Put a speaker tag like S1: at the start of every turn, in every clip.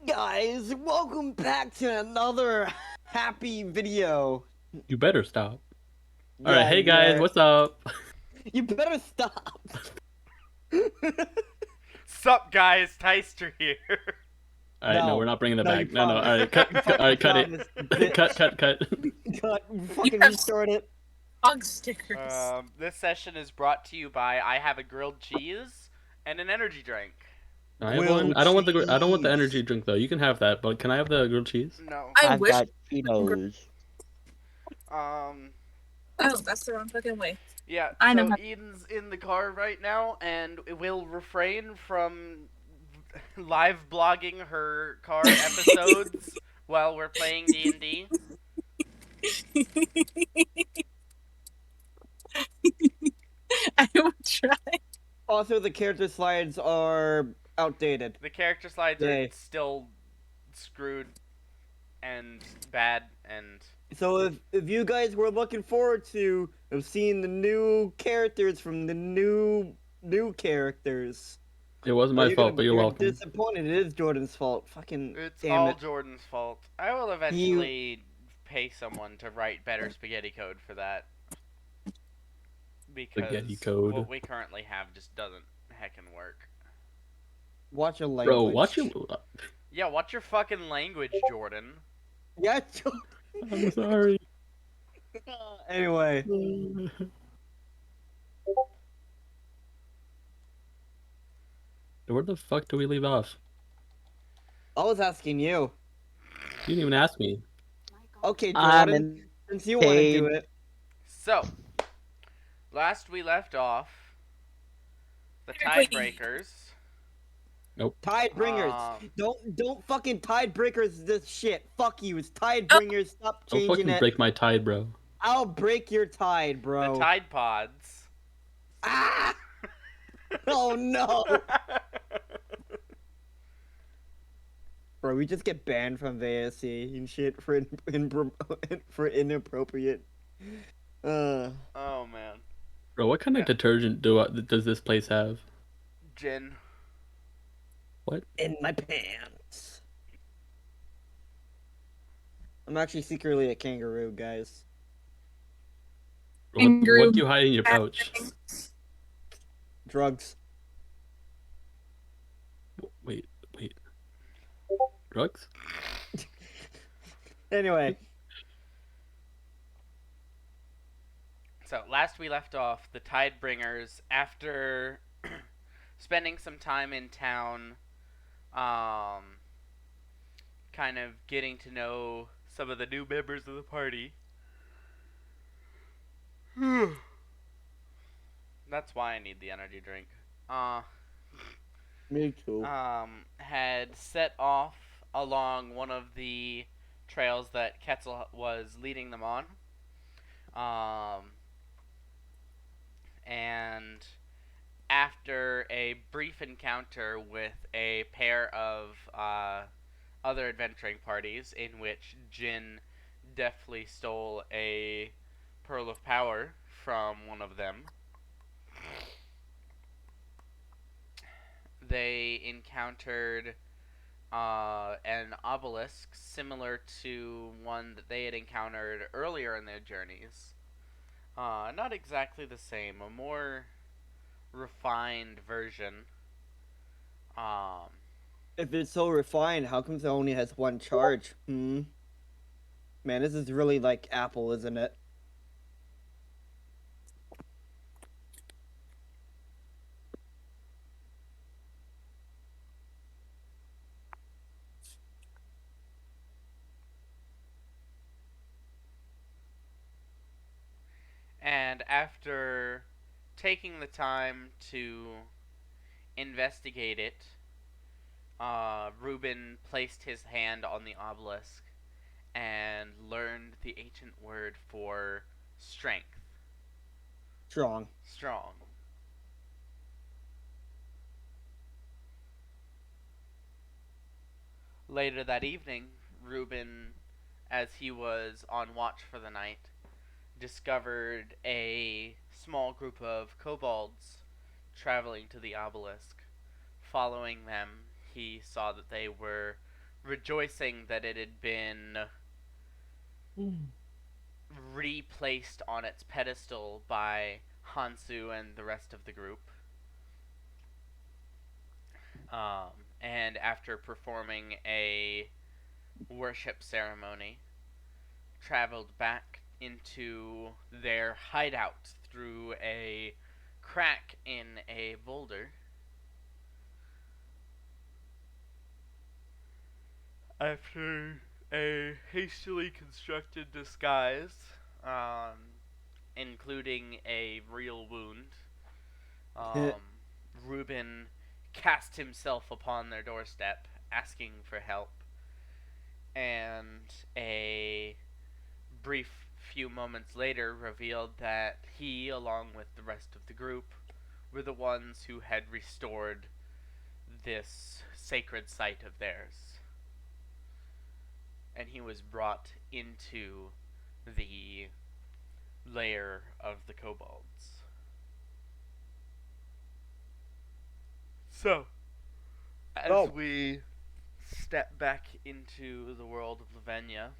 S1: Guys, welcome back to another happy video.
S2: You better stop. All right,
S1: Yeah,
S2: hey guys,
S1: yeah.
S2: what's up?
S1: You better stop.
S3: Sup guys, Tyster here.
S2: All right, no, we're
S1: No,
S2: not bringing that
S1: no, you
S2: back. No, all
S1: promise.
S2: right,
S1: You
S2: all
S1: fucking
S2: right, cut it,
S1: promise,
S2: cut,
S1: bitch.
S2: cut.
S1: God,
S4: You
S1: fucking
S4: have
S1: restart it.
S4: bug stickers.
S3: This session is brought to you by I have a grilled cheese and an energy drink.
S2: I have one.
S1: Grilled
S2: I don't want the
S1: cheese.
S2: energy drink though. You can have that, but can I have the grilled cheese?
S3: No.
S4: I
S5: I've
S4: wish.
S5: got Cheetos.
S3: Um,
S4: Oh, that's the wrong fucking way.
S3: yeah,
S4: I know
S3: so
S4: how.
S3: Eden's in the car right now and will refrain from live blogging her car episodes while we're playing D&D.
S4: I will try.
S1: Also, the character slides are outdated.
S3: The character slides are
S1: Yay.
S3: still screwed and bad and
S1: So if you guys were looking forward to of seeing the new characters from the new characters.
S2: It wasn't
S1: Oh,
S2: my fault, but you're
S1: you're
S2: welcome.
S1: disappointed. It is Jordan's fault. Fucking
S3: it's
S1: damn
S3: all
S1: it.
S3: Jordan's fault. I will eventually pay someone to write better spaghetti code for that. Because
S2: Spaghetti code.
S3: what we currently have just doesn't heckin' work.
S1: Watch your
S2: Bro,
S1: language.
S2: watch your.
S3: Yeah, what's your fucking language, Jordan?
S1: Yeah, Jordan.
S2: I'm sorry.
S1: Anyway.
S2: Where the fuck do we leave off?
S1: I was asking you.
S2: You didn't even ask me.
S1: Okay,
S5: I'm
S1: Jordan,
S5: in
S1: since you want to do
S5: paid.
S1: it.
S3: So, last we left off, the
S4: Wait.
S3: tiebreakers.
S1: Tidebringers.
S3: Um,
S1: Don't fucking Tidebreakers this shit. Fuck you. It's Tidebringers. Stop
S2: Don't
S1: changing
S2: fucking
S1: it.
S2: break my tide, bro.
S1: I'll break your tide,
S3: the
S1: bro.
S3: Tide Pods.
S1: Ah! Oh no. Bro, we just get banned from VSC and shit for for inappropriate.
S3: Oh man.
S2: Bro, what kind of detergent does this place have?
S3: Jin.
S2: What?
S1: In my pants. I'm actually secretly a kangaroo, guys.
S2: What
S4: Kangaroo.
S2: do you hide in your pouch?
S1: Drugs.
S2: Wait. Drugs?
S1: Anyway.
S3: So last we left off, the Tidebringers, after spending some time in town, kind of getting to know some of the new members of the party. That's why I need the energy drink.
S1: Me too.
S3: Had set off along one of the trails that Ketzel was leading them on. And after a brief encounter with a pair of other adventuring parties, in which Jin deftly stole a pearl of power from one of them, they encountered an obelisk similar to one that they had encountered earlier in their journeys. Not exactly the same, a more refined version.
S1: If it's so refined, how come it only has one charge? Man, this is really like Apple, isn't it?
S3: And after taking the time to investigate it, Reuben placed his hand on the obelisk and learned the ancient word for strength.
S1: Strong.
S3: Strong. Later that evening, Reuben, as he was on watch for the night, discovered a small group of kobolds traveling to the obelisk. Following them, he saw that they were rejoicing that it had been replaced on its pedestal by Hansu and the rest of the group. And after performing a worship ceremony, traveled back into their hideout through a crack in a boulder. After a hastily constructed disguise, including a real wound, Reuben cast himself upon their doorstep, asking for help, and a brief few moments later revealed that he, along with the rest of the group, were the ones who had restored this sacred site of theirs. And he was brought into the lair of the Kobolds. So, as we step back into the world of Lavinia,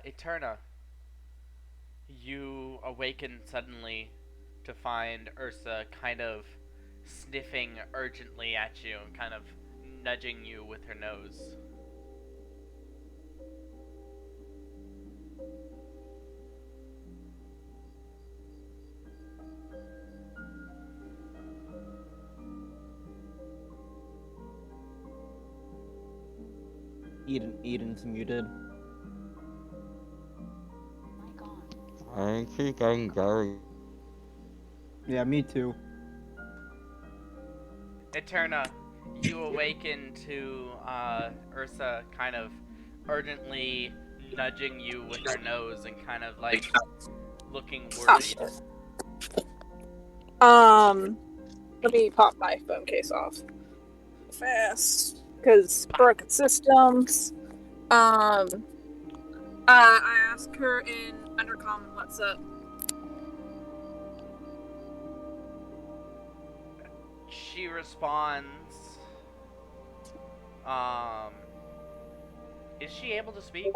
S3: Eterna, you awaken suddenly to find Ursa kind of sniffing urgently at you and kind of nudging you with her nose.
S1: Eden's muted.
S5: I think I'm going.
S1: Yeah, me too.
S3: Eterna, you awaken to Ursa kind of urgently nudging you with her nose and kind of like looking worried.
S4: Let me pop my phone case off fast because broken systems. I ask her in Undercommon what's up.
S3: She responds, is she able to speak?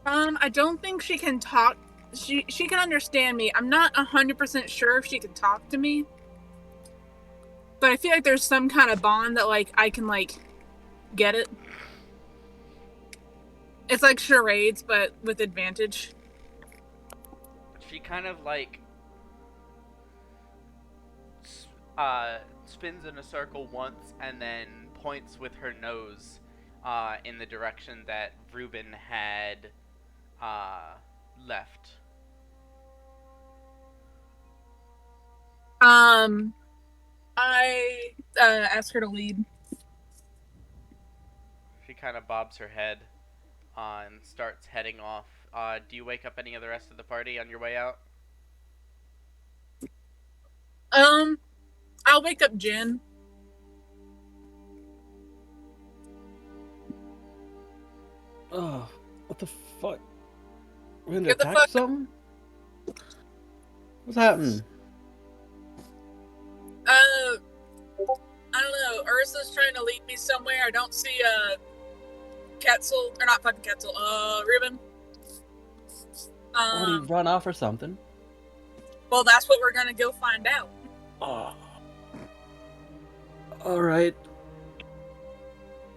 S4: I don't think she can talk. She can understand me. I'm not 100% sure if she can talk to me. But I feel like there's some kind of bond that, like, I can, like, get it. It's like charades, but with advantage.
S3: She kind of, like, spins in a circle once and then points with her nose in the direction that Reuben had left.
S4: I ask her to lead.
S3: She kind of bobs her head and starts heading off. Do you wake up any of the rest of the party on your way out?
S4: I'll wake up Jen.
S2: Oh, what the fuck? We're gonna
S4: Get the
S2: attack
S4: fuck-
S2: something? What's happening?
S4: I don't know. Ursa's trying to lead me somewhere. I don't see Ketzel, or not fucking Ketzel. Reuben.
S2: Oh, did he run off or something?
S4: Well, that's what we're gonna go find out.
S2: Oh. Alright.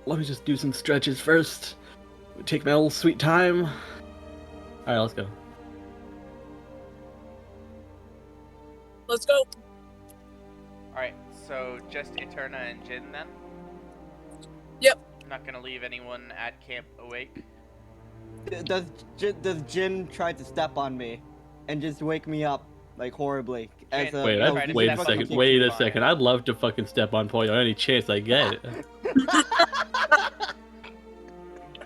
S2: Let me just do some stretches first. Take my little sweet time. Alright, let's go.
S4: Let's go.
S3: Alright, so just Eterna and Jin then?
S4: Yep.
S3: Not gonna leave anyone at camp awake?
S1: Does Jin try to step on me and just wake me up like horribly? As
S3: Jin,
S1: a,
S2: Wait,
S3: you try to
S2: wait a
S3: step on
S2: second.
S3: the
S2: Wait a
S3: porcupine.
S2: second. I'd love to fucking step on Polly on any chance I get.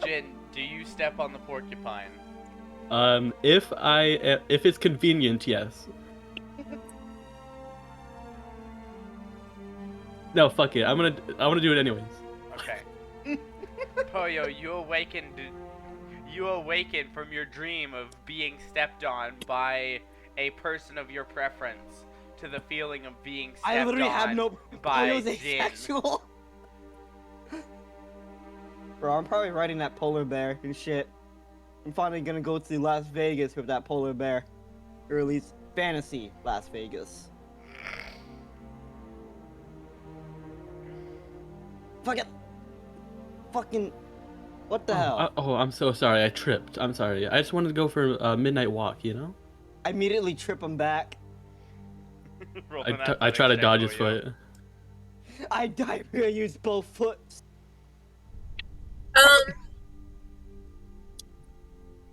S3: Jin, do you step on the porcupine?
S2: If it's convenient, yes. No, fuck it. I'm gonna do it anyways.
S3: Okay. Poyo, you awaken from your dream of being stepped on by a person of your preference to the feeling of being stepped
S1: I literally
S3: on
S1: have no.
S3: by
S1: Polyo's
S3: Jin.
S1: asexual. Bro, I'm probably riding that polar bear and shit. I'm finally gonna go to Las Vegas with that polar bear. Or at least fantasy Las Vegas. Fuck it! Fucking... What the hell?
S2: I'm so sorry. I tripped. I'm sorry. I just wanted to go for a midnight walk, you know?
S1: I immediately trip him back.
S3: Roll
S2: I
S3: an
S2: try to
S3: athletics
S2: dodge
S3: check,
S2: his
S3: Boyo.
S2: foot.
S1: I die. I use both foot.
S4: Um,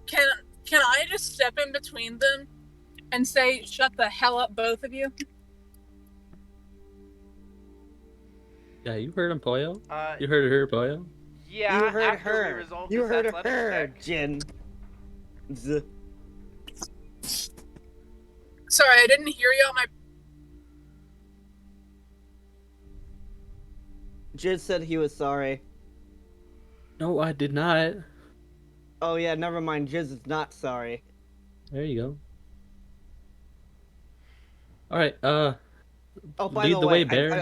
S4: can I just step in between them and say, "Shut the hell up, both of you"?
S2: Yeah, you heard him, Pollo.
S3: Uh,
S2: You heard her, Pollo.
S3: yeah.
S1: You heard
S3: after we
S1: her.
S3: resolve
S1: You
S3: this
S1: heard
S3: athletics
S1: her,
S3: check.
S1: Jin. Z.
S4: Sorry, I didn't hear you on my.
S1: Jin said he was sorry.
S2: No, I did not.
S1: Oh yeah, never mind. Jizz is not sorry.
S2: There you go. All right.
S1: Oh, by
S2: Lead
S1: the
S2: the
S1: way,
S2: way, Bear.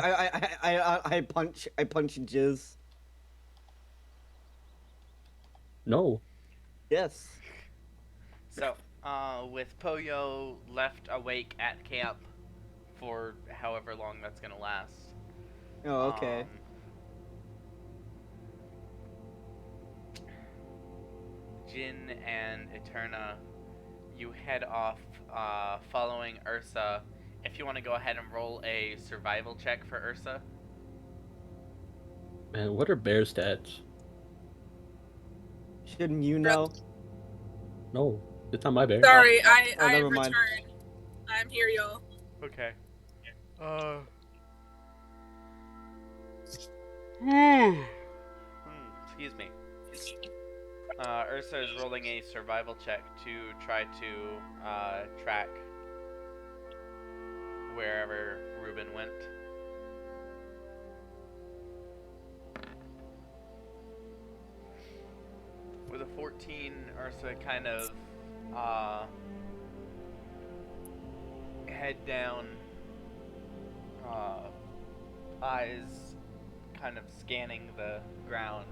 S1: I punch Jizz.
S2: No.
S1: Yes.
S3: So, with Poyo left awake at camp for however long that's gonna last.
S1: Oh, okay.
S3: Jin and Eterna, you head off following Ursa. If you want to go ahead and roll a survival check for Ursa.
S2: Man, what are bear stats?
S1: Shouldn't you know?
S2: No, it's not my bear.
S4: Sorry,
S1: Oh,
S4: I
S1: never mind.
S4: returned. I'm here, y'all.
S3: Okay. Excuse me. Ursa is rolling a survival check to try to track wherever Ruben went. With a 14, Ursa kind of head down, eyes kind of scanning the ground,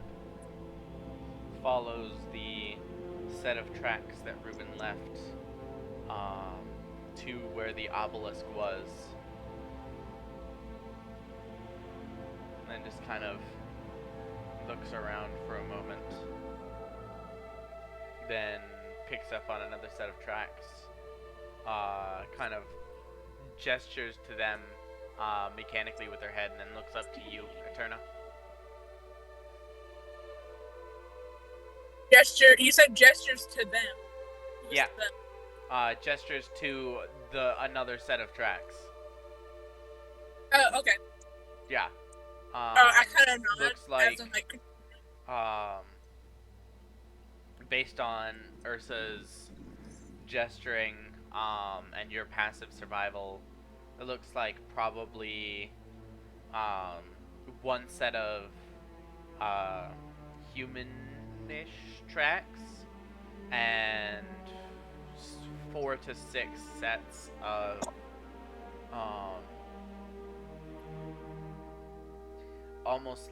S3: follows the set of tracks that Ruben left to where the obelisk was, and then just kind of looks around for a moment, then picks up on another set of tracks, kind of gestures to them mechanically with her head, and then looks up to you, Eterna.
S4: Gesture. You said gestures to them. Who's
S3: Yeah.
S4: them?
S3: Gestures to another set of tracks.
S4: Oh, okay.
S3: Yeah.
S4: I kind of nod.
S3: Looks like,
S4: as in, like,
S3: based on Ursa's gesturing and your passive survival, it looks like probably one set of humanish tracks and 4 to 6 sets of almost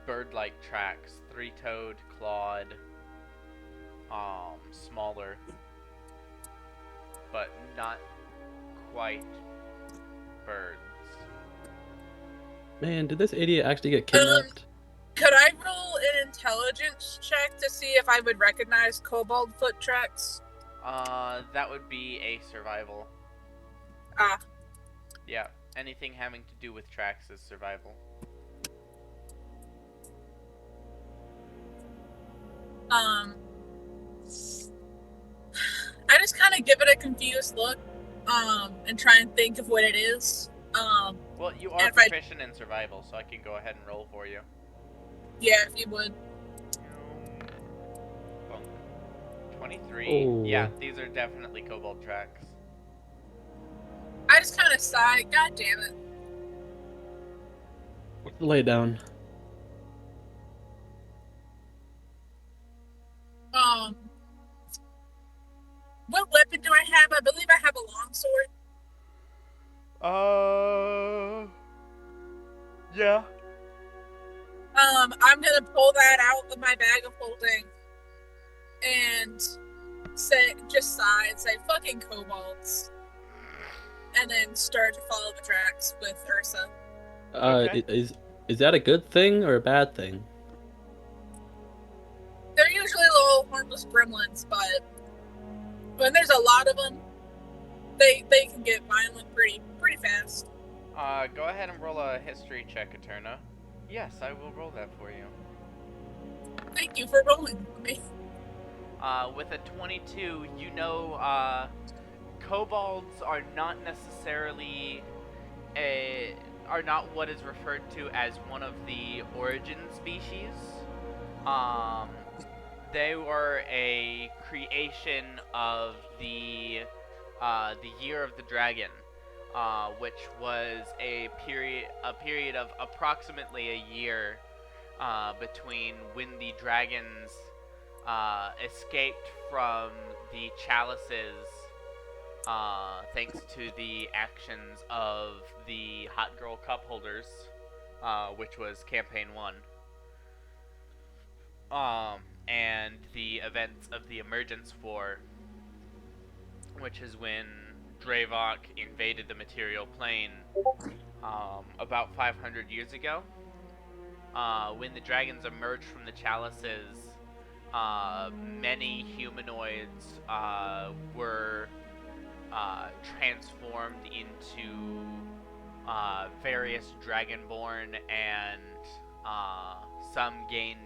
S3: bird-like tracks, 3-toed, clawed, smaller, but not quite birds.
S2: Man, did this idiot actually get kidnapped?
S4: Could I roll an intelligence check to see if I would recognize kobold foot tracks?
S3: That would be a survival.
S4: Ah.
S3: Yeah, anything having to do with tracks is survival.
S4: I just kind of give it a confused look, and try and think of what it is.
S3: Well, you are
S4: if
S3: proficient in survival, so I can go ahead and roll for you.
S4: Yeah, if you would.
S3: 23.
S2: Oh.
S3: Yeah, these are definitely kobold tracks.
S4: I just kind of sigh. God damn it.
S2: Lay down.
S4: What weapon do I have? I believe I have a longsword.
S3: Yeah.
S4: I'm gonna pull that out of my bag of holding and just sigh and say, "Fucking kobolds," and then start to follow the tracks with Ursa.
S3: Okay.
S2: Is that a good thing or a bad thing?
S4: They're usually little harmless gremlins, but when there's a lot of them, they can get violent pretty fast.
S3: Go ahead and roll a history check, Eterna. Yes, I will roll that for you.
S4: Thank you for rolling for me.
S3: With a 22, you know, kobolds are not necessarily are not what is referred to as one of the origin species. They were a creation of the year of the dragon, which was a period of approximately a year between when the dragons escaped from the chalices, thanks to the actions of the Hot Girl Cup holders, which was Campaign 1. And the events of the Emergence War, which is when Draevok invaded the material plane about 500 years ago. When the dragons emerged from the chalices, many humanoids were transformed into various dragonborn, and some gained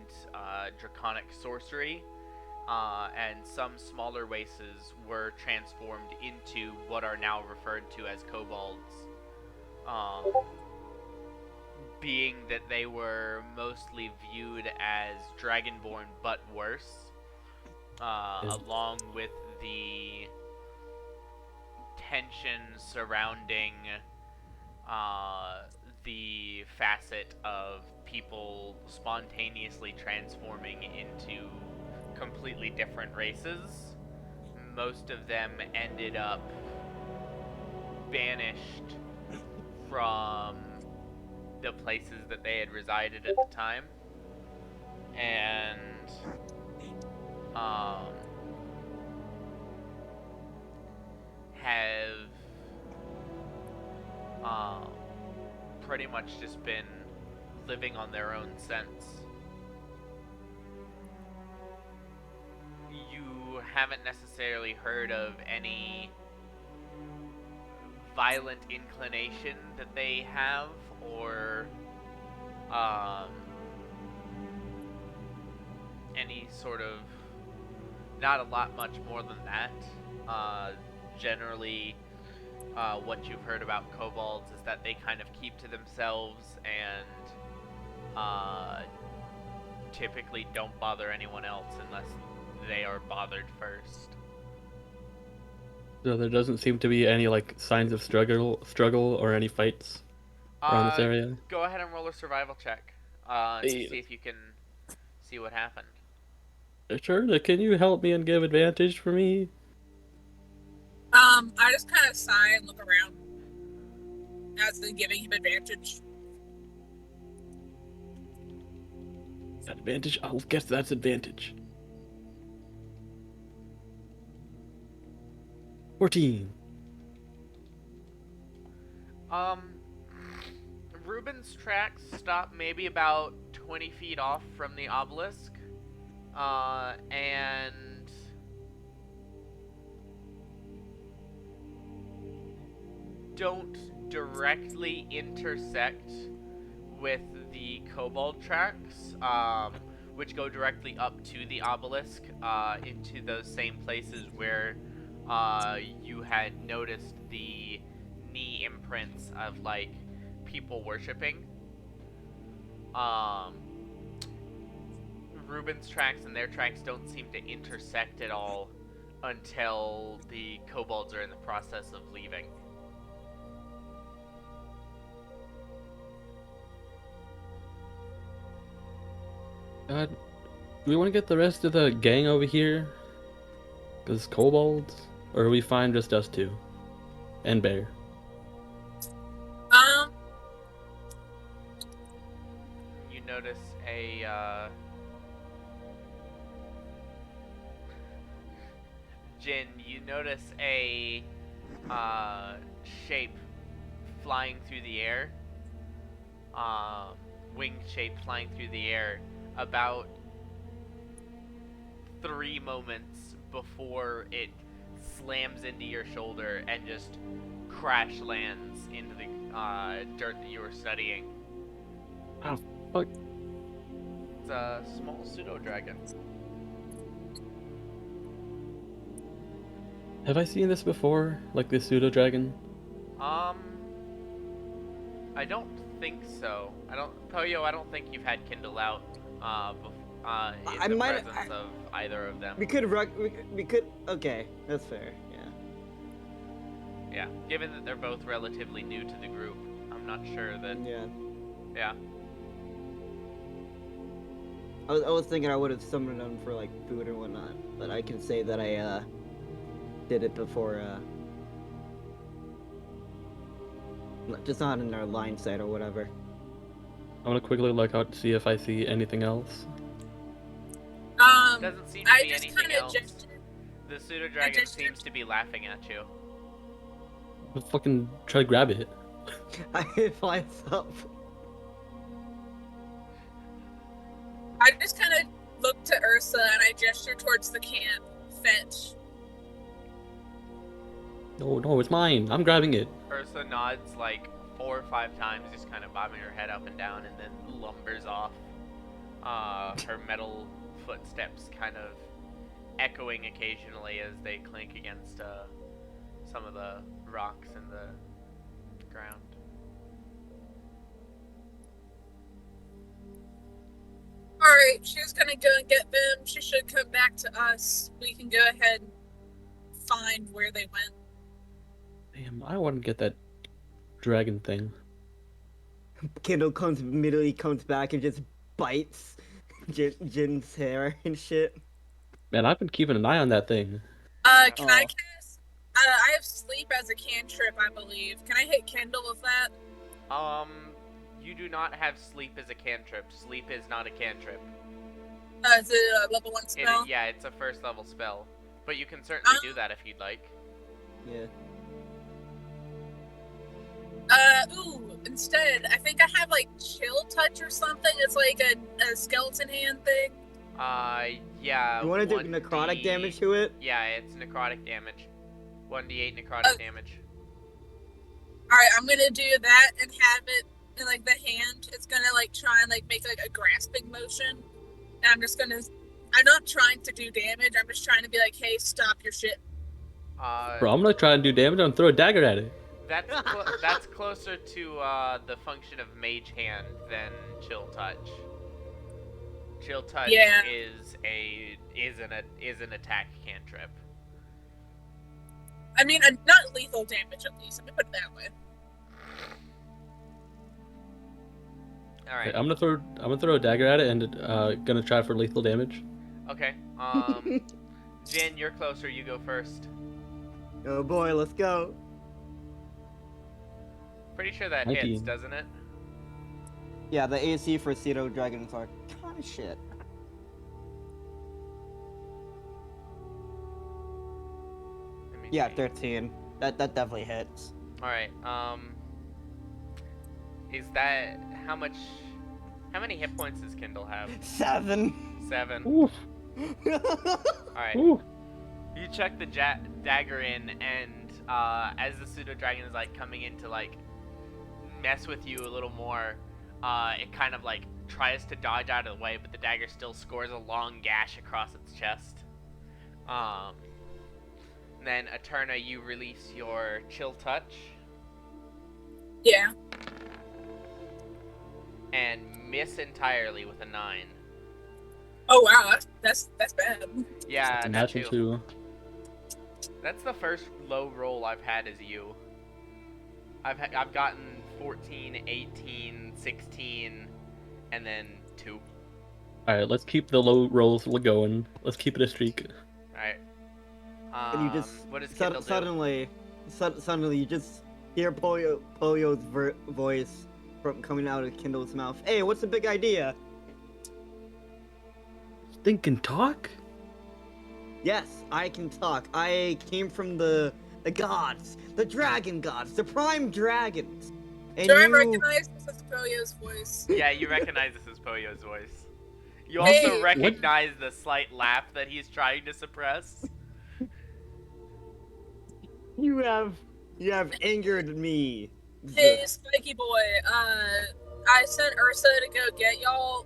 S3: draconic sorcery, and some smaller races were transformed into what are now referred to as kobolds. Being that they were mostly viewed as dragonborn but worse, along with the tension surrounding the facet of people spontaneously transforming into completely different races. Most of them ended up banished from the places that they had resided at the time, and have pretty much just been living on their own sense. You haven't necessarily heard of any violent inclination that they have, or any sort of, not a lot much more than that. Generally, what you've heard about kobolds is that they kind of keep to themselves and typically don't bother anyone else unless they are bothered first.
S2: So there doesn't seem to be any like signs of struggle or any fights around this area.
S3: Go ahead and roll a survival check to see if you can see what happened.
S2: Sure, can you help me and give advantage for me?
S4: I just kind of sigh and look around as in giving him advantage.
S2: Advantage? I'll guess that's advantage. 14.
S3: Ruben's tracks stop maybe about 20 feet off from the obelisk, and don't directly intersect with the kobold tracks, which go directly up to the obelisk, into those same places where you had noticed the knee imprints of like people worshipping. Ruben's tracks and their tracks don't seem to intersect at all until the kobolds are in the process of leaving.
S2: Do we want to get the rest of the gang over here? Because kobolds? Or are we fine just us two? And Bear?
S3: You notice Jin, you notice a shape flying through the air, winged shape flying through the air, about 3 moments before it slams into your shoulder and just crash lands into the dirt that you were studying.
S2: Oh, fuck.
S3: It's a small pseudo dragon.
S2: Have I seen this before? Like this pseudo dragon?
S3: I don't think so. Poyo, I don't think you've had Kindle out in the presence of either of them.
S1: We could okay, that's fair.
S3: Yeah, given that they're both relatively new to the group, I'm not sure that. Yeah.
S1: I was thinking I would have summoned them for like food or whatnot, but I can say that I did it before. Just not in our line sight or whatever.
S2: I want to quickly look out to see if I see anything else.
S3: Doesn't seem to be anything else. The pseudo dragon seems to be laughing at you.
S2: I'll fucking try to grab it.
S1: It flies up.
S4: I just kind of look to Ursa and I gesture towards the camp. Fetch.
S2: No, it's mine. I'm grabbing it.
S3: Ursa nods like 4 or 5 times, just kind of bobbing her head up and down, and then lumbers off. Her metal footsteps kind of echoing occasionally as they clink against some of the rocks in the ground.
S4: Alright, she's gonna go and get them. She should come back to us. We can go ahead and find where they went.
S2: Damn, I want to get that dragon thing.
S1: Kindle immediately comes back and just bites Jin's hair and shit.
S2: Man, I've been keeping an eye on that thing.
S4: Can I cast? I have sleep as a cantrip, I believe. Can I hit Kindle with that?
S3: You do not have sleep as a cantrip. Sleep is not a cantrip.
S4: Is it a level 1 spell?
S3: Yeah, it's a 1st level spell. But you can certainly do that if you'd like.
S1: Yeah.
S4: Instead, I think I have like chill touch or something. It's like a skeleton hand thing.
S3: Yeah.
S1: You want to do necrotic damage to it?
S3: Yeah, it's necrotic damage. 1d8 necrotic damage.
S4: Alright, I'm gonna do that and have it in like the hand. It's gonna like try and like make like a grasping motion. And I'm not trying to do damage, I'm just trying to be like, hey, stop your shit.
S2: Bro, I'm gonna try and do damage and throw a dagger at it.
S3: That's closer to the function of Mage Hand than Chill Touch. Chill Touch is an attack cantrip.
S4: I mean, not lethal damage at least. Let me put it that way.
S3: All right.
S2: Okay, I'm gonna throw a dagger at it and gonna try for lethal damage.
S3: Okay. Jin, you're closer. You go first.
S1: Oh boy, let's go.
S3: Pretty sure that
S2: 19.
S3: hits, doesn't it?
S1: Yeah, the AC for pseudo dragons are kind of shit. Yeah, 13. That definitely hits.
S3: All right. Is that how many hit points does Kindle have?
S1: 7.
S3: 7.
S2: Oof.
S3: All right.
S2: Oof.
S3: You chuck the dagger in, and as the pseudo dragon is like coming in to like mess with you a little more, it kind of like tries to dodge out of the way, but the dagger still scores a long gash across its chest. Then Eterna, you release your Chill Touch.
S4: Yeah.
S3: And miss entirely with a 9.
S4: Oh wow, that's bad.
S3: Yeah, that
S2: Natural
S3: too.
S2: 2.
S3: That's the first low roll I've had as you. I've gotten 14, 18, 16, and then 2.
S2: Alright, let's keep the low rolls going. Let's keep it a streak.
S3: Alright.
S1: And you just
S3: what does Kindle do?
S1: suddenly you just hear Poyo's voice from coming out of Kindle's mouth. Hey, what's the big idea?
S2: Think can talk?
S1: Yes, I can talk. I came from the gods, the dragon gods, the prime dragons. And
S4: Do I
S1: you...
S4: recognize this as Poyo's voice?
S3: Yeah, you recognize this as Poyo's voice. You
S4: Hey.
S3: also recognize the slight laugh that he's trying to suppress.
S1: You have angered me.
S4: Hey, Spiky Boy, I sent Ursa to go get y'all.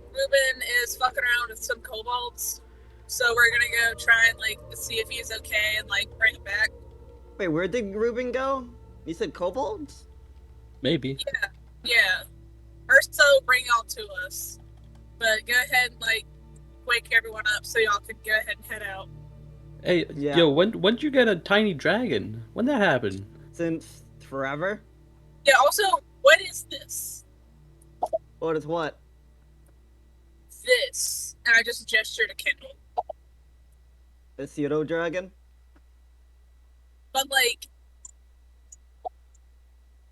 S4: Ruben is fucking around with some kobolds. So we're gonna go try and, like, see if he's okay and, like, bring him back.
S1: Wait, where did Ruben go? You said kobolds?
S2: Maybe.
S4: Yeah. Ursa will bring y'all to us. But go ahead and, like, wake everyone up so y'all can go ahead and head out.
S2: Hey,
S1: Yeah.
S2: yo, when'd you get a tiny dragon? When that happen?
S1: Since forever?
S4: Yeah, also, what is this?
S1: What is what?
S4: This. And I just gesture to Kendall.
S1: A pseudo dragon?
S4: But, like,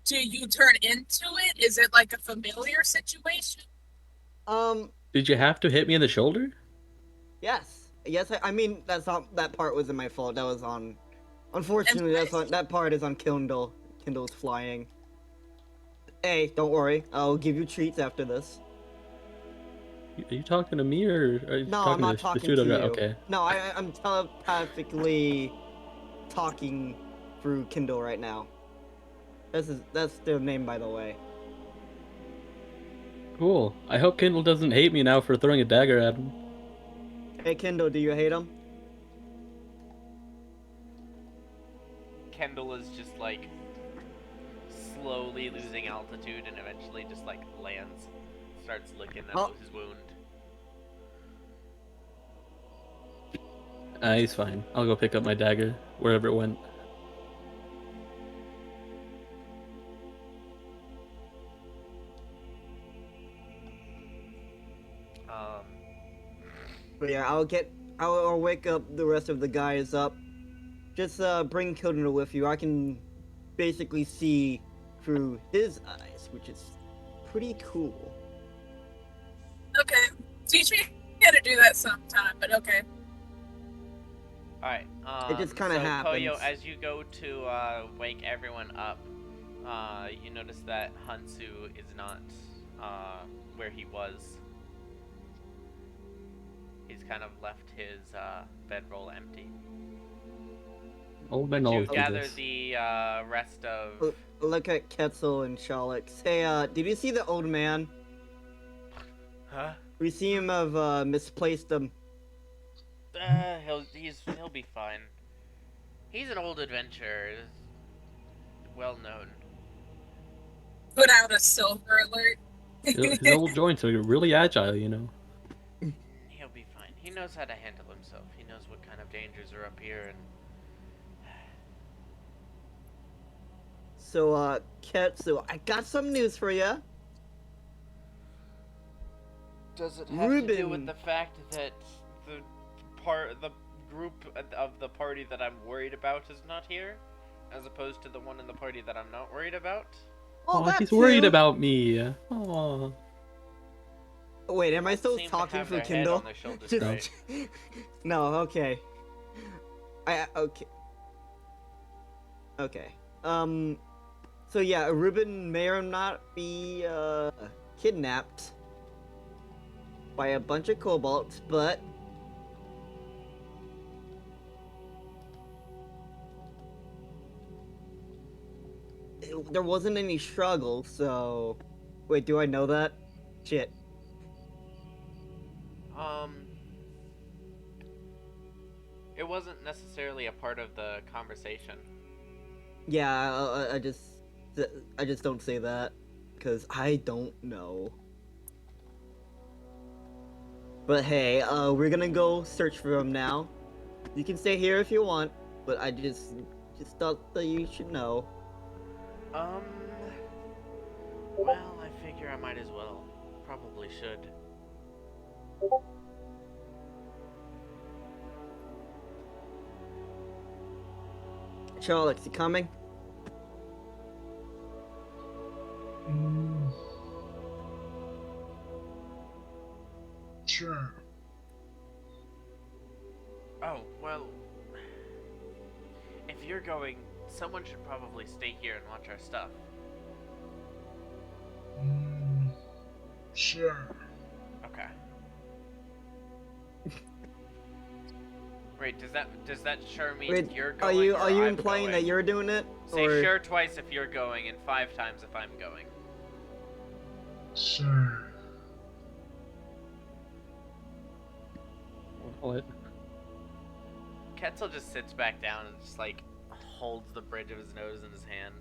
S4: do you turn into it? Is it like a familiar situation?
S2: Did you have to hit me in the shoulder?
S1: Yes. Yes, I mean, that part wasn't my fault. That was on... Unfortunately, that part is on Kindle. Kindle's flying. Hey, don't worry. I'll give you treats after this.
S2: Are you talking to me or are you
S1: No,
S2: talking
S1: I'm not
S2: to
S1: talking
S2: the
S1: to
S2: pseudo
S1: you.
S2: dragon? Okay.
S1: No, I'm telepathically talking through Kindle right now. That's their name, by the way.
S2: Cool. I hope Kindle doesn't hate me now for throwing a dagger at him.
S1: Hey, Kindle, do you hate him?
S3: Kendall is just like slowly losing altitude and eventually just like lands, starts licking at his wound.
S2: He's fine. I'll go pick up my dagger, wherever it went.
S1: But yeah, I'll wake up the rest of the guys up. Just bring Kindle with you. I can basically see through his eyes, which is pretty cool.
S4: Okay. Teach me how to do that sometime, but okay.
S3: Alright,
S1: It just kinda
S3: so
S1: happens.
S3: Koyo, as you go to wake everyone up, you notice that Hansu is not where he was. He's kind of left his bedroll empty.
S2: Old man
S3: You
S2: always do
S3: gather
S2: this.
S3: the rest of...
S1: Look at Ketzel and Shalix. Hey, did you see the old man?
S3: Huh?
S1: We seem to have misplaced him.
S3: He'll be fine. He's an old adventurer, well known.
S4: Put out a silver alert.
S2: His old joints are really agile, you know.
S3: He'll be fine. He knows how to handle himself. He knows what kind of dangers are up here, and
S1: So, Ketzel, I got some news for you.
S3: does it have to do
S1: Ruben.
S3: with the fact that the group of the party that I'm worried about is not here, as opposed to the one in the party that I'm not worried about?
S1: Well,
S2: Aw,
S1: that
S2: he's worried
S1: too.
S2: about me. Aww.
S1: Wait, am I
S3: Don't
S1: still
S3: seem to
S1: talking
S3: have
S1: through
S3: their head
S1: Kindle?
S3: on their shoulders,
S1: Just-
S3: right?
S1: No, okay. Okay. Okay. So yeah, Ruben may or not be kidnapped by a bunch of kobolds, but there wasn't any struggle, so... Wait, do I know that? Shit.
S3: It wasn't necessarily a part of the conversation.
S1: Yeah, I just don't say that, because I don't know. But hey, we're gonna go search for him now. You can stay here if you want, but I just thought that you should know.
S3: Well, I figure I might as well. Probably should.
S1: Charles, you coming?
S6: Sure.
S3: Oh, well. If you're going, someone should probably stay here and watch our stuff.
S6: Sure.
S3: Okay. Wait, does that sure mean
S1: Wait,
S3: you're
S1: are
S3: going?
S1: you
S3: or
S1: are you
S3: I'm
S1: implying
S3: going?
S1: that you're doing it?
S3: Say
S1: or...
S3: sure twice if you're going, and 5 times if I'm going.
S6: Sure.
S2: What?
S3: Ketzel just sits back down and just like holds the bridge of his nose in his hand.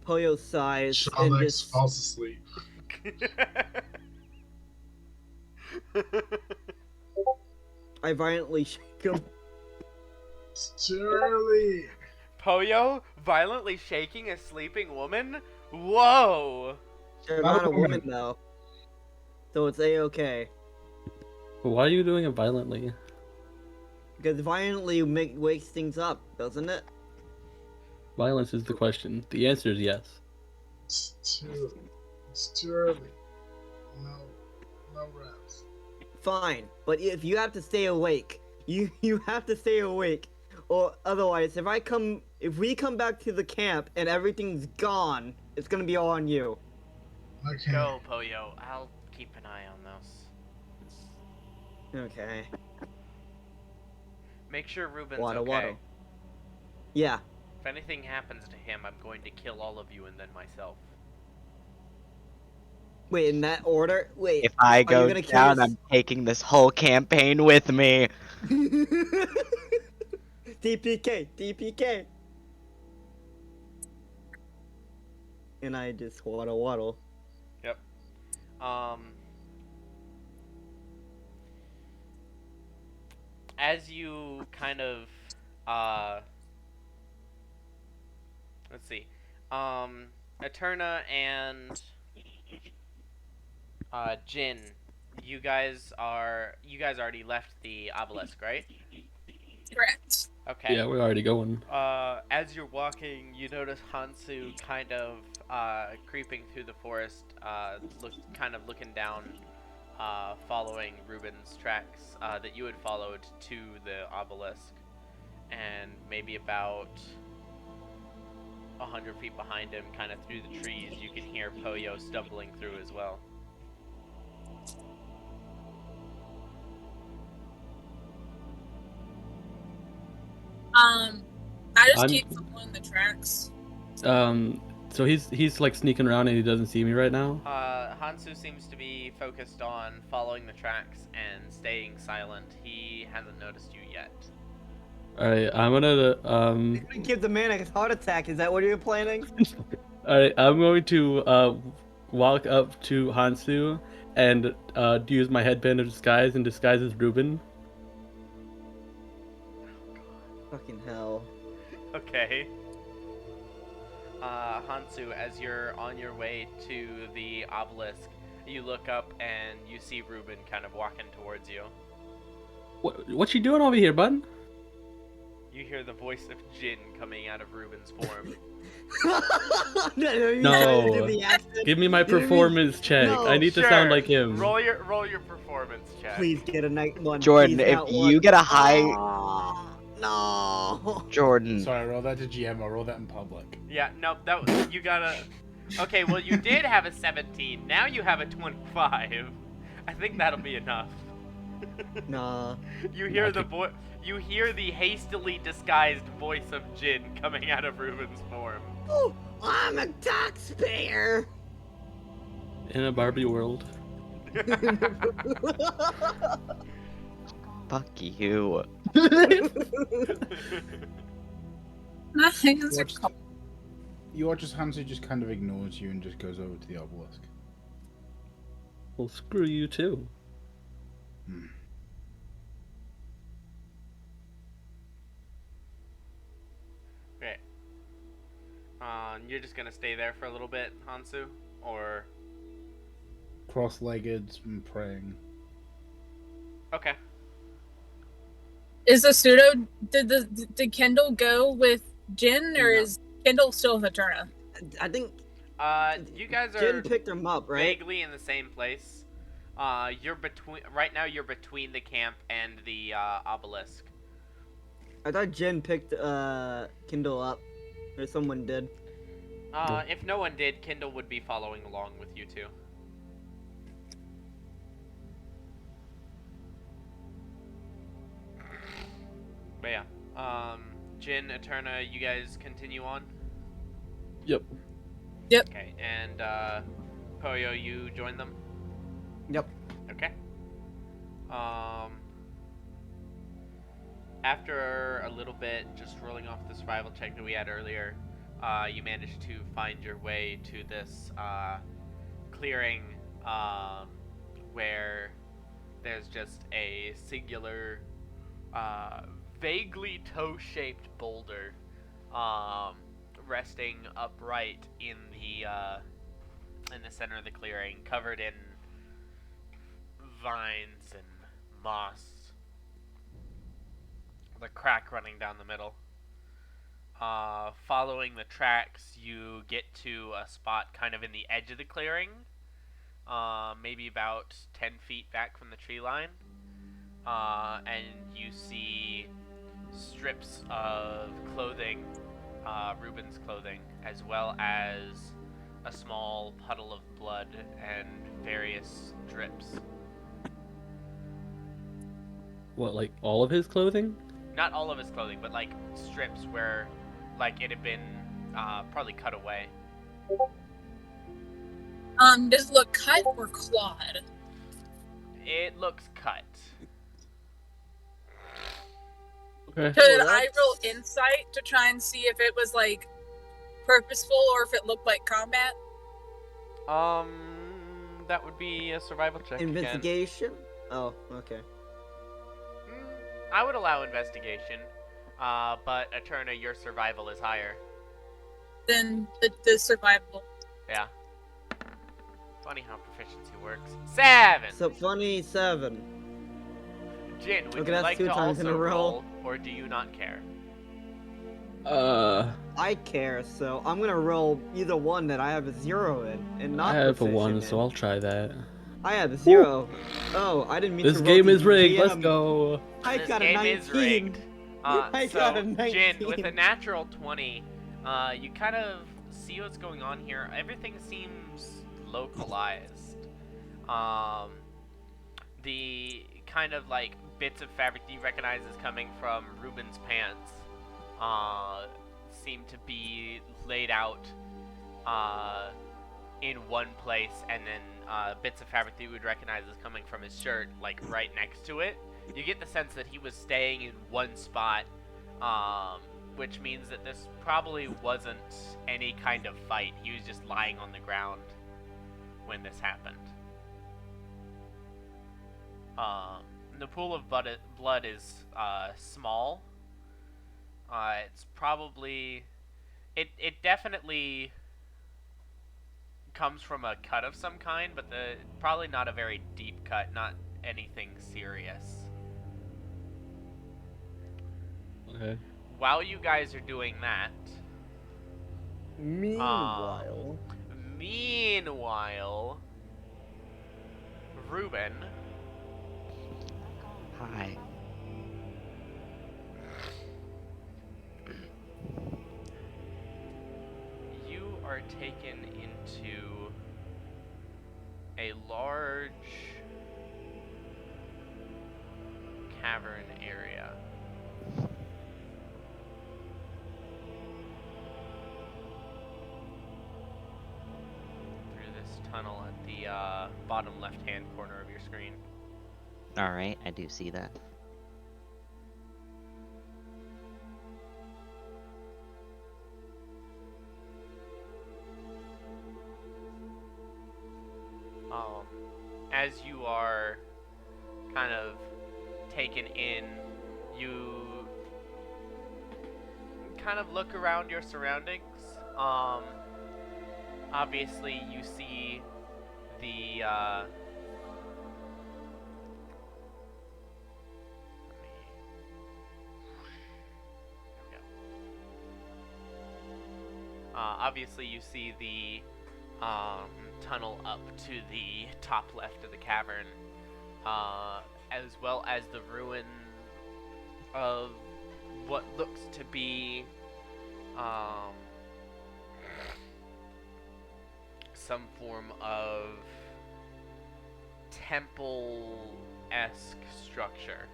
S1: Poyo sighs and
S6: Shalix
S1: just
S6: falls asleep.
S1: I violently shake him.
S6: It's too early.
S3: Poyo violently shaking a sleeping woman? Whoa!
S1: You're not a woman though, so it's a-okay.
S2: Why are you doing it violently?
S1: Because violently wakes things up, doesn't it?
S2: Violence is the question. The answer is yes.
S6: It's too early. No rest.
S1: Fine, but if you have to stay awake, you have to stay awake, or otherwise, if we come back to the camp and everything's gone, it's gonna be all on you.
S6: Okay.
S3: Go, Poyo. I'll keep an eye on those.
S1: Okay.
S3: Make sure Ruben's
S1: Wada
S3: okay.
S1: wada. Yeah.
S3: If anything happens to him, I'm going to kill all of you and then myself.
S1: Wait, in that order? Wait.
S5: If I
S1: are you
S5: go
S1: gonna kill
S5: down,
S1: us?
S5: I'm taking this whole campaign with me.
S1: DPK, DPK. And I just waddle.
S3: Yep. As you kind of, let's see, Eterna and, Jin, you guys already left the obelisk, right?
S4: Correct.
S3: Okay.
S2: Yeah, we're already going.
S3: As you're walking, you notice Hansu kind of creeping through the forest, looking down, following Ruben's tracks that you had followed to the obelisk, and maybe about 100 feet behind him, kind of through the trees, you can hear Poyo stumbling through as well.
S4: I just
S2: I'm-
S4: keep following the tracks.
S2: So he's like sneaking around and he doesn't see me right now.
S3: Hansu seems to be focused on following the tracks and staying silent. He hasn't noticed you yet.
S2: Alright, I'm gonna
S1: Give the man a heart attack, is that what you're planning?
S2: Alright, I'm going to walk up to Hansu and use my headband of disguise and disguise as Ruben.
S1: Fucking hell.
S3: Okay. Hansu, as you're on your way to the obelisk, you look up and you see Ruben kind of walking towards you.
S2: What you doing over here, bud?
S3: You hear the voice of Jin coming out of Ruben's form.
S2: No. Give me my performance check.
S1: No,
S2: I need to sound like him.
S3: Roll your performance check.
S1: Please get a night one.
S5: Jordan,
S1: Please,
S5: if
S1: not
S5: you
S1: one.
S5: get a high...
S1: No.
S5: Jordan.
S6: Sorry, I roll that to GM. I roll that in public.
S3: Yeah, no, you gotta. Okay, well you did have a 17. Now you have a 25. I think that'll be enough.
S1: Nah.
S3: You hear You hear the hastily disguised voice of Jin coming out of Ruben's form.
S1: Oh, I'm a taxpayer.
S2: In a Barbie world.
S5: Fuck you.
S4: Nothing. It's
S6: Watch, you watch as Hansu just kind of ignores you and just goes over to the obelisk.
S2: Well, screw you too.
S3: Okay. You're just gonna stay there for a little bit, Hansu? Or...
S6: Cross-legged and praying.
S3: Okay.
S4: Is the pseudo? Did Kendall go with Jin, or is Kendall still with Eterna?
S1: I think
S3: You guys are
S1: Jin picked him up, right?
S3: vaguely in the same place. You're between right now. You're between the camp and the obelisk.
S1: I thought Jen picked Kindle up, or someone did.
S3: If no one did, Kindle would be following along with you two. But yeah, Jin, Eterna, you guys continue on.
S2: Yep.
S3: Okay, and Poyo, you join them.
S1: Yep.
S3: Okay. After a little bit, just rolling off the survival check that we had earlier, you managed to find your way to this clearing where there's just a singular, vaguely toe-shaped boulder resting upright in the center of the clearing, covered in vines and moss. The crack running down the middle. Following the tracks, you get to a spot kind of in the edge of the clearing, maybe about 10 feet back from the tree line, and you see strips of clothing, Reuben's clothing, as well as a small puddle of blood and various drips.
S2: What, like all of his clothing?
S3: Not all of his clothing, but like strips where, like, it had been probably cut away.
S4: Does it look cut or clawed?
S3: It looks cut.
S2: Okay.
S4: Could
S1: Well,
S4: I roll
S1: that's-
S4: insight to try and see if it was like purposeful or if it looked like combat?
S3: That would be a survival check. Again.
S1: Investigation? Oh, okay.
S3: I would allow investigation, but Eterna, your survival is higher.
S4: Then the survival.
S3: Yeah. Funny how proficiency works. 7!
S1: So funny 7.
S3: Jin, would
S1: Okay,
S3: you
S1: that's
S3: like
S1: 2
S3: to
S1: times in
S3: also
S1: a row.
S3: roll, or do you not care?
S1: I care, so I'm gonna roll either one that I have a 0 in, and not
S2: I have a
S1: proficient
S2: 1, so
S1: in.
S2: I'll try that.
S1: I have a 0. Oh, I didn't mean
S2: This
S1: to roll
S2: game
S1: the
S2: is rigged. Let's
S1: GM.
S2: go.
S1: I
S3: This
S1: got a
S3: game
S1: 19.
S3: is rigged.
S1: I
S3: So,
S1: got a
S3: Jin,
S1: 19.
S3: with a natural 20, you kind of see what's going on here. Everything seems localized. The kind of like bits of fabric that you recognize as coming from Reuben's pants seem to be laid out in one place, and then bits of fabric that you would recognize as coming from his shirt, like right next to it. You get the sense that he was staying in one spot, which means that this probably wasn't any kind of fight. He was just lying on the ground when this happened. The pool of blood is small. It's probably... It definitely comes from a cut of some kind, but probably not a very deep cut, not anything serious.
S2: Okay.
S3: While you guys are doing that,
S1: Meanwhile,
S3: Reuben,
S5: Hi.
S3: you are taken into a large cavern area. Through this tunnel at the bottom left-hand corner of your screen.
S5: Alright, I do see that.
S3: As you are kind of taken in, you kind of look around your surroundings. Obviously you see the obviously you see the tunnel up to the top left of the cavern, as well as the ruin of what looks to be some form of temple-esque structure.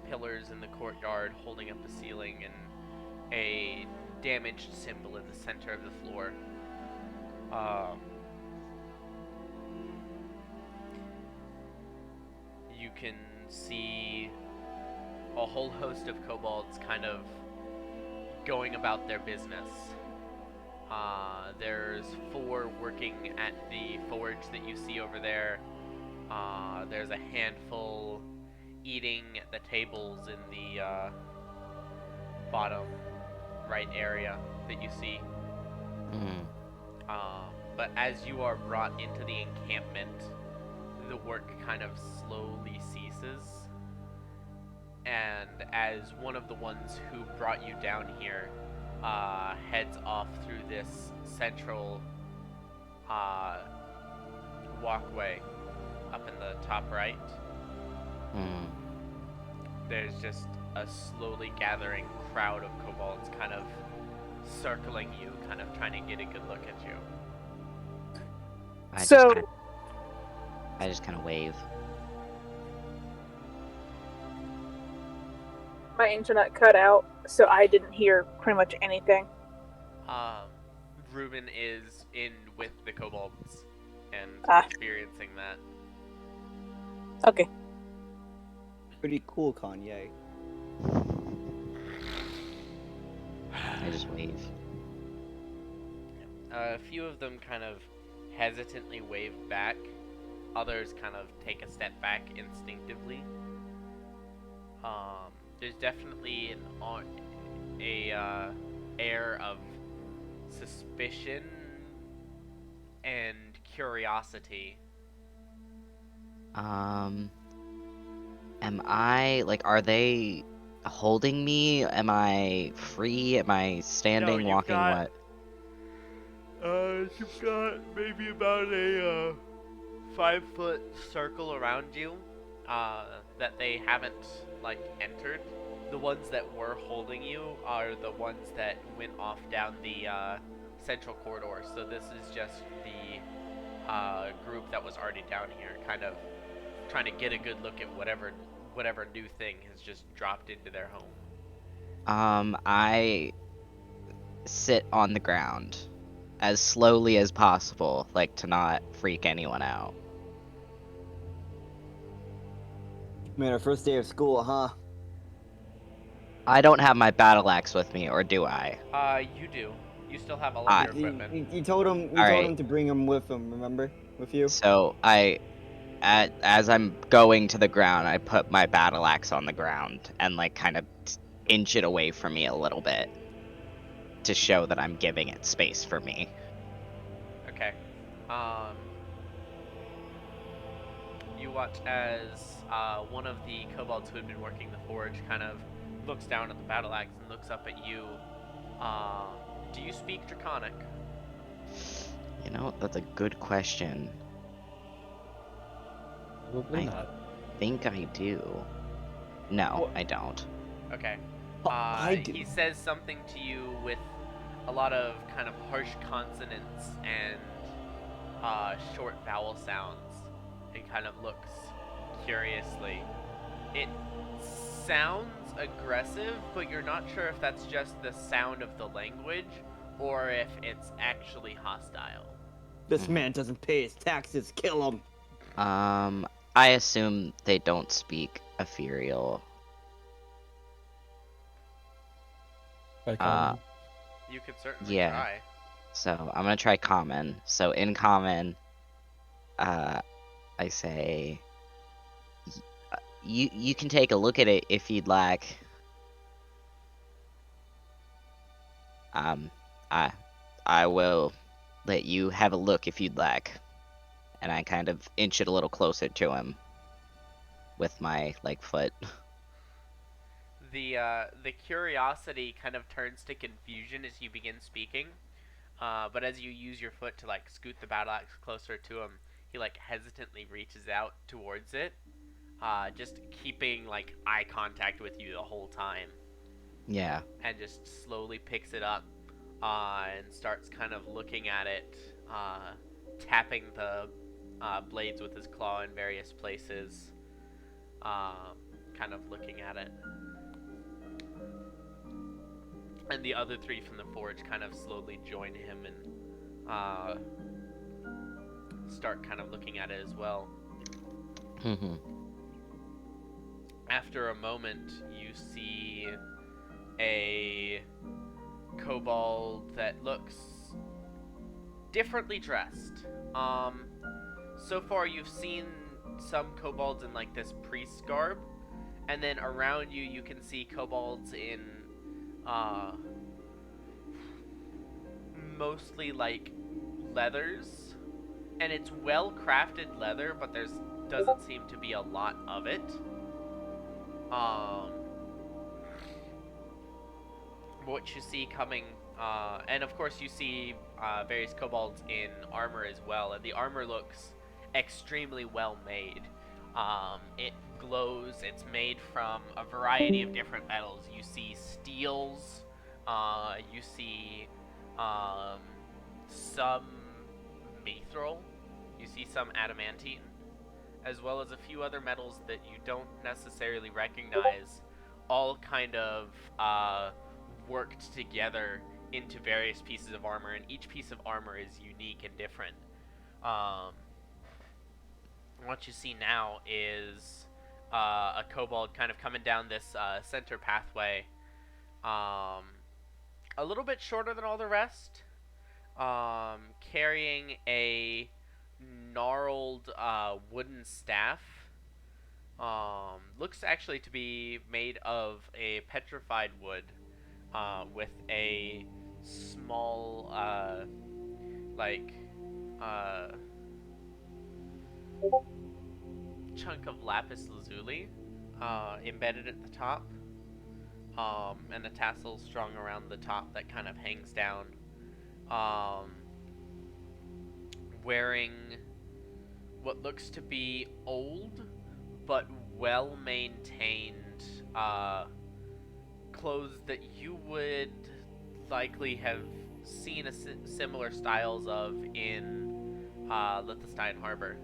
S3: Pillars in the courtyard holding up the ceiling, and a damaged symbol in the center of the floor. You can see a whole host of kobolds kind of going about their business. There's 4 working at the forge that you see over there. There's a handful eating at the tables in the bottom right area that you see. But as you are brought into the encampment, the work kind of slowly ceases. And as one of the ones who brought you down here heads off through this central walkway up in the top right, there's just a slowly gathering crowd of kobolds kind of circling you, kind of trying to get a good look at you.
S5: I just kind of wave.
S4: My internet cut out, so I didn't hear pretty much anything.
S3: Ruben is in with the kobolds and experiencing that.
S4: Okay.
S1: Pretty cool, Kanye.
S5: I just wave.
S3: A few of them kind of hesitantly wave back. Others kind of take a step back instinctively. There's definitely an air of suspicion and curiosity.
S5: Am I, like, are they holding me? Am I free? Am I standing,
S3: No,
S5: walking, what?
S3: You've got maybe about a 5-foot circle around you that they haven't, like, entered. The ones that were holding you are the ones that went off down the central corridor. So this is just the group that was already down here, kind of trying to get a good look at whatever new thing has just dropped into their home.
S5: I sit on the ground as slowly as possible, like, to not freak anyone out.
S1: Man, our first day of school, huh?
S5: I don't have my battle axe with me, or do I?
S3: You do. You still have all of your equipment.
S1: You told him. You told him to bring him with him. Remember, with you.
S5: So as I'm going to the ground, I put my battle axe on the ground and, like, kind of inch it away from me a little bit to show that I'm giving it space for me.
S3: Okay. You watch as one of the kobolds who had been working the forge kind of looks down at the battle axe and looks up at you. Do you speak Draconic?
S5: You know, that's a good question.
S2: Probably not.
S5: I think I do. No, I don't.
S3: Okay.
S1: I do.
S3: He says something to you with a lot of kind of harsh consonants and short vowel sounds. It kind of looks curiously. It sounds aggressive, but you're not sure if that's just the sound of the language or if it's actually hostile.
S1: This man doesn't pay his taxes. Kill him.
S5: I assume they don't speak ethereal.
S2: Like, common.
S3: You could certainly
S5: Yeah.
S3: try.
S5: So I'm gonna try common. So in common, I say, you can take a look at it if you'd like. I will let you have a look if you'd like. And I kind of inch it a little closer to him with my, like, foot.
S3: the curiosity kind of turns to confusion as you begin speaking. But as you use your foot to like scoot the battle axe closer to him, he like hesitantly reaches out towards it, just keeping like eye contact with you the whole time,
S5: Yeah.
S3: and just slowly picks it up, and starts kind of looking at it, tapping the blades with his claw in various places, kind of looking at it. And the other three from the forge kind of slowly join him and start kind of looking at it as well. After a moment, you see a kobold that looks differently dressed. So far you've seen some kobolds in like this priest garb, and then around you you can see kobolds in mostly like leathers, and it's well crafted leather, but there's doesn't seem to be a lot of it. What you see coming, and of course you see various kobolds in armor as well, and the armor looks extremely well made. It glows. It's made from a variety of different metals. You see steels, you see some mithril, you see some adamantine, as well as a few other metals that you don't necessarily recognize, all kind of worked together into various pieces of armor, and each piece of armor is unique and different. What you see now is a kobold kind of coming down this center pathway, a little bit shorter than all the rest, carrying a gnarled wooden staff. Looks actually to be made of a petrified wood, with a small chunk of lapis lazuli embedded at the top, and a tassel strung around the top that kind of hangs down. Wearing what looks to be old but well maintained clothes that you would likely have seen similar styles of in Liechtenstein Harbor.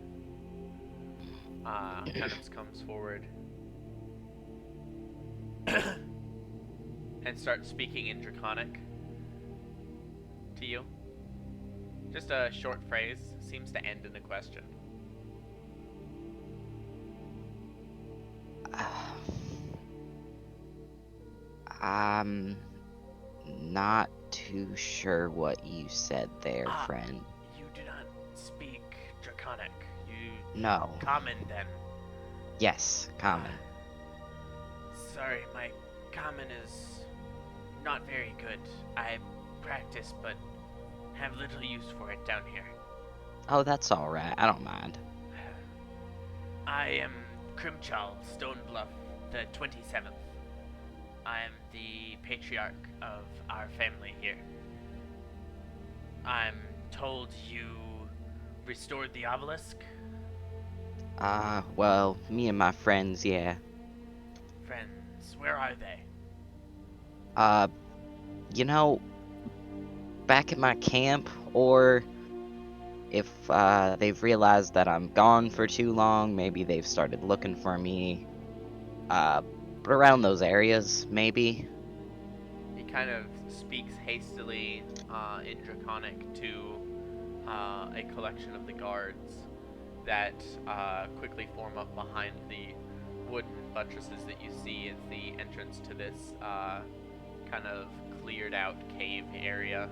S3: Kind of comes forward and starts speaking in Draconic to you. Just a short phrase, seems to end in a question.
S5: I'm not too sure what you said there, friend.
S3: You do not speak Draconic. You
S5: No.
S3: Common then.
S5: Yes, common.
S3: Sorry, my common is not very good. I practice, but have little use for it down here.
S5: Oh, that's alright. I don't mind.
S3: I am Crimchal Stonebluff the 27th. I am the patriarch of our family here. I'm told you restored the obelisk?
S5: Well, me and my friends, yeah.
S3: Friends, where are they?
S5: You know, back at my camp, or if, they've realized that I'm gone for too long, maybe they've started looking for me. But around those areas, maybe.
S3: He kind of speaks hastily in Draconic to a collection of the guards that quickly form up behind the wooden buttresses that you see as the entrance to this kind of cleared out cave area.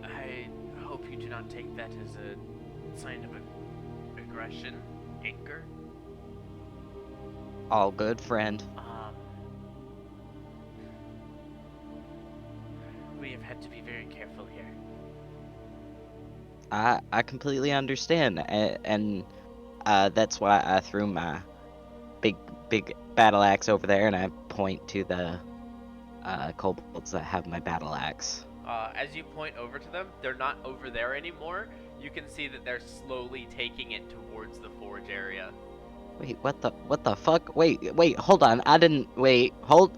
S3: I hope you do not take that as a sign of aggression, anger.
S5: All good, friend.
S3: We have had to be very careful here.
S5: I completely understand, and that's why I threw my big battle axe over there, and I point to the kobolds that have my battle axe.
S3: As you point over to them, they're not over there anymore. You can see that they're slowly taking it towards the forge area.
S5: Wait, what the fuck? Wait, hold on. I didn't hold.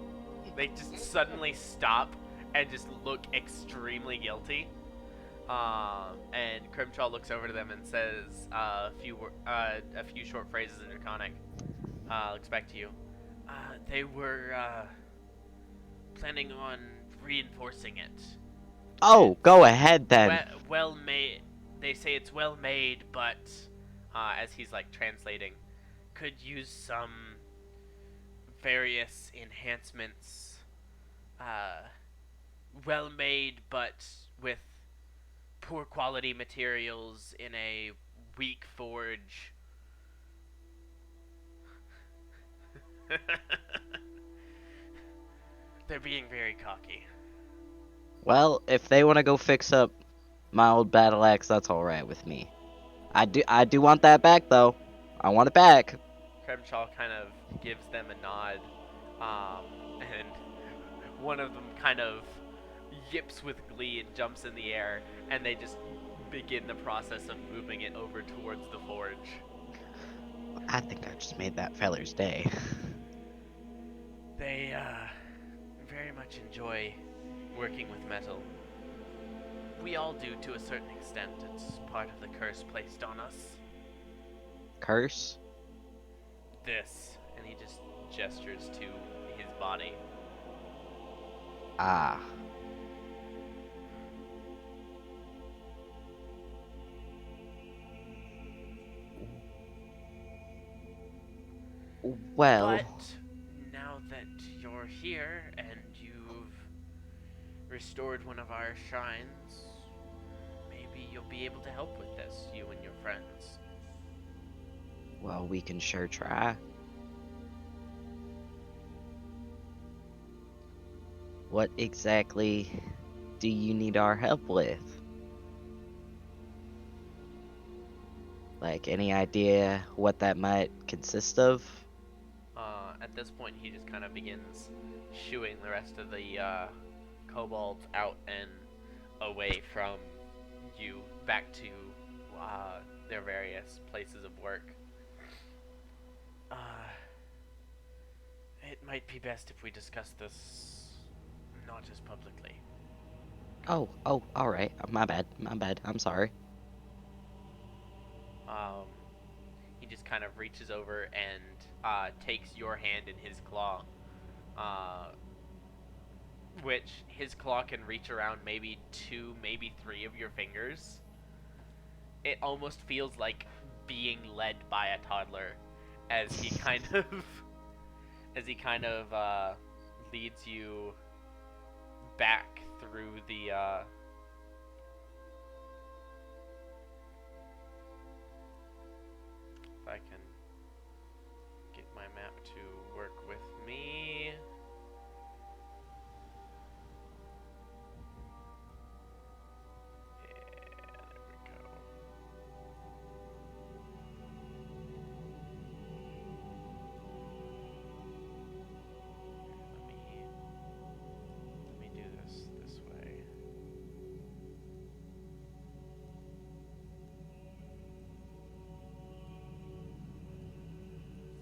S3: They just suddenly stop and just look extremely guilty. And Crimtraw looks over to them and says a few short phrases in Draconic. Looks back to you. They were planning on reinforcing it.
S5: Oh, go ahead then.
S3: Well made. They say it's well made, but as he's like translating, could use some various enhancements. Well made, but with poor quality materials in a weak forge. They're being very cocky.
S5: Well, if they want to go fix up my old battle axe, that's all right with me. I do want that back though. I want it back.
S3: Kremshaw kind of gives them a nod, and one of them kind of yips with glee and jumps in the air, and they just begin the process of moving it over towards the forge.
S5: I think I just made that feller's day.
S3: They very much enjoy working with metal. We all do to a certain extent. It's part of the curse placed on us.
S5: Curse?
S3: This, and he just gestures to his body.
S5: Ah. Well.
S3: But now that you're here and you've restored one of our shrines, maybe you'll be able to help with this, you and your friends.
S5: Well, we can sure try. What exactly do you need our help with? Like, any idea what that might consist of?
S3: At this point, he just kind of begins shooing the rest of the kobolds out and away from you, back to their various places of work. It might be best if we discuss this not as publicly.
S5: Oh, alright. My bad. I'm sorry.
S3: He just kind of reaches over and takes your hand in his claw, which his claw can reach around maybe 2, maybe 3 of your fingers. It almost feels like being led by a toddler as he kind of leads you back through the if I can get my map to work with me. Yeah, there we go. Let me do this way.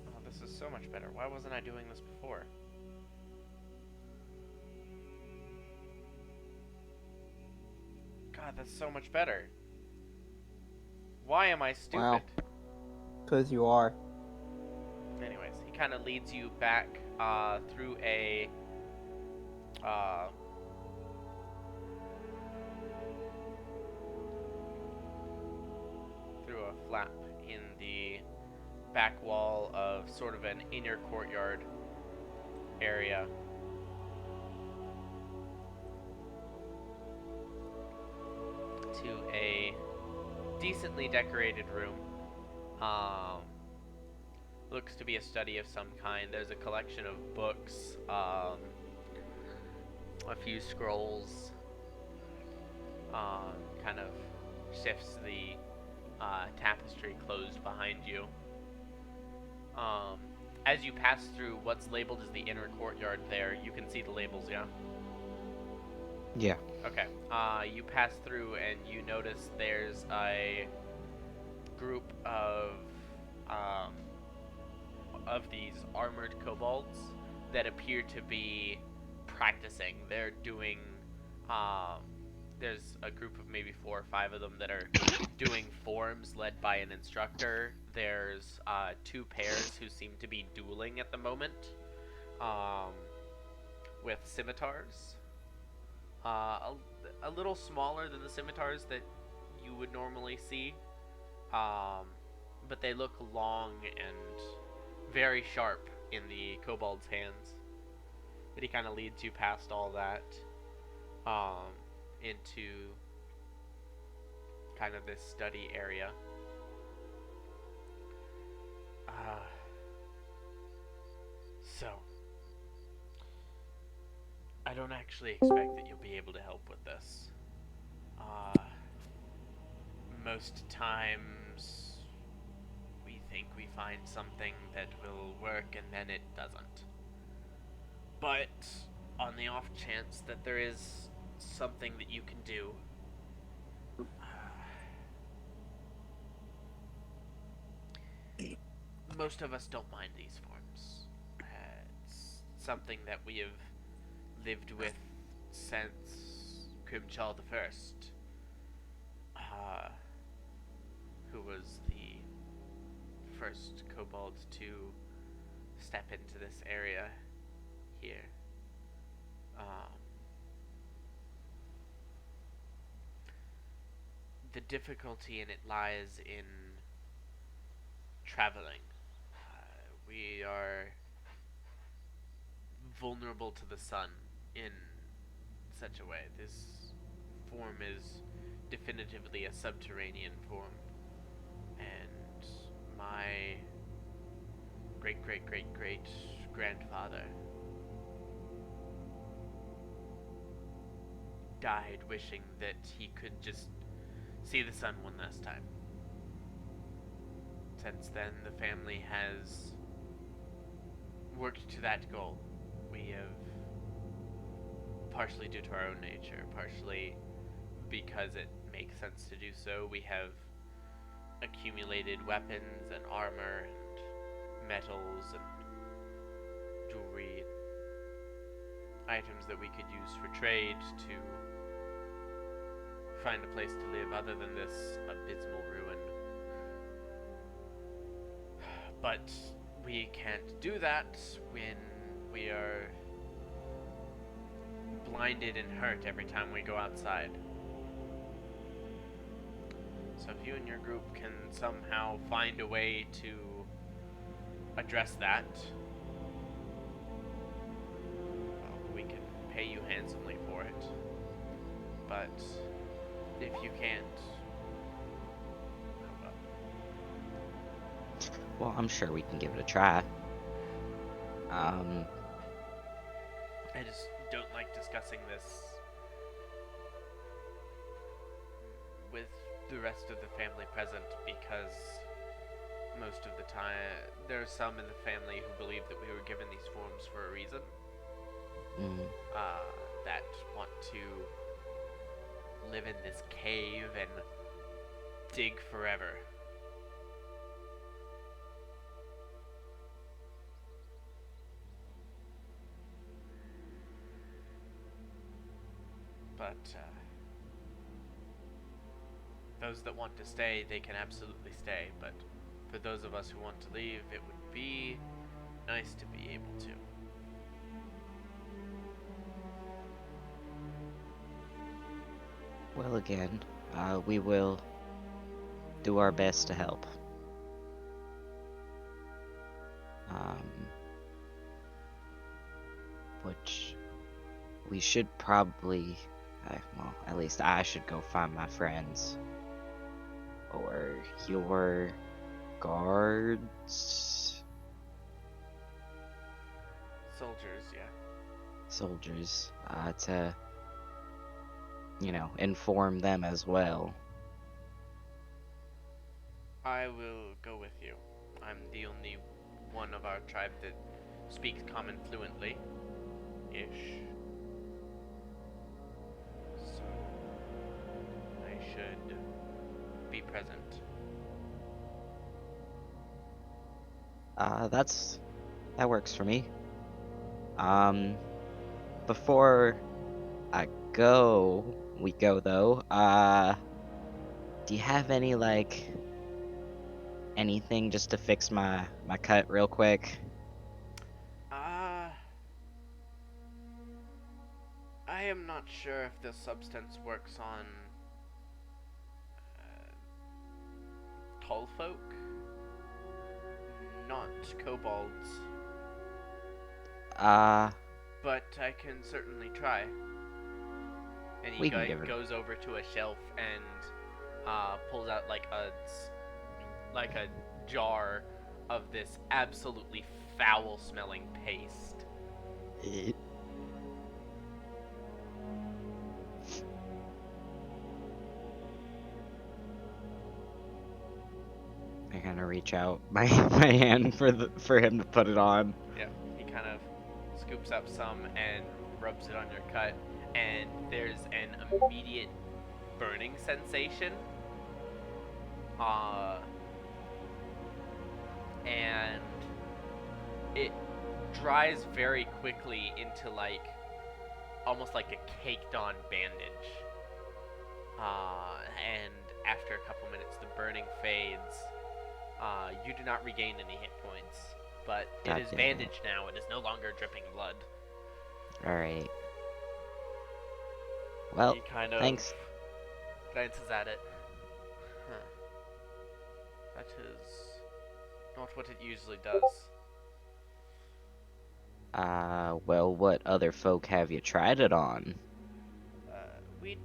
S3: Oh, this is so much better. Why wasn't I doing this before? God, that's so much better. Why am I stupid?
S1: Wow. Because you are.
S3: Anyways, he kind of leads you back through a flap in the back wall of sort of an inner courtyard area. To a decently decorated room. Looks to be a study of some kind. There's a collection of books, a few scrolls, kind of shifts the tapestry closed behind you. As you pass through what's labeled as the inner courtyard there, you can see the labels, yeah?
S5: Yeah.
S3: Okay. You pass through and you notice there's a group of these armored kobolds that appear to be practicing. They're doing there's a group of maybe 4 or 5 of them that are doing forms led by an instructor. There's 2 pairs who seem to be dueling at the moment with scimitars. A little smaller than the scimitars that you would normally see, but they look long and very sharp in the kobold's hands. But he kind of leads you past all that into kind of this study area. So, I don't actually expect that you'll be able to help with this. Most times we think we find something that will work and then it doesn't. But on the off chance that there is something that you can do, most of us don't mind these forms. It's something that we have lived with since Grimchal the First, who was the first kobold to step into this area here. The difficulty in it lies in traveling. We are vulnerable to the sun in such a way. This form is definitively a subterranean form, and my great grandfather died wishing that he could just see the sun one last time. Since then, the family has worked to that goal. We have, partially due to our own nature, partially because it makes sense to do so, we have accumulated weapons and armor and metals and jewelry, items that we could use for trade to find a place to live other than this abysmal ruin. But we can't do that when we are blinded and hurt every time we go outside. So if you and your group can somehow find a way to address that, well, we can pay you handsomely for it. But if you can't, oh well.
S5: Well, I'm sure we can give it a try.
S3: I just don't like discussing this with the rest of the family present because most of the time there are some in the family who believe that we were given these forms for a reason. That want to live in this cave and dig forever. But those that want to stay, they can absolutely stay. But for those of us who want to leave, it would be nice to be able to.
S5: Well, again, we will do our best to help. Which we should probably, well, at least I should go find my friends. Or your guards?
S3: Soldiers, yeah.
S5: Soldiers, to, inform them as well.
S3: I will go with you. I'm the only one of our tribe that speaks common fluently. Ish. So, I should be present.
S5: That works for me. Before we go though, do you have any, like, anything just to fix my cut real quick?
S3: I am not sure if this substance works on tall folk, not kobolds, but I can certainly try. And
S5: We
S3: he
S5: can give it-
S3: goes over to a shelf and pulls out like a jar of this absolutely foul-smelling paste.
S5: I kind of reach out my hand for him to put it on.
S3: Yeah, he kind of scoops up some and rubs it on your cut, and there's an immediate burning sensation. And it dries very quickly into like almost like a caked on bandage. And after a couple minutes, the burning fades. You do not regain any hit points, but it is bandaged now. It is no longer dripping blood.
S5: Alright. Well,
S3: He kind of
S5: thanks.
S3: glances at it. Huh. That is not what it usually does.
S5: Well, what other folk have you tried it on?
S3: We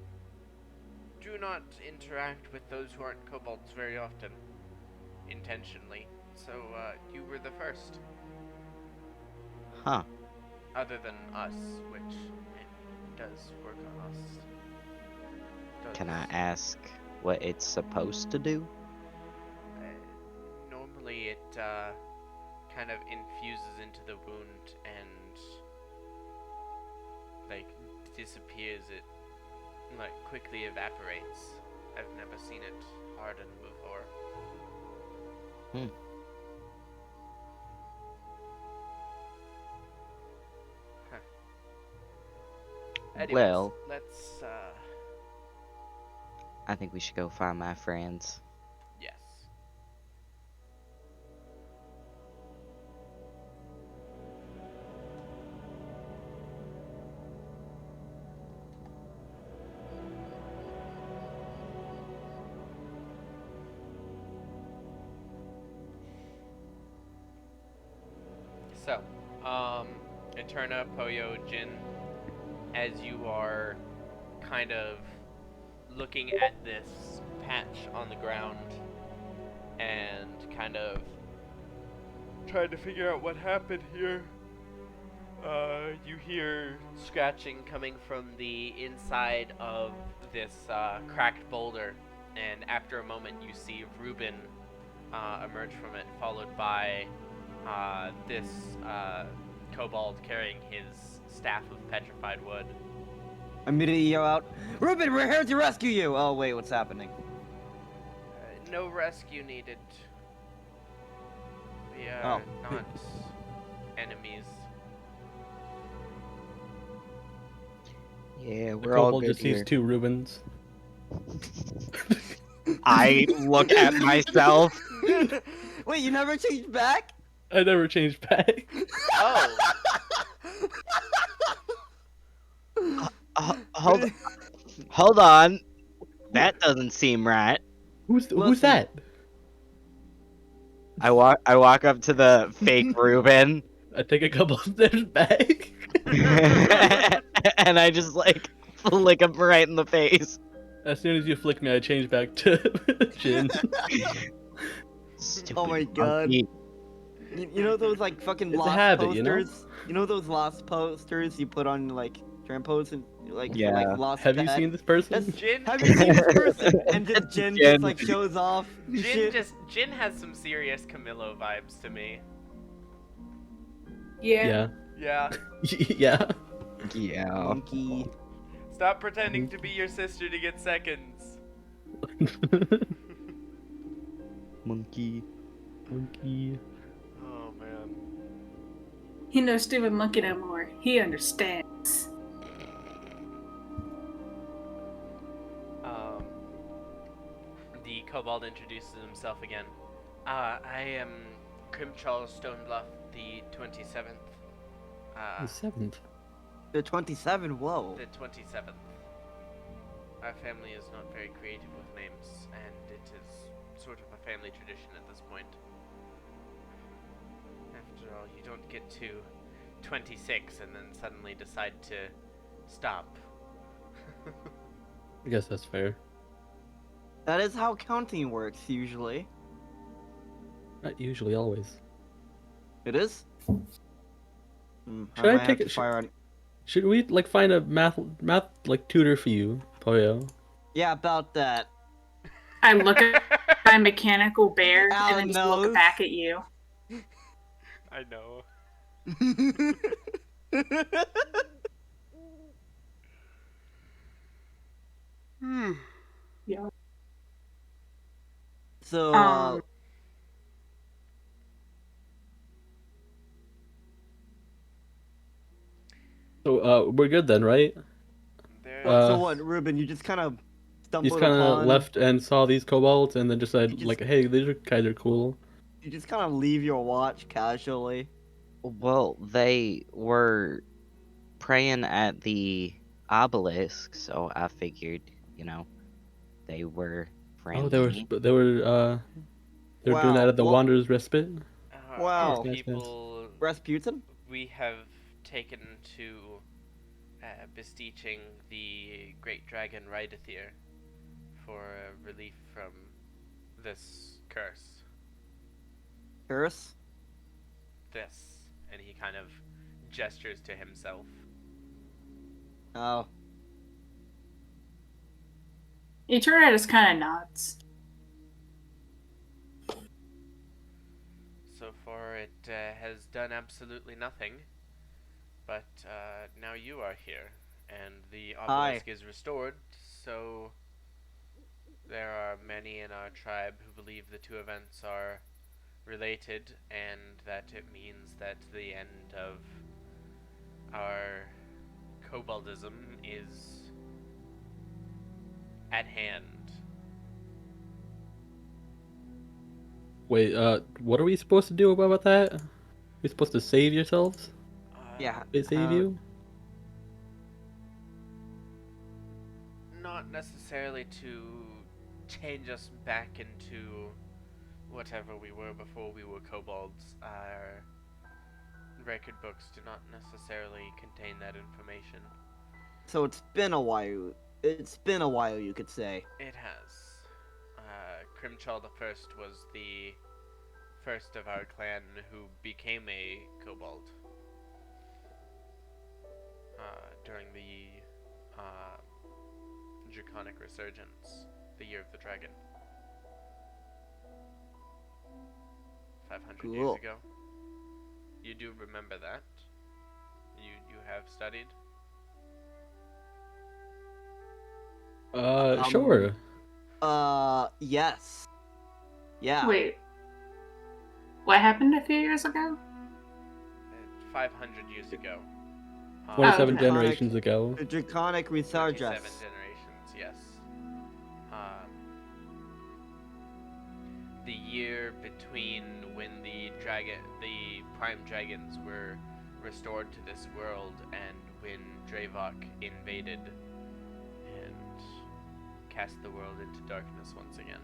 S3: do not interact with those who aren't kobolds very often, intentionally. So, you were the first.
S5: Huh.
S3: Other than us, which it does work on us.
S5: Can I ask what it's supposed to do?
S3: Normally it kind of infuses into the wound and like disappears. It like quickly evaporates. I've never seen it harden before. Huh. Anyways,
S5: Well,
S3: let's
S5: I think we should go find my friends.
S3: yes. So, Eterna, Poyo, Jin, as you are kind of looking at this patch on the ground and kind of trying to figure out what happened here, you hear scratching coming from the inside of this cracked boulder, and after a moment you see Reuben emerge from it, followed by this kobold carrying his staff of petrified wood.
S1: Immediately yell out, Reuben, we're here to rescue you! Oh wait, what's happening?
S3: No rescue needed. We are not enemies.
S5: Yeah,
S2: The
S5: we're all
S2: kobold
S5: good
S2: just sees
S5: here.
S2: 2 Reubens.
S5: I look at myself.
S1: Wait, you never changed back?
S2: I never changed back.
S3: Oh,
S5: Hold on. That doesn't seem right.
S2: Who's
S1: Listen.
S2: that?
S5: I walk up to the fake Reuben.
S2: I take a couple steps back.
S5: And I just like flick him right in the face.
S2: As soon as you flick me, I change back to Jin.
S5: Stupid
S1: Oh my god.
S5: monkey.
S1: You know those like fucking
S2: It's a
S1: lost
S2: habit, you know?
S1: posters? You know those lost posters you put on like Try and pose in, like, for,
S5: Yeah.
S1: like, lost
S2: Have you
S1: pet.
S2: seen this person?
S1: That's-
S3: Jin,
S1: Have you seen this person? And just
S5: It's
S1: Jin
S5: Jin.
S1: just, like, shows off.
S3: Jin
S1: Shit.
S3: Jin has some serious Camillo vibes to me.
S4: Yeah.
S2: Yeah.
S3: Yeah.
S2: Yeah.
S5: Yeah.
S1: Monkey.
S3: Stop pretending to be your sister to get seconds.
S5: Monkey.
S2: Monkey.
S3: Oh man.
S7: He knows stupid monkey no more. He understands.
S3: The kobold introduces himself again. I am Crimchal Stonebluff, the 27th.
S2: The 7th.
S1: The 27. Whoa.
S3: The 27th. Our family is not very creative with names, and it is sort of a family tradition at this point. After all, you don't get to 26 and then suddenly decide to stop.
S2: I guess that's fair.
S1: That is how counting works usually.
S2: Not usually, always.
S1: It is.
S2: Should I
S1: might have
S2: take
S1: to
S2: it-
S1: fire on-
S2: Should we like find a math like tutor for you, Poyo?
S1: Yeah, about that.
S7: I look at my mechanical bear
S1: Alan
S7: and then just
S1: knows.
S7: look back at you.
S3: I know.
S7: Yeah.
S1: So,
S2: So we're good then, right?
S3: There,
S1: so
S2: uh,
S1: what, Ruben? You just kind of
S2: You
S1: stumbled
S2: just kind of
S1: upon.
S2: left and saw these kobolds, and then decided
S1: You just-
S2: like, hey, these guys are cool.
S1: You just kind of leave your watch casually.
S5: Well, they were praying at the obelisk, so I figured, they were friendly.
S2: Oh, they were doing that
S1: Wow,
S2: at the
S1: well-
S2: Wanderer's Respite.
S1: Wow.
S2: Nice, nice.
S3: people
S1: Rasputin?
S3: we have taken to beseeching the great dragon Rydathir for relief from this curse.
S1: Curse?
S3: This, and he kind of gestures to himself.
S1: Oh.
S7: Eternatus kind of nods.
S3: So far, it has done absolutely nothing. But now you are here, and the obelisk is restored. So there are many in our tribe who believe the two events are related, and that it means that the end of our koboldism is at hand.
S2: Wait, what are we supposed to do about that? We supposed to save yourselves?
S1: Yeah.
S2: They save you?
S3: Not necessarily to change us back into whatever we were before we were kobolds. Our record books do not necessarily contain that information.
S1: So it's been a while. It's been a while, you could say.
S3: It has. Crimchal the First was the first of our clan who became a kobold during the Draconic Resurgence, the Year of the Dragon. 500 years
S1: Cool.
S3: ago. You do remember that? You have studied?
S2: Sure.
S1: Yes. Yeah.
S7: Wait. What happened a few years ago?
S3: 500 years ago.
S2: 27
S7: okay.
S2: generations ago.
S1: The Draconic
S3: 27
S1: Resurgence.
S3: generations, yes. The year between when the prime dragons were restored to this world and when Draevok invaded and cast the world into darkness once again.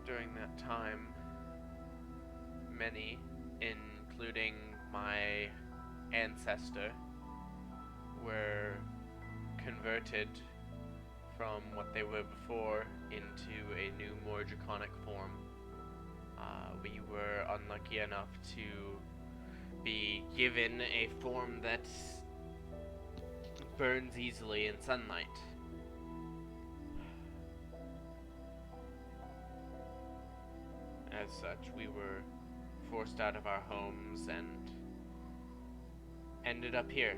S3: During that time, many, including my ancestor, were converted from what they were before into a new, more draconic form. We were unlucky enough to be given a form that burns easily in sunlight. As such, we were forced out of our homes and ended up here.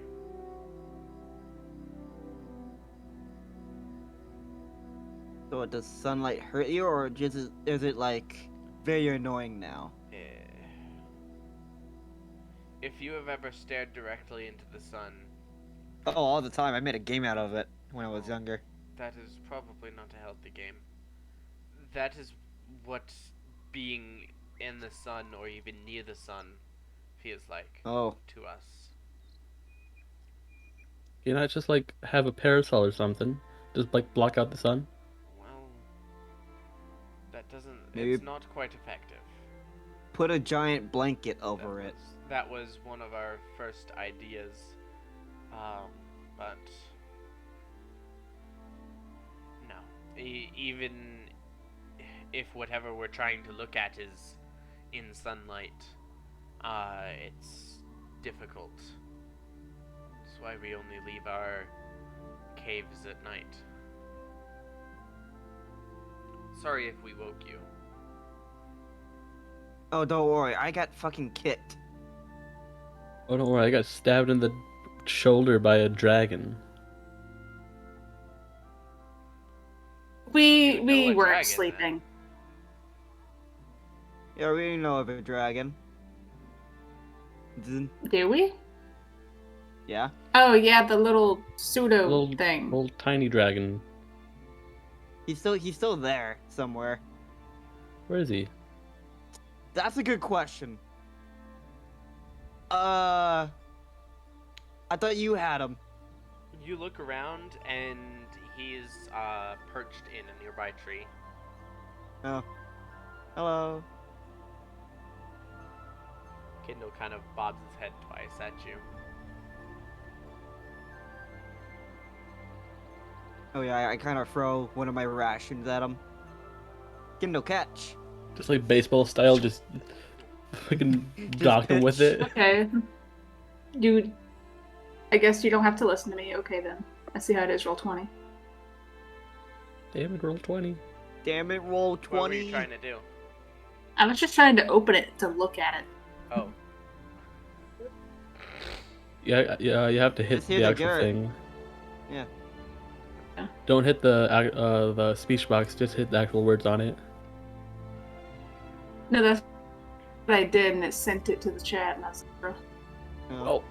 S1: So does sunlight hurt you, or is it like very annoying now?
S3: If you have ever stared directly into the sun,
S1: Oh, all the time. I made a game out of it when I was younger.
S3: that is probably not a healthy game. That is what being in the sun or even near the sun feels like
S1: Oh,
S3: to us.
S2: You know, just like have a parasol or something. Just like block out the sun.
S3: Well, that doesn't.
S1: Maybe-
S3: It's not quite effective.
S1: put a giant blanket over it.
S3: That was one of our first ideas, but no. Even if whatever we're trying to look at is in sunlight, it's difficult. That's why we only leave our caves at night. Sorry if we woke you.
S1: Oh, don't worry. I got fucking kicked.
S2: Oh, don't worry, I got stabbed in the shoulder by a dragon.
S7: We
S3: You know a
S7: weren't
S3: dragon,
S7: sleeping.
S1: Yeah, we know of a dragon.
S7: Do we?
S1: Yeah.
S7: Oh yeah, the little pseudo
S2: Little,
S7: thing.
S2: little tiny dragon.
S1: He's still there somewhere.
S2: Where is he?
S1: That's a good question. I thought you had him.
S3: You look around and he's perched in a nearby tree.
S1: Oh. Hello.
S3: Kindle kind of bobs his head twice at you.
S1: Oh yeah, I kind of throw one of my rations at him. Kindle catch.
S2: Just like baseball style, just fucking
S1: Just
S2: dock him with
S1: pitch.
S2: it.
S7: Okay. I guess you don't have to listen to me. Okay then. I see how it is. Roll 20.
S2: Damn it, roll 20.
S1: Damn it, roll 20.
S3: What were you trying to do?
S7: I was just trying to open it to look at it.
S3: Oh,
S2: Yeah, you have to hit
S1: Just hit
S2: the
S1: the
S2: actual
S1: Garrett.
S2: thing.
S1: Yeah.
S2: Don't hit the speech box, just hit the actual words on it.
S7: No, that's what I did, and it sent it to the chat, and that's.
S2: Oh,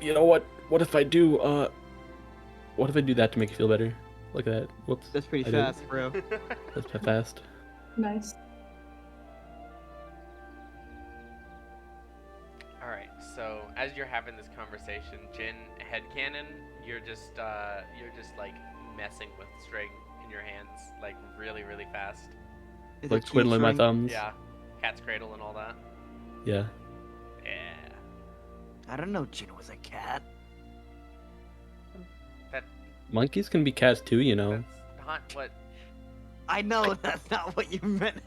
S2: you know what? What if I do that to make you feel better? Look at that. Whoops.
S1: That's pretty
S2: I did.
S1: fast, bro.
S2: That's fast.
S7: Nice.
S3: alright. So, as you're having this conversation, Jin, headcanon, you're just like messing with string in your hands, like really, really fast.
S1: Is
S2: Like
S1: it
S2: twiddling my
S1: Keystring?
S2: thumbs.
S3: Yeah. Cat's cradle and all that.
S2: Yeah.
S3: Yeah.
S1: I don't know Jin was a cat.
S2: Monkeys can be cats too, you know.
S3: That's not what.
S1: I know that's not what you meant.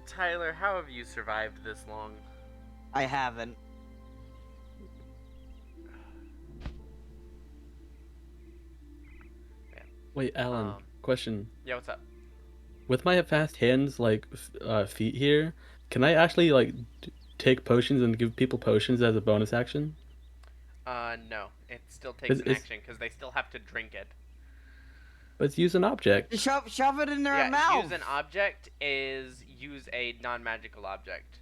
S3: Tyler, how have you survived this long?
S1: I haven't.
S2: Wait, Alan. Question.
S3: Yeah, what's up?
S2: With my fast hands, like feet here, can I actually like take potions and give people potions as a bonus action?
S3: No. It still takes an
S2: Is-
S3: action because they still have to drink it.
S2: Let's use an object.
S1: Just shove it in their
S3: Yeah,
S1: mouth.
S3: use an object is use a non-magical object.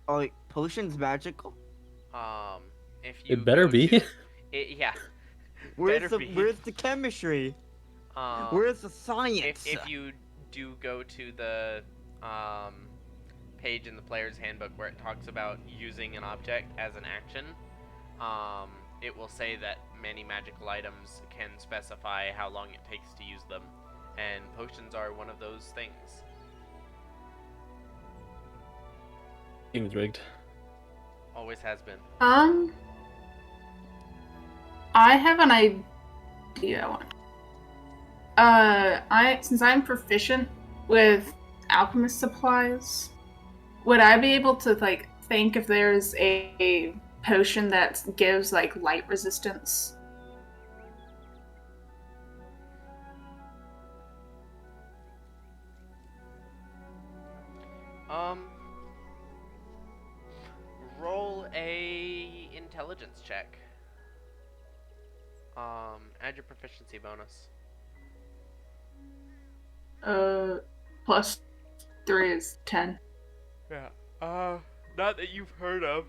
S1: Oh, like, potion's magical.
S3: If you
S2: It better
S3: go
S2: be.
S3: to- yeah.
S1: Where's
S3: Better
S1: the
S3: be.
S1: Where's the chemistry? Where's the science?
S3: If you do go to the page in the player's handbook where it talks about using an object as an action, it will say that many magical items can specify how long it takes to use them, and potions are one of those things.
S2: Game's rigged.
S3: Always has been.
S7: I have an idea. Since I'm proficient with alchemist supplies, would I be able to like think if there's a potion that gives like light resistance?
S3: Roll a intelligence check. Add your proficiency bonus.
S7: +3 is 10.
S3: Yeah. Not that you've heard of.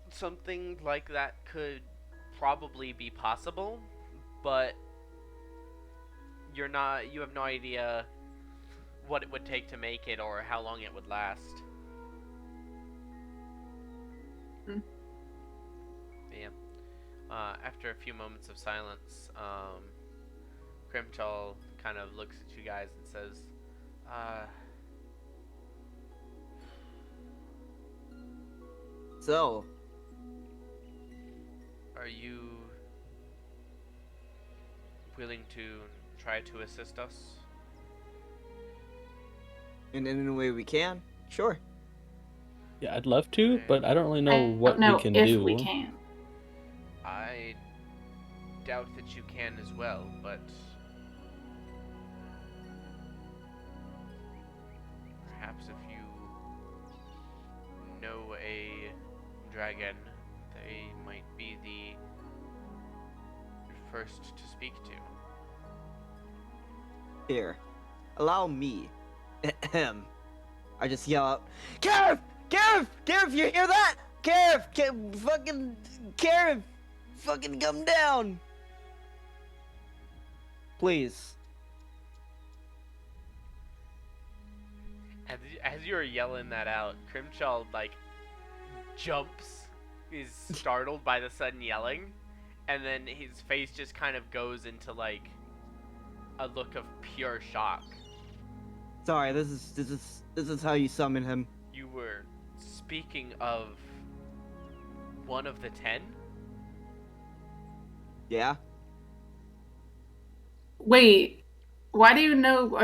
S3: Something like that could probably be possible, but you have no idea what it would take to make it or how long it would last. Yeah. After a few moments of silence, Grimchal kind of looks at you guys and says,
S1: So,
S3: are you willing to try to assist us?
S1: in any way we can, sure.
S2: Yeah, I'd love to, but I don't really know
S7: I
S2: what
S7: don't know
S2: we can
S7: if
S2: do.
S7: we can.
S3: I doubt that you can as well, but perhaps if you know a dragon, they might be the first to speak to.
S1: Here, allow me. Ahem. I just yell out, Gareth! Gareth! Gareth, you hear that? Gareth! Fucking Gareth! Fucking come down! Please.
S3: As you're yelling that out, Crimchild like jumps, is startled by the sudden yelling, and then his face just kind of goes into like a look of pure shock.
S1: Sorry, this is how you summon him.
S3: You were speaking of one of the 10?
S1: Yeah?
S7: Wait, why do you know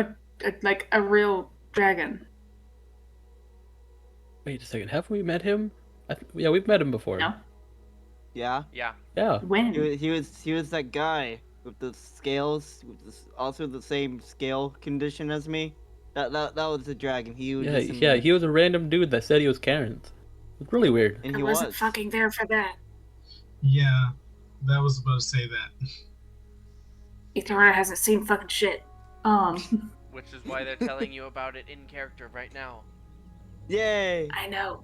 S7: a real dragon?
S2: Wait a second, have we met him? Yeah, we've met him before.
S7: No.
S1: Yeah?
S3: Yeah.
S2: Yeah.
S7: When?
S1: He was that guy with the scales, with also the same scale condition as me. That was the dragon. He was
S2: Yeah,
S1: just in
S2: yeah,
S1: the-
S2: he was a random dude that said he was Karen's. It's really weird.
S1: and
S7: I
S1: he
S7: wasn't
S1: was.
S7: fucking there for that.
S8: Yeah, that was supposed to say that.
S7: Ethan hasn't seen fucking shit.
S3: Which is why they're telling you about it in character right now.
S1: Yay!
S7: I know.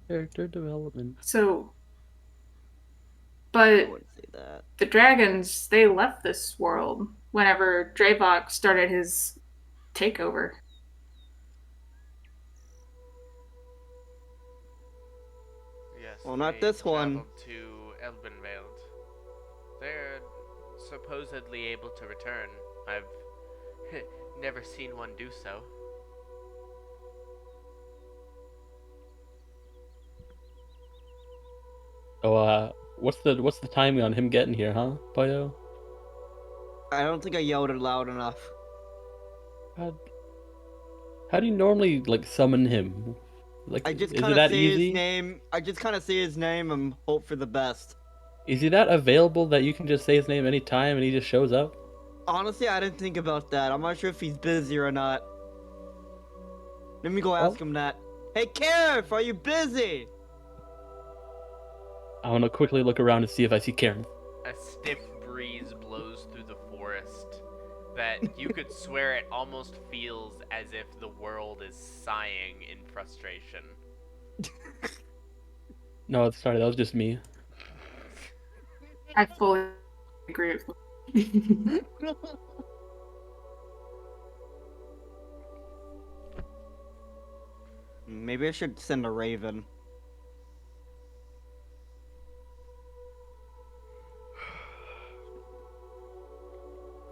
S2: Character development.
S7: So,
S1: I
S7: but
S1: wouldn't say that.
S7: the dragons, they left this world whenever Draevok started his takeover.
S3: Yes.
S1: Well, not
S3: they
S1: this one.
S3: traveled to Elbenveld. They're supposedly able to return. I've never seen one do so.
S2: Oh, what's the timing on him getting here, huh, Poyo?
S1: I don't think I yelled it loud enough.
S2: How do you normally like summon him? Like,
S1: I just
S2: is
S1: kind
S2: it
S1: of
S2: that
S1: say
S2: easy?
S1: his name. I just kind of say his name and hope for the best.
S2: Is he that available that you can just say his name anytime and he just shows up?
S1: Honestly, I didn't think about that. I'm not sure if he's busy or not. Let me go ask him that. Hey, Karif, are you busy?
S2: I want to quickly look around to see if I see Karen.
S3: A stiff breeze blows through the forest that you could swear it almost feels as if the world is sighing in frustration.
S2: No, sorry, that was just me.
S7: I fully agree with
S1: Maybe I should send a raven.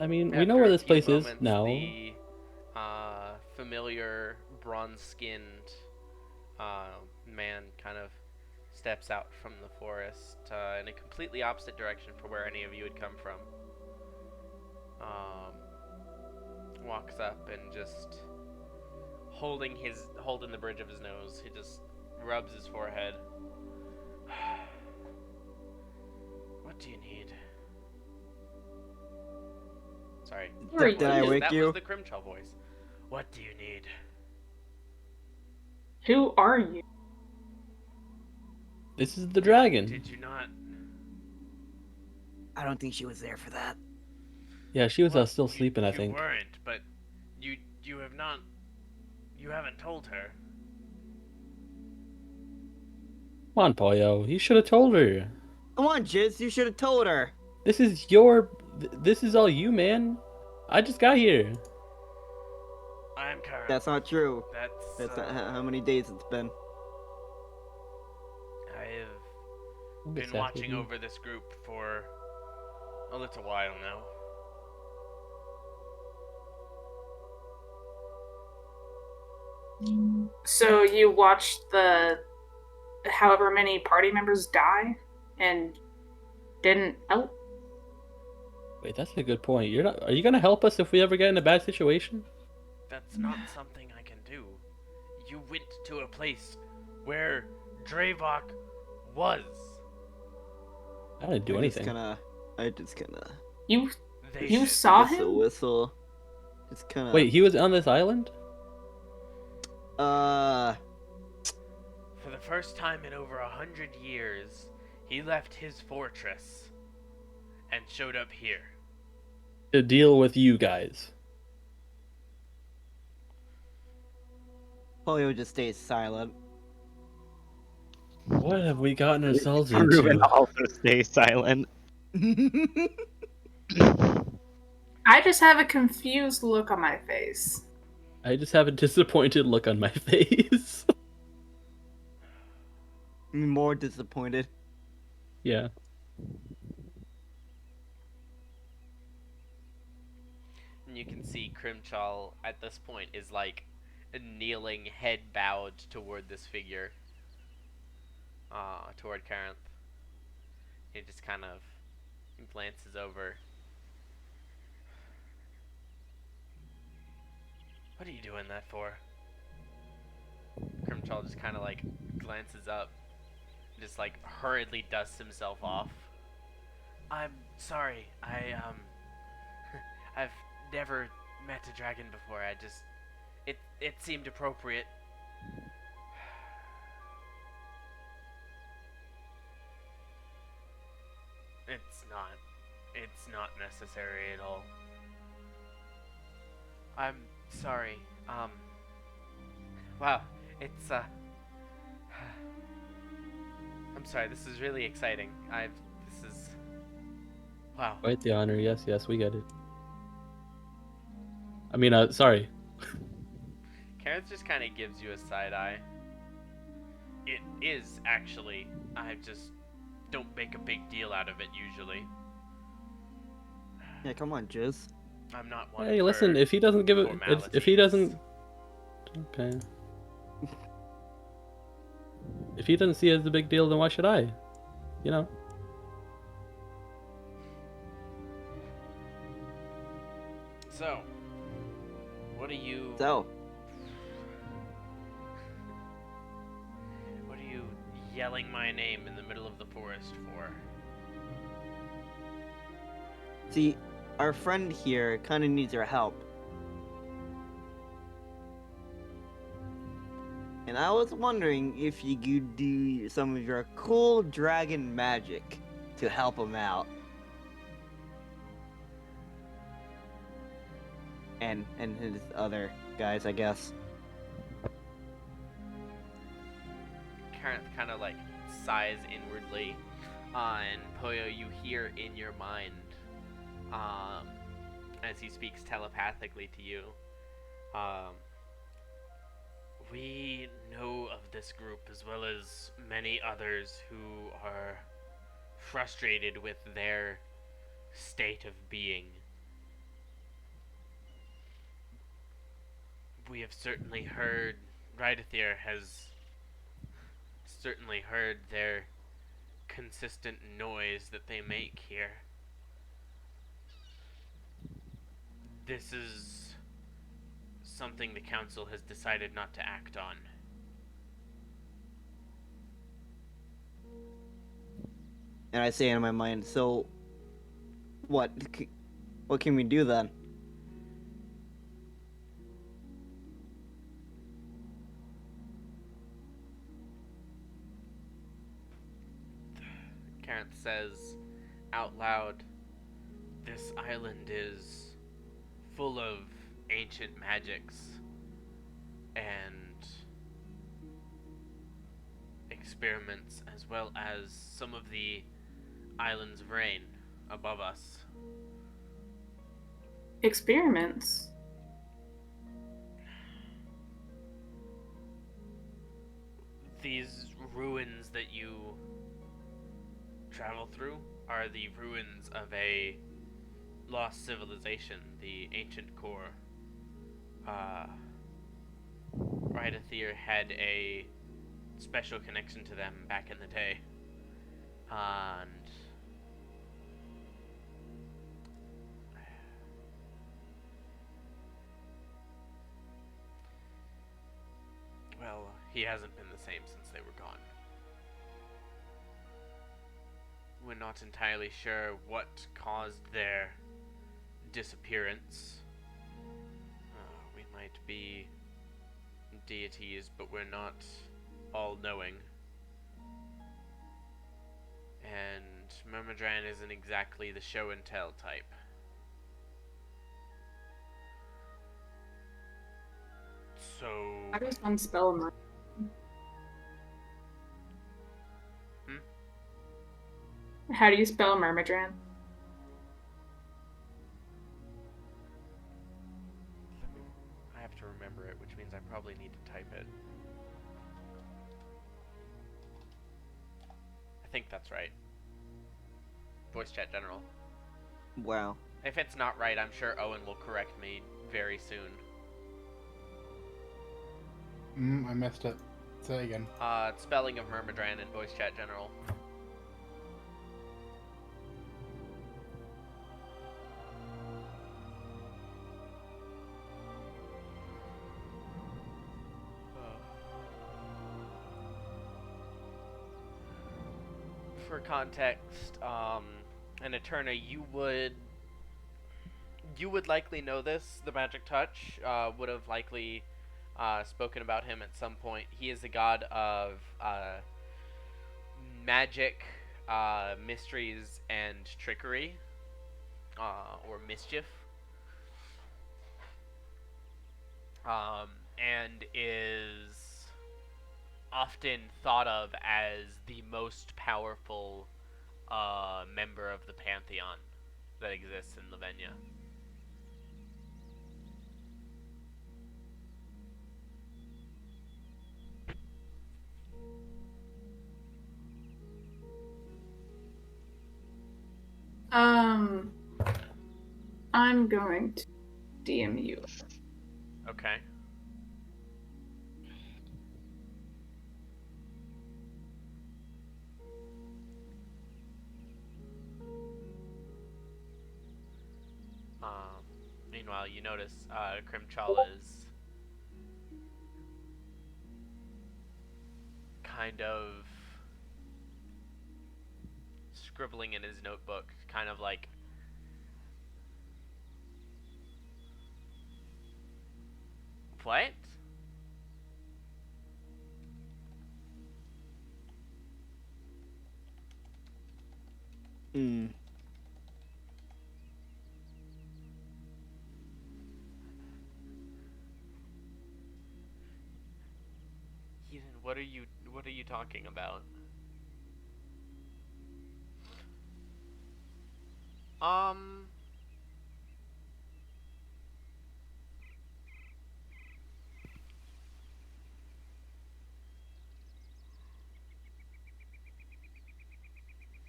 S2: I mean, we
S3: After
S2: know where
S3: a
S2: this
S3: few
S2: place is
S3: moments,
S2: now.
S3: The familiar bronze-skinned man kind of steps out from the forest in a completely opposite direction from where any of you had come from. Walks up and just holding the bridge of his nose, he just rubs his forehead. What do you need? Sorry.
S7: Who are
S1: Did I
S7: you?
S1: wake
S3: That
S1: you?
S3: was the Crimchall voice. What do you need?
S7: Who are you?
S2: This is the dragon.
S3: Did you not?
S1: I don't think she was there for that.
S2: Yeah, she was
S3: Well,
S2: still sleeping, I think.
S3: You weren't, but you have not. You haven't told her.
S2: Come on, Pollo. You should have told her.
S1: Come on, Jizz, you should have told her.
S2: This is your... This is all you, man. I just got here.
S3: I'm Kara.
S1: That's not true.
S3: That's
S1: That's not how many days it's been.
S3: I've been watching over this group for a little while now.
S7: So you watched the however many party members die and didn't help?
S2: Wait, that's a good point. You're not... Are you gonna help us if we ever get in a bad situation?
S3: That's not something I can do. You went to a place where Draevok was.
S2: I didn't do anything.
S1: I just kinda
S7: You
S3: They
S7: you
S3: did.
S7: saw
S1: whistle,
S7: him?
S1: whistle. Just kinda.
S2: Wait, he was on this island?
S3: For the first time in over 100 years, he left his fortress and showed up here.
S2: To deal with you guys.
S1: Polio just stays silent.
S2: What have we gotten ourselves
S5: Ruben
S2: into?
S5: also stays silent.
S7: I just have a confused look on my face.
S2: I just have a disappointed look on my face.
S1: More disappointed.
S2: Yeah.
S3: And you can see Crimchall at this point is like kneeling, head bowed toward this figure. Toward Caranth. He just kind of glances over. What are you doing that for? Crimchall just kind of like glances up, just like hurriedly dusts himself off. I'm sorry. I've never met a dragon before. It seemed appropriate. It's not necessary at all. I'm sorry. Wow, it's I'm sorry, this is really exciting. This is wow.
S2: Quite the honor. Yes, we get it. I mean, sorry.
S3: Karen just kind of gives you a side eye. It is actually. I just don't make a big deal out of it usually.
S1: Yeah, come on, Jizz.
S3: I'm not one.
S2: Hey, listen, if he doesn't give it, if he doesn't, okay. If he doesn't see it as a big deal, then why should I? You know.
S3: So, what are you?
S1: So,
S3: What are you yelling my name in the middle of the forest for?
S1: see, our friend here kind of needs our help. And I was wondering if you could do some of your cool dragon magic to help him out. And his other guys, I guess.
S3: Karen kind of like sighs inwardly, and Poyo, you hear in your mind, as he speaks telepathically to you, we know of this group as well as many others who are frustrated with their state of being. We have certainly heard, Rydathir has certainly heard their consistent noise that they make here. This is something the council has decided not to act on.
S1: And I say in my mind, so what? What can we do then?
S3: Karenth says out loud, "This island is full of ancient magics and experiments, as well as some of the islands of rain above us.
S7: Experiments.
S3: These ruins that you travel through are the ruins of a lost civilization, the ancient core. Rydathir had a special connection to them back in the day. And well, he hasn't been the same since they were gone. We're not entirely sure what caused their disappearance. We might be deities, but we're not all-knowing. And Myrmidran isn't exactly the show-and-tell type. So...
S7: How does one spell Myrmidran? How do you spell Myrmidran?
S3: I have to remember it, which means I probably need to type it. I think that's right. Voice chat general.
S1: Wow.
S3: If it's not right, I'm sure Owen will correct me very soon.
S6: I messed up. Say it again.
S3: Spelling of Myrmidran in voice chat general. For context, and Eterna, you would likely know this. The Magic Touch would have likely spoken about him at some point. He is the god of magic, mysteries, and trickery, or mischief, and is often thought of as the most powerful member of the pantheon that exists in Lavinia.
S7: I'm going to DM you.
S3: Okay. Meanwhile, you notice Krimchal is kind of scribbling in his notebook, kind of like, what? What are you talking about?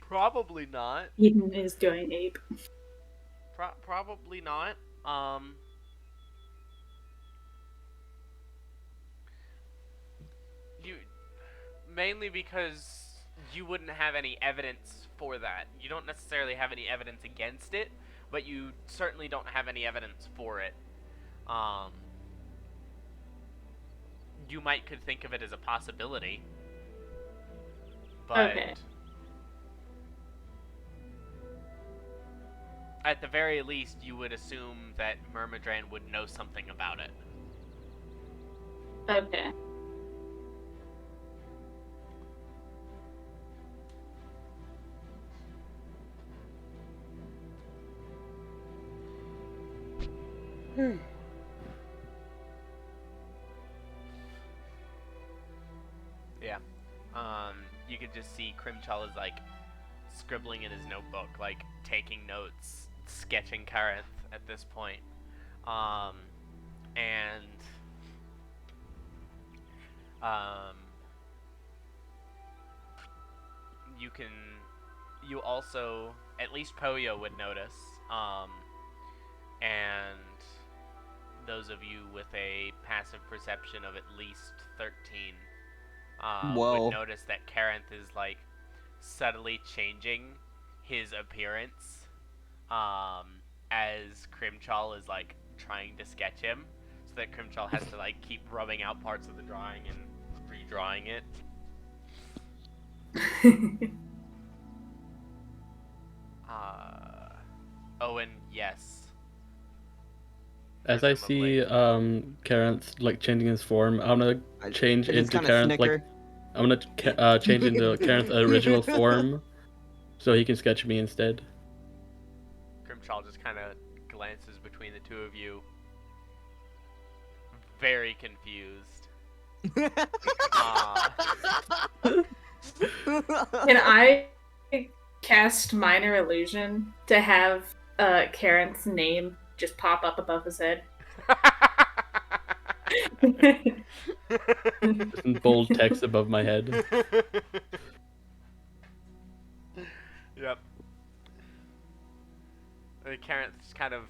S3: Probably not.
S7: Eden is going ape.
S3: Probably not. mainly because you wouldn't have any evidence for that. You don't necessarily have any evidence against it, but you certainly don't have any evidence for it. You could think of it as a possibility, but
S7: Okay.
S3: at the very least, you would assume that Myrmidran would know something about it.
S7: Okay.
S3: Yeah. You could just see Crimchal is like scribbling in his notebook, like taking notes, sketching Karenth at this point. And you also, at least Poyo would notice, and those of you with a passive perception of at least 13
S1: Whoa.
S3: would notice that Karenth is like subtly changing his appearance as Crimchal is like trying to sketch him, so that Crimchal has to like keep rubbing out parts of the drawing and redrawing it. Owen, yes.
S2: As I see Karenth like changing his form, I'm gonna change
S1: I just
S2: into
S1: kinda
S2: Karenth
S1: snicker.
S2: I'm gonna change into Karenth's original form, so he can sketch me instead.
S3: Grimchal just kind of glances between the two of you, very confused.
S7: Can I cast Minor Illusion to have Karen's name just pop up above his head?
S2: Just in bold text above my head.
S3: Yep. Karen just kind of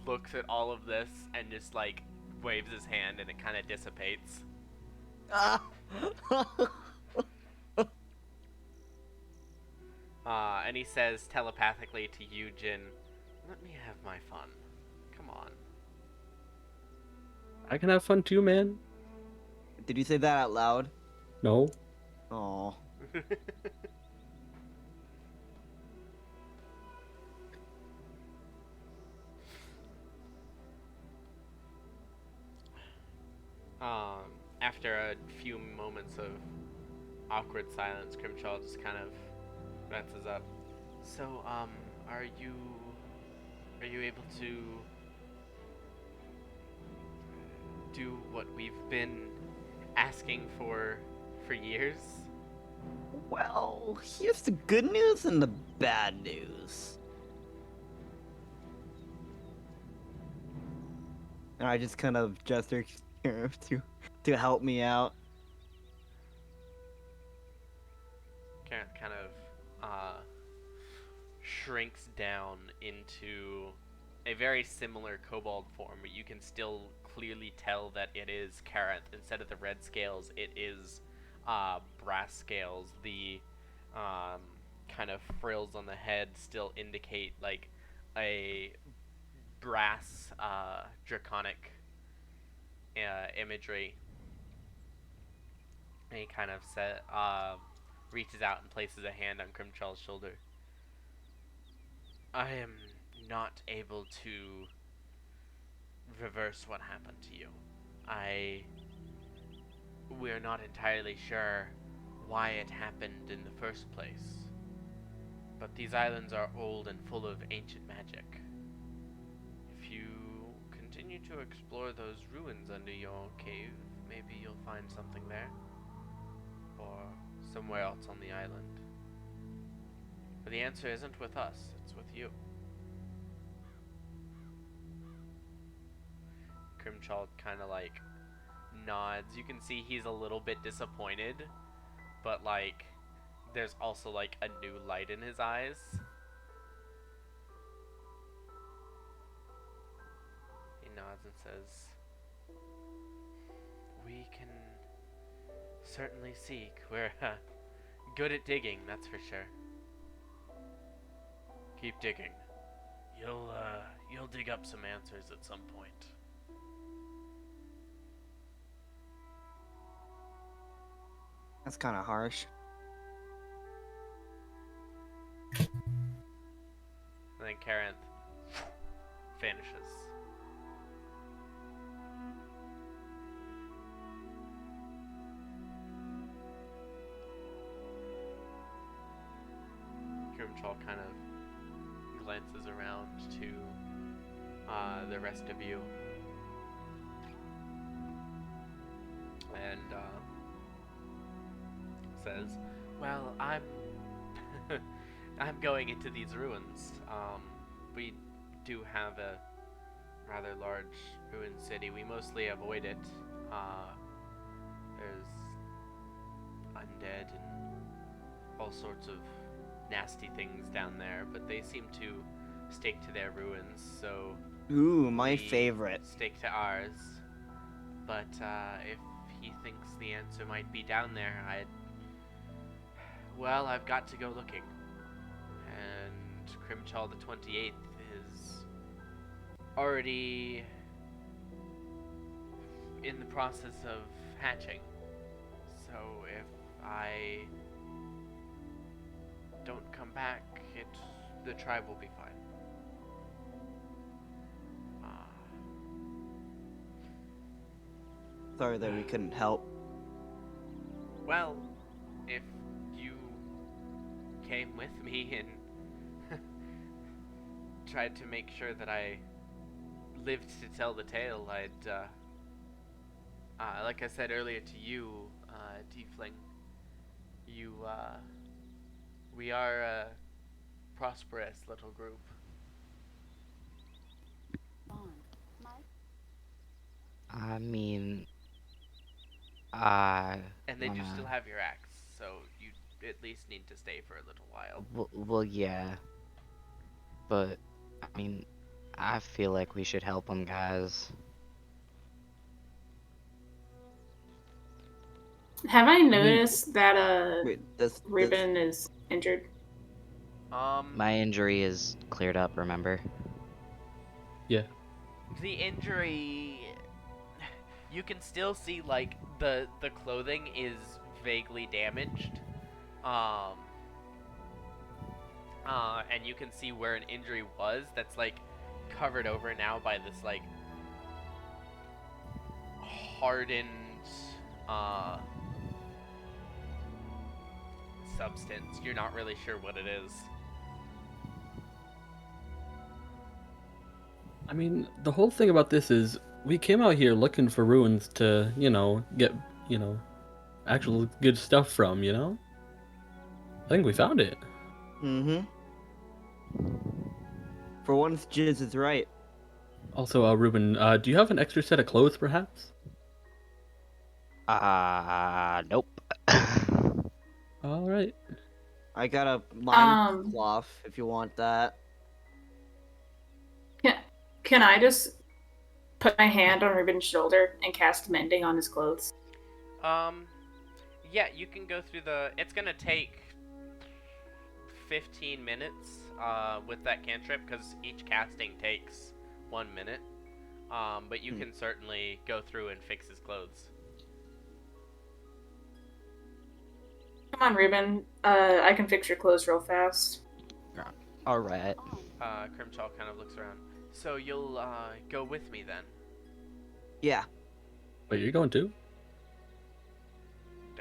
S3: looks at all of this and just like waves his hand, and it kind of dissipates. And he says telepathically to you, Jin, "Let me have my fun. Come on."
S2: I can have fun too, man.
S1: Did you say that out loud?
S2: No.
S1: Aw.
S3: After a few moments of awkward silence, Crimchal just kind of glances up. So, are you able to do what we've been asking for years?
S1: Well, here's the good news and the bad news. And I just kind of gesture to help me out.
S3: Karen kind of shrinks down into a very similar kobold form, but you can still clearly tell that it is Karenth. Instead of the red scales, it is brass scales. The kind of frills on the head still indicate like a brass draconic imagery. And he kind of reaches out and places a hand on Crimchal's shoulder. I am not able to reverse what happened to you. We're not entirely sure why it happened in the first place. But these islands are old and full of ancient magic. If you continue to explore those ruins under your cave, maybe you'll find something there. Or somewhere else on the island. But the answer isn't with us, it's with you. Crimchal kind of like nods. You can see he's a little bit disappointed, but like there's also like a new light in his eyes. He nods and says, We can certainly seek. We're good at digging, that's for sure. Keep digging. You'll dig up some answers at some point.
S1: That's kind of harsh.
S3: And then Karenth vanishes. Grimchal kind of glances around to the rest of you and says, "Well, I'm I'm going into these ruins. We do have a rather large ruined city. We mostly avoid it. There's undead and all sorts of nasty things down there, but they seem to stick to their ruins, so
S1: Ooh, my
S3: we
S1: favorite.
S3: stick to ours. But if he thinks the answer might be down there, I've got to go looking. And Crimchal the 28th is already in the process of hatching. So if I don't come back, the tribe will be fine.
S1: Sorry that we couldn't help.
S3: Well, if you came with me and tried to make sure that I lived to tell the tale, I'd, like I said earlier to you, Tiefling, we are a prosperous little group.
S5: I mean,
S3: And then you still have your axe, so you at least need to stay for a little while.
S5: well, yeah. But, I mean, I feel like we should help them, guys.
S7: Have I noticed that
S1: Wait, this
S7: Ruben is injured?
S5: My injury is cleared up, remember?
S2: Yeah.
S3: The injury, you can still see like the clothing is vaguely damaged, and you can see where an injury was that's like covered over now by this like hardened substance. You're not really sure what it is.
S2: I mean, the whole thing about this is we came out here looking for ruins to, get, actual good stuff from, I think we found it.
S1: Mm-hmm. For once, Jizz is right.
S2: Also, Ruben, do you have an extra set of clothes, perhaps?
S5: Nope.
S2: All right.
S1: I got a mine cloth if you want that.
S7: Can I just put my hand on Ruben's shoulder and cast mending on his clothes?
S3: Yeah, you can go through it's gonna take 15 minutes, with that cantrip, because each casting takes 1 minute. But you can certainly go through and fix his clothes.
S7: Come on, Ruben. I can fix your clothes real fast.
S5: Alright.
S3: Crimchal kind of looks around. So you'll, go with me then?
S1: Yeah.
S2: Wait, you're going too?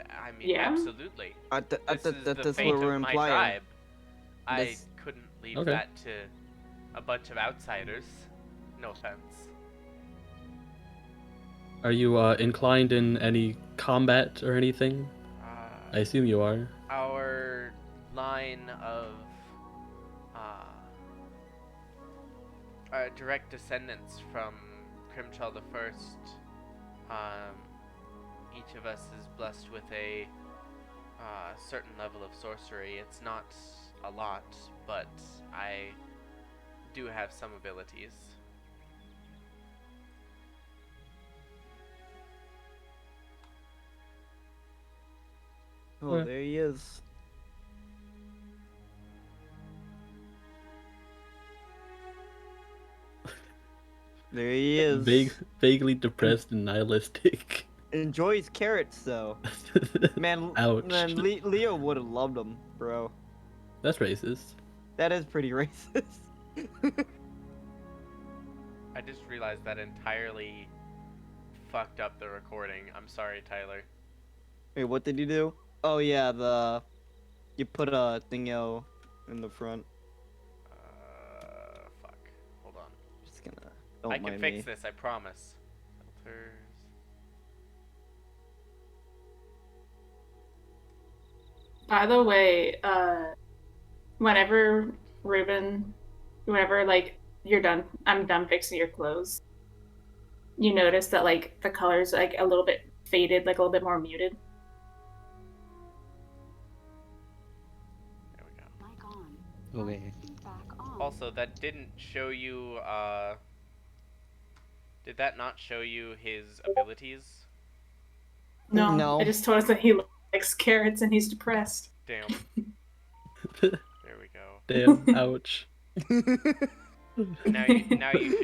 S3: I mean,
S7: Yeah.
S3: absolutely. This is the
S1: That's
S3: fate
S1: what we're
S3: of my
S1: implying.
S3: tribe. I
S1: This-
S3: couldn't leave
S2: Okay.
S3: that to a bunch of outsiders. No offense.
S2: Are you inclined in any combat or anything? I assume you are.
S3: Our line of direct descendants from Crimchal the First, each of us is blessed with a certain level of sorcery. It's not a lot, but I do have some abilities.
S1: Oh, there he is. There he is.
S2: Vaguely depressed and nihilistic.
S1: Enjoys carrots though. Man,
S2: Ouch.
S1: man, Leo would have loved him, bro.
S2: That's racist.
S1: That is pretty racist.
S3: I just realized that entirely fucked up the recording. I'm sorry, Tyler.
S1: Wait, what did you do? Oh yeah, you put a thingo in the front.
S3: Fuck. Hold on.
S1: Just gonna. Don't
S3: I can
S1: mind
S3: fix
S1: me.
S3: this, I promise. Filters.
S7: By the way, whenever like you're done, I'm done fixing your clothes. You notice that like the color's like a little bit faded, like a little bit more muted.
S3: There we go.
S9: Mic on.
S5: Okay.
S9: Feedback on.
S3: Also, that didn't show you, did that not show you his abilities?
S7: No,
S1: No.
S7: I just told us that he likes carrots and he's depressed.
S3: Damn. There we go.
S2: Damn, ouch.
S3: Now you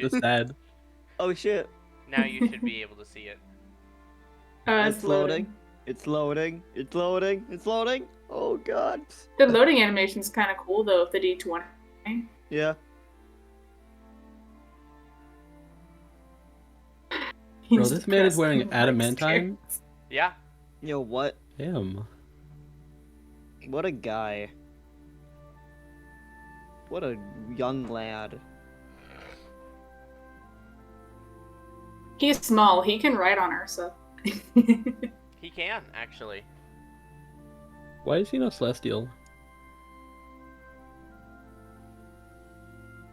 S2: That's
S3: should
S2: sad.
S1: Oh shit.
S3: now you should be able to see it.
S1: It's loading. It's loading. It's loading. It's loading. Oh god.
S7: The loading animation's kind of cool though, with the D20.
S1: Yeah.
S2: Bro, this man is wearing adamantine.
S3: Yeah.
S1: Yo, what?
S2: Damn.
S1: What a guy. What a young lad.
S7: He's small. He can ride on Ursa.
S3: He can, actually.
S2: Why is he not celestial?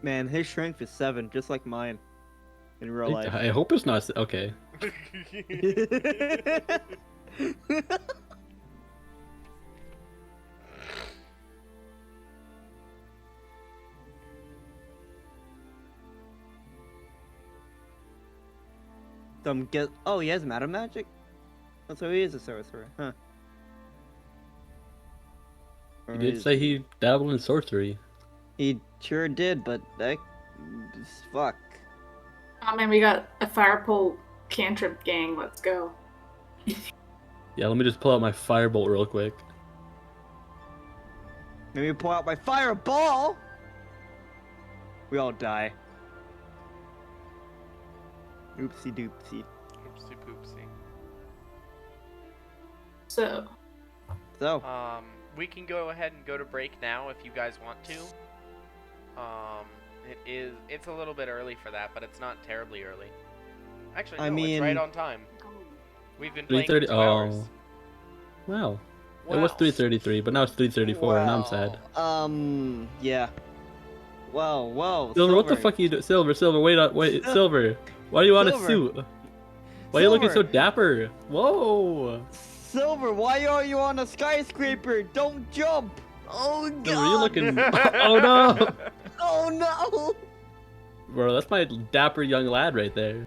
S1: Man, his strength is 7, just like mine. In real life.
S2: I hope it's not. Okay.
S1: Oh, he has matter magic? Oh, so he is a sorcerer, huh?
S2: He
S1: Or
S2: did
S1: is-
S2: say he dabbled in sorcery.
S1: He sure did, but that... Fuck.
S7: Oh man, we got a fire pole cantrip gang. Let's go.
S2: Yeah, let me just pull out my firebolt real quick.
S1: Let me pull out my fireball! We all die. Oopsie doopsie.
S3: Oopsie poopsie.
S7: So,
S1: So,
S3: We can go ahead and go to break now if you guys want to. It's a little bit early for that, but it's not terribly early. Actually, no,
S1: I
S3: it's right
S1: mean-
S3: on time. We've been playing for
S2: 3:30.
S3: 2 hours.
S2: Wow. It was
S3: Wow.
S2: 3:33, but now it's 3:34, and I'm sad.
S1: Yeah. Whoa.
S2: Silver, what the fuck you do? Silver, wait up, wait, Silver. Why are you on a
S1: Silver.
S2: suit? Why are you looking so
S1: Silver.
S2: dapper? Whoa.
S1: Silver, why are you on a skyscraper? Don't jump! Oh god!
S2: Silver, you looking? Oh no.
S1: Oh no!
S2: Bro, that's my dapper young lad right there.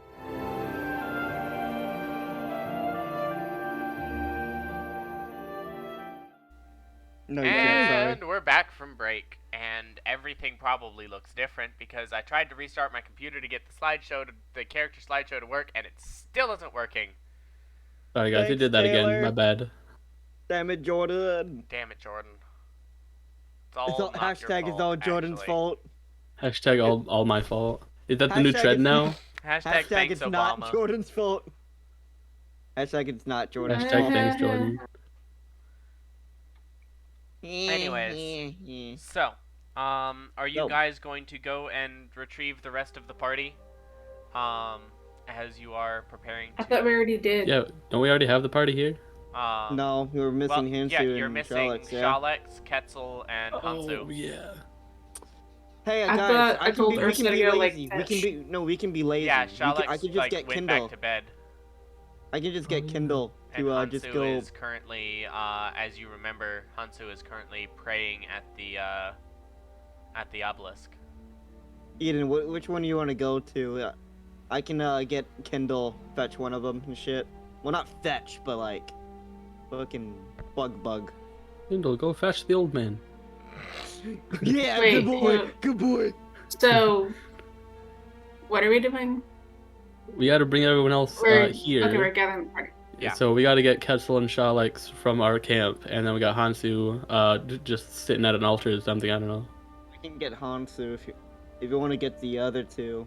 S1: No, you can't,
S3: And we're back from break, and everything probably looks different because I tried to restart my computer to get the character slideshow to work, and it still isn't working.
S2: Sorry guys, you
S1: Thanks,
S2: did that
S1: Taylor.
S2: again. My bad.
S1: Damn it, Jordan.
S3: Damn it, Jordan.
S1: It's all,
S3: not your
S1: hashtag
S3: fault,
S1: is all Jordan's
S3: actually.
S1: fault.
S2: Hashtag all my fault. Is that the new
S1: Hashtag
S2: trend
S1: it's-
S2: now?
S3: Hashtag thanks,
S1: it's
S3: Obama.
S1: not Jordan's fault. Hashtag it's not Jordan's
S2: Hashtag
S1: fault.
S2: thanks, Jordan.
S3: Anyways. So, are you
S1: No.
S3: guys going to go and retrieve the rest of the party? As you are preparing
S7: I
S3: to.
S7: thought we already did.
S2: Yeah, don't we already have the party here?
S1: No, we were missing
S3: well,
S1: Hansu
S3: yeah, you're
S1: and
S3: missing
S1: Shalix, yeah.
S3: Shalix, Quetzal, and Hansu.
S2: Oh, yeah.
S1: Hey
S7: I
S1: guys,
S7: thought I told
S1: we
S7: Ursula
S1: can
S7: to
S1: be
S7: go, like,
S1: lazy.
S7: fetch.
S1: We can be lazy.
S3: Yeah,
S1: I
S3: Shalix
S1: could just
S3: like
S1: get
S3: went
S1: Kindle.
S3: back to bed.
S1: I can just get Kindle
S3: And
S1: to
S3: Hansu
S1: just go.
S3: is currently, as you remember, Hansu is currently praying at the obelisk.
S1: Eden, which one do you want to go to? I can get Kindle, fetch one of them and shit. Well, not fetch, but like, fucking Bug.
S2: Kindle, go fetch the old man.
S1: Yeah,
S7: Wait,
S1: good boy.
S7: who-
S1: Good boy.
S7: So, what are we doing?
S2: We got to bring everyone else here.
S7: Okay, we're gathering the party.
S3: Yeah.
S2: So we got to get Ketzel and Shalex from our camp, and then we got Hansu just sitting at an altar or something. I don't know.
S1: I can get Hansu if you want to get the other two.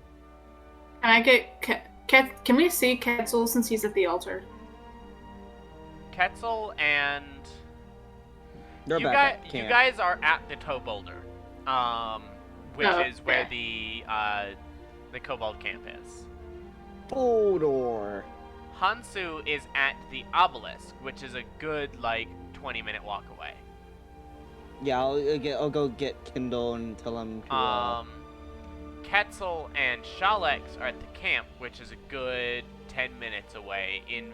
S7: Can I get Can we see Ketzel since he's at the altar?
S3: Ketzel and
S1: They're
S3: you
S1: back
S3: guys,
S1: at
S3: you
S1: camp.
S3: guys are at the Boulder, which
S7: Oh,
S3: is where
S7: okay.
S3: the Kobold camp is.
S1: Boulder.
S3: Hansu is at the obelisk, which is a good 20-minute walk away.
S1: Yeah, I'll go get Kindle and tell him to.
S3: Ketzel and Shalex are at the camp, which is a good 10 minutes away in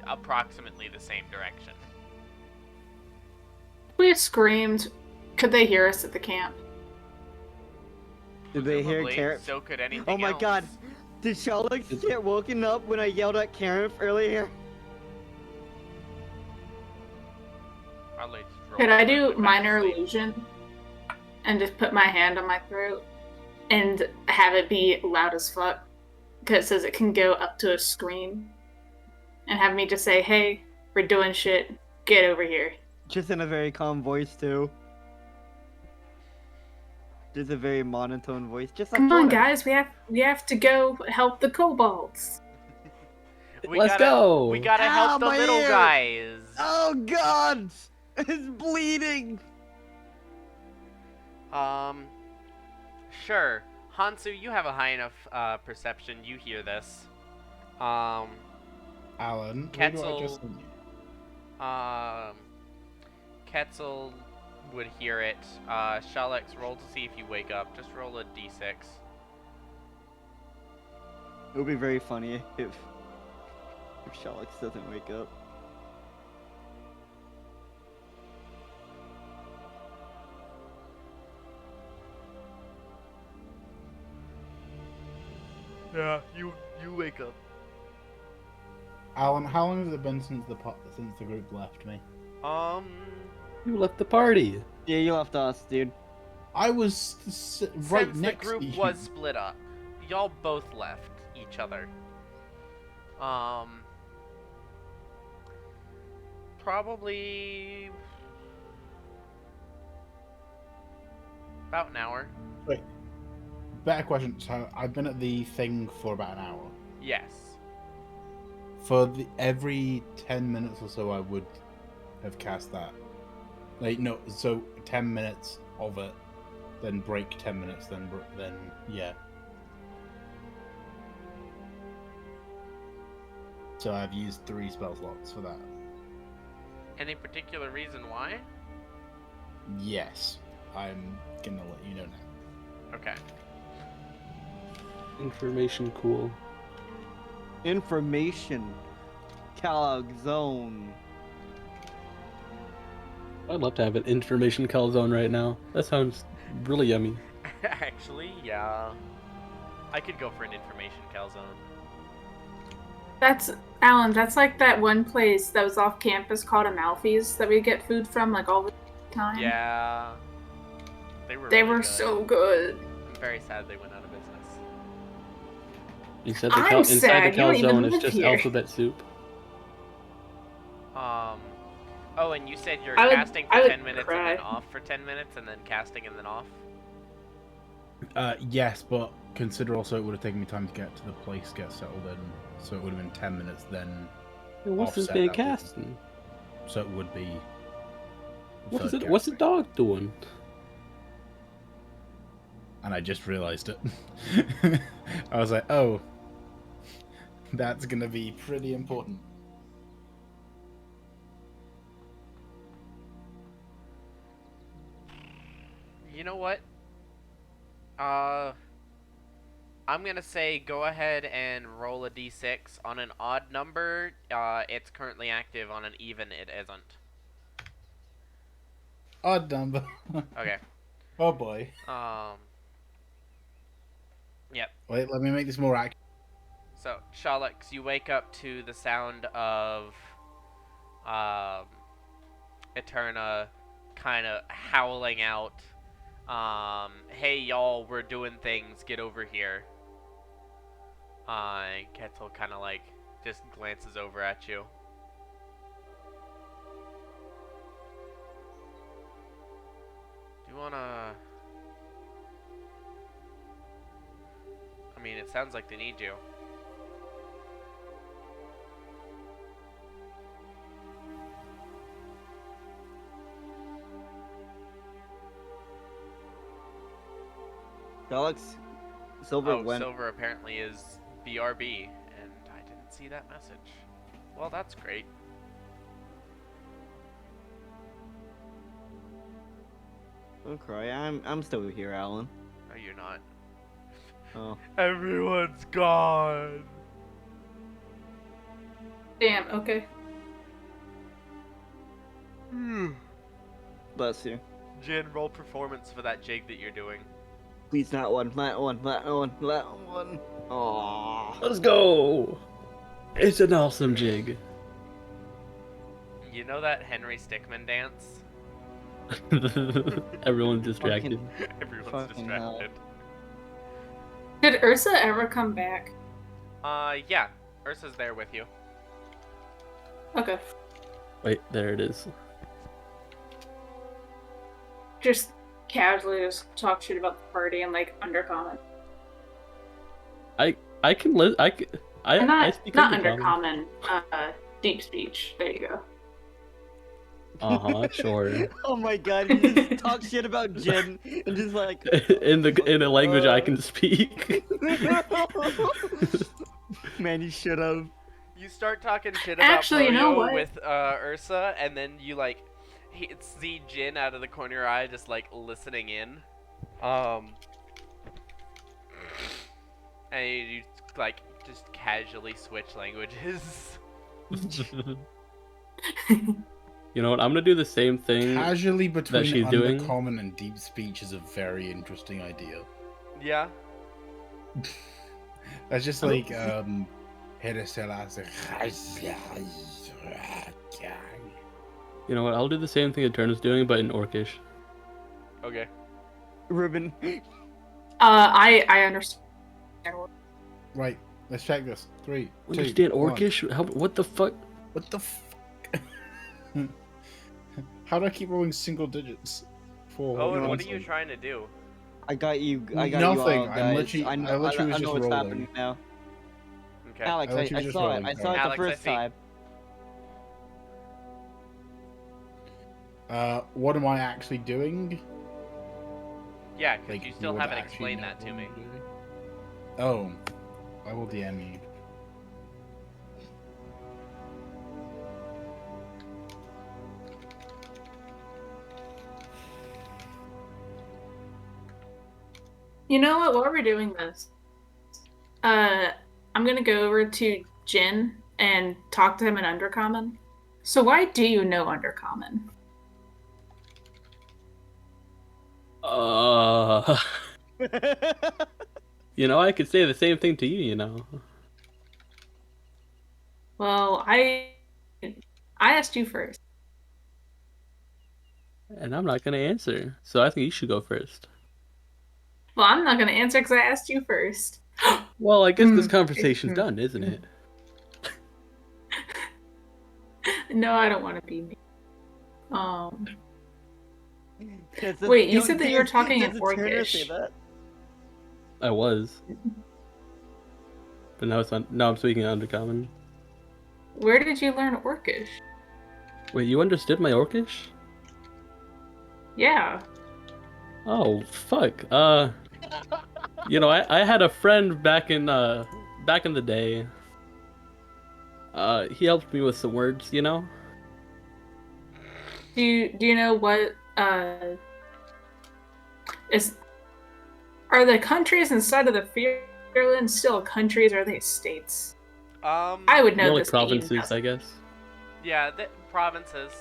S3: approximately the same direction.
S7: If we screamed, could they hear us at the camp?
S1: Did they hear
S3: Presumably,
S1: Karen?
S3: So could anything
S1: Oh my
S3: else.
S1: god. Did Shalex get woken up when I yelled at Karen earlier?
S3: Probably just roll
S7: Could I
S3: over
S7: do
S3: and go back
S7: minor
S3: to sleep.
S7: illusion and just put my hand on my throat and have it be loud as fuck? Because it says it can go up to a scream. And have me just say, hey, we're doing shit. Get over here.
S1: Just in a very calm voice too. Just a very monotone voice. Just like
S7: Come on,
S1: Jordan.
S7: guys. We have to go help the kobolds.
S2: Let's go.
S3: We gotta
S1: Ow,
S3: help the
S1: my
S3: little
S1: ear.
S3: guys.
S1: Oh god! It's bleeding!
S3: Sure. Hansu, you have a high enough perception. You hear this.
S6: Alan, who do I
S3: Ketzel-
S6: just send you?
S3: Ketzel would hear it. Shalex, roll to see if you wake up. Just roll a d6.
S1: It would be very funny if Shalex doesn't wake up.
S3: Yeah, you wake up.
S6: Alan, how long has it been since the group left me?
S2: You left the party.
S1: Yeah, you left us, dude.
S6: I was right
S3: Since
S6: next
S3: the group
S6: to you.
S3: was split up, y'all both left each other. Probably about an hour.
S6: Wait. Better question. So I've been at the thing for about an hour.
S3: Yes.
S6: For every 10 minutes or so, I would have cast that. So 10 minutes of it, then break 10 minutes, then yeah. So I've used 3 spell slots for that.
S3: Any particular reason why?
S6: Yes, I'm gonna let you know now.
S3: Okay.
S2: Information cool.
S1: Information. Calzone.
S2: I'd love to have an information calzone right now. That sounds really yummy.
S3: Actually, yeah. I could go for an information calzone.
S7: That's Alan. That's like that one place that was off campus called Amalfi's that we get food from like all the time.
S3: Yeah. They were
S7: They
S3: really
S7: were
S3: good.
S7: so good.
S3: I'm very sad they went out of business.
S2: Inside
S7: I'm
S2: the
S7: sad, you don't even
S2: calzone is
S7: live
S2: just
S7: here.
S2: alphabet soup.
S3: Oh, and you said you're
S7: I would-
S3: casting
S7: I
S3: for
S7: would
S3: 10 minutes
S7: cry.
S3: and then off for 10 minutes and then casting and then off?
S6: Yes, but consider also it would have taken me time to get to the place, get settled in. So it would have been 10 minutes then.
S2: What's this
S6: Offset
S2: big
S6: that
S2: casting?
S6: So it would be.
S2: What is
S6: third
S2: it? What's the
S6: casting.
S2: dog doing?
S6: And I just realized it. I was like, oh, that's gonna be pretty important.
S3: You know what? I'm gonna say go ahead and roll a d6. On an odd number, it's currently active. On an even, it isn't.
S6: Odd number.
S3: Okay.
S6: Oh boy.
S3: Yep.
S6: Wait, let me make this more accurate.
S3: So, Shalex, you wake up to the sound of Eterna kind of howling out, hey y'all, we're doing things, get over here. And Kettle kind of like just glances over at you. Do you wanna... I mean, it sounds like they need you.
S1: Alex, Silver
S3: Oh,
S1: went.
S3: Silver apparently is BRB, and I didn't see that message. Well, that's great.
S1: Don't cry. I'm still here, Alan.
S3: No, you're not.
S1: Oh.
S3: Everyone's gone.
S7: Damn, okay.
S1: Bless you.
S3: Jin, roll performance for that jig that you're doing.
S1: Please, not one. Not one. Not one. Not one. Aww.
S2: Let's go! It's an awesome jig.
S3: You know that Henry Stickmin dance?
S2: Everyone's distracted.
S3: Everyone's
S1: Fucking hell.
S3: distracted.
S7: Did Ursa ever come back?
S3: Yeah. Ursa's there with you.
S7: Okay.
S2: Wait, there it is.
S7: Just casually just talk shit about the party and like undercommon.
S2: I can li- I c- I
S7: Not
S2: speak
S7: not
S2: undercommon.
S7: undercommon, deep speech. There you go.
S2: Sure.
S1: Oh my god, he just talks shit about Jin and just like
S2: in a language I can speak.
S1: Man, you should have.
S3: You start talking shit about
S7: Actually, you know
S3: Froyo
S7: what?
S3: with Ursa, and then you like see Jin out of the corner of your eye, just like listening in. And you like just casually switch languages.
S2: You know what? I'm gonna do the same thing.
S6: Casually between
S2: she's doing?
S6: undercommon and deep speech is a very interesting idea.
S3: Yeah.
S6: That's just like
S2: You know what? I'll do the same thing Eterna's doing, but in Orcish.
S3: Okay.
S1: Ruben.
S7: I understand.
S6: Right, let's check this. 3, 2,
S2: Understand
S6: 1.
S2: Orcish? What the fuck?
S6: What the fuck? How do I keep rolling single digits? 4.
S3: Oh, and
S1: no,
S3: what
S1: I'm
S3: are you trying to do?
S1: I got you. I got
S6: Nothing,
S1: you all,
S6: I'm
S1: guys.
S6: literally-
S1: I know,
S6: I literally was
S1: know
S6: just
S1: what's
S6: rolling.
S1: happening now.
S3: Okay.
S1: Alex,
S6: I literally
S1: I
S6: just
S1: saw it.
S6: rolling,
S1: I saw
S6: sorry.
S1: it the
S3: Alex, I
S1: first
S3: see.
S1: time.
S6: What am I actually doing?
S3: Yeah, because
S6: Like,
S3: you still
S6: would
S3: haven't
S6: actually
S3: explained
S6: know
S3: that to
S6: what
S3: me.
S6: I'm doing? Oh, I will DM you.
S7: You know what? While we're doing this, I'm gonna go over to Jin and talk to him in Undercommon. So why do you know Undercommon?
S2: You know, I could say the same thing to you, you know.
S7: Well, I asked you first.
S2: And I'm not gonna answer. So I think you should go first.
S7: Well, I'm not gonna answer because I asked you first.
S2: Well, I guess this
S7: Hmm.
S2: conversation's done, isn't it?
S7: No, I don't want to be me.
S1: That's
S7: Wait, you
S1: don't-
S7: said that you were talking in
S1: does Eterna say
S7: Orcish.
S1: that?
S2: I was. But now it's not. Now I'm speaking Undercommon.
S7: Where did you learn Orcish?
S2: Wait, you understood my Orcish?
S7: Yeah.
S2: Oh, fuck. You know, I had a friend back in the day. He helped me with some words, you know?
S7: Do you know what are the countries inside of the Fairland still countries or are they states? I would know
S2: More like
S7: this. but you
S2: provinces,
S7: know.
S2: I guess.
S3: Yeah, provinces.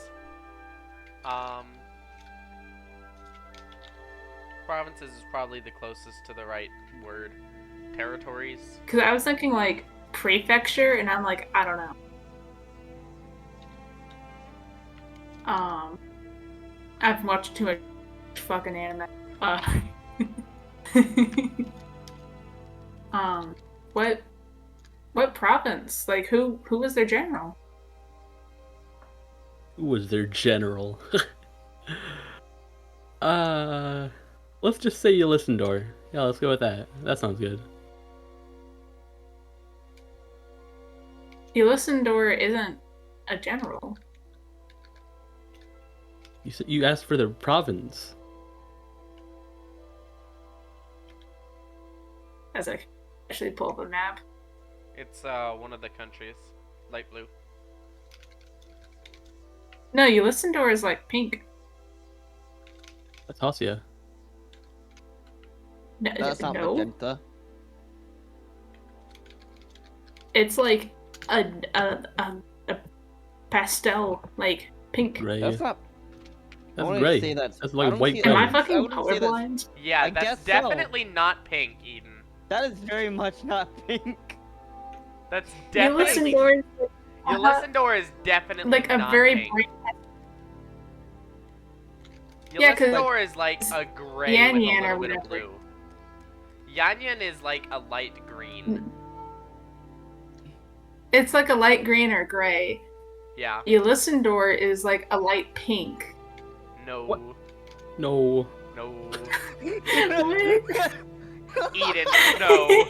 S3: Provinces is probably the closest to the right word. Territories.
S7: Because I was thinking like prefecture, and I'm like, I don't know. I've watched too much fucking anime. What province? Like, who was their general?
S2: Who was their general? Let's just say Ylisandor. Yeah, let's go with that. That sounds good.
S7: Ylisandor isn't a general.
S2: You asked for the province.
S7: As I actually pull up a map.
S3: It's one of the countries, light blue.
S7: No, Ylisandor is like pink.
S2: That's Hacia.
S7: No,
S1: That's not
S7: no.
S1: magenta.
S7: It's like a pastel, like pink.
S2: Gray.
S1: That's not. I
S2: That's
S1: wouldn't
S2: gray.
S1: say
S2: That's
S1: I
S2: like
S1: don't
S2: white
S1: see-
S7: Am I
S2: gray.
S7: fucking
S1: wouldn't say that's-
S7: colorblind?
S3: Yeah,
S1: I
S3: that's
S1: guess so.
S3: definitely not pink, Eden.
S1: That is very much not pink.
S3: That's definitely.
S7: Ylisandor is
S3: Ylisandor is definitely
S7: like a
S3: not
S7: very
S3: pink.
S7: bright. Yeah, 'cause
S3: Ylisandor is like a gray
S7: Yanyan
S3: with a
S7: or
S3: little bit of
S7: whatever.
S3: blue. Yanyan is like a light green.
S7: It's like a light green or gray.
S3: Yeah.
S7: Ylisandor is like a light pink.
S3: No.
S2: What? No.
S3: No.
S7: What?
S3: Eden. No.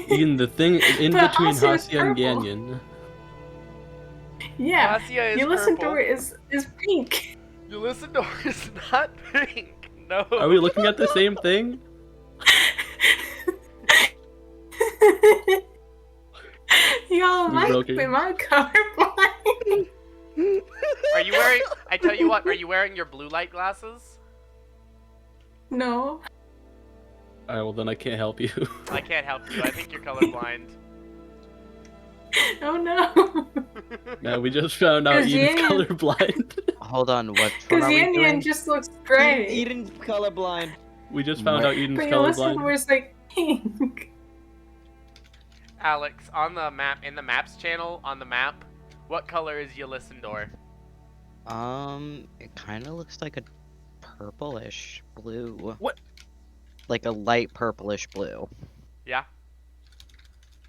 S2: Even the thing in
S7: But
S2: between
S7: also it's
S2: Hacia and
S7: purple.
S2: Ganyan.
S7: Yeah,
S3: Hacia is
S7: Ylisandor
S3: purple.
S7: is pink.
S3: Ylisandor is not pink. No.
S2: Are we looking at the same thing?
S7: Y'all
S2: We
S7: might
S2: broke
S7: be
S2: it.
S7: my colorblind.
S3: Are you wearing? I tell you what. Are you wearing your blue light glasses?
S7: No.
S2: Alright, well then I can't help you.
S3: I can't help you. I think you're colorblind.
S7: Oh no.
S2: Now we just found out
S7: 'Cause
S2: Eden's
S7: Yanyan-
S5: Hold
S2: colorblind.
S5: on, what one
S7: Because
S5: are we
S7: Yanyan
S5: doing?
S7: just looks gray.
S1: Eden's colorblind.
S2: We just found out Eden's
S7: But
S2: colorblind.
S7: Ylisandor is like pink.
S3: Alex, on the map, in the maps channel, on the map, what color is Ylisandor?
S5: It kind of looks like a purplish blue.
S2: What?
S5: Like a light purplish blue.
S3: Yeah.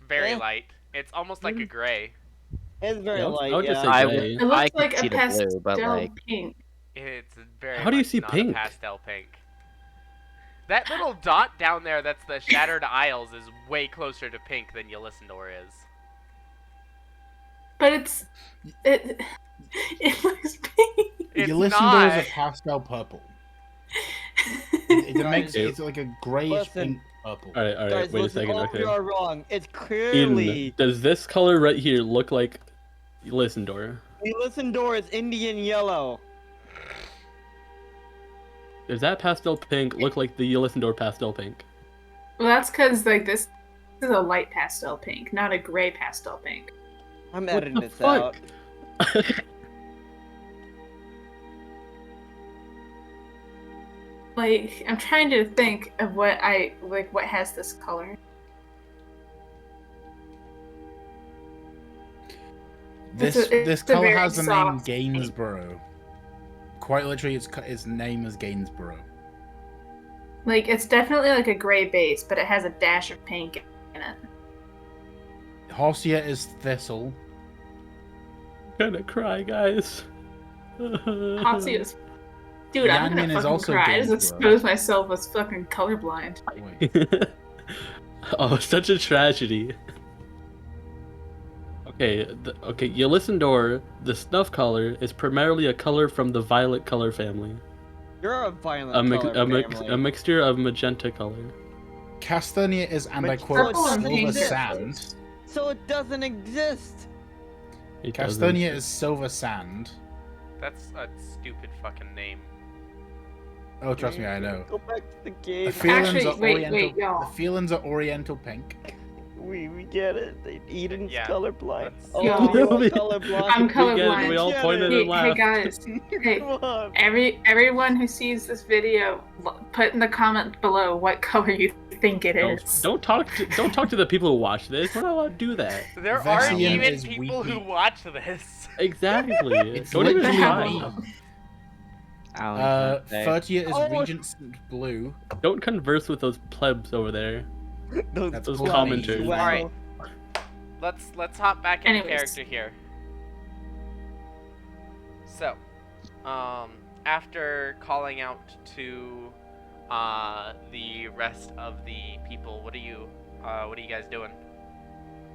S3: Very
S1: Eh.
S3: light. It's almost like a gray.
S1: It's very
S2: Yeah,
S1: light.
S2: I would just
S1: yeah.
S2: say
S5: I
S2: gray.
S7: It looks
S5: I could
S7: like
S5: see
S7: a
S5: the
S7: pastel
S5: blue, but like
S7: pink.
S3: It's very.
S2: How do you
S3: much
S2: see
S3: not
S2: pink?
S3: A pastel pink. That little dot down there, that's the Shattered Isles, is way closer to pink than Ylisandor is.
S7: But it looks pink.
S3: It's
S6: Ylisandor
S3: not.
S6: is a pastel purple. It makes
S2: Okay.
S6: it's like a grayish
S1: Listen.
S6: pink purple.
S2: Alright,
S1: Guys,
S2: wait a
S1: listen,
S2: second,
S1: all
S2: okay.
S1: you are wrong. It's
S2: Eden,
S1: clearly
S2: does this color right here look like Ylisandor?
S1: Ylisandor is Indian yellow.
S2: Does that pastel pink look like the Ylisandor pastel pink?
S7: Well, that's because like this is a light pastel pink, not a gray pastel pink.
S1: I'm
S2: What
S1: editing
S2: the
S1: this
S2: fuck?
S1: out.
S7: Like I'm trying to think of what has this color.
S6: This
S7: It's
S6: this
S7: a
S6: color
S7: very
S6: has the name
S7: soft
S6: Gainsborough. Quite literally, its name is Gainsborough.
S7: Like it's definitely like a gray base, but it has a dash of pink in it.
S6: Hacia is Thistle.
S2: I'm gonna cry, guys.
S7: Hacia is. Dude, I'm
S6: Yanyan
S7: gonna
S6: is
S7: fucking
S6: also
S7: cry. I just
S6: Gainsborough.
S7: expose myself as fucking colorblind.
S6: Wait.
S2: Oh, such a tragedy. Okay, okay, Ylisandor, the snuff color, is primarily a color from the violet color family.
S1: You're a violent color
S2: A mixture of magenta color.
S6: Castania is, and I
S1: But
S6: quote,
S7: purple and
S6: silver
S7: pink.
S6: sand.
S1: So it doesn't exist.
S2: It
S6: Castania
S2: doesn't-
S6: is silver sand.
S3: That's a stupid fucking name.
S6: Oh, trust me, I know.
S1: Go back to the
S6: The
S1: game.
S6: feelings
S7: Actually,
S6: are
S7: wait,
S6: oriental.
S7: y'all.
S6: The feelings are oriental pink.
S1: We get it. Eden's
S3: Yeah,
S1: colorblind.
S3: that's-
S1: Oh,
S7: Yeah.
S1: you're colorblind.
S7: I'm
S2: We get it,
S7: colorblind.
S2: we all
S1: Get
S2: pointed
S1: it.
S2: and
S7: Hey
S2: laughed.
S7: guys, hey,
S1: Come on.
S7: everyone who sees this video, put in the comment below what color you think it is.
S2: Don't talk to the people who watch this. We're not allowed to do that.
S3: There
S6: Vexian
S3: aren't even
S6: is
S3: people who
S6: weepy.
S3: watch this.
S2: Exactly.
S6: It's
S2: Don't even
S6: literally
S2: try.
S6: a meme.
S5: Alan, can I say?
S6: 30 is
S1: Oh.
S6: Regent Blue.
S2: Don't converse with those plebs over there.
S1: Those
S6: That's
S2: Those
S6: cool.
S2: commenters.
S1: Wow.
S3: Alright. Let's hop back into
S7: Anyways.
S3: character here. So, after calling out to the rest of the people, what are you guys doing?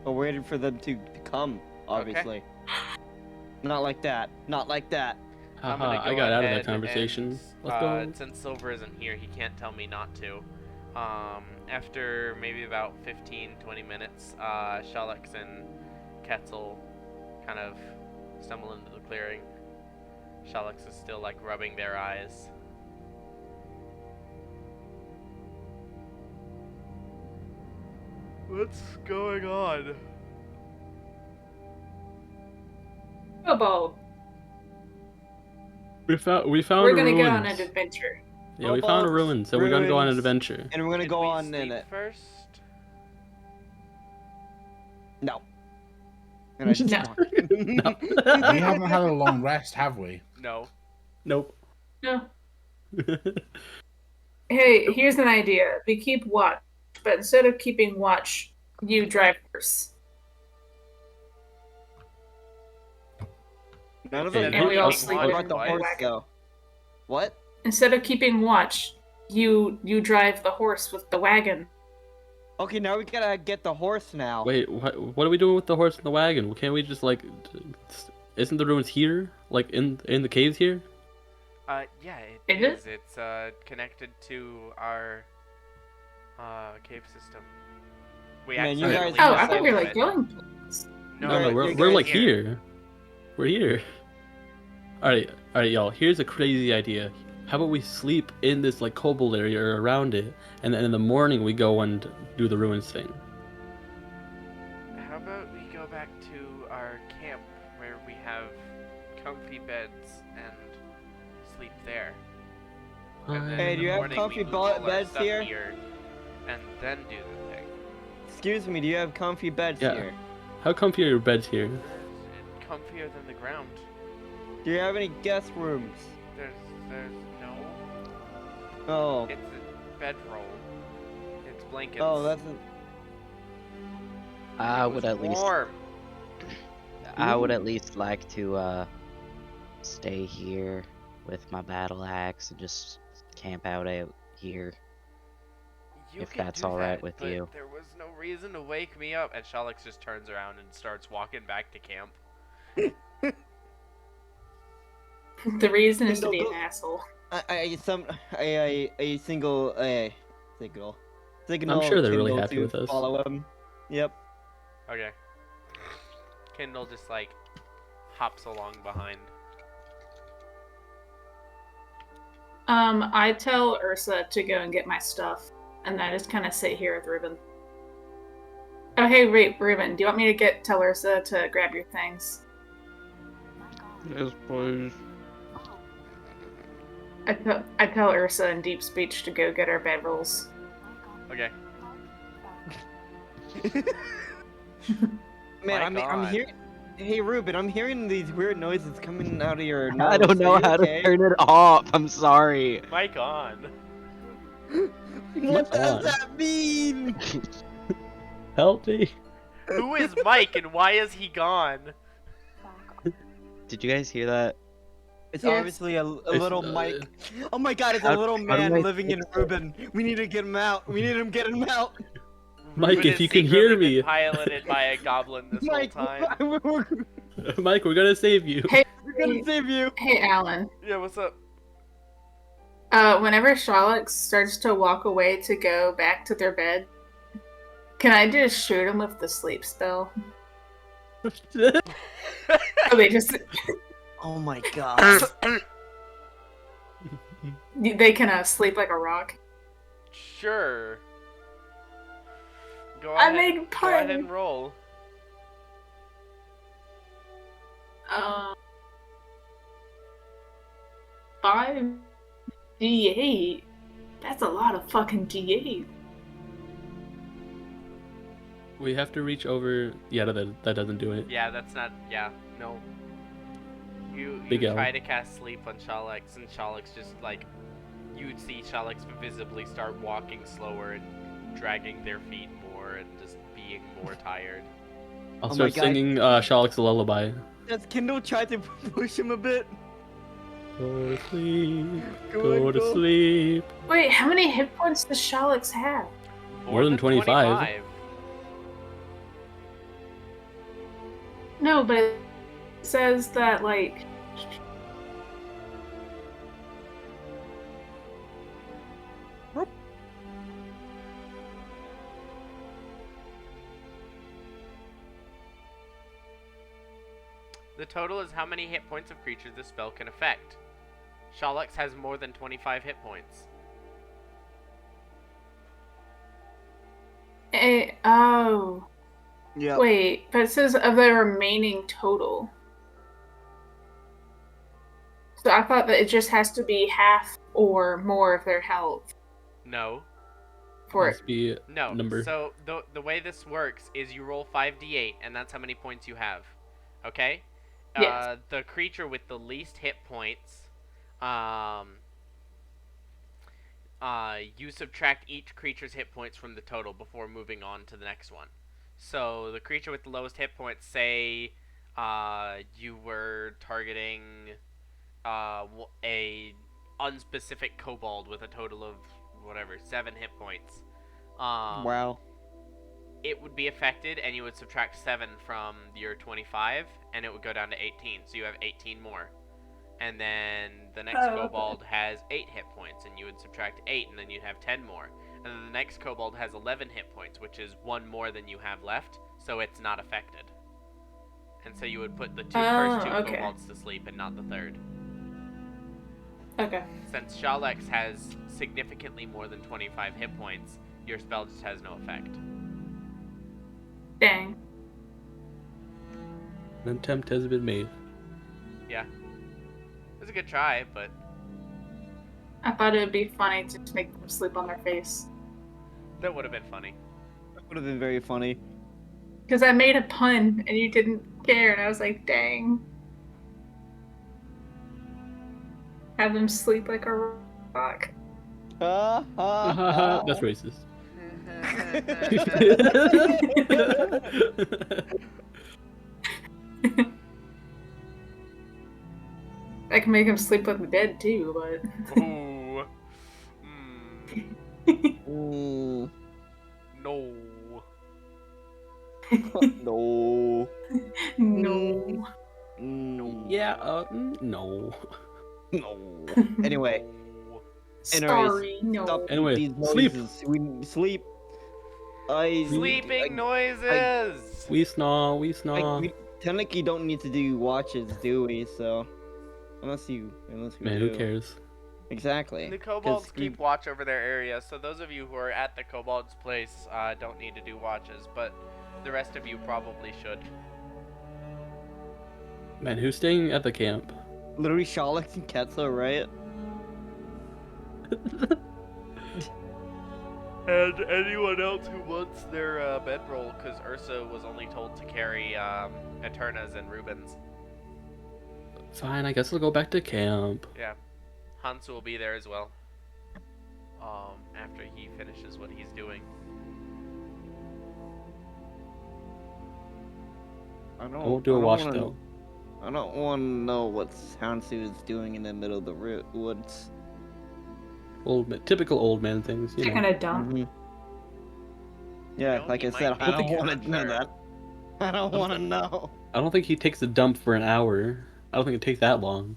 S1: We're waiting for them to come, obviously. Not like that. Not like that.
S3: I'm
S2: Haha,
S3: gonna go
S2: I got out of
S3: ahead
S2: that conversation.
S3: and,
S2: Let's go.
S3: Since Silver isn't here, he can't tell me not to. After maybe about 15-20 minutes, Shelix and Ketzel kind of stumble into the clearing. Shelix is still like rubbing their eyes. What's going on?
S7: Kobold,
S2: We found
S7: we're gonna
S2: ruins.
S7: go on an adventure.
S2: Yeah, we found a
S1: Kobolds,
S2: ruin, so we're gonna go on an
S1: ruins.
S2: adventure.
S1: And we're gonna
S3: Did
S1: go
S3: we
S1: on in
S3: sleep
S1: it.
S3: first?
S1: No. And I just
S7: No.
S2: No.
S6: We haven't had a long rest, have we?
S3: No.
S2: Nope.
S7: No. Hey, here's an idea. We keep watch, but instead of keeping watch, you drive first.
S1: None of
S2: Okay,
S1: them
S2: and we all
S7: sleep
S1: What
S7: in
S1: about the
S7: one
S1: horse,
S7: wagon.
S1: though? What?
S7: Instead of keeping watch, you drive the horse with the wagon.
S1: Okay, now we gotta get the horse now.
S2: Wait, what are we doing with the horse and the wagon? Can't we just like? Isn't the ruins here? Like in the caves here?
S3: Yeah,
S7: Is
S3: it
S7: it?
S3: is. It's connected to our cave system. We
S1: Man, you
S3: accidentally
S1: guys-
S7: Oh, I
S1: just
S7: thought we were
S3: went
S7: like
S3: to it.
S7: going places.
S2: No,
S1: You're-
S2: we're
S1: you're
S2: like
S1: guys
S2: here. We're here. All right, y'all. Here's a crazy idea. How about we sleep in this like kobold area or around it, and then in the morning we go and do the ruins thing.
S3: How about we go back to our camp where we have comfy beds and sleep there? And then
S1: Hey,
S3: in
S1: do
S3: the
S1: you have
S3: morning,
S1: comfy
S3: we move all our
S1: beds
S3: stuff
S1: here?
S3: and then do the thing.
S1: Excuse me, do you have comfy beds
S2: Yeah.
S1: here?
S2: How comfy are your beds here?
S3: It's comfier than the ground.
S1: Do you have any guest rooms?
S3: There's no.
S1: Oh.
S3: It's a bedroll. It's blankets.
S1: Oh, that's
S5: I
S3: It
S5: would
S3: was
S5: at least
S3: warm.
S5: I would at least like to stay here with my battle axe and just camp out here.
S3: You
S5: if
S3: can
S5: that's
S3: do
S5: all right
S3: that,
S5: with
S3: but
S5: you.
S3: There was no reason to wake me up. And Shelix just turns around and starts walking back to camp.
S7: The reason is to be an asshole.
S1: signal.
S2: I'm sure they're really
S1: Kindle
S2: happy
S1: to
S2: with us.
S1: Follow him. Yep.
S3: Okay. Kindle just like hops along behind.
S7: I tell Ursa to go and get my stuff, and I just kind of sit here with Ruben. Oh, hey, wait, Ruben, do you want me to tell Ursa to grab your things?
S5: Yes, please.
S7: I tell Ursa in deep speech to go get our bedrolls.
S3: Okay.
S1: Man,
S3: My
S1: I'm
S3: God.
S1: hearing. Hey, Ruben, I'm hearing these weird noises coming out of your nose.
S5: I don't know
S1: Are you
S5: how
S1: okay?
S5: to turn it off. I'm sorry.
S3: Mic on.
S1: What does
S2: on.
S1: that mean?
S2: Help me.
S3: Who is Mike and why is he gone?
S5: Did you guys hear that?
S1: It's
S7: Yes.
S1: obviously a little Mike. Oh my God, it's a
S5: How-
S1: little
S5: how do
S1: man
S5: I
S1: living in
S5: fix
S1: Ruben. We need to get him out. We need to get him out.
S2: Mike,
S3: Ruben
S2: if
S3: has
S2: you can
S3: secretly
S2: hear
S3: been
S2: me.
S3: piloted by a goblin this
S1: Mike,
S3: whole time.
S1: we're
S2: Mike, we're gonna save you.
S7: Hey,
S1: gonna save you.
S7: hey, Alan.
S3: Yeah, what's up?
S7: Whenever Sherlock starts to walk away to go back to their bed, can I just shoot him with the sleep spell? Oh, they just
S1: Oh my God.
S7: they can sleep like a rock.
S3: Sure. Go
S7: I
S3: ahead.
S7: made
S3: Go ahead
S7: pun.
S3: and roll.
S7: 5d8. That's a lot of fucking d8.
S2: We have to reach over. Yeah, that doesn't do it.
S3: Yeah, that's not. Yeah, no. You
S2: Big L.
S3: try to cast sleep on Shalix, and Shalix just like you'd see Shalix visibly start walking slower and dragging their feet more and just being more tired.
S2: I'll
S1: Oh
S2: start
S1: my God.
S2: singing Shalix a lullaby.
S1: Does Kindle try to push him a bit?
S2: Go to sleep.
S1: Go
S2: Go
S1: on,
S2: to
S1: go.
S2: sleep.
S7: Wait, how many hit points does Shalix have?
S2: More than 25.
S7: No, but it says that, like...
S3: The total is how many hit points of creatures the spell can affect. Shalix has more than 25 hit points.
S7: Oh.
S1: Yeah.
S7: Wait, but it says of the remaining total. So I thought that it just has to be half or more of their health
S3: No.
S7: for
S2: Must be
S3: No.
S2: number.
S3: So the way this works is you roll 5d8, and that's how many points you have. Okay?
S7: Yes.
S3: The creature with the least hit points, you subtract each creature's hit points from the total before moving on to the next one. So the creature with the lowest hit points, say, you were targeting a unspecific kobold with a total of whatever 7 hit points.
S1: Wow.
S3: It would be affected, and you would subtract 7 from your 25, and it would go down to 18. So you have 18 more. And then the next kobold has 8 hit points, and you would subtract 8, and then you'd have 10 more. And then the next kobold has 11 hit points, which is 1 more than you have left, so it's not affected. And so you would put the first two
S7: okay.
S3: kobolds to sleep and not the third.
S7: Okay.
S3: Since Shalix has significantly more than 25 hit points, your spell just has no effect.
S7: Dang.
S2: An attempt has been made.
S3: Yeah. It was a good try, but
S7: I thought it would be funny to just make them sleep on their face.
S3: that would have been funny.
S1: That would have been very funny.
S7: Because I made a pun and you didn't care, and I was like, dang. Have them sleep like a rock.
S2: That's racist.
S7: I can make them sleep with the dead too, but.
S3: Ooh.
S1: Mm,
S3: No.
S1: no.
S7: No.
S1: No.
S2: Yeah, no.
S1: No. Anyway.
S3: No.
S7: Sorry, no.
S1: Stop
S2: Anyway,
S1: these
S2: sleep.
S1: noises. We sleep.
S3: Sleeping noises!
S2: We snaw.
S1: We technically don't need to do watches, do we? So, unless we
S2: Man,
S1: do.
S2: who cares?
S1: Exactly.
S3: The kobolds
S1: 'Cause we-
S3: keep watch over their area, so those of you who are at the kobold's place don't need to do watches, but the rest of you probably should.
S2: Man, who's staying at the camp?
S1: literally Shalix and Ketsa, right?
S3: And anyone else who wants their bedroll, because Ursa was only told to carry Eternas and Rubens.
S2: Fine, I guess I'll go back to camp.
S3: Yeah. Hans will be there as well. After he finishes what he's doing.
S2: I won't do a watch though.
S1: I don't want to know what Hansu is doing in the middle of the woods.
S2: Typical old man things, you
S7: Taking
S2: know.
S7: a dump.
S1: Mhm. Yeah,
S3: know,
S1: like
S3: he
S1: I said,
S3: might
S1: I don't
S3: be.
S1: want
S3: I'm
S1: to know
S3: sure.
S1: that. I don't want to know.
S2: I don't think he takes a dump for an hour. I don't think it takes that long.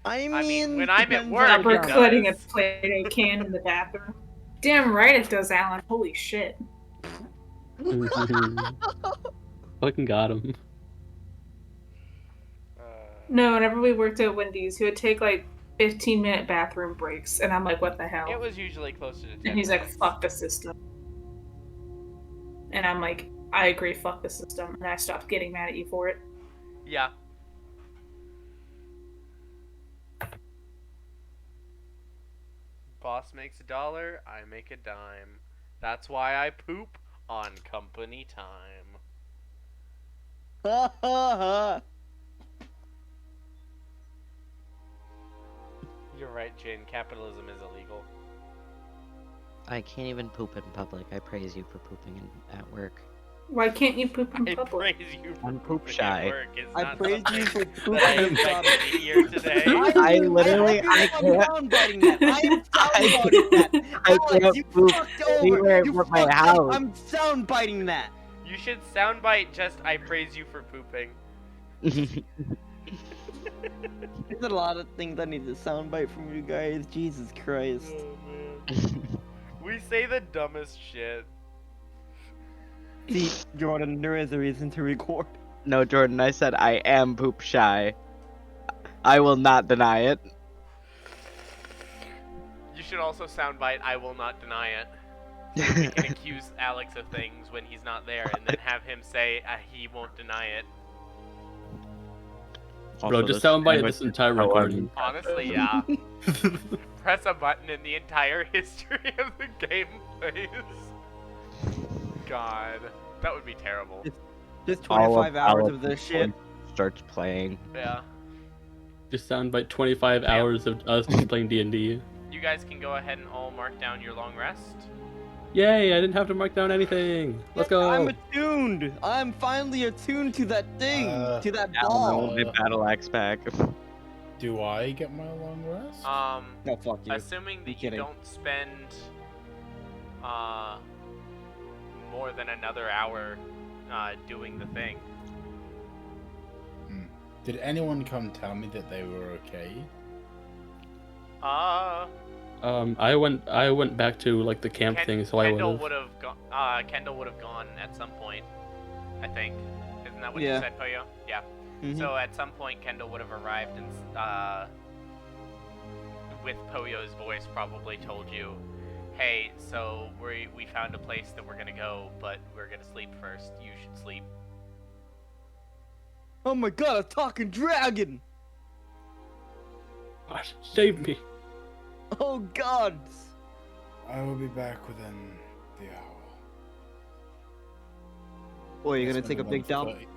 S1: I
S3: I mean, when
S1: it
S3: I'm at
S1: depends
S3: work,
S1: on
S3: it
S1: the
S7: We're
S3: does.
S1: job.
S7: putting a Play-Doh can in the bathroom. Damn right it does, Alan. Holy shit.
S2: Fucking got him.
S7: No, whenever we worked at Wendy's, he would take like 15-minute bathroom breaks, and I'm like, what the hell?
S3: It was usually closer to 10
S7: And he's like,
S3: minutes.
S7: fuck the system. And I'm like, I agree, fuck the system. And I stopped getting mad at you for it.
S3: Yeah. Boss makes $1, I make a dime. That's why I poop on company time. Jin, capitalism is illegal.
S5: I can't even poop in public. I praise you for pooping at work.
S7: Why can't you poop in
S3: I
S7: public?
S3: praise you for
S5: I'm poop
S3: pooping
S5: shy.
S3: at work. It's
S1: I
S3: not
S1: praise you for
S3: something that I
S1: pooping in
S3: expected to hear today.
S5: I literally- I
S1: I'm
S5: can't-
S1: soundbiting that. I am
S5: I
S1: soundbiting that.
S5: I
S1: Alex,
S5: can't
S1: you
S5: poop
S1: fucked over.
S5: anywhere
S1: You
S5: but my
S1: fucked
S5: house.
S1: up. I'm soundbiting that.
S3: You should soundbite just "I praise you for pooping."
S1: There's a lot of things I need to soundbite from you guys. Jesus Christ.
S3: Oh man. We say the dumbest shit.
S1: See, Jordan, there is a reason to record.
S5: No, Jordan, I said I am poop shy. I will not deny it.
S3: You should also soundbite "I will not deny it." So we can accuse Alex of things when he's not there, and then have him say he won't deny it.
S2: Bro, just soundbite this entire recording.
S3: Honestly, yeah. Press a button and the entire history of the game plays. God, that would be terrible.
S1: Just
S5: All
S1: 25
S5: of
S1: hours
S5: Alex
S1: of this shit.
S5: starts playing.
S3: Yeah.
S2: Just soundbite 25 hours of us playing D&D.
S3: You guys can go ahead and all mark down your long rest.
S2: Yay, I didn't have to mark down anything. Let's go.
S1: I'm attuned. I'm finally attuned to that thing, to that
S5: I
S1: ball.
S5: want my battle axe back.
S6: Do I get my long rest?
S1: No, fuck you.
S3: Assuming that you
S1: kidding.
S3: don't spend more than another hour doing the thing.
S6: Did anyone come tell me that they were okay?
S2: I went back to like the camp thing, so
S3: Kendall
S2: I
S3: would have gone. Kendall would have gone at some point, I think. Isn't that what
S1: Yeah.
S3: you said, Poyo? Yeah.
S1: Mhm.
S3: So at some point, Kendall would have arrived and, with Poyo's voice, probably told you, "Hey, so we found a place that we're gonna go, but we're gonna sleep first. You should sleep."
S1: Oh my god, a talking dragon!
S2: Gosh, save me.
S1: Oh god!
S6: I will be back within the hour.
S1: Boy, you're gonna
S6: Spend
S1: take a
S6: another
S1: big dump?
S6: 30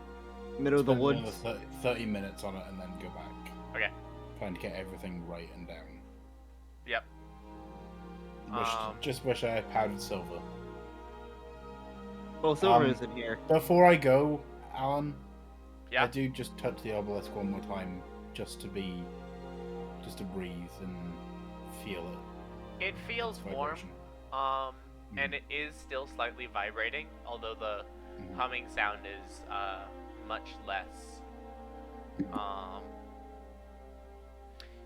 S1: Middle of the
S6: spend another
S1: woods?
S6: 30 minutes on it and then go back.
S3: Okay.
S6: Trying to get everything right and down.
S3: Yep.
S6: Just wish I had powdered silver.
S1: Well, silver
S6: Um,
S1: isn't here.
S6: Before I go, Alan,
S3: Yeah.
S6: I do just touch the obelisk one more time, just to breathe and feel it.
S3: It feels
S6: its
S3: warm.
S6: vibration.
S3: And it is still slightly vibrating, although the
S6: Mhm.
S3: humming sound is much less.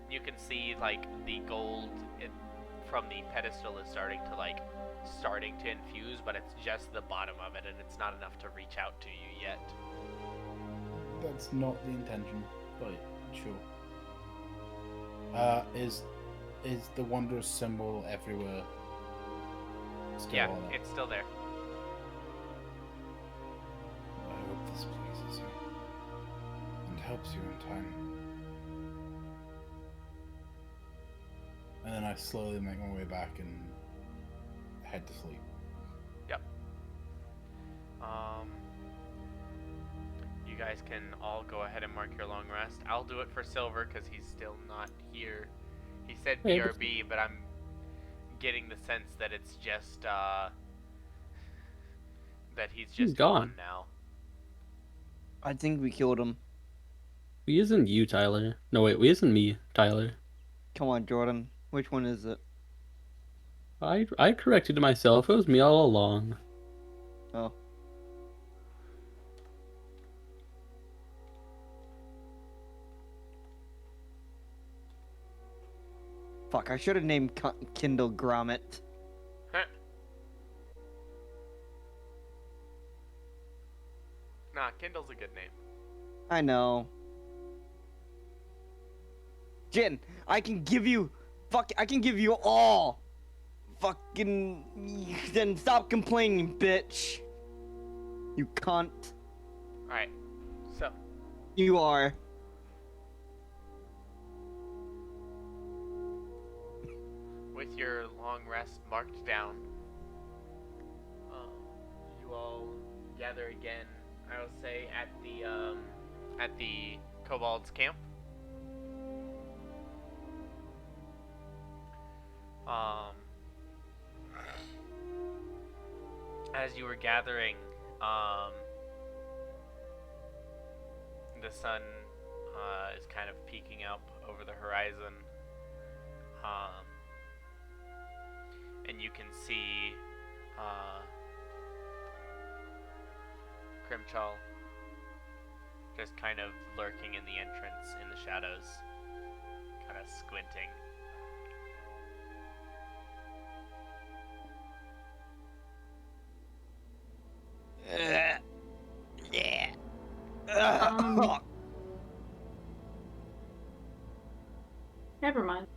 S3: You can see like the gold from the pedestal is starting to infuse, but it's just the bottom of it, and it's not enough to reach out to you yet.
S6: That's not the intention, but sure. Is the wondrous symbol everywhere still
S3: Yeah,
S6: on it?
S3: it's still there.
S6: I hope this pleases you and helps you in time. And then I slowly make my way back and head to sleep.
S3: Yep. You guys can all go ahead and mark your long rest. I'll do it for Silver because he's still not here. He said
S2: Hey, but-
S3: BRB, but I'm getting the sense that it's just that he's just
S2: gone.
S3: now.
S1: I think we killed him.
S2: We isn't you, Tyler. No, wait, we isn't me, Tyler.
S1: Come on, Jordan. Which one is it?
S2: I corrected myself. It was me all along.
S1: Oh. Fuck, I should have named Kindle Grommet.
S3: Nah, Kindle's a good name.
S1: I know. Jin, I can give you... I can give you all! Fucking... Then stop complaining, bitch! You cunt.
S3: Alright, so
S1: You are.
S3: with your long rest marked down, you all gather again. I will say at the Kobolds camp. As you were gathering, the sun is kind of peeking up over the horizon, and you can see Crimchal just kind of lurking in the entrance in the shadows, kind of squinting.
S7: Never mind.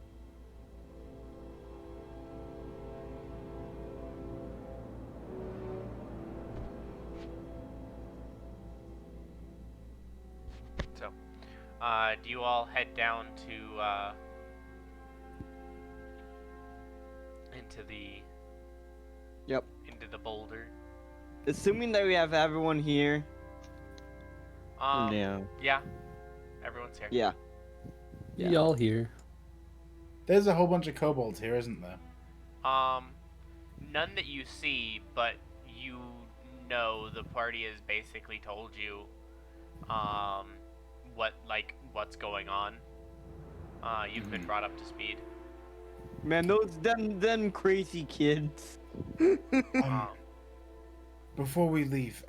S3: So, do you all head down to
S1: Yep.
S3: into the boulder?
S1: Assuming that we have everyone here.
S5: Yeah.
S3: Yeah. Everyone's here.
S1: Yeah. Yeah.
S2: Y'all here.
S6: There's a whole bunch of kobolds here, isn't there?
S3: None that you see, but you know the party has basically told you, what's going on. You've been brought up to speed.
S1: Man, those them crazy kids.
S6: Before we leave,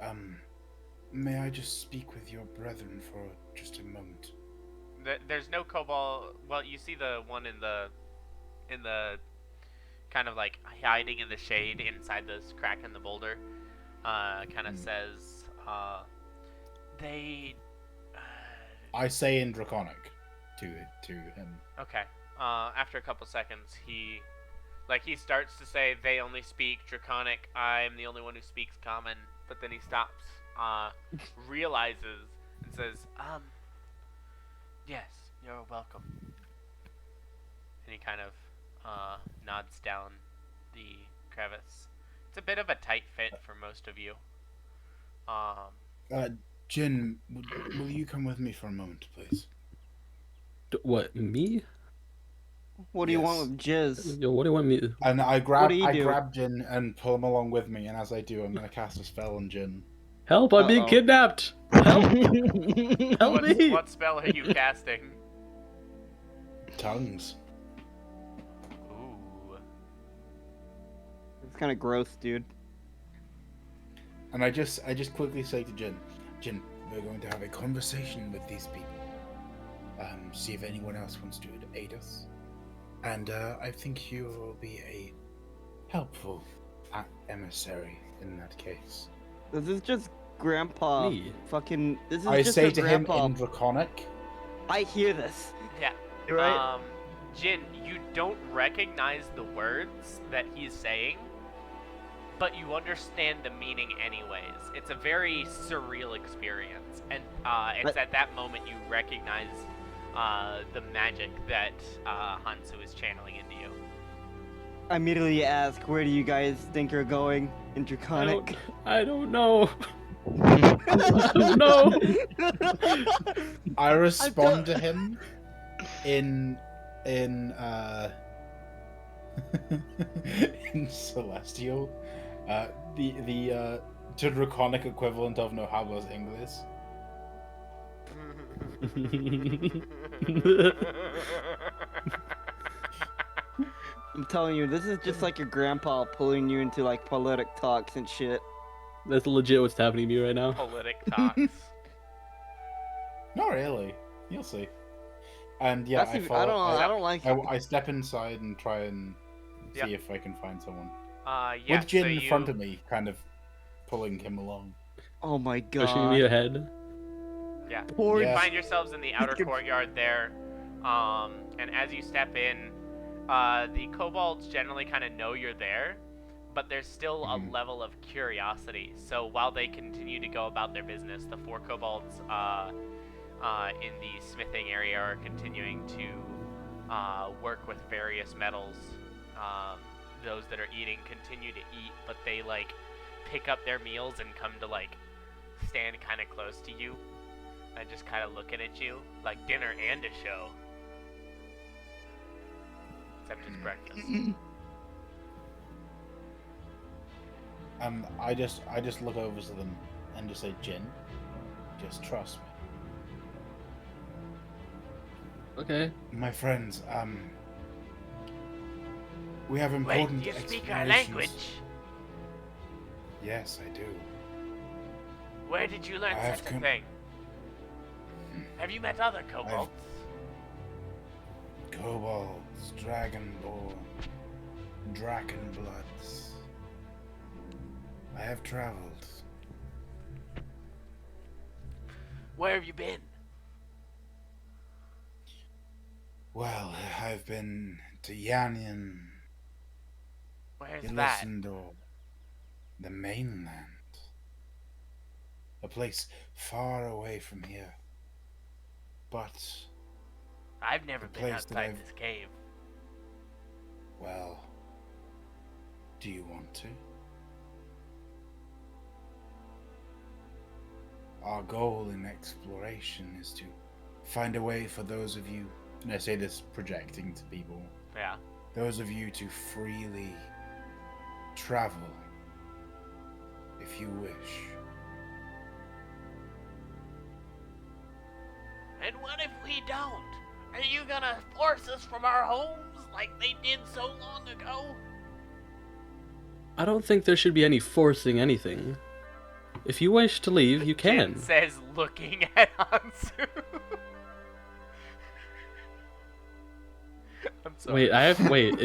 S6: may I just speak with your brethren for just a moment?
S3: There's no kobold. Well, you see the one in the kind of like hiding in the shade inside this crack in the boulder. Kind of says, they.
S6: I say in Draconic to him.
S3: Okay. After a couple seconds, he starts to say they only speak Draconic. I'm the only one who speaks Common. But then he stops, realizes, and says, yes, you're welcome. And he kind of nods down the crevice. It's a bit of a tight fit for most of you.
S6: Jin, will you come with me for a moment, please?
S2: What, me?
S1: What do you want
S6: Yes.
S1: with Jizz?
S2: Yo, what do you want me to...
S6: And I grab
S1: do you do?
S6: grab Jin and pull him along with me, and as I do, I'm gonna cast a spell on Jin.
S2: Help, I'm being
S1: Uh-oh.
S2: kidnapped! Help! Help me!
S3: What spell are you casting?
S6: Tongues.
S3: Ooh.
S1: It's kind of gross, dude.
S6: And I just quickly say to Jin, we're going to have a conversation with these people. See if anyone else wants to aid us. And I think you will be a helpful emissary in that case.
S1: This is just Grandpa.
S2: Me?
S1: Fucking. This is
S6: I
S1: just
S6: say
S1: a
S6: to
S1: Grandpa.
S6: him in Draconic.
S1: I hear this.
S3: Yeah.
S1: Right?
S3: Jin, you don't recognize the words that he's saying, but you understand the meaning anyways. It's a very surreal experience, and it's at that moment you recognize the magic that Hansu is channeling into you.
S1: I immediately ask, where do you guys think you're going in Draconic?
S2: I don't know. I don't know.
S6: I respond to him in in Celestial, the to Draconic equivalent of No Hablas Ingles.
S1: I'm telling you, this is just like your grandpa pulling you into like politic talks and shit.
S2: That's legit what's happening to me right now.
S3: Politic talks.
S6: Not really. You'll see. And yeah,
S1: That's even- I don't like it.
S6: I step inside and try and
S3: Yeah.
S6: see if I can find someone.
S3: Yeah,
S6: With Jin
S3: so
S6: in front of me, kind of pulling him along.
S1: Oh my
S2: Pushing me
S1: god.
S2: ahead.
S3: Yeah.
S1: Poor
S6: Yeah.
S3: You find yourselves in the outer courtyard there, and as you step in, the kobolds generally kind of know you're there, but there's still a level of curiosity. So while they continue to go about their business, the 4 kobolds in the smithing area are continuing to work with various metals. Those that are eating continue to eat, but they like pick up their meals and come to like stand kind of close to you and just kind of looking at you like dinner and a show. Except it's breakfast.
S6: And I just look over to them and just say, Jin, just trust me.
S2: Okay.
S6: My friends, we have important
S3: Wait, you speak our
S6: explorations.
S3: language?
S6: Yes, I do.
S3: Where did you learn
S6: I have
S3: such a
S6: come-
S3: thing? Have you met other kobolds?
S6: Kobolds, Dragonborn, Drakenbloods. I have traveled.
S3: Where have you been?
S6: Well, I've been to Yanyan,
S3: Where's that?
S6: Illusindor, the mainland. A place far away from here. But,
S3: I've never
S6: The
S3: been
S6: place that
S3: outside
S6: I've-
S3: this cave.
S6: well, do you want to? Our goal in exploration is to find a way for those of you, and I say this projecting to people,
S3: Yeah.
S6: those of you to freely travel if you wish.
S3: And what if we don't? Are you gonna force us from our homes like they did so long ago?
S2: I don't think there should be any forcing anything. If you wish to leave, you can.
S3: Jin says, looking at Hansu. I'm sorry.
S2: Wait,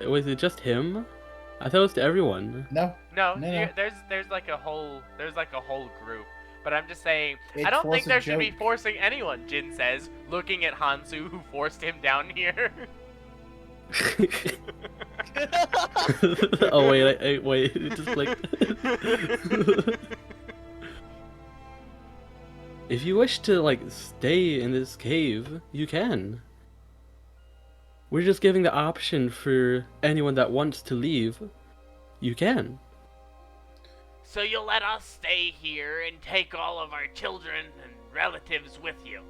S2: was it just him? I thought it was to everyone.
S6: No,
S3: No,
S6: No,
S3: you,
S6: no.
S3: there's like a whole group. But I'm just saying,
S6: It
S3: I don't
S6: was
S3: think
S6: a
S3: there should be
S6: joke.
S3: forcing anyone. Jin says, looking at Hansu, who forced him down here.
S2: Oh wait, it just like if you wish to like stay in this cave, you can. We're just giving the option for anyone that wants to leave. You can.
S3: So you'll let us stay here and take all of our children and relatives with you.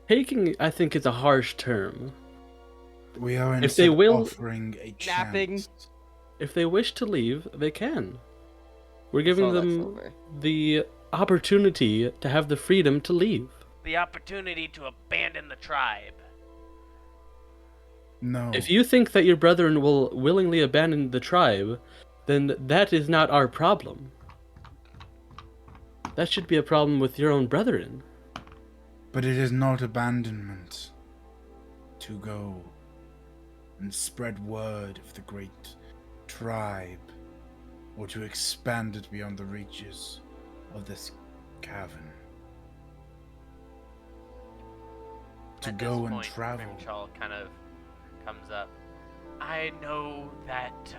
S2: Taking, I think, is a harsh term.
S6: we are
S2: If
S6: instead
S2: they will-
S6: offering a
S1: Napping.
S6: chance.
S2: If they wish to leave, they can. We're giving
S1: Saw that
S2: them
S1: silver.
S2: the opportunity to have the freedom to leave.
S3: The opportunity to abandon the tribe.
S6: No.
S2: If you think that your brethren will willingly abandon the tribe, then that is not our problem. That should be a problem with your own brethren.
S6: But it is not abandonment to go and spread word of the great tribe, or to expand it beyond the reaches of this cavern. To
S3: At
S6: go
S3: this
S6: and
S3: point,
S6: travel.
S3: Grimchal kind of comes up. I know that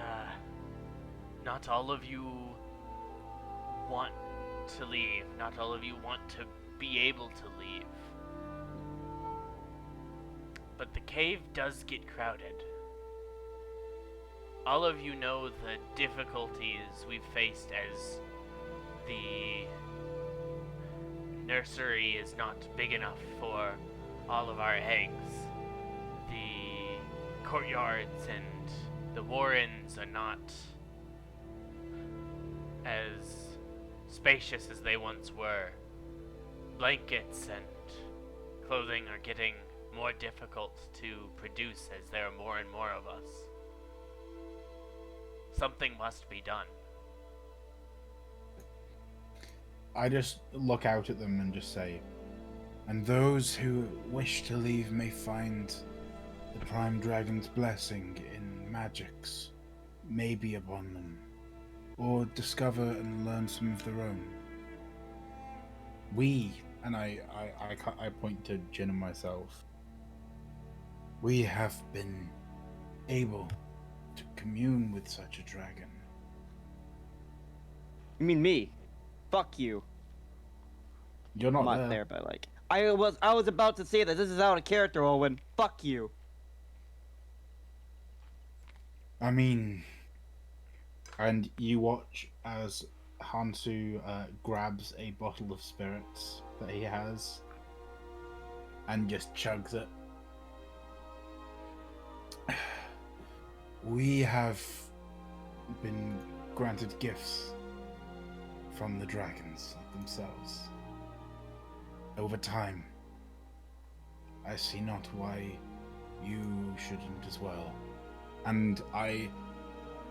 S3: not all of you want to leave. Not all of you want to be able to leave. But the cave does get crowded. All of you know the difficulties we've faced as the nursery is not big enough for all of our eggs. The courtyards and the warrens are not as spacious as they once were. Blankets and clothing are getting more difficult to produce as there are more and more of us. Something must be done.
S6: I just look out at them and just say, and those who wish to leave may find the Prime Dragon's blessing in magics, maybe upon them, or discover and learn some of their own. We, and I point to Jin and myself, we have been able to commune with such a dragon.
S1: You mean me? Fuck you.
S6: You're not,
S1: I'm not there, but like I was about to say that this is out of character, Owen. Fuck you.
S6: I mean, and you watch as Hansu grabs a bottle of spirits that he has and just chugs it. We have been granted gifts from the dragons themselves. Over time, I see not why you shouldn't as well. And I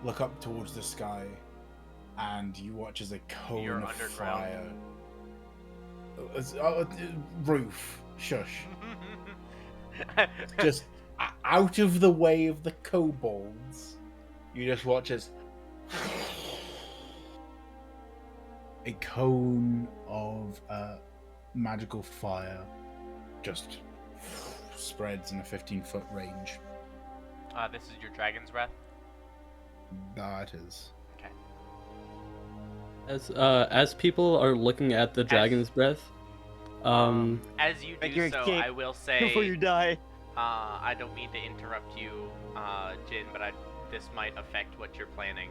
S6: look up towards the sky, and you watch as a cone
S3: You're
S6: of
S3: underground.
S6: fire. Roof. Shush. Just out of the way of the kobolds, you just watch as a cone of magical fire just spreads in a 15-foot range.
S3: This is your dragon's breath.
S6: That is.
S2: As people are looking at the dragon's breath,
S3: As you
S1: Make
S3: do
S1: your
S3: so,
S1: escape
S3: I will
S1: before you
S3: say,
S1: die.
S3: I don't mean to interrupt you, Jin, but this might affect what you're planning.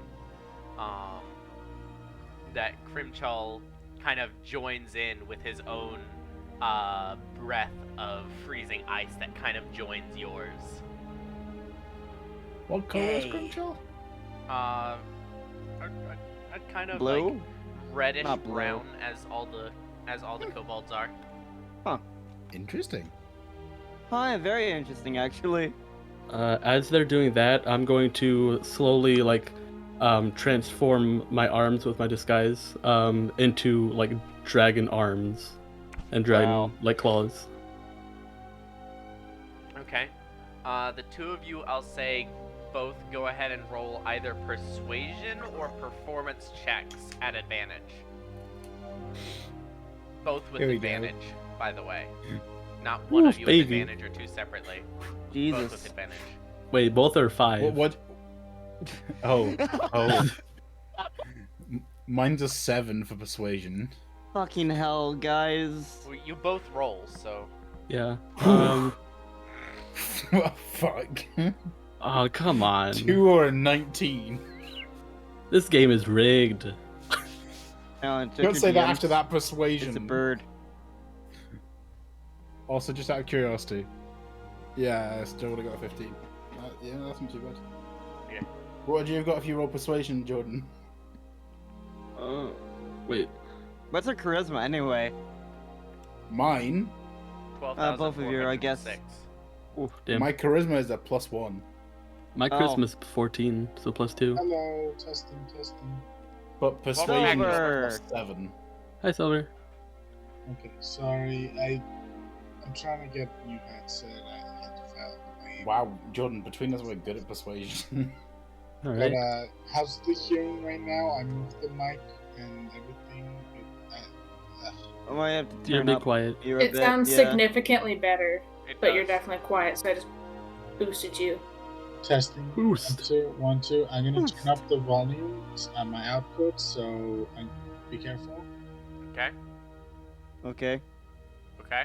S3: That Crimchal kind of joins in with his own breath of freezing ice that kind of joins yours.
S6: What color is
S1: Yay.
S6: Grimchill?
S3: A kind of
S1: Blue?
S3: like reddish
S1: Not blue.
S3: brown as all the kobolds are.
S6: Interesting.
S1: Huh, very interesting, actually.
S2: as they're doing that, I'm going to slowly transform my arms with my disguise into like dragon arms and dragon
S1: Wow.
S2: like claws.
S3: Okay. The two of you, I'll say, both go ahead and roll either persuasion or performance checks at advantage. Both with
S6: Here we go.
S3: advantage, by the way. Not one of
S2: Oof,
S3: you
S2: baby.
S3: with advantage or two separately. Both with
S1: Jesus.
S3: advantage.
S2: Wait, both are 5.
S6: What? Oh. Mine's a 7 for persuasion.
S1: Fucking hell, guys.
S3: Well, you both roll, so.
S2: Yeah.
S6: Fuck.
S2: Oh, come on.
S6: 2 or a 19.
S2: This game is rigged.
S1: No,
S6: Don't say that after that persuasion.
S1: It's a bird.
S6: Also, just out of curiosity. Yeah, I still would have got a 15. Yeah, that's not too bad.
S3: Yeah.
S6: What would you have got if you rolled persuasion, Jordan?
S2: Wait.
S1: What's her charisma anyway?
S6: Mine?
S3: 12,406.
S1: Both of you, I guess.
S2: Ooh, damn.
S6: My charisma is a +1.
S2: My
S1: Oh.
S2: Christmas 14, so +2.
S8: Hello, testing.
S6: But persuasion
S1: Silver.
S6: is +7.
S2: Hi, Silver.
S8: Okay, sorry. I'm trying to get a new headset. I had to file a claim.
S6: Wow, Jordan, between us we're good at persuasion.
S2: All
S8: But
S2: right.
S8: how's the hearing right now? I moved the mic and everything.
S1: I might have to
S2: You're
S1: turn
S2: be
S1: up
S2: quiet.
S1: you a
S7: It
S1: bit,
S7: sounds
S1: yeah.
S7: significantly better,
S3: It
S7: but you're
S3: does.
S7: definitely quiet, so I just boosted you.
S8: Testing.
S2: Boost.
S8: 1, 2. I'm gonna
S1: Boost.
S8: turn up the volumes on my output, so be careful.
S3: Okay.
S1: Okay.
S3: Okay.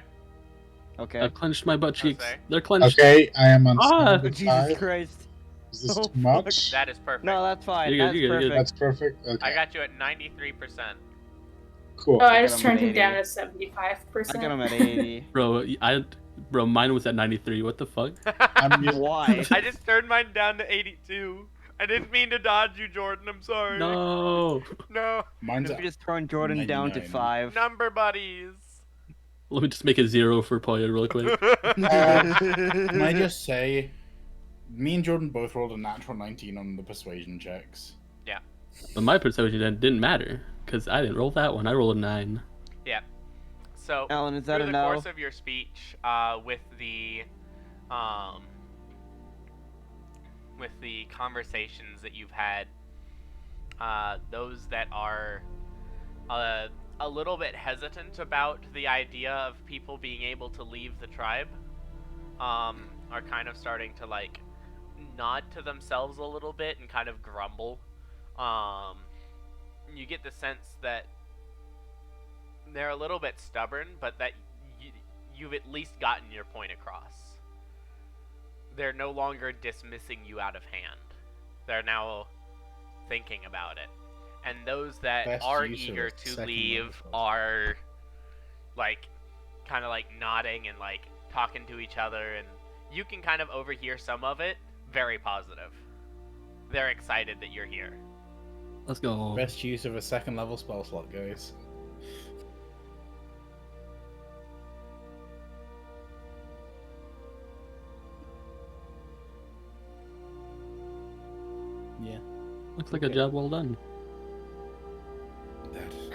S1: Okay.
S2: I've clenched my butt cheeks.
S3: Okay.
S2: They're clenched.
S8: Okay, I am on
S2: Ah!
S1: Oh, Jesus
S8: 75.
S1: Christ.
S8: Is this
S1: Oh,
S8: too much?
S3: That is perfect.
S1: No, that's fine.
S2: You're good,
S1: That's
S2: you're good, you're
S1: perfect.
S8: That's perfect. Okay.
S3: I got you at 93%.
S8: Cool.
S7: Oh, I
S1: got
S7: just
S1: him at
S7: turned him
S1: 80.
S7: down to
S1: I got
S7: 75%.
S1: him at 80.
S2: Bro, mine was at 93. What the fuck?
S8: I'm used-
S1: Why?
S3: I just turned mine down to 82. I didn't mean to dodge you, Jordan. I'm sorry.
S2: No.
S3: No.
S6: Mine's
S1: We
S6: at
S1: just throwing Jordan down to
S6: 99.
S1: 5.
S3: Number buddies.
S2: Let me just make it 0 for Poya real quick.
S6: Can I just say, me and Jordan both rolled a natural 19 on the persuasion checks.
S2: But my persuasion didn't matter because I didn't roll that one. I rolled a 9.
S3: So,
S1: Alan, is that
S3: through
S1: a
S3: the
S1: no?
S3: course of your speech, with the conversations that you've had, those that are a little bit hesitant about the idea of people being able to leave the tribe, are kind of starting to like nod to themselves a little bit and kind of grumble. You get the sense that they're a little bit stubborn, but that you've at least gotten your point across. They're no longer dismissing you out of hand. They're now thinking about it. And those that
S6: Best
S3: are
S6: use of
S3: eager
S6: a
S3: to
S6: second
S3: leave
S6: microphone.
S3: are like kind of like nodding and like talking to each other, and you can kind of overhear some of it. Very positive. They're excited that you're here.
S2: Let's go.
S6: Best use of a second level spell slot, guys. Yeah.
S2: Looks like a
S6: Okay.
S2: job well done.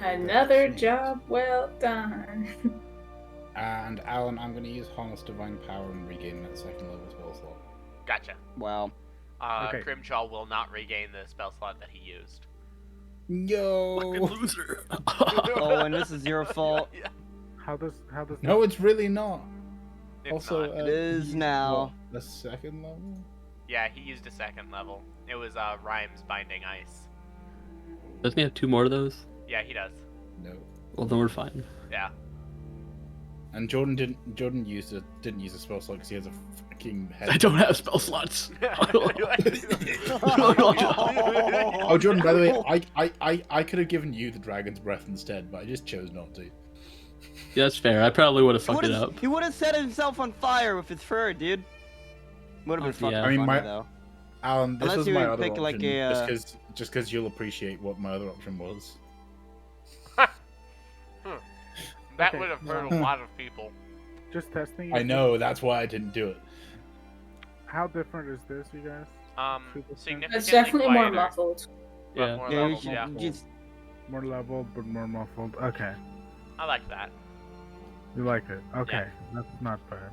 S7: Another
S6: That
S7: job well done.
S6: And Alan, I'm going to use Harness Divine Power and regain that second level spell slot.
S3: Gotcha.
S1: Wow.
S9: Okay.
S3: Crimshaw will not regain the spell slot that he used.
S6: Yo!
S2: Loser.
S1: Oh, and this is your fault.
S3: Yeah,
S9: How does
S6: No, it's really not.
S3: it's
S6: Also,
S3: not.
S1: It is
S6: he-
S1: now.
S6: what, the second level?
S3: Yeah, he used a second level. It was Rhymes Binding Ice.
S2: Doesn't he have 2 more of those?
S3: Yeah, he does.
S6: No.
S2: Well, then we're fine.
S3: Yeah.
S6: And Jordan didn't use a spell slot because he has a fucking head.
S2: I don't have spell slots.
S6: Oh, Jordan, by the way, I could have given you the Dragon's Breath instead, but I just chose not to.
S2: Yeah, that's fair. I probably would have fucked it up.
S1: He would have set himself on fire with his fur, dude. Would have been fucking
S2: Yeah.
S6: I mean,
S1: funny,
S6: my-
S1: though.
S6: Alan, this
S1: Unless
S6: was
S1: you
S6: my
S1: would
S6: other
S1: pick,
S6: option,
S1: like, a,
S6: just because you'll appreciate what my other option was.
S3: That
S9: Okay,
S3: would have hurt a lot of people.
S9: just testing?
S6: I know, that's why I didn't do it.
S9: How different is this, you guys?
S3: Significantly
S7: It's definitely more
S3: quieter,
S7: muffled.
S3: but
S2: Yeah.
S3: more
S1: Yeah, you
S3: leveled,
S1: should
S3: yeah.
S1: just
S9: More level, but more muffled. Okay,
S3: I like that.
S9: you like it. Okay, that's not bad.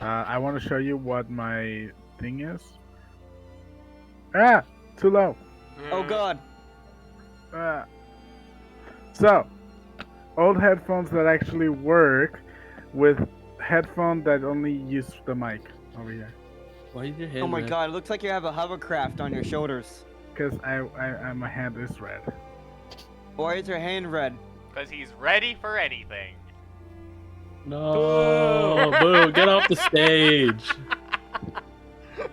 S9: I want to show you what my thing is. Ah, too low.
S1: Oh god.
S9: So, old headphones that actually work with headphone that only use the mic over here.
S2: Why is your hand
S1: Oh my
S2: red?
S1: god, it looks like you have a hovercraft on your shoulders.
S9: Because my hand is red.
S1: Why is your hand red?
S3: Because he's ready for anything.
S2: No, boo! Get off the stage.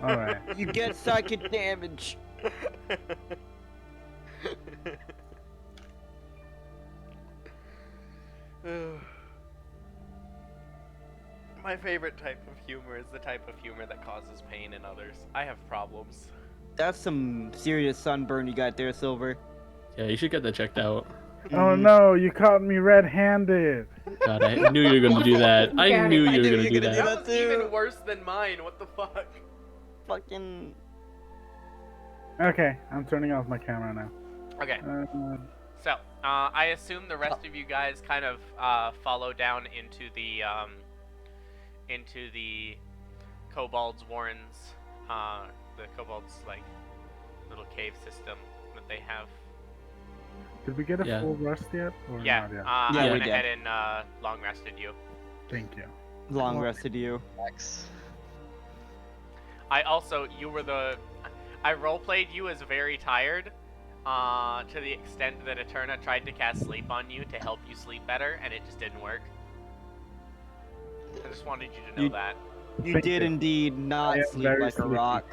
S9: Alright.
S1: You get psychic damage.
S3: My favorite type of humor is the type of humor that causes pain in others. I have problems.
S1: That's some serious sunburn you got there, Silver.
S2: Yeah, you should get that checked out.
S9: Oh no, you caught me red-handed.
S2: God, I knew you were gonna do that. I
S7: Got
S2: knew
S7: it.
S2: you were gonna do
S1: that.
S2: that.
S3: That was
S1: too.
S3: even worse than mine. What the fuck?
S1: Fucking.
S9: Okay, I'm turning off my camera now.
S3: Okay,
S9: Uh,
S3: so I assume the rest of you guys kind of follow down into the Kobolds Warrens, the Kobolds like little cave system that they have.
S9: did we get a
S2: Yeah.
S9: full rest yet? Or
S3: Yeah,
S9: not yet?
S3: I
S1: Yeah, we
S3: went
S1: did.
S3: ahead and long rested you.
S9: Thank you.
S1: Long rested you.
S5: X.
S3: I also, I roleplayed you as very tired, to the extent that Eterna tried to cast sleep on you to help you sleep better, and it just didn't work. I just wanted you to know
S1: You-
S3: that.
S1: You
S9: Thank
S1: did
S9: you.
S1: indeed
S9: I
S1: not
S9: am
S1: sleep
S9: very
S1: like a
S9: sleepy.
S1: rock.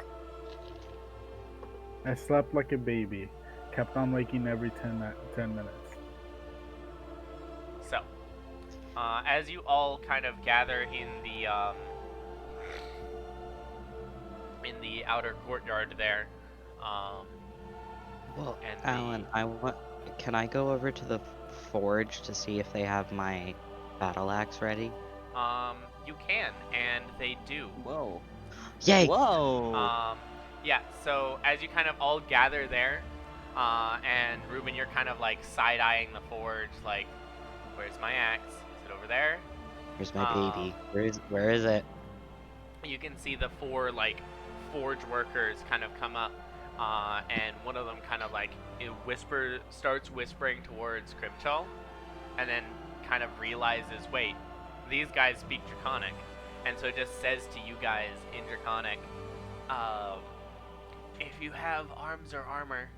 S9: I slept like a baby. Kept on waking every 10 minutes.
S3: So, as you all kind of gather in the outer courtyard there,
S5: Well,
S3: And
S5: Alan, can I go over to the forge to see if they have my battle axe ready?
S3: you can, and they do.
S1: Whoa.
S5: Yay!
S1: Whoa.
S3: Yeah, so as you kind of all gather there, and Ruben, you're kind of like side-eyeing the forge, like, where's my axe? Is it over there?
S5: Here's my baby. Where is it?
S3: You can see the 4, like, forge workers kind of come up, and one of them kind of, like, starts whispering towards Crimchal, and then kind of realizes, wait, these guys speak Draconic, and so it just says to you guys in Draconic, if you have arms or armor,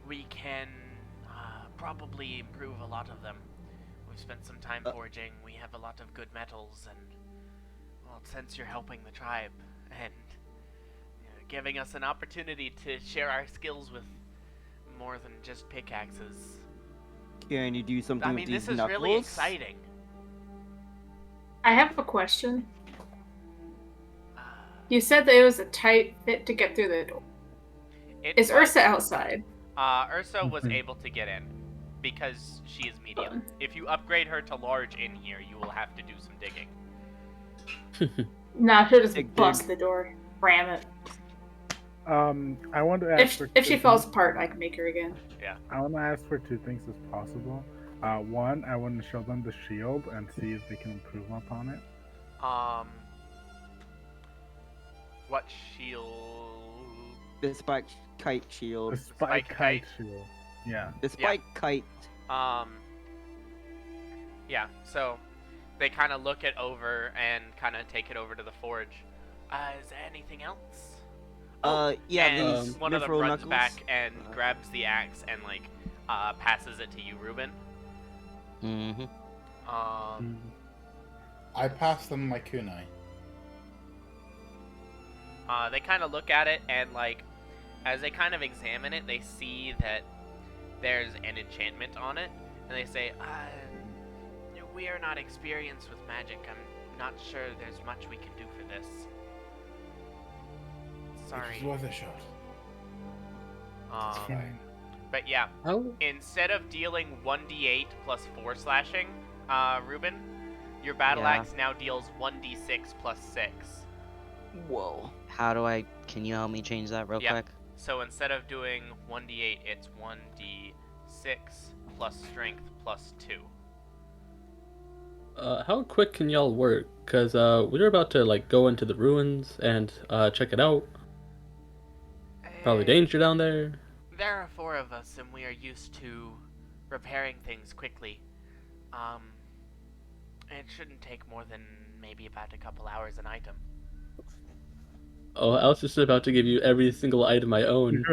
S3: we can probably improve a lot of them. We've spent some time forging, we have a lot of good metals, and, well, since you're helping the tribe, and giving us an opportunity to share our skills with more than just pickaxes.
S1: Can you do something
S3: I
S1: with
S3: mean,
S1: these
S3: this is
S1: knuckles?
S3: really exciting.
S7: I have a question. You said that it was a tight fit to get through the door. Is
S3: It's like-
S7: Ursa outside?
S3: Ursa was
S9: Mhm.
S3: able to get in because she is medium. If you upgrade her to large in here, you will have to do some digging.
S7: Nah, she'll just
S1: Dig,
S7: bust
S1: dig.
S7: the door, ram it.
S9: I want to ask
S7: If she falls apart, I can make her again.
S9: I want to ask for two things if possible. One, I want to show them the shield and see if they can improve upon it.
S3: What shield?
S1: The spike kite
S9: The
S1: shield.
S9: spike
S3: kite?
S9: kite shield. Yeah.
S1: The spike kite.
S3: Yeah, so they kind of look it over and kind of take it over to the forge. Is there anything else?
S1: Yeah,
S3: and
S1: these
S3: one of them
S1: mithril
S3: runs
S1: knuckles.
S3: back and grabs the axe and like passes it to you, Ruben.
S5: Mm-hmm.
S6: I pass them my kunai.
S3: They kind of look at it and like, as they kind of examine it, they see that there's an enchantment on it, and they say, we are not experienced with magic. I'm not sure there's much we can do for this. Sorry.
S6: It was worth a shot. It's fine.
S3: But yeah,
S2: How?
S3: instead of dealing 1d8 plus 4 slashing, Ruben, your battle
S5: Yeah.
S3: axe now deals 1d6 plus 6.
S1: Whoa.
S5: How do I? Can you help me change that real
S3: Yeah.
S5: quick?
S3: So instead of doing 1d8, it's 1d6 plus strength plus 2.
S2: How quick can y'all work? Cause we're about to like go into the ruins and check it out. Probably danger down there.
S3: There are 4 of us, and we are used to repairing things quickly. It shouldn't take more than maybe about a couple hours an item.
S2: Oh, I was just about to give you every single item I own.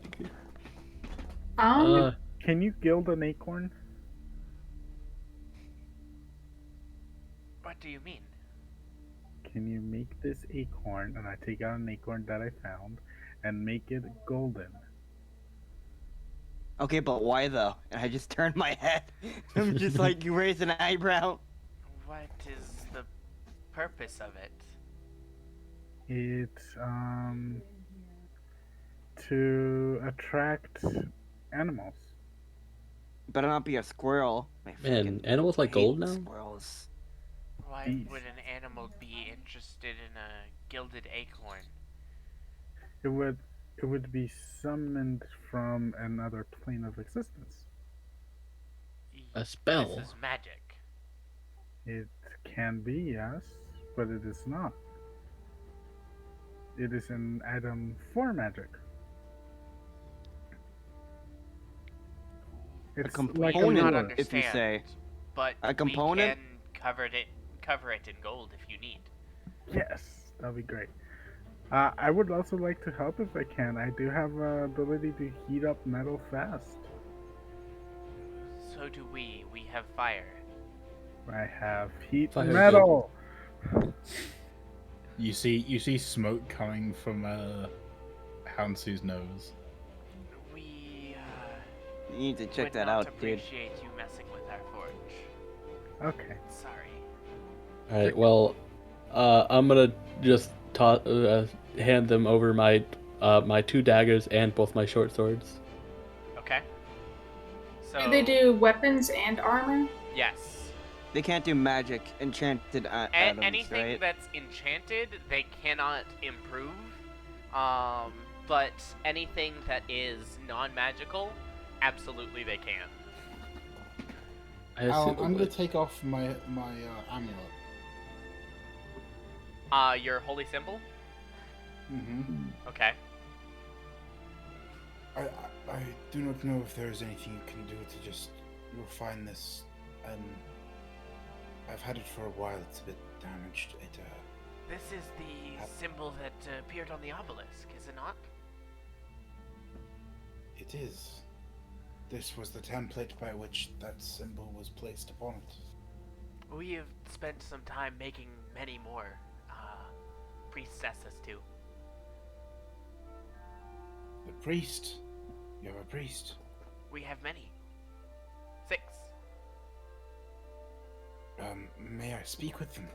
S2: Thank you.
S9: Can you gild an acorn?
S3: What do you mean?
S9: Can you make this acorn, and I take out an acorn that I found, and make it golden?
S1: Okay, but why though? And I just turned my head. I'm just like, you raise an eyebrow.
S3: What is the purpose of it?
S9: It's to attract animals.
S1: Better not be a squirrel. I
S2: Man,
S1: freaking
S2: animals like
S1: hate
S2: gold now?
S1: Squirrels.
S3: Why
S9: Bees.
S3: would an animal be interested in a gilded acorn?
S9: It would be summoned from another plane of existence.
S2: A spell.
S3: This is magic.
S9: It can be, yes, but it is not. It is an item for magic. It's like a
S3: We do not
S1: component, if you
S3: understand,
S1: say.
S3: but
S1: A component?
S3: we can cover it in gold if you need.
S9: Yes, that'd be great. I would also like to help if I can. I do have the ability to heat up metal fast.
S3: So do we. We have fire.
S9: I have heat
S2: Fire
S9: metal.
S6: You see smoke coming from Hansu's nose.
S3: We
S1: You need to check
S3: would
S1: that
S3: not
S1: out, dude.
S3: appreciate you messing with our forge.
S9: Okay.
S3: Sorry.
S2: Alright, well, I'm gonna just hand them over my my 2 daggers and both my short swords.
S3: Okay. So
S7: Do they do weapons and armor?
S3: Yes.
S1: They can't do magic, enchanted items,
S3: Anything
S1: right?
S3: that's enchanted, they cannot improve. But anything that is non-magical, absolutely they can.
S2: I assume
S6: I'm gonna take off my amulet.
S3: Your holy symbol?
S6: Mm-hmm.
S3: Okay.
S6: I do not know if there is anything you can do to just refine this. I've had it for a while. It's a bit damaged.
S3: This is the symbol that appeared on the obelisk, is it not?
S6: It is. This was the template by which that symbol was placed upon it.
S3: We have spent some time making many more priestesses too.
S6: The priest. You have a priest.
S3: We have many. 6.
S6: May I speak with them?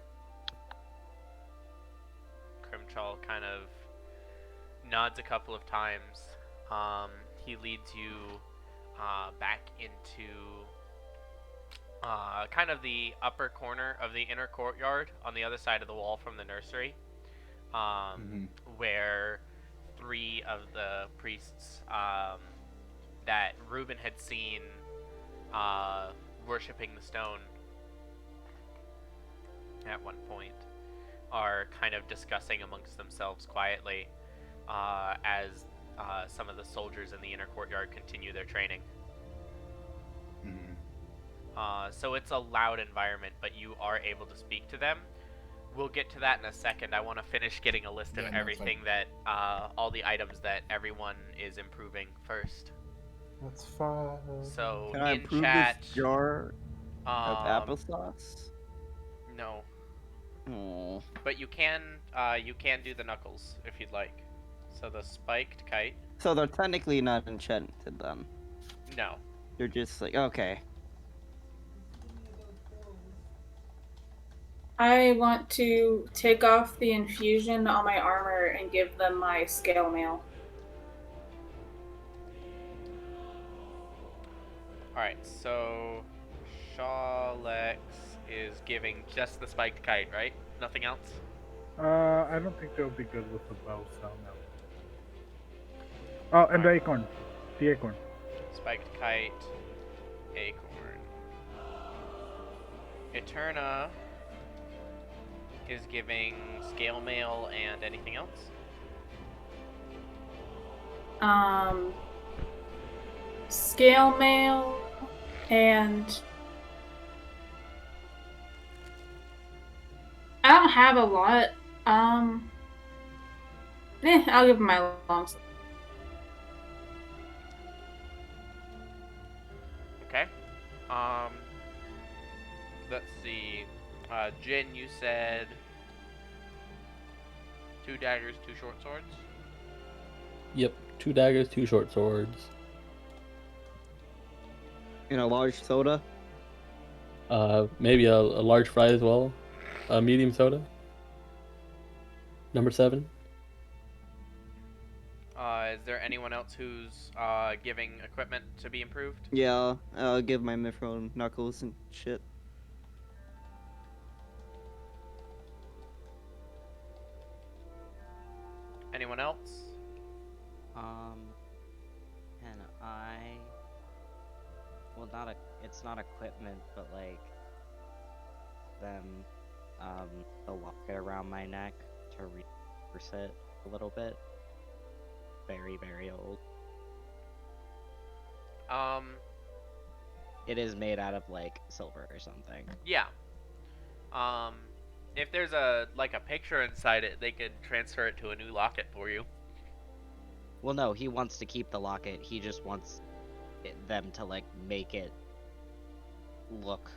S3: Crimchal kind of nods a couple of times he leads you back into kind of the upper corner of the inner courtyard on the other side of the wall from the nursery, where 3 of the priests that Reuben had seen worshipping the stone at one point are kind of discussing amongst themselves quietly as some of the soldiers in the inner courtyard continue their training. So it's a loud environment, but you are able to speak to them. We'll get to that in a second. I want to finish getting a list of everything that, all the items that everyone is improving first.
S6: That's fine.
S3: So
S1: Can I
S3: in
S1: improve
S3: chat,
S1: this jar of applesauce?
S3: No,
S1: Oh.
S3: but you can do the knuckles if you'd like. So the spiked kite.
S1: So they're technically not enchanted then.
S3: No.
S1: They're just like, okay.
S7: I want to take off the infusion on my armor and give them my scale mail.
S3: Alright, so Shawlex is giving just the spiked kite, right? Nothing else?
S9: I don't think they'll be good with the bow sound now. Oh, and the acorn. The acorn.
S3: Spiked kite, acorn. Eterna is giving scale mail and anything else?
S7: Scale mail and I don't have a lot. I'll give them my long sleeve.
S3: Okay. Let's see. Jin, you said 2 daggers, 2 short swords?
S2: Yep, 2 daggers, 2 short swords.
S1: In a large soda?
S2: Maybe a large fry as well. A medium soda. Number 7.
S3: Is there anyone else who's giving equipment to be improved?
S1: Yeah, I'll give my Mithril knuckles and shit.
S3: Anyone else?
S5: Can I? Well, it's not equipment, but like them, the locket around my neck to reverse it a little bit. Very, very old. It is made out of like silver or something.
S3: Yeah. If there's a picture inside it, they could transfer it to a new locket for you.
S5: Well, no, he wants to keep the locket. He just wants them to like make it look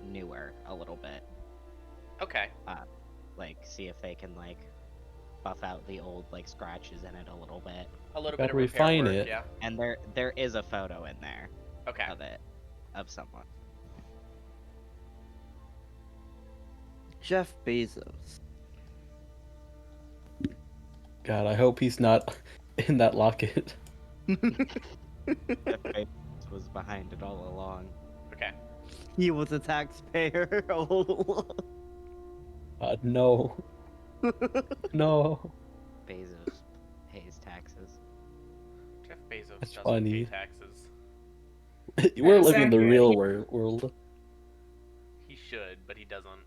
S5: newer a little bit.
S3: Okay.
S5: Like see if they can like buff out the old like scratches in it a little bit.
S3: A little
S2: Gotta
S3: bit of repair
S2: refine
S3: work,
S2: it.
S3: yeah.
S5: And there is a photo in there
S3: Okay.
S5: of it, of someone.
S1: Jeff Bezos.
S2: God, I hope he's not in that locket.
S5: Jeff Bezos was behind it all along.
S3: Okay.
S1: He was a taxpayer all along.
S2: No. No.
S5: Bezos pays taxes.
S3: Jeff Bezos
S2: That's
S3: doesn't
S2: funny.
S3: pay taxes.
S2: We're
S7: That's
S2: living in the
S7: accurate.
S2: real world.
S3: He should, but he doesn't.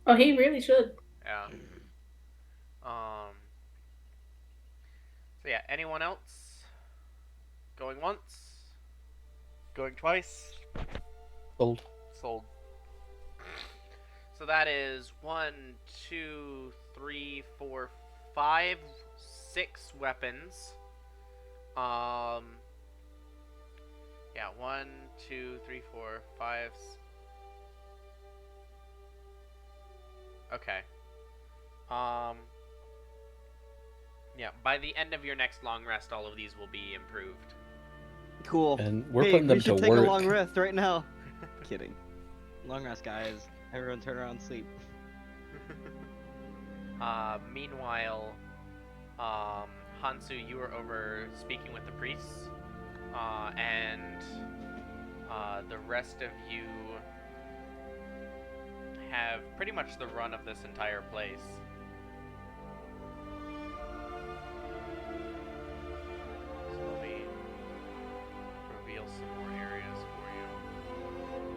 S7: Oh, he really should.
S3: Yeah. So yeah, anyone else? Going once? Going twice?
S2: Sold.
S3: Sold. So that is 1, 2, 3, 4, 5, 6 weapons. Yeah, 1, 2, 3, 4, 5. Okay. Yeah, by the end of your next long rest, all of these will be improved.
S1: Cool.
S2: And we're
S1: Hey,
S2: putting them
S1: we should
S2: to
S1: take
S2: work.
S1: a long rest right now. Kidding.
S5: Long rest, guys. Everyone turn around, sleep.
S3: Meanwhile, Hansu, you were over speaking with the priests, and the rest of you have pretty much the run of this entire place. So let me reveal some more areas for you.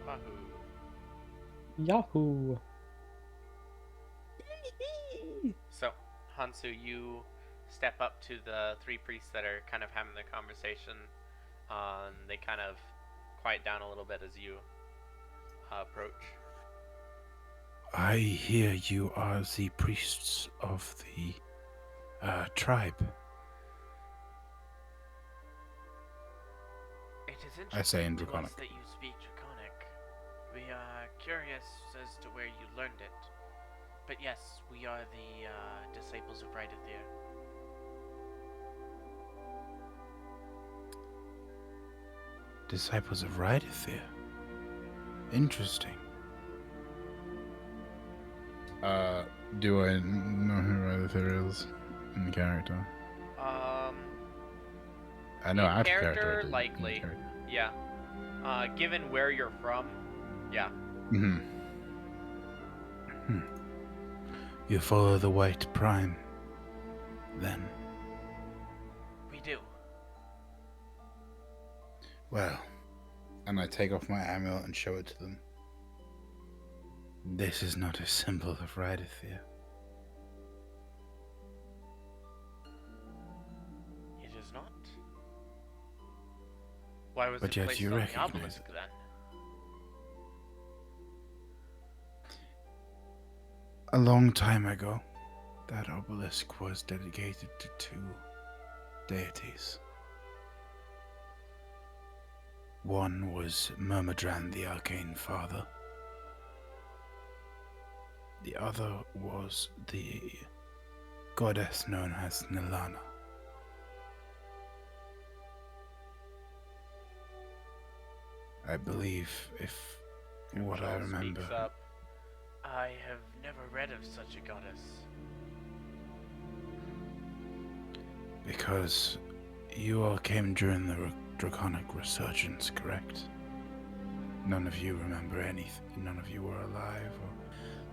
S3: Wahoo.
S2: Yahoo!
S3: So, Hansu, you step up to the three priests that are kind of having the conversation. They kind of quiet down a little bit as you approach.
S6: I hear you are the priests of the tribe.
S3: It is
S6: I say in
S3: interesting to us
S6: Draconic.
S3: that you speak Draconic. We are curious as to where you learned it. But yes, we are the disciples of Rydathir.
S6: Disciples of Rydathir. Interesting. Do I know who Rydathir is in character? I know
S3: in
S6: out of
S3: character,
S6: character. I do.
S3: likely.
S6: In character.
S3: Yeah. Given where you're from, yeah.
S6: Hmm. You follow the White Prime, then?
S3: We do.
S6: Well, and I take off my amulet and show it to them. This is not a symbol of Rydathir.
S3: It is not. Why was
S6: But
S3: it
S6: yet
S3: placed
S6: you
S3: on the
S6: recognize
S3: obelisk
S6: it.
S3: then?
S6: A long time ago, that obelisk was dedicated to two deities. One was Myrmidran, the Arcane Father. The other was the goddess known as Nilana. I believe, if what I
S3: Kunjal
S6: remember,
S3: speaks up. I have never read of such a goddess.
S6: because you all came during the Draconic Resurgence, correct? None of you remember anything. None of you were alive, or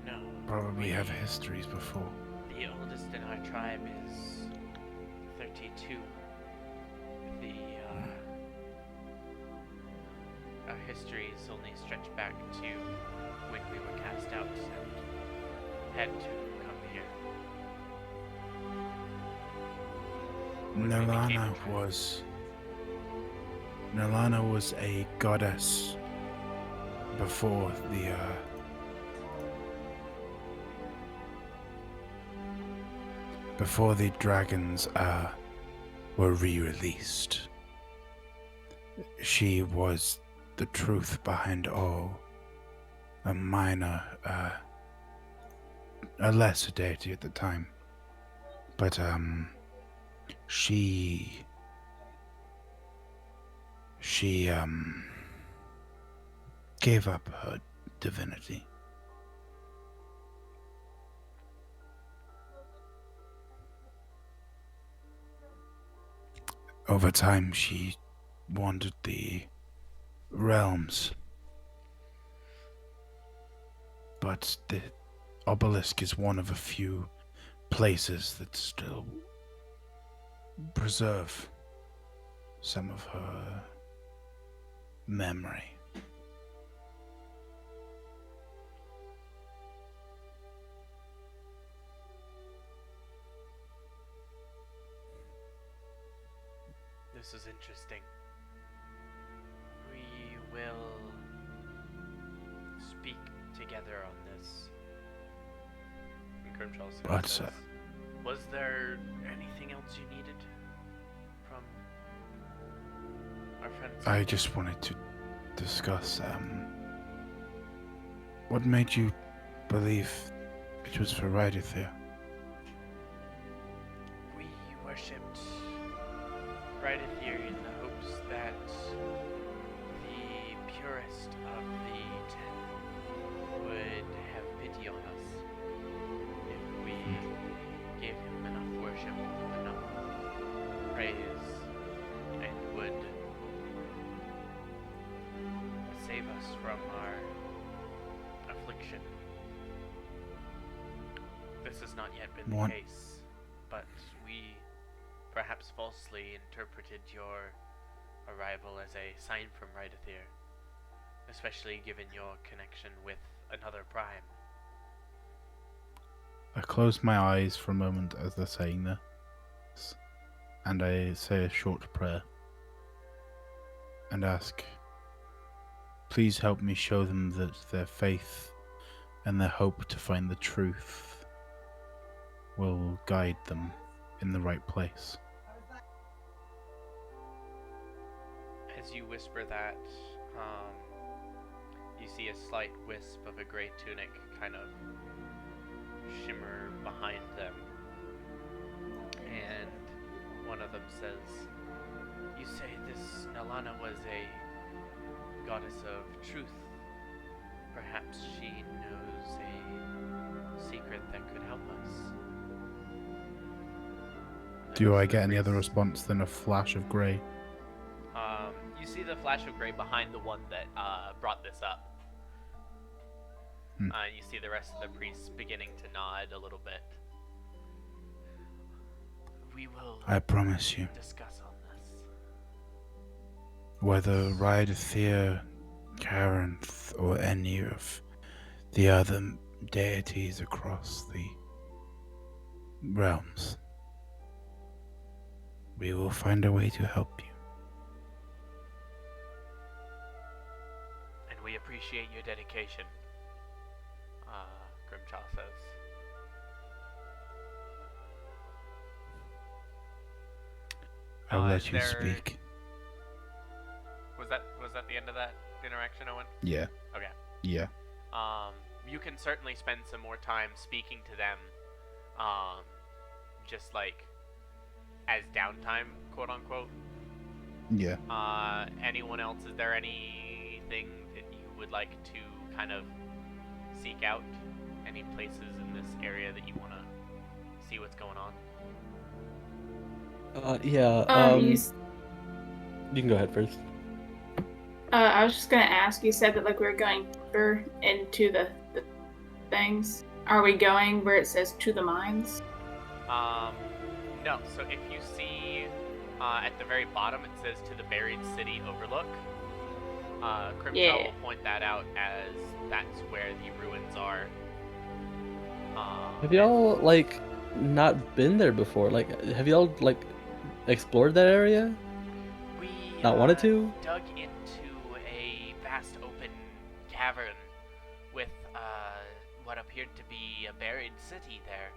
S3: No.
S6: probably have histories before.
S3: The oldest in our tribe is 32. Our histories only stretch back to when we were cast out and had to come here. When we became a tribe.
S6: Nilana was a goddess before the dragons were re-released. She was the truth behind all. A minor, a lesser deity at the time. But, she gave up her divinity. Over time, she wandered the realms. But the obelisk is one of a few places that still preserve some of her memory.
S3: This is interesting. We will speak together on this. And Grimshaw
S6: But,
S3: says, was there anything else you needed from our friends?
S6: I just wanted to discuss, what made you believe it was for Rydathir?
S3: writeth here in the hopes that the purest of the 10 would have pity on us if we gave him enough worship, enough praise, and would save us from our affliction. This has not yet been the case, but we perhaps falsely interpreted your arrival as a sign from Rydathir, especially given your connection with another prime.
S6: I close my eyes for a moment as they're saying this, and I say a short prayer and ask, please help me show them that their faith and their hope to find the truth will guide them in the right place.
S3: As you whisper that, you see a slight wisp of a gray tunic kind of shimmer behind them. And one of them says, you say this Nalana was a goddess of truth. Perhaps she knows a secret that could help us.
S6: Do I get any other response than a flash of grey?
S3: You see the flash of gray behind the one that brought this up. You see the rest of the priests beginning to nod a little bit. We will.
S6: I promise you.
S3: Discuss on this.
S6: Whether Rydathir, Caranth, or any of the other deities across the realms, we will find a way to help you.
S3: And we appreciate your dedication, Grimchaw says.
S6: I will let you speak.
S3: Was that the end of that interaction, Owen?
S6: Yeah.
S3: Okay.
S6: Yeah.
S3: You can certainly spend some more time speaking to them, just like as downtime, quote unquote.
S6: Yeah.
S3: Anyone else? Is there anything that you would like to kind of seek out? Any places in this area that you want to see what's going on?
S2: You can go ahead first.
S7: I was just gonna ask. You said that like we were going deeper into the things. Are we going where it says to the mines?
S3: No. So if you see at the very bottom, it says to the buried city overlook. Crimshaw will point that out as that's where the ruins are.
S2: Have y'all like not been there before? Like, have y'all like explored that area?
S3: We
S2: not wanted to?
S3: Dug into a vast open cavern with what appeared to be a buried city there.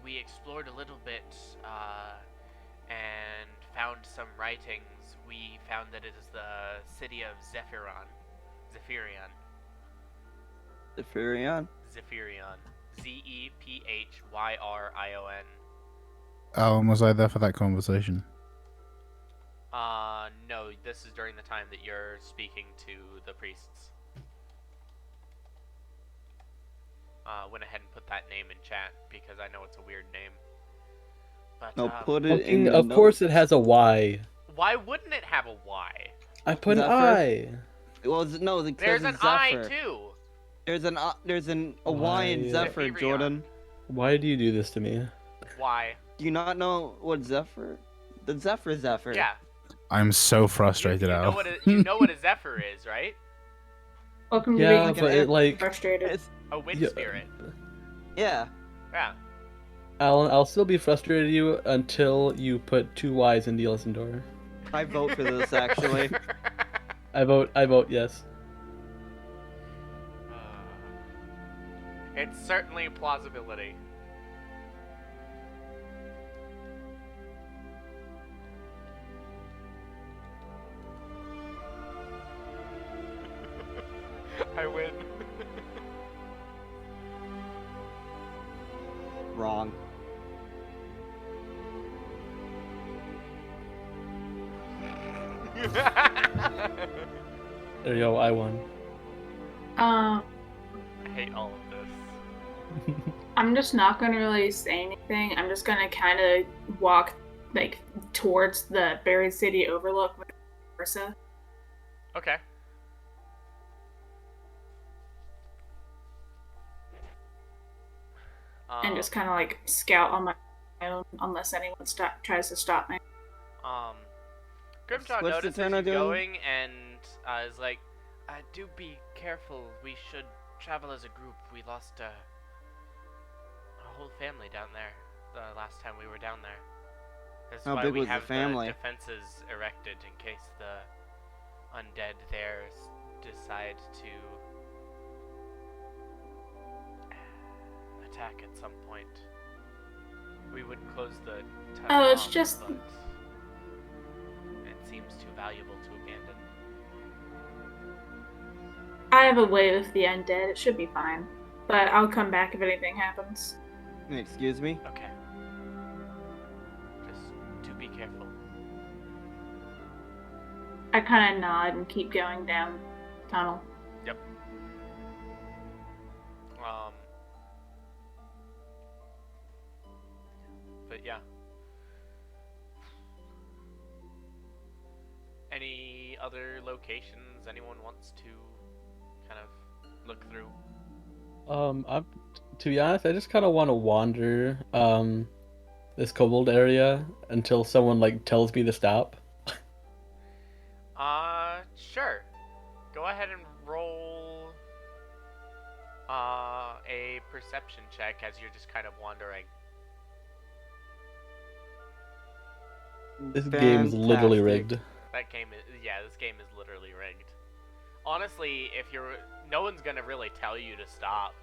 S3: We explored a little bit and found some writings. We found that it is the city of Zephyrion. Zephyrion. Zephyrion.
S6: Alan, was I there for that conversation?
S3: No, this is during the time that you're speaking to the priests. Went ahead and put that name in chat because I know it's a weird name. But
S1: no, put it in.
S2: Of course, it has a Y.
S3: Why wouldn't it have a Y?
S2: I put an I.
S1: Well, no,
S3: there's an I too.
S1: There's a Y in Zephyr, Jordan.
S2: Why do you do this to me?
S3: Why?
S1: Do you not know what Zephyr? The Zephyr.
S3: Yeah.
S6: I'm so frustrated
S3: you know what a Zephyr is, right?
S7: Welcome to
S2: being
S7: but it like frustrated.
S1: It's
S3: a wind spirit.
S1: Yeah.
S3: Yeah.
S2: Alan, I'll still be frustrated at you until you put 2 Y's in Dielsendor.
S1: I vote for this, actually.
S2: I vote yes.
S3: It's certainly a plausibility. I win.
S1: Wrong.
S2: There you go, I won.
S7: Um,
S3: I hate all of this.
S7: I'm just not gonna really say anything. I'm just gonna kind of walk like towards the buried city overlook with Ursa.
S3: Okay.
S7: And just kind of like scout on my own unless anyone tries to stop me.
S3: Grimjaw
S1: What's the
S3: notices
S1: Turner
S3: you
S1: doing?
S3: going and is like, do be careful. We should travel as a group. We lost a whole family down there the last time we were down there. That's
S1: How
S3: why
S1: big
S3: we
S1: was the
S3: have
S1: family?
S3: defenses erected in case the undead there decide to attack at some point. We would close the tunnel
S7: Oh, it's
S3: off,
S7: just-
S3: but it seems too valuable to abandon.
S7: I have a way with the undead. It should be fine. But I'll come back if anything happens.
S1: Excuse me?
S3: Okay. Just do be careful.
S7: I kind of nod and keep going down the tunnel.
S3: Yep. But yeah. Any other locations anyone wants to kind of look through?
S2: To be honest, I just kind of want to wander this kobold area until someone like tells me to stop.
S3: Sure. Go ahead and roll a perception check as you're just kind of wandering.
S2: This game is literally
S1: Fantastic.
S2: rigged.
S3: That game is, yeah, this game is literally rigged. Honestly, no one's gonna really tell you to stop.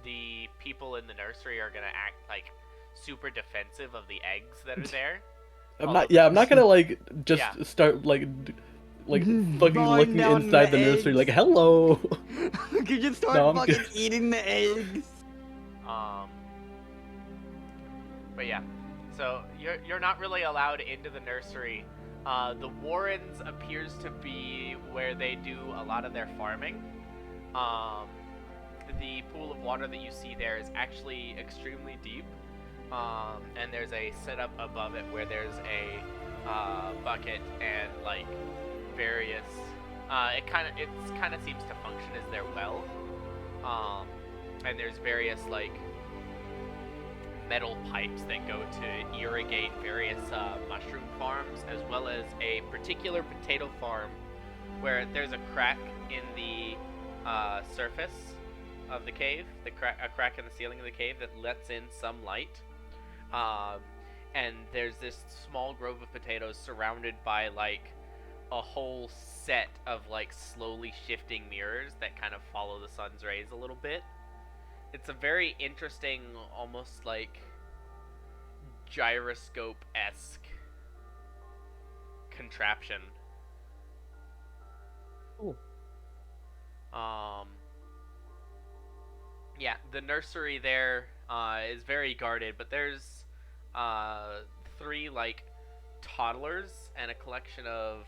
S3: The people in the nursery are gonna act like super defensive of the eggs that are there.
S2: I'm not gonna like just
S3: Yeah.
S2: start like fucking
S1: Gnawing
S2: looking
S1: down
S2: inside the
S1: the
S2: nursery
S1: eggs.
S2: like hello.
S1: Could you start
S2: No, I'm
S1: fucking
S2: good.
S1: eating the eggs?
S3: But yeah, so you're not really allowed into the nursery. The Warrens appears to be where they do a lot of their farming. The pool of water that you see there is actually extremely deep. And there's a setup above it where there's a bucket and like various. It kind of seems to function as their well. And there's various like metal pipes that go to irrigate various mushroom farms, as well as a particular potato farm where there's a crack in the surface of the cave, a crack in the ceiling of the cave that lets in some light. And there's this small grove of potatoes surrounded by like a whole set of like slowly shifting mirrors that kind of follow the sun's rays a little bit. It's a very interesting, almost like gyroscope-esque contraption.
S2: Cool.
S3: Yeah, the nursery there is very guarded, but there's 3 like toddlers and a collection of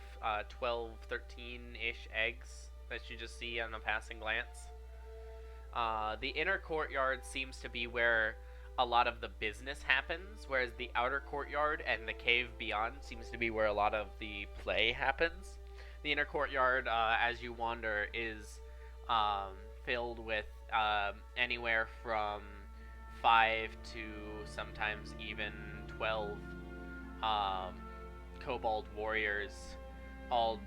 S3: 12, 13-ish eggs that you just see on a passing glance. The inner courtyard seems to be where a lot of the business happens, whereas the outer courtyard and the cave beyond seems to be where a lot of the play happens. The inner courtyard, as you wander, is filled with anywhere from 5 to sometimes even 12 kobold warriors, all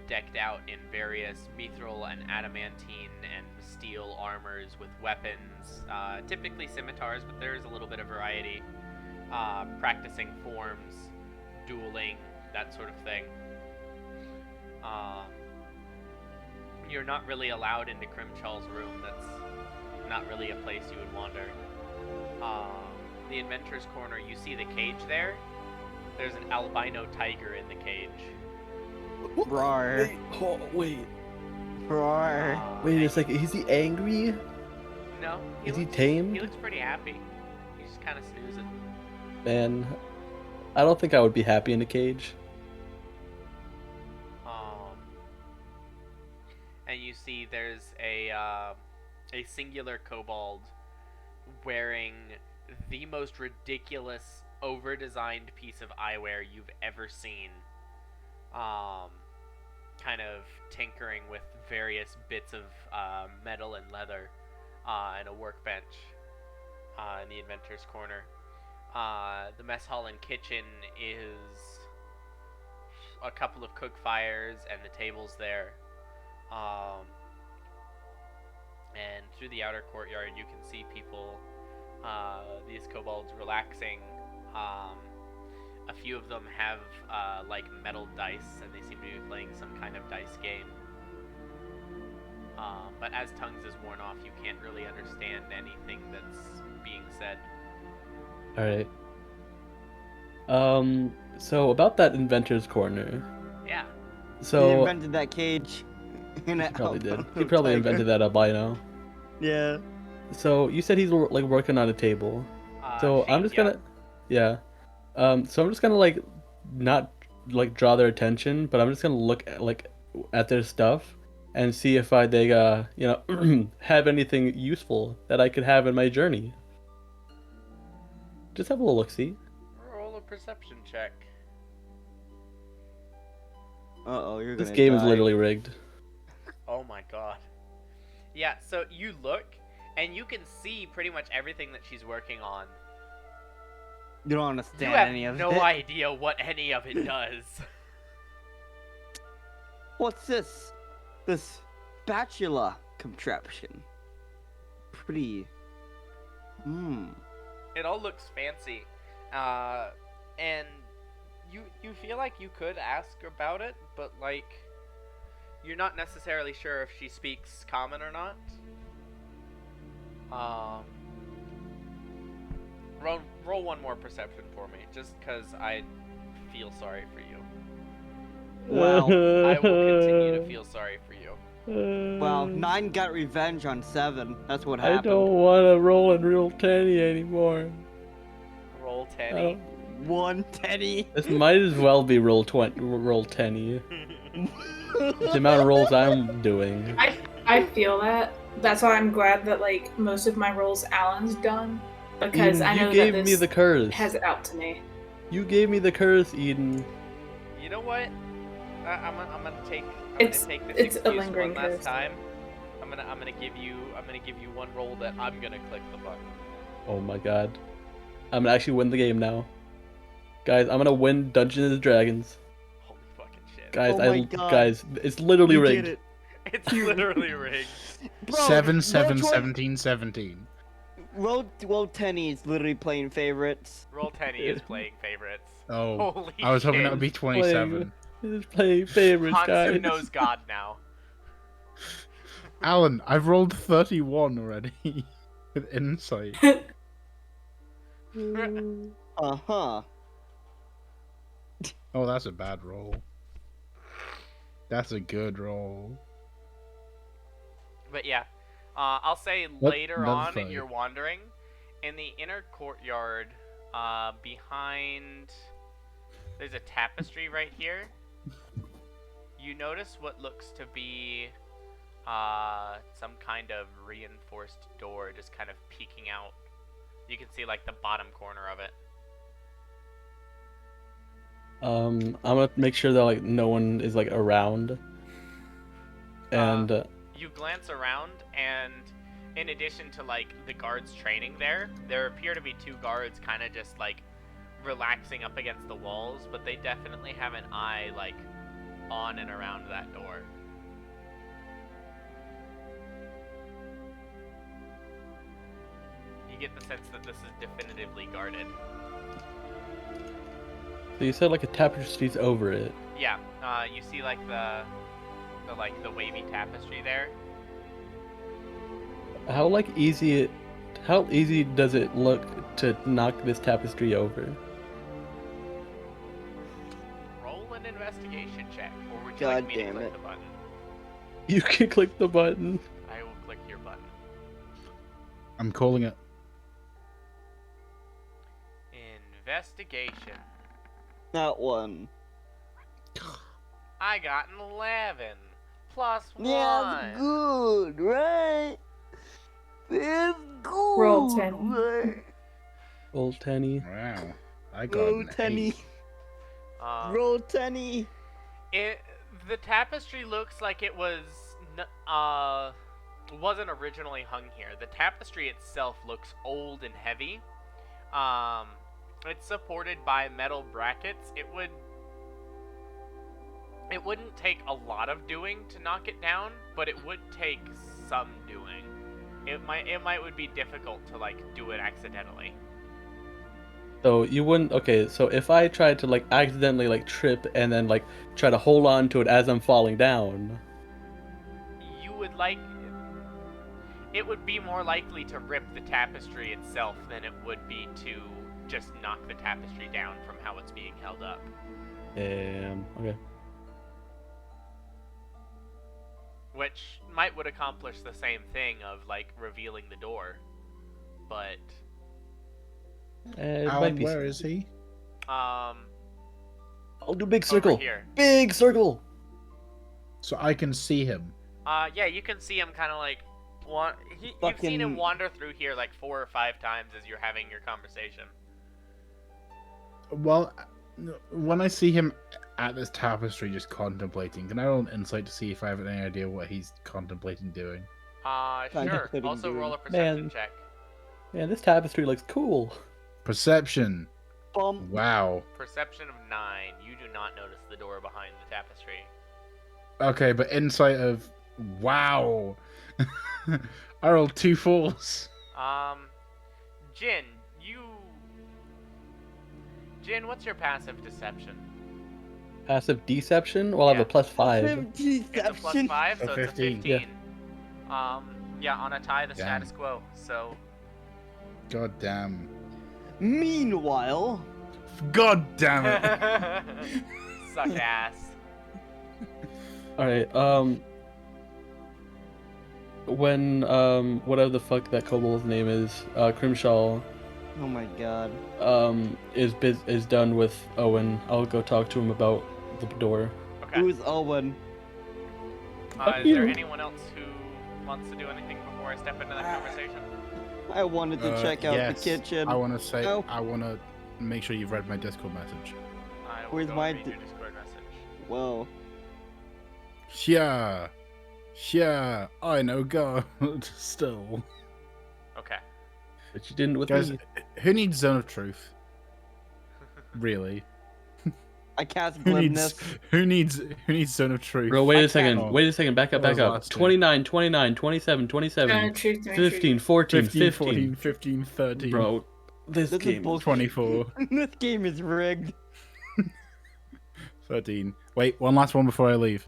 S3: decked out in various mithril and adamantine and steel armors with weapons, typically scimitars, but there is a little bit of variety, practicing forms, dueling, that sort of thing. You're not really allowed into Crimchall's room. That's not really a place you would wander. The Adventurer's Corner, you see the cage there? There's an albino tiger in the cage.
S1: Roar.
S2: Wait.
S1: Roar.
S2: Wait a second. Is he angry?
S3: No.
S2: Is he tamed?
S3: He looks pretty happy. He's just kind of snoozing.
S2: Man, I don't think I would be happy in a cage.
S3: and you see there's a singular kobold wearing the most ridiculous, over-designed piece of eyewear you've ever seen. Kind of tinkering with various bits of metal and leather and a workbench in the inventor's corner. The mess hall and kitchen is a couple of cook fires and the tables there. And through the outer courtyard, you can see people, these kobolds, relaxing. A few of them have like metal dice, and they seem to be playing some kind of dice game. But as Tongues is worn off, you can't really understand anything that's being said.
S2: Alright. So about that inventor's corner.
S3: Yeah.
S1: He
S2: So
S1: invented that cage.
S2: he probably did. He probably invented that albino.
S1: Yeah.
S2: So you said he's like working on a table. So I'm just gonna, yeah. So I'm just gonna like not like draw their attention, but I'm just gonna look at their stuff and see if they you know have anything useful that I could have in my journey. Just have a little look see.
S3: Roll a perception check.
S1: Uh-oh, you're
S2: This
S1: gonna
S2: game is
S1: die.
S2: literally rigged.
S3: Oh my god. Yeah, so you look, and you can see pretty much everything that she's working on.
S1: You don't understand
S3: You have
S1: any of
S3: no
S1: it.
S3: idea what any of it does.
S1: What's this? This spatula contraption. Pretty.
S3: It all looks fancy. And you feel like you could ask about it, but like you're not necessarily sure if she speaks common or not. Roll one more perception for me, just because I feel sorry for you.
S1: Well,
S3: I will continue to feel sorry for you.
S1: well, 9 got revenge on 7. That's what
S2: I
S1: happened.
S2: don't want to roll in real 10 anymore.
S3: Roll
S2: I
S3: 10.
S2: don't-
S1: 1 Teddy.
S2: This might as well be roll 10. The amount of rolls I'm doing.
S7: I feel that. That's why I'm glad that like most of my roles Alan's done, because
S2: Eden,
S7: I know
S2: you gave
S7: that
S2: me
S7: this
S2: the curse.
S7: has it out to me.
S2: You gave me the curse, Eden.
S3: You know what? I'm gonna take
S7: It's
S3: this
S7: a
S3: excuse
S7: lingering
S3: one last
S7: curse.
S3: time. I'm gonna give you one roll that I'm gonna click the button.
S2: Oh my god. I'm gonna actually win the game now. Guys, I'm gonna win Dungeons and Dragons.
S3: Holy fucking shit!
S2: Guys,
S1: Oh my God.
S2: guys, it's literally
S1: You
S2: rigged.
S1: did it.
S3: It's literally rigged.
S1: Bro,
S6: 7, 7,
S1: roll
S6: 17, 17.
S1: Roll Tenny is literally playing favorites.
S3: Roll 10 is playing favorites.
S6: Oh,
S3: Holy
S6: I was hoping
S3: shit.
S6: that would be 27.
S2: It's playing favorites, guys.
S3: Hansu knows God now.
S6: Alan, I've rolled 31 already with insight.
S1: Uh-huh.
S6: Oh, that's a bad roll. That's a good roll.
S3: But yeah, I'll say
S6: What?
S3: later
S6: Another
S3: on in
S6: fight.
S3: your wandering, in the inner courtyard, behind, there's a tapestry right here. You notice what looks to be some kind of reinforced door just kind of peeking out. You can see like the bottom corner of it.
S2: I'm gonna make sure that like no one is like around. And
S3: You glance around, and in addition to like the guards training there appear to be 2 guards kind of just like relaxing up against the walls, but they definitely have an eye like on and around that door. You get the sense that this is definitively guarded.
S2: so you said like a tapestry's over it.
S3: Yeah, you see like the wavy tapestry there.
S2: How easy does it look to knock this tapestry over?
S3: Roll an investigation check, or would you
S1: God
S3: like me to
S1: damn
S3: click
S1: it.
S3: the button?
S2: You can click the button.
S3: I will click your button.
S6: I'm calling it.
S3: Investigation.
S1: That one.
S3: I got an 11. +1.
S1: Yeah, it's good, right? It's good.
S7: Roll 10.
S1: Right?
S2: Old Tenny.
S6: Wow. I got
S1: Roll
S6: an
S1: tenny.
S6: 8.
S1: Roll tenny.
S3: The tapestry looks like it wasn't originally hung here. The tapestry itself looks old and heavy. It's supported by metal brackets. It wouldn't take a lot of doing to knock it down, but it would take some doing. It would be difficult to like do it accidentally.
S2: So you wouldn't. Okay, so if I tried to like accidentally like trip and then like try to hold on to it as I'm falling down.
S3: You would like. It would be more likely to rip the tapestry itself than it would be to just knock the tapestry down from how it's being held up.
S2: Okay.
S3: Which would accomplish the same thing of like revealing the door, but
S2: It might
S6: Alan,
S2: be.
S6: where is he?
S2: I'll do big
S3: over
S2: circle.
S3: here.
S2: Big circle.
S6: So I can see him.
S3: Yeah, you can see him kind of like you've seen him
S1: Fucking-
S3: wander through here like 4 or 5 times as you're having your conversation.
S6: Well, when I see him at this tapestry just contemplating, can I roll an insight to see if I have any idea what he's contemplating doing?
S3: Sure.
S1: Contemplating
S3: Also
S1: doing-
S3: roll a perception
S2: Man.
S3: check.
S2: Man, this tapestry looks cool.
S6: Perception.
S1: Bump.
S6: Wow.
S3: Perception of 9. You do not notice the door behind the tapestry.
S6: Okay, but insight of wow. I rolled 2 4s.
S3: Jin, what's your passive deception?
S2: Passive deception. Well, I have
S3: Yeah.
S2: a +5.
S3: It's a +5, so
S6: A
S3: it's a
S6: 15.
S3: 15. Yeah, on a tie, the
S6: Damn.
S3: status quo. So
S6: God damn.
S1: Meanwhile,
S6: God damn it.
S3: suck ass.
S2: All right. When whatever the fuck that kobold's name is, Crimshaw,
S1: oh my god.
S2: is done with Owen, I'll go talk to him about the door.
S3: Okay.
S1: Who's Owen?
S3: Is there anyone else who wants to do anything before I step into that conversation?
S1: I wanted to check out
S6: yes.
S1: the kitchen.
S6: I want to say,
S1: No.
S6: I want to make sure you've read my Discord message.
S3: I will
S1: Where's
S3: go
S1: my
S3: and read
S1: d-
S3: your Discord message.
S1: Whoa.
S6: Yeah, I know God still.
S3: Okay.
S2: But you didn't with
S6: Guys,
S2: me.
S6: who needs Zone of Truth? Really?
S1: I cast
S6: Who needs
S1: glibness.
S6: who needs Zone of Truth?
S2: Bro, wait a
S1: can't-
S2: second.
S6: Oh.
S2: Wait a second. Back up.
S6: What
S2: Back
S6: was
S2: up.
S6: last
S2: 29, 29, 27, 27, 15, 14,
S6: 15,
S2: 15.
S6: 14, 15, 13,
S2: Bro, this
S1: This is
S2: game is
S1: bullshit.
S6: 24,
S1: This game is rigged.
S6: 13. Wait, one last one before I leave.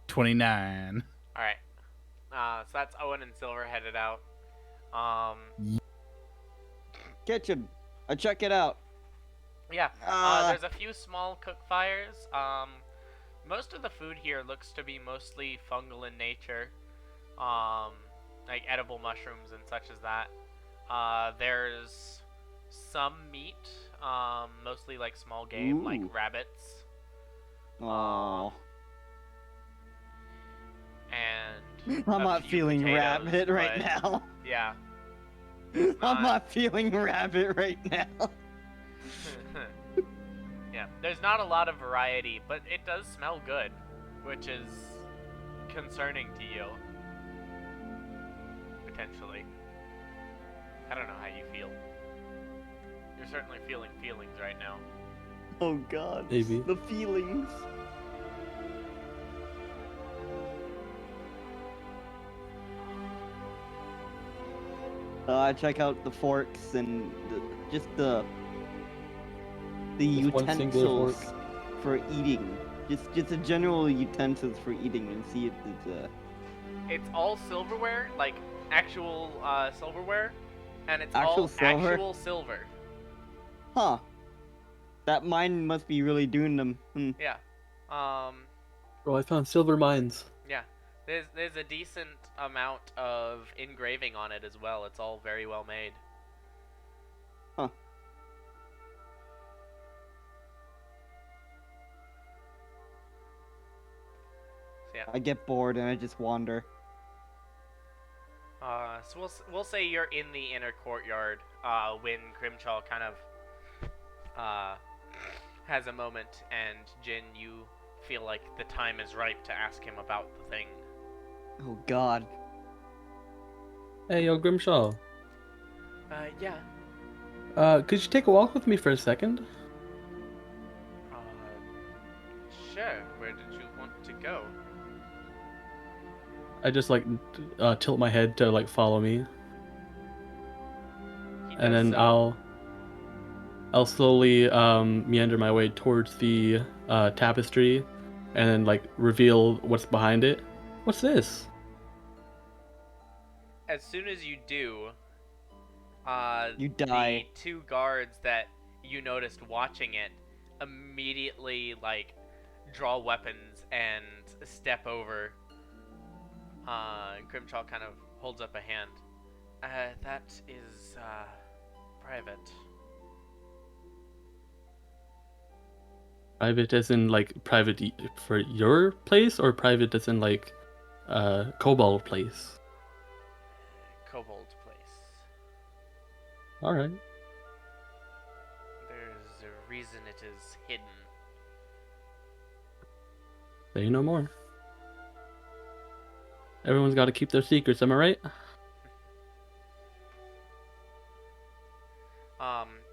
S6: 29.
S3: All right. So that's Owen and Silver headed out.
S1: Kitchen. I check it out.
S3: Yeah.
S1: Ah.
S3: There's a few small cook fires. Most of the food here looks to be mostly fungal in nature. Like edible mushrooms and such as that. There's some meat. Mostly like small game, like
S1: Ooh.
S3: rabbits.
S1: Oh,
S3: And
S1: I'm
S3: a
S1: not
S3: few
S1: feeling
S3: potatoes,
S1: rabbit right
S3: but
S1: now.
S3: Yeah.
S1: I'm not feeling rabbit right now.
S3: Yeah, there's not a lot of variety, but it does smell good, which is concerning to you. Potentially. I don't know how you feel. You're certainly feeling feelings right now.
S1: Oh god.
S2: Maybe.
S1: The feelings. I check out the forks and just the
S2: Just one singular
S1: utensils
S2: fork.
S1: for eating. Just the general utensils for eating and see if it's
S3: It's all silverware, like actual silverware, and it's
S1: Actual
S3: all
S1: silver?
S3: actual silver.
S1: huh. That mine must be really doing them. Hmm.
S3: Yeah.
S2: Bro, I found silver mines.
S3: Yeah. There's a decent amount of engraving on it as well. It's all very well made.
S1: Huh.
S3: So
S1: I get bored and I just wander.
S3: So we'll say you're in the inner courtyard when Grimchaw kind of has a moment, and Jin, you feel like the time is ripe to ask him about the thing.
S1: Oh God.
S2: Hey, yo, Grimshaw.
S3: Yeah.
S2: Could you take a walk with me for a second?
S3: Sure. Where did you want to go?
S2: I just like tilt my head to like follow me,
S3: He
S2: and
S3: does
S2: then
S3: so.
S2: I'll slowly meander my way towards the tapestry, and then like reveal what's behind it. What's this?
S3: As soon as you do,
S1: You die.
S3: the two guards that you noticed watching it immediately like draw weapons and step over. Grimchaw kind of holds up a hand. That is private.
S2: Private as in like private for your place, or private as in like Kobold place?
S3: Kobold place.
S2: All right.
S3: There's a reason it is hidden.
S2: Say no more. Everyone's got to keep their secrets. Am I right?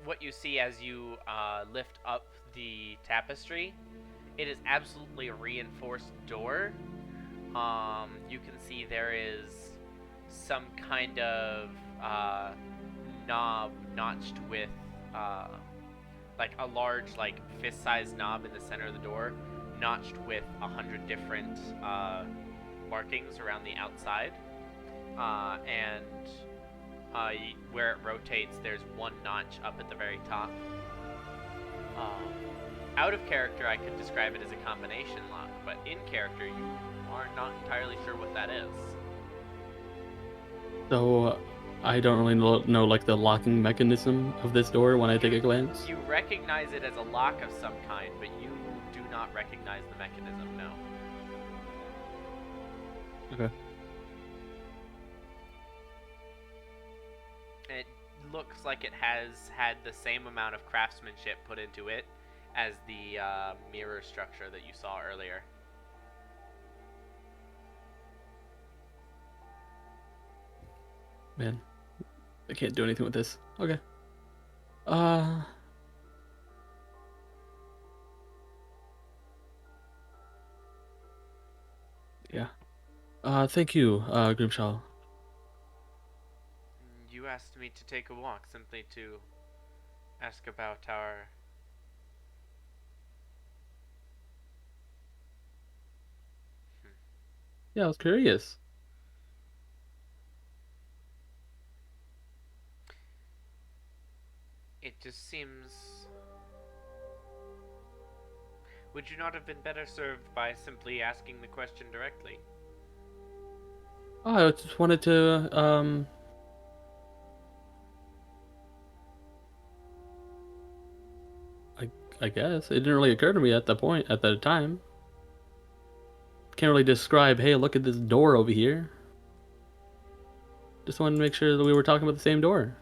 S3: What you see as you lift up the tapestry, it is absolutely a reinforced door. You can see there is some kind of knob notched with like a large, like fist-sized knob in the center of the door, notched with 100 different markings around the outside, and where it rotates, there's one notch up at the very top. Out of character, I could describe it as a combination lock, but in character, you are not entirely sure what that is.
S2: So I don't really know like the locking mechanism of this door when I take a glance.
S3: You recognize it as a lock of some kind, but you do not recognize the mechanism, no.
S2: Okay.
S3: It looks like it has had the same amount of craftsmanship put into it as the mirror structure that you saw earlier.
S2: Man, I can't do anything with this. Okay. Yeah. Thank you, Grimshaw.
S3: You asked me to take a walk simply to ask about our...
S2: Yeah, I was curious.
S3: It just seems... Would you not have been better served by simply asking the question directly?
S2: Oh, I just wanted to, I guess. It didn't really occur to me at the time. Can't really describe, hey, look at this door over here. Just wanted to make sure that we were talking about the same door.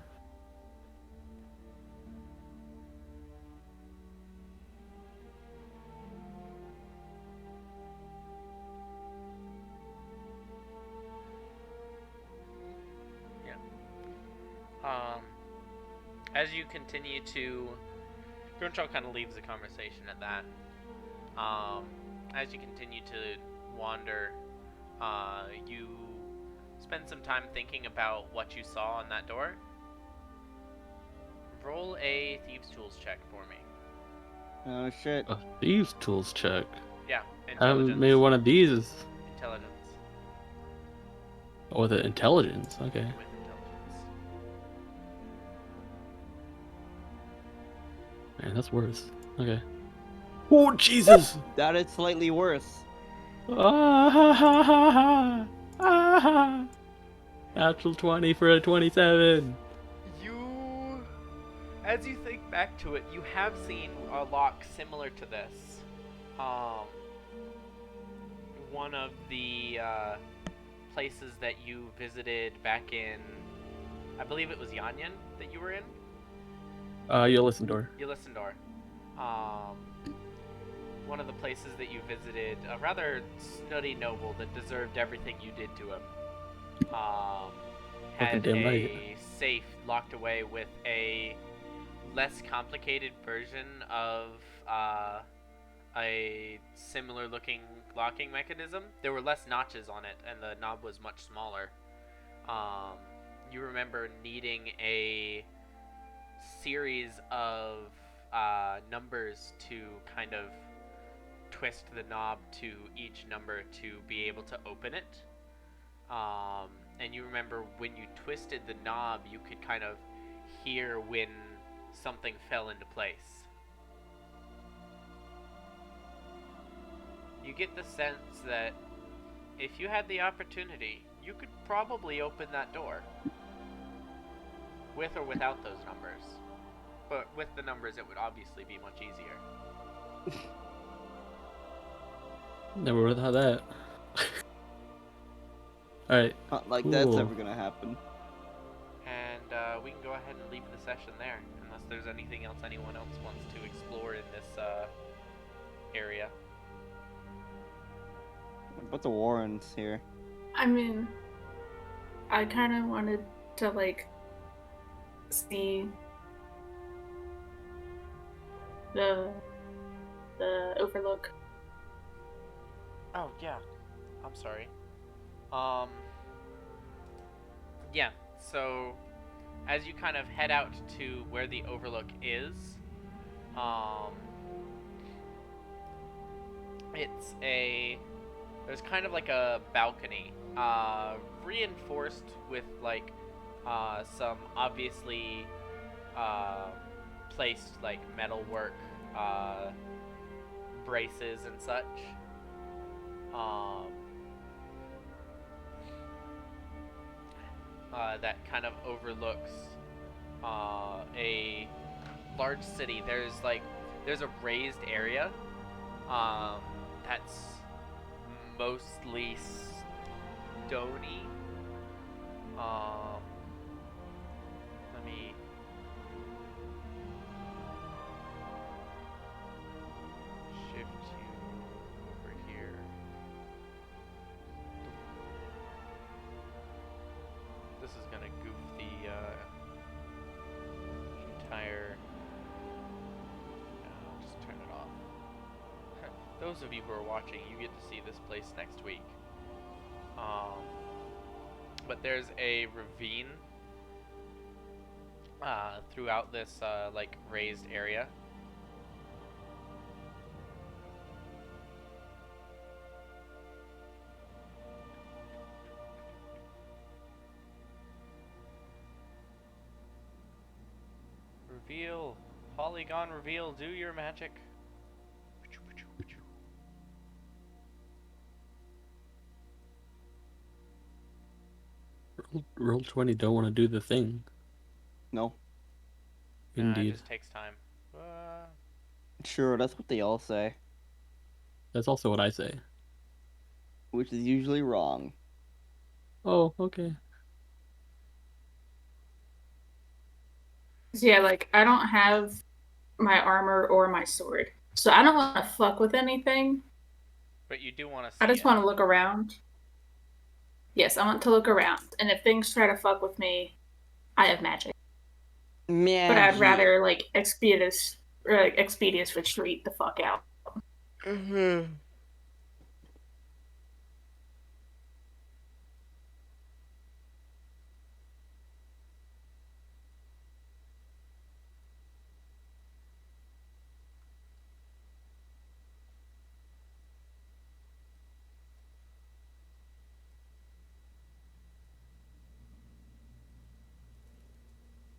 S3: As you continue to... Grunchall kind of leaves the conversation at that. As you continue to wander, you spend some time thinking about what you saw on that door. Roll a Thieves' Tools check for me.
S1: Oh shit.
S2: A thieves' tools check.
S3: Yeah,
S2: I haven't
S3: intelligence.
S2: made one of these.
S3: Intelligence.
S2: Oh, with intelligence. Okay.
S3: With intelligence.
S2: Man, that's worse. Okay. Oh, Jesus!
S1: That is slightly worse.
S2: Ah, Natural 20 for a 27.
S3: As you think back to it, you have seen a lock similar to this. one of the places that you visited back in, I believe it was Yanyan that you were in?
S2: Yellowstone.
S3: Yellowstone. One of the places that you visited, a rather snooty noble that deserved everything you did to him, had
S2: damn
S3: a
S2: right.
S3: safe locked away with a less complicated version of a similar looking locking mechanism. There were less notches on it, and the knob was much smaller. You remember needing a series of numbers to kind of twist the knob to each number to be able to open it. And you remember when you twisted the knob, you could kind of hear when something fell into place. You get the sense that if you had the opportunity, you could probably open that door. With or without those numbers. But with the numbers, it would obviously be much easier.
S2: Never would have thought that. Alright.
S1: Not like
S2: Cool.
S1: that's ever gonna happen.
S3: And we can go ahead and leave the session there, unless there's anything else anyone else wants to explore in this area.
S1: What about the Warrens here?
S7: I mean, I kind of wanted to, like, see the overlook.
S3: Oh, yeah. I'm sorry. Yeah, so as you kind of head out to where the overlook is, there's kind of like a balcony, reinforced with like some obviously placed like metalwork braces and such. That kind of overlooks a large city. There's a raised area that's mostly stony. Let me shift you over here. This is gonna goof the entire. I'll just turn it off. Those of you who are watching, you get to see this place next week. But there's a ravine throughout this like raised area. Reveal, Polygon reveal, do your magic.
S2: Roll 20 don't want to do the thing.
S1: No.
S2: Indeed.
S3: It just takes time.
S1: Sure, that's what they all say.
S2: That's also what I say.
S1: Which is usually wrong.
S2: Oh, okay.
S7: Yeah, like, I don't have my armor or my sword. So I don't want to fuck with anything.
S3: But you do want to see
S7: I just
S3: it.
S7: want to look around. Yes, I want to look around. And if things try to fuck with me, I have magic.
S1: Man.
S7: But I'd rather, like, expeditious retreat the fuck out.
S1: Mm-hmm.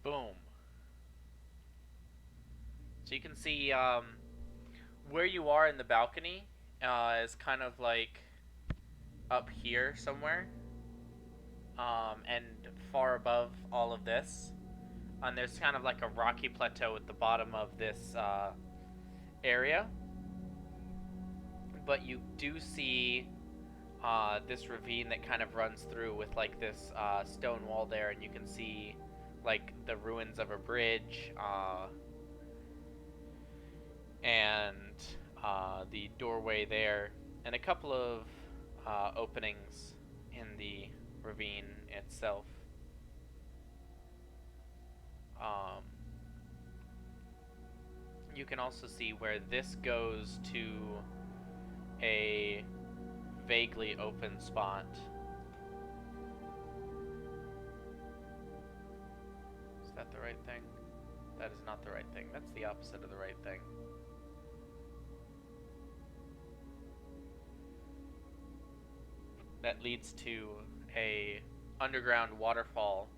S3: Boom. So you can see where you are in the balcony is kind of like up here somewhere, and far above all of this. And there's kind of like a rocky plateau at the bottom of this area. But you do see this ravine that kind of runs through with like this stone wall there, and you can see like the ruins of a bridge and the doorway there, and a couple of openings in the ravine itself. You can also see where this goes to a vaguely open spot. Is that the right thing? That is not the right thing. That's the opposite of the right thing. That leads to a underground waterfall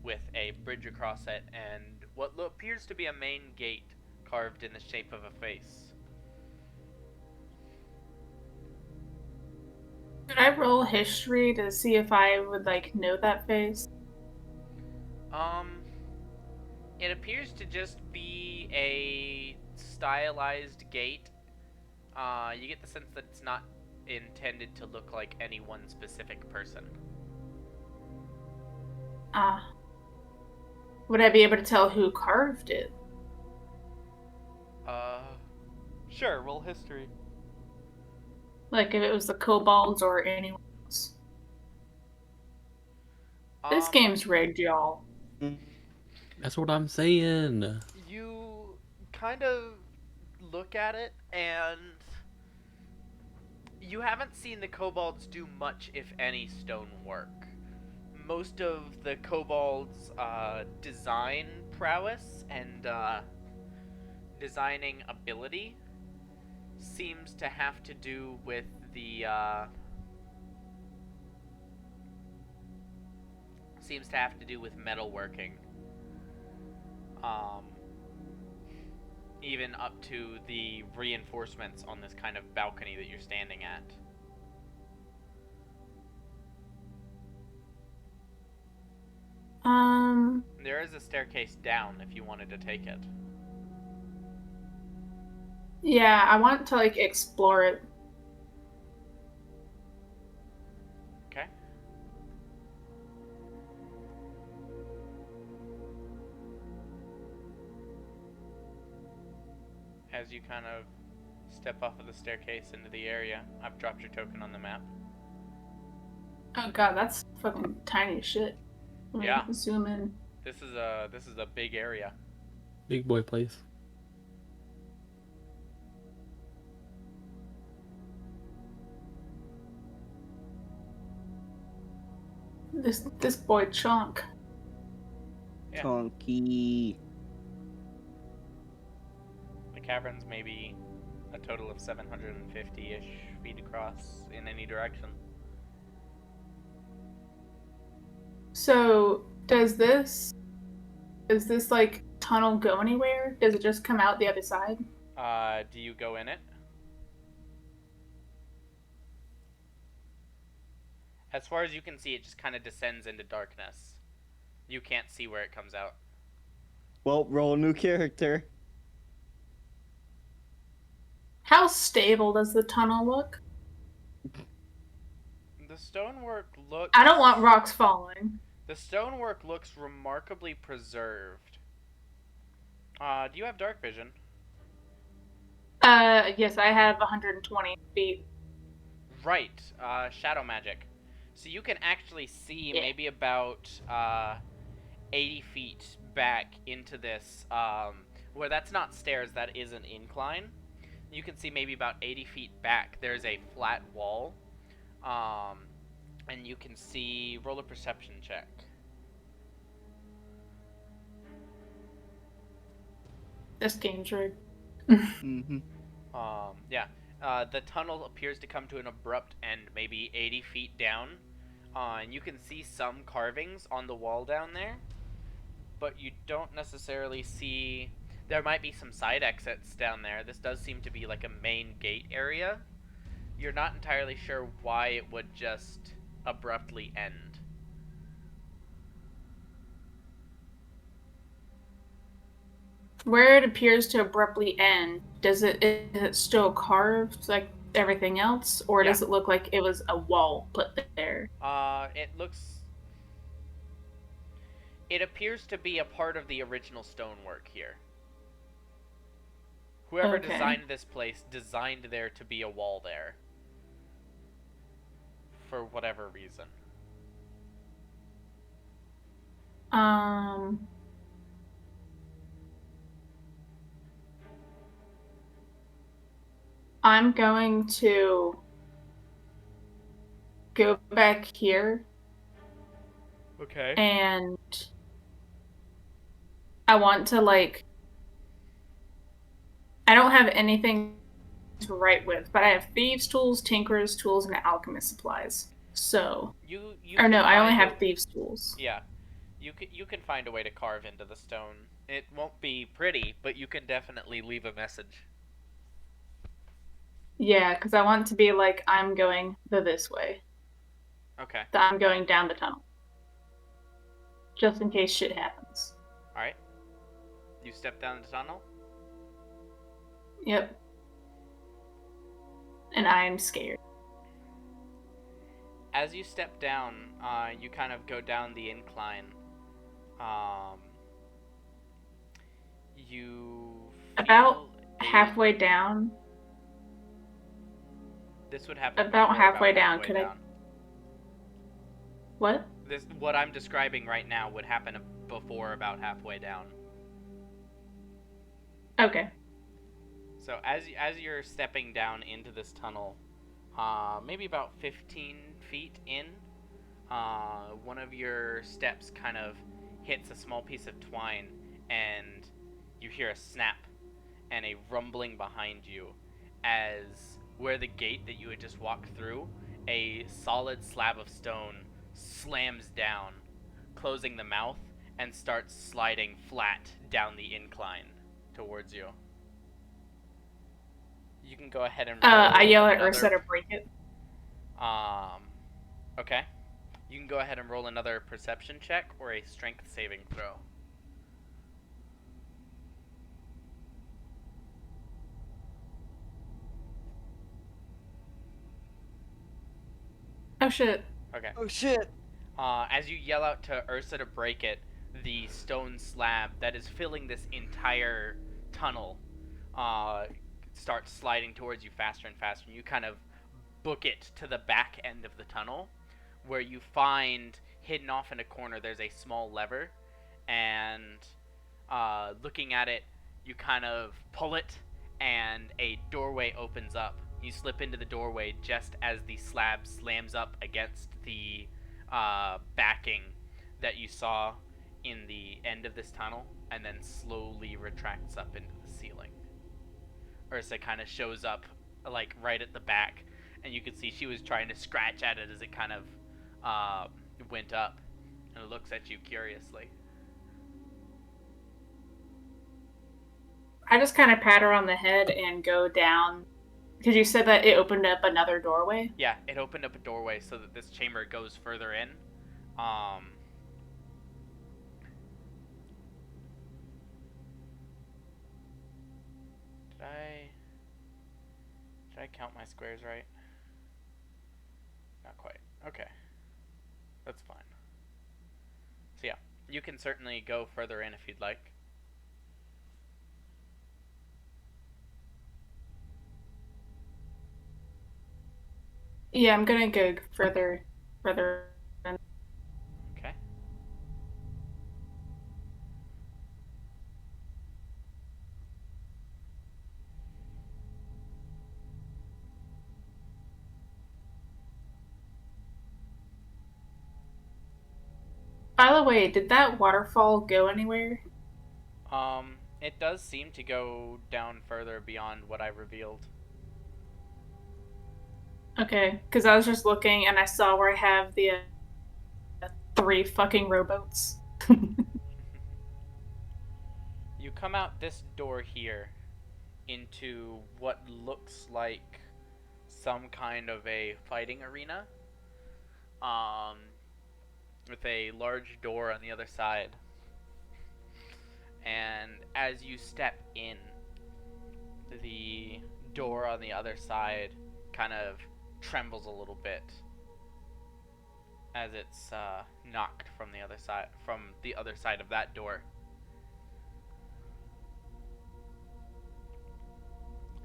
S3: with a bridge across it and what appears to be a main gate carved in the shape of a face.
S7: Could I roll history to see if I would like know that face?
S3: It appears to just be a stylized gate. You get the sense that it's not intended to look like any one specific person.
S7: Would I be able to tell who carved it?
S3: Sure, roll history.
S7: Like if it was the Kobolds or anyone else. This game's rigged, y'all.
S2: That's what I'm saying.
S3: You kind of look at it, and you haven't seen the Kobolds do much, if any, stonework. Most of the Kobolds' design prowess and designing ability seems to have to do with the metalworking. Even up to the reinforcements on this kind of balcony that you're standing at. There is a staircase down if you wanted to take it.
S7: Yeah, I want to like explore it.
S3: Okay. As you kind of step off of the staircase into the area, I've dropped your token on the map.
S7: Oh god, that's fucking tiny as shit. Let me
S3: Yeah.
S7: zoom in.
S3: This is a big area.
S2: Big boy place.
S7: This boy chunk.
S3: Yeah.
S1: Chunky.
S3: The cavern's maybe a total of 750-ish feet across in any direction.
S7: So does this like tunnel go anywhere? Does it just come out the other side?
S3: Do you go in it? As far as you can see, it just kind of descends into darkness. You can't see where it comes out.
S1: Well, roll a new character.
S7: How stable does the tunnel look?
S3: The stonework looks...
S7: I don't want rocks falling.
S3: The stonework looks remarkably preserved. Do you have dark vision?
S7: Yes, I have 120 feet.
S3: Right, shadow magic. So you can actually see maybe about 80 feet back into this, where that's not stairs, that is an incline. You can see maybe about 80 feet back, there's a flat wall. And you can see, roll a perception check.
S7: This game's rigged.
S1: Mm-hmm.
S3: Yeah. The tunnel appears to come to an abrupt end, maybe 80 feet down. And you can see some carvings on the wall down there. But you don't necessarily see... There might be some side exits down there. This does seem to be like a main gate area. You're not entirely sure why it would just abruptly end.
S7: Where it appears to abruptly end, is it still carved? Like, everything else, or
S3: Yeah.
S7: does it look like it was a wall put there?
S3: It appears to be a part of the original stonework here. Whoever
S7: Okay.
S3: designed this place designed there to be a wall there. For whatever reason.
S7: I'm going to go back here
S3: Okay.
S7: and I want to like I don't have anything to write with, but I have thieves' tools, tinkerers' tools, and alchemist supplies. So,
S3: You
S7: or
S3: can
S7: no, I only
S3: find
S7: have
S3: a-
S7: thieves' tools.
S3: Yeah. You can find a way to carve into the stone. It won't be pretty, but you can definitely leave a message.
S7: Yeah, because I want to be like I'm going this way.
S3: Okay.
S7: That I'm going down the tunnel, just in case shit happens.
S3: Alright. You step down the tunnel?
S7: Yep. And I am scared.
S3: As you step down, you kind of go down the incline. You feel
S7: About
S3: a-
S7: halfway down.
S3: This would happen
S7: About
S3: before
S7: halfway down.
S3: halfway
S7: Could I?
S3: down.
S7: What?
S3: What I'm describing right now would happen before about halfway down.
S7: Okay.
S3: So as you're stepping down into this tunnel, maybe about 15 feet in, one of your steps kind of hits a small piece of twine, and you hear a snap and a rumbling behind you as where the gate that you had just walked through, a solid slab of stone slams down, closing the mouth, and starts sliding flat down the incline towards you. You can go ahead and roll
S7: I yell at
S3: another-
S7: Ursa to break it.
S3: Okay. You can go ahead and roll another perception check or a strength saving throw.
S7: Oh shit.
S3: Okay.
S1: Oh shit!
S3: As you yell out to Ursa to break it, the stone slab that is filling this entire tunnel starts sliding towards you faster and faster. You kind of book it to the back end of the tunnel, where you find hidden off in a corner there's a small lever, and looking at it, you kind of pull it, and a doorway opens up. You slip into the doorway just as the slab slams up against the backing that you saw in the end of this tunnel, and then slowly retracts up into the ceiling. Ursa kind of shows up, like, right at the back, and you can see she was trying to scratch at it as it kind of went up, and looks at you curiously.
S7: I just kind of pat her on the head and go down. Because you said that it opened up another doorway?
S3: Yeah, it opened up a doorway so that this chamber goes further in. Did I count my squares right? Not quite. Okay. That's fine. So yeah, you can certainly go further in if you'd like.
S7: Yeah, I'm gonna go further in.
S3: Okay.
S7: By the way, did that waterfall go anywhere?
S3: It does seem to go down further beyond what I revealed.
S7: Okay, because I was just looking and I saw where I have the 3 fucking rowboats.
S3: You come out this door here into what looks like some kind of a fighting arena, with a large door on the other side. And as you step in, the door on the other side kind of trembles a little bit as it's knocked from the other side of that door.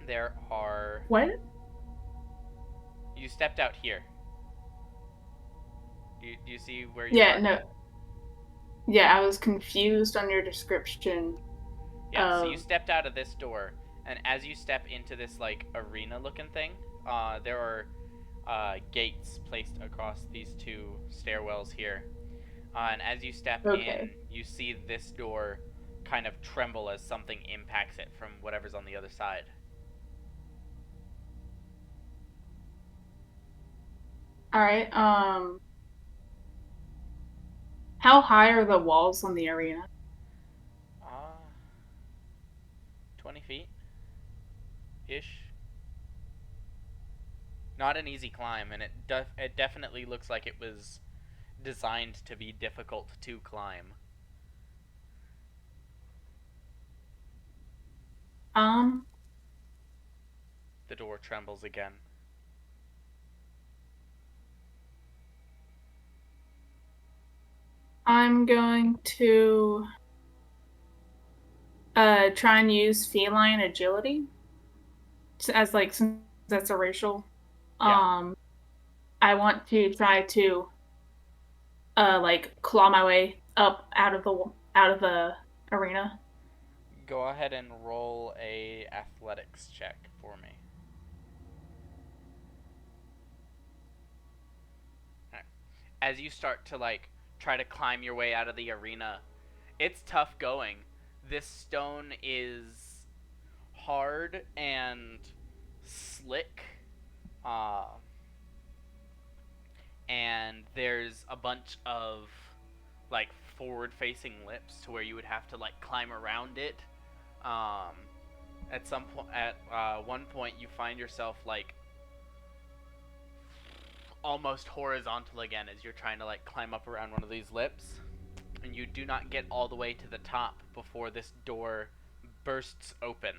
S3: There are.
S7: What?
S3: You stepped out here. Do you see where you
S7: Yeah,
S3: are?
S7: no. Yeah, I was confused on your description.
S3: Yeah, so you stepped out of this door, and as you step into this like arena-looking thing, there are gates placed across these two stairwells here. And as you step in, you see this door kind of tremble as something impacts it from whatever's on the other side.
S7: Alright, how high are the walls on the arena?
S3: 20 feet ish. Not an easy climb, and it definitely looks like it was designed to be difficult to climb. The door trembles again.
S7: I'm going to try and use feline agility as like, since that's a racial.
S3: Yeah.
S7: I want to try to like claw my way up out of the arena.
S3: Go ahead and roll a athletics check for me. Right. As you start to like try to climb your way out of the arena, it's tough going. This stone is hard and slick, and there's a bunch of like forward-facing lips to where you would have to like climb around it. At one point, you find yourself like almost horizontal again as you're trying to like climb up around one of these lips, and you do not get all the way to the top before this door bursts open.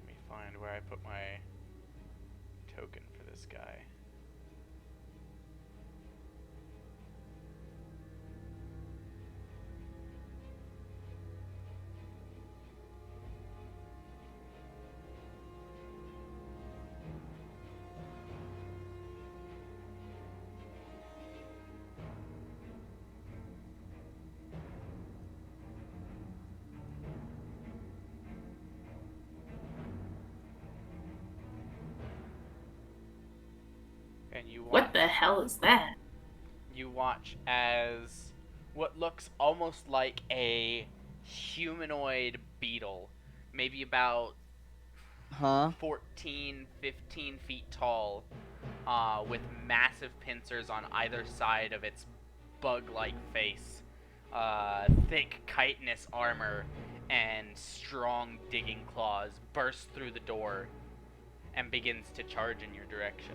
S3: Let me find where I put my token for this guy. And you watch,
S7: What the hell is that?
S3: You watch as what looks almost like a humanoid beetle, maybe about 14, 15 feet tall, with massive pincers on either side of its bug-like face, thick chitinous armor, and strong digging claws, bursts through the door and begins to charge in your direction.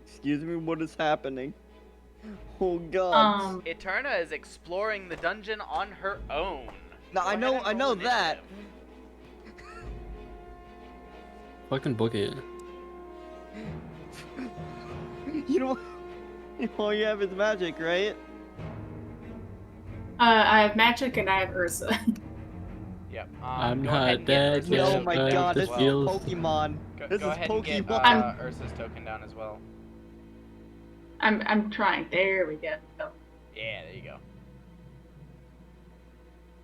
S1: Excuse me, what is happening? Oh god.
S3: Eterna is exploring the dungeon on her own.
S1: No, I know that.
S2: Fucking book it.
S1: You know, all you have is magic, right?
S7: I have magic and I have Ursa.
S3: Yep.
S2: I'm
S3: go
S2: not
S3: ahead and get
S2: dead
S3: Ursa's
S2: yet,
S1: Oh
S3: token
S1: my
S3: down
S1: god,
S3: as
S1: this is
S3: well.
S1: Pokemon. This
S3: Go
S1: is
S3: ahead and get
S1: Pokemon.
S3: Ursa's token down as well.
S7: I'm trying. There we go.
S3: Yeah, there you go.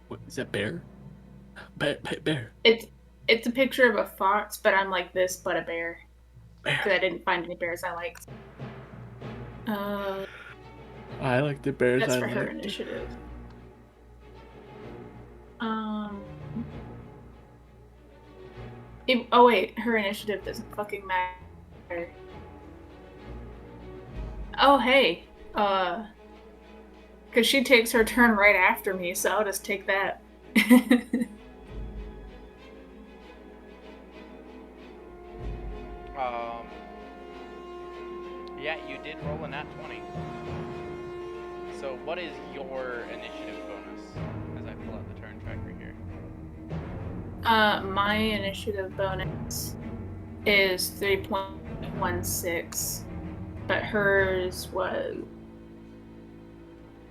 S2: What is that? Bear? Bear.
S7: It's a picture of a fox, but I'm like this, but a bear.
S2: Bear.
S7: Because I didn't find any bears I liked.
S2: I like the bears.
S7: That's
S2: I
S7: for her
S2: liked.
S7: initiative. Oh wait, her initiative doesn't fucking matter. Oh hey, because she takes her turn right after me, so I'll just take that.
S3: Yeah, you did roll a nat 20. So what is your initiative bonus? As I pull out the turn tracker here.
S7: My initiative bonus is 3.16, but hers was...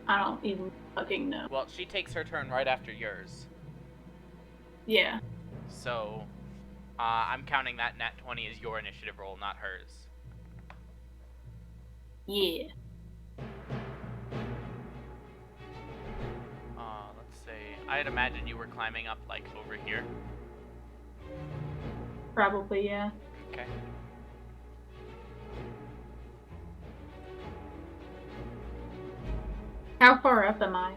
S7: I don't even fucking know.
S3: Well, she takes her turn right after yours.
S7: Yeah.
S3: So, I'm counting that nat 20 as your initiative roll, not hers.
S7: Yeah.
S3: Let's see. I'd imagine you were climbing up, like, over here.
S7: Probably, yeah.
S3: Okay.
S7: How far up am I?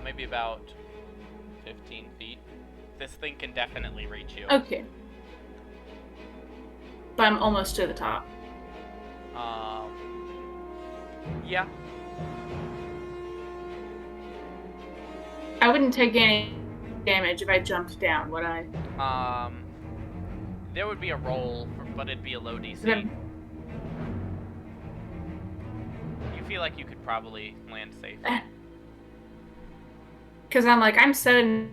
S3: Maybe about 15 feet. This thing can definitely reach you.
S7: Okay. But I'm almost to the top.
S3: Yeah.
S7: I wouldn't take any damage if I jumped down, would I?
S3: There would be a roll, but it'd be a low DC.
S7: Then-
S3: You feel like you could probably land safe.
S7: Because I'm 7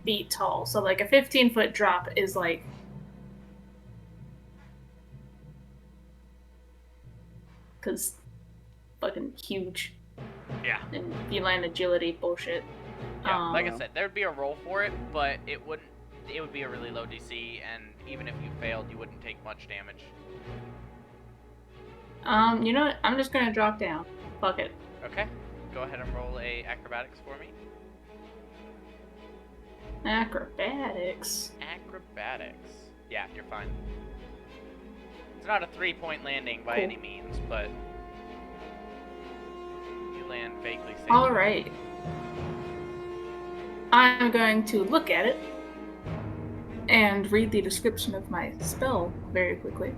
S7: feet tall, so like a 15-foot drop is like... Because fucking huge.
S3: Yeah.
S7: And you land agility bullshit.
S3: Yeah, like I said, there'd be a roll for it, but it would be a really low DC, and even if you failed, you wouldn't take much damage.
S7: You know what? I'm just gonna drop down. Fuck it.
S3: Okay. Go ahead and roll a acrobatics for me.
S7: Acrobatics.
S3: Acrobatics. Yeah, you're fine. It's not a 3-point landing by any means, but you land vaguely safe.
S7: Alright. I'm going to look at it and read the description of my spell very quickly.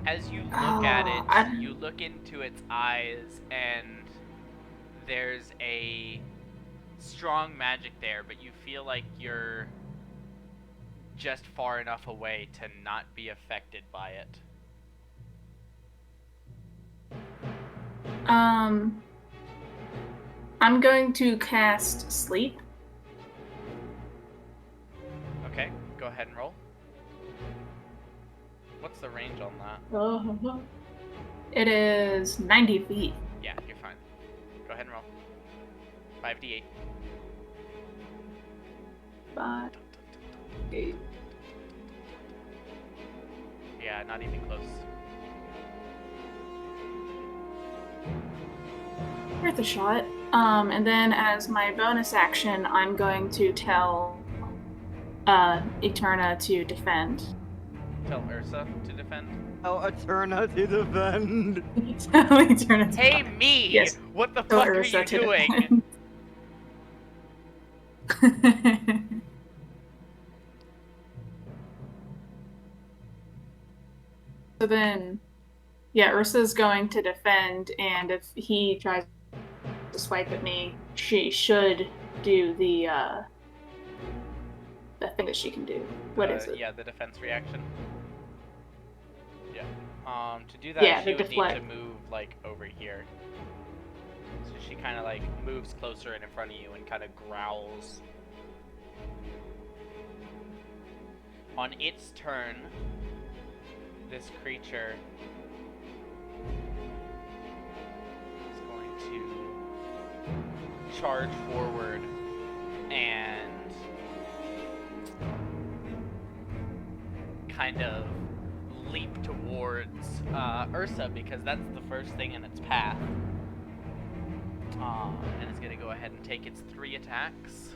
S3: As you look at it, you look into its eyes, and there's a strong magic there, but you feel like you're just far enough away to not be affected by it.
S7: I'm going to cast Sleep.
S3: Okay, go ahead and roll. What's the range on that?
S7: It is 90 feet.
S3: Yeah, you're fine. Go ahead and roll. 5d8.
S7: 5, 8.
S3: Yeah, not even close.
S7: Worth a shot. And then as my bonus action, I'm going to tell Eterna to defend.
S3: Tell Ursa to defend.
S1: Oh, Eterna to defend.
S7: Tell Eterna to
S3: Hey, me!
S7: Yes.
S3: What the
S7: Tell
S3: fuck are
S7: Ursa
S3: you
S7: to
S3: doing?
S7: defend. So then, yeah, Ursa's going to defend, and if he tries to swipe at me, she should do the thing that she can do. What is it?
S3: Yeah, the defense reaction. Yeah. To do that,
S7: Yeah,
S3: she
S7: the
S3: would
S7: deflect.
S3: need to move, like, over here. So she kind of, like, moves closer in front of you and kind of growls. On its turn, this creature is going to charge forward and kind of leap towards Ursa, because that's the first thing in its path. And it's going to go ahead and take its 3 attacks.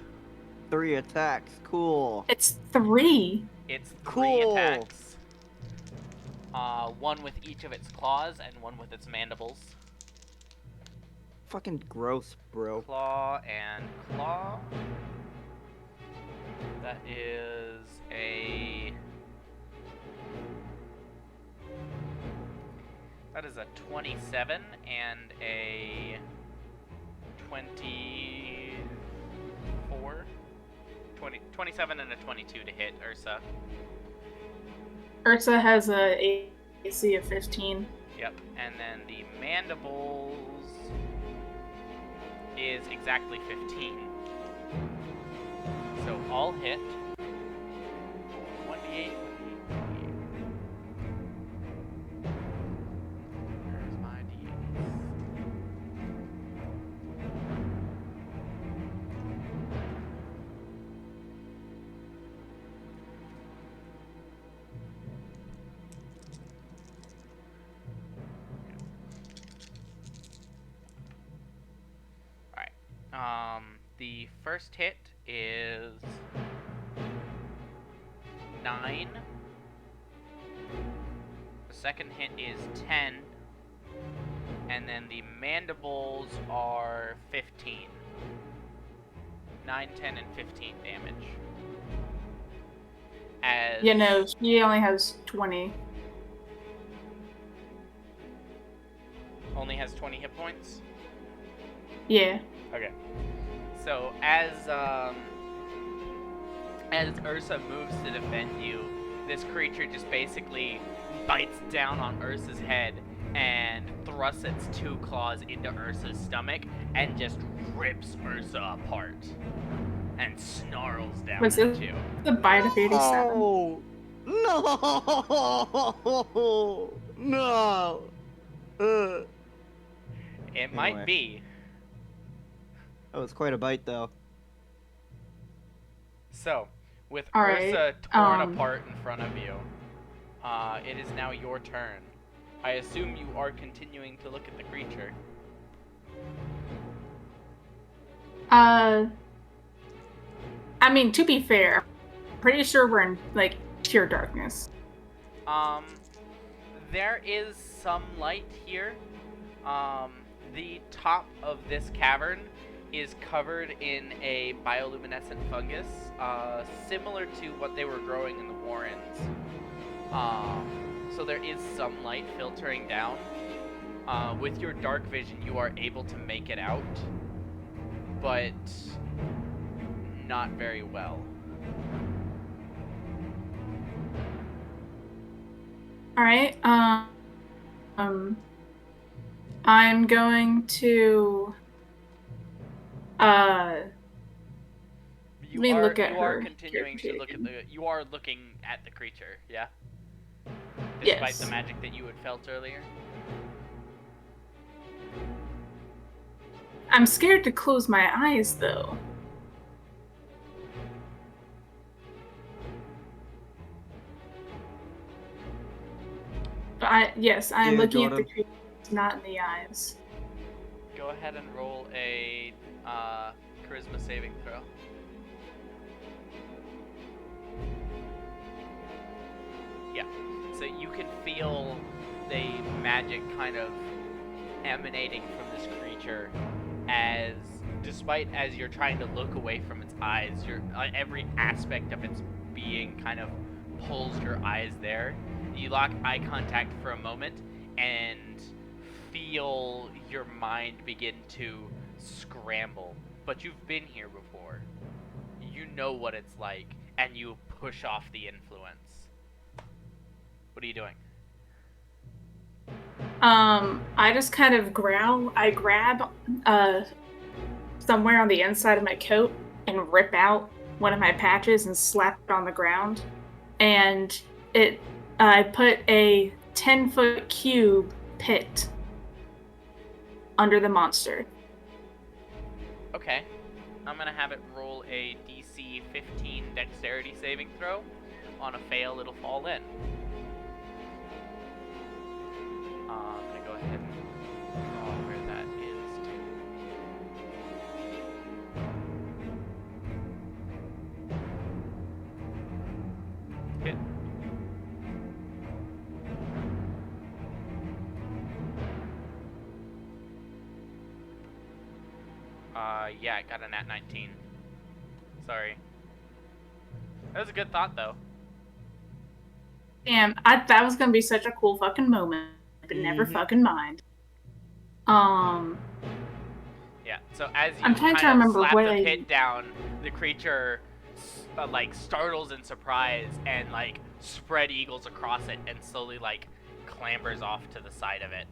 S1: 3 attacks, cool.
S7: It's 3.
S3: It's 3
S1: Cool.
S3: attacks. 1 with each of its claws and 1 with its mandibles.
S1: Fucking gross, bro.
S3: Claw and claw. That is a... That is a 27 and a 24. 27 and a 22 to hit Ursa.
S7: Ursa has a AC of 15.
S3: Yep. And then the mandibles is exactly 15. So all hit. 1d8. Where's my d8s? The first hit is 9. The second hit is 10. And then the mandibles are 15. 9, 10, and 15 damage. As...
S7: Yeah, no, she only has 20.
S3: Only has 20 hit points?
S7: Yeah.
S3: Okay. So as Ursa moves to defend you, this creature just basically bites down on Ursa's head and thrusts its 2 claws into Ursa's stomach and just rips Ursa apart and snarls down
S7: Was
S3: at
S7: it
S3: you.
S7: the bite of 87?
S1: Oh, no! No!
S3: It might
S1: Anyway.
S3: be.
S1: That was quite a bite, though.
S3: So, with
S7: All right,
S3: Ursa torn apart in front of you, it is now your turn. I assume you are continuing to look at the creature.
S7: I mean, to be fair, pretty sure we're in, like, pure darkness.
S3: There is some light here. The top of this cavern is covered in a bioluminescent fungus, similar to what they were growing in the Warrens. So there is some light filtering down. With your dark vision, you are able to make it out, but not very well.
S7: Alright, I'm going to,
S3: You
S7: me
S3: are,
S7: look at
S3: you are
S7: her
S3: continuing to look at
S7: here.
S3: the. You are looking at the creature, yeah. Despite
S7: Yes.
S3: the magic that you had felt earlier.
S7: I'm scared to close my eyes, though. But yes, I am
S1: Yeah,
S7: looking at the
S1: Jordan.
S7: creature, not in the eyes.
S3: Go ahead and roll a charisma saving throw. Yeah. So you can feel the magic kind of emanating from this creature as, despite as you're trying to look away from its eyes, your every aspect of its being kind of pulls your eyes there. You lock eye contact for a moment and feel your mind begin to scramble. But you've been here before. You know what it's like, and you push off the influence. What are you doing?
S7: I just kind of growl. I grab somewhere on the inside of my coat and rip out one of my patches and slap it on the ground. And I put a 10-foot cube pit under the monster.
S3: Okay. I'm gonna have it roll a DC 15 dexterity saving throw. On a fail, it'll fall in. I'm gonna go ahead and draw where that is to. Hit. Yeah, I got a nat 19. Sorry. That was a good thought, though.
S7: Damn, that was gonna be such a cool fucking moment, but never fucking mind.
S3: Yeah, so as you
S7: I'm trying to
S3: kind of
S7: remember
S3: slap
S7: what
S3: the
S7: I-
S3: pit down, the creature like startles in surprise and like spread eagles across it and slowly, like, clambers off to the side of it.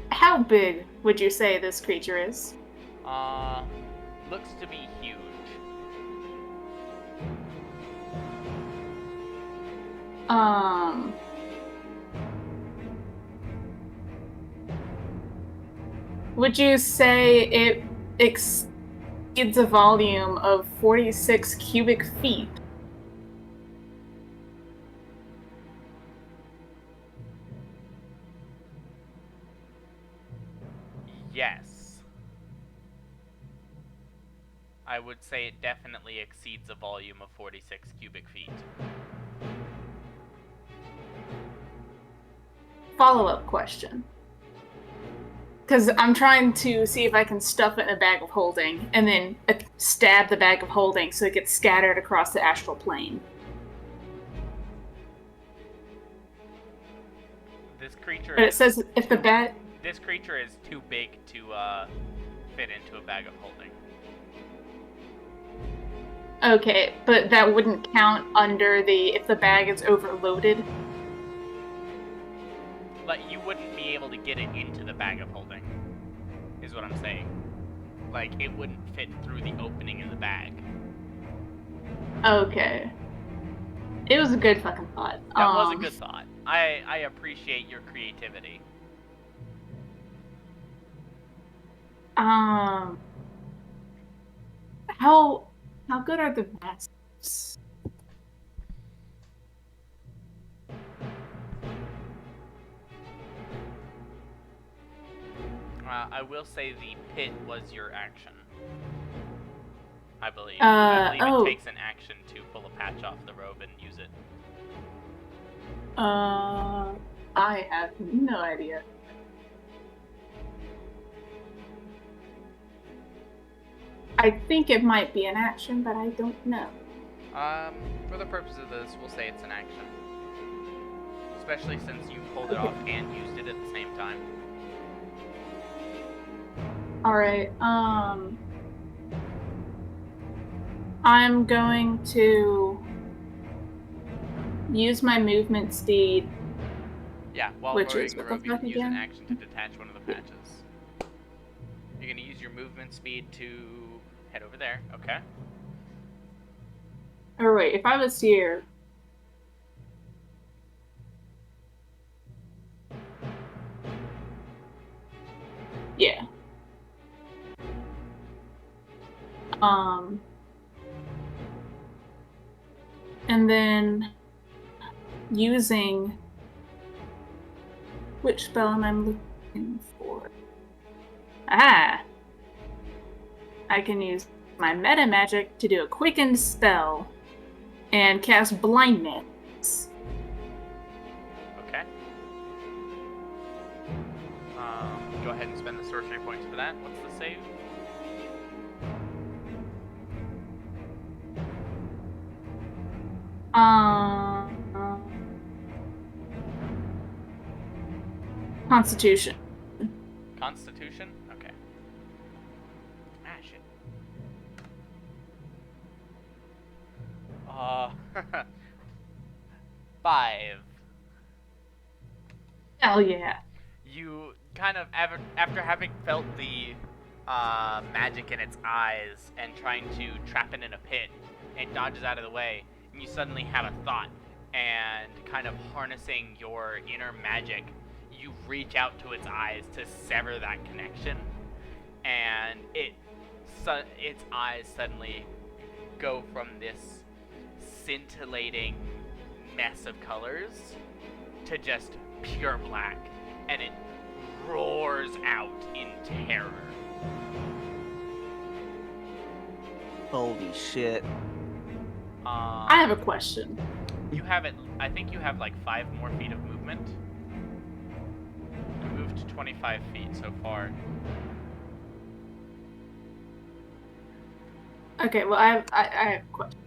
S7: How big would you say this creature is?
S3: Looks to be huge.
S7: Would you say it exceeds a volume of 46 cubic feet?
S3: Yes. I would say it definitely exceeds a volume of 46 cubic feet.
S7: Follow-up question. Because I'm trying to see if I can stuff it in a bag of holding and then stab the bag of holding so it gets scattered across the astral plane.
S3: This creature
S7: But it says if the bag...
S3: This creature is too big to fit into a bag of holding.
S7: Okay, but that wouldn't count under the if the bag is overloaded?
S3: Like, you wouldn't be able to get it into the bag of holding, is what I'm saying. Like, it wouldn't fit through the opening in the bag.
S7: Okay. It was a good fucking thought.
S3: That was a good thought. I appreciate your creativity.
S7: How good are the masks?
S3: I will say the pit was your action. I believe. It takes an action to pull a patch off the robe and use it.
S7: I have no idea. I think it might be an action, but I don't know.
S3: For the purpose of this, we'll say it's an action. Especially since you pulled it off and used it at the same time.
S7: Alright, I'm going to use my movement speed.
S3: Yeah, while
S7: Which
S3: wearing
S7: is
S3: the
S7: what the
S3: robe, you
S7: fuck
S3: can use an
S7: again?
S3: action to detach one of the patches. You're gonna use your movement speed to head over there, okay?
S7: Or wait, if I was here... Yeah. And then using which spell am I looking for? Ah! I can use my meta magic to do a quickened spell and cast blindness.
S3: Okay. Go ahead and spend the sorcery points for that. What's the save?
S7: Constitution.
S3: Constitution? Okay. Ah, shit. 5.
S7: Hell yeah.
S3: You kind of, after having felt the magic in its eyes and trying to trap it in a pit, it dodges out of the way, and you suddenly have a thought, and kind of harnessing your inner magic, you reach out to its eyes to sever that connection, and its eyes suddenly go from this scintillating mess of colors to just pure black, and it roars out in terror.
S1: Holy shit.
S7: I have a question.
S3: You have it. I think you have like 5 more feet of movement. You moved 25 feet so far.
S7: Okay, well, I have a question.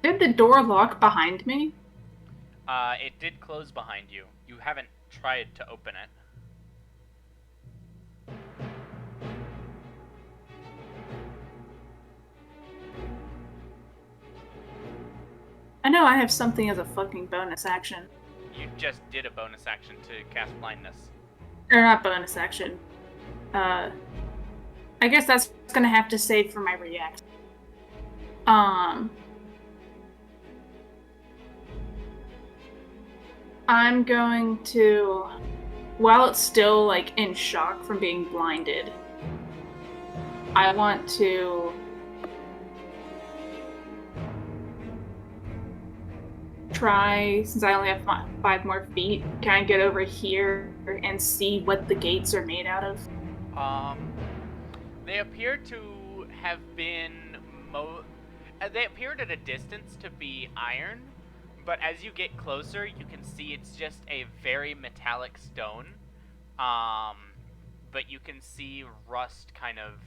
S7: Did did the door lock behind me?
S3: It did close behind you. You haven't tried to open it.
S7: I know I have something as a fucking bonus action.
S3: You just did a bonus action to cast blindness.
S7: Or not bonus action. I guess that's gonna have to save for my react. I'm going to, while it's still like in shock from being blinded, I want to try, since I only have 5 more feet, can I get over here and see what the gates are made out of?
S3: They appear to have been they appeared at a distance to be iron, but as you get closer, you can see it's just a very metallic stone. But you can see rust kind of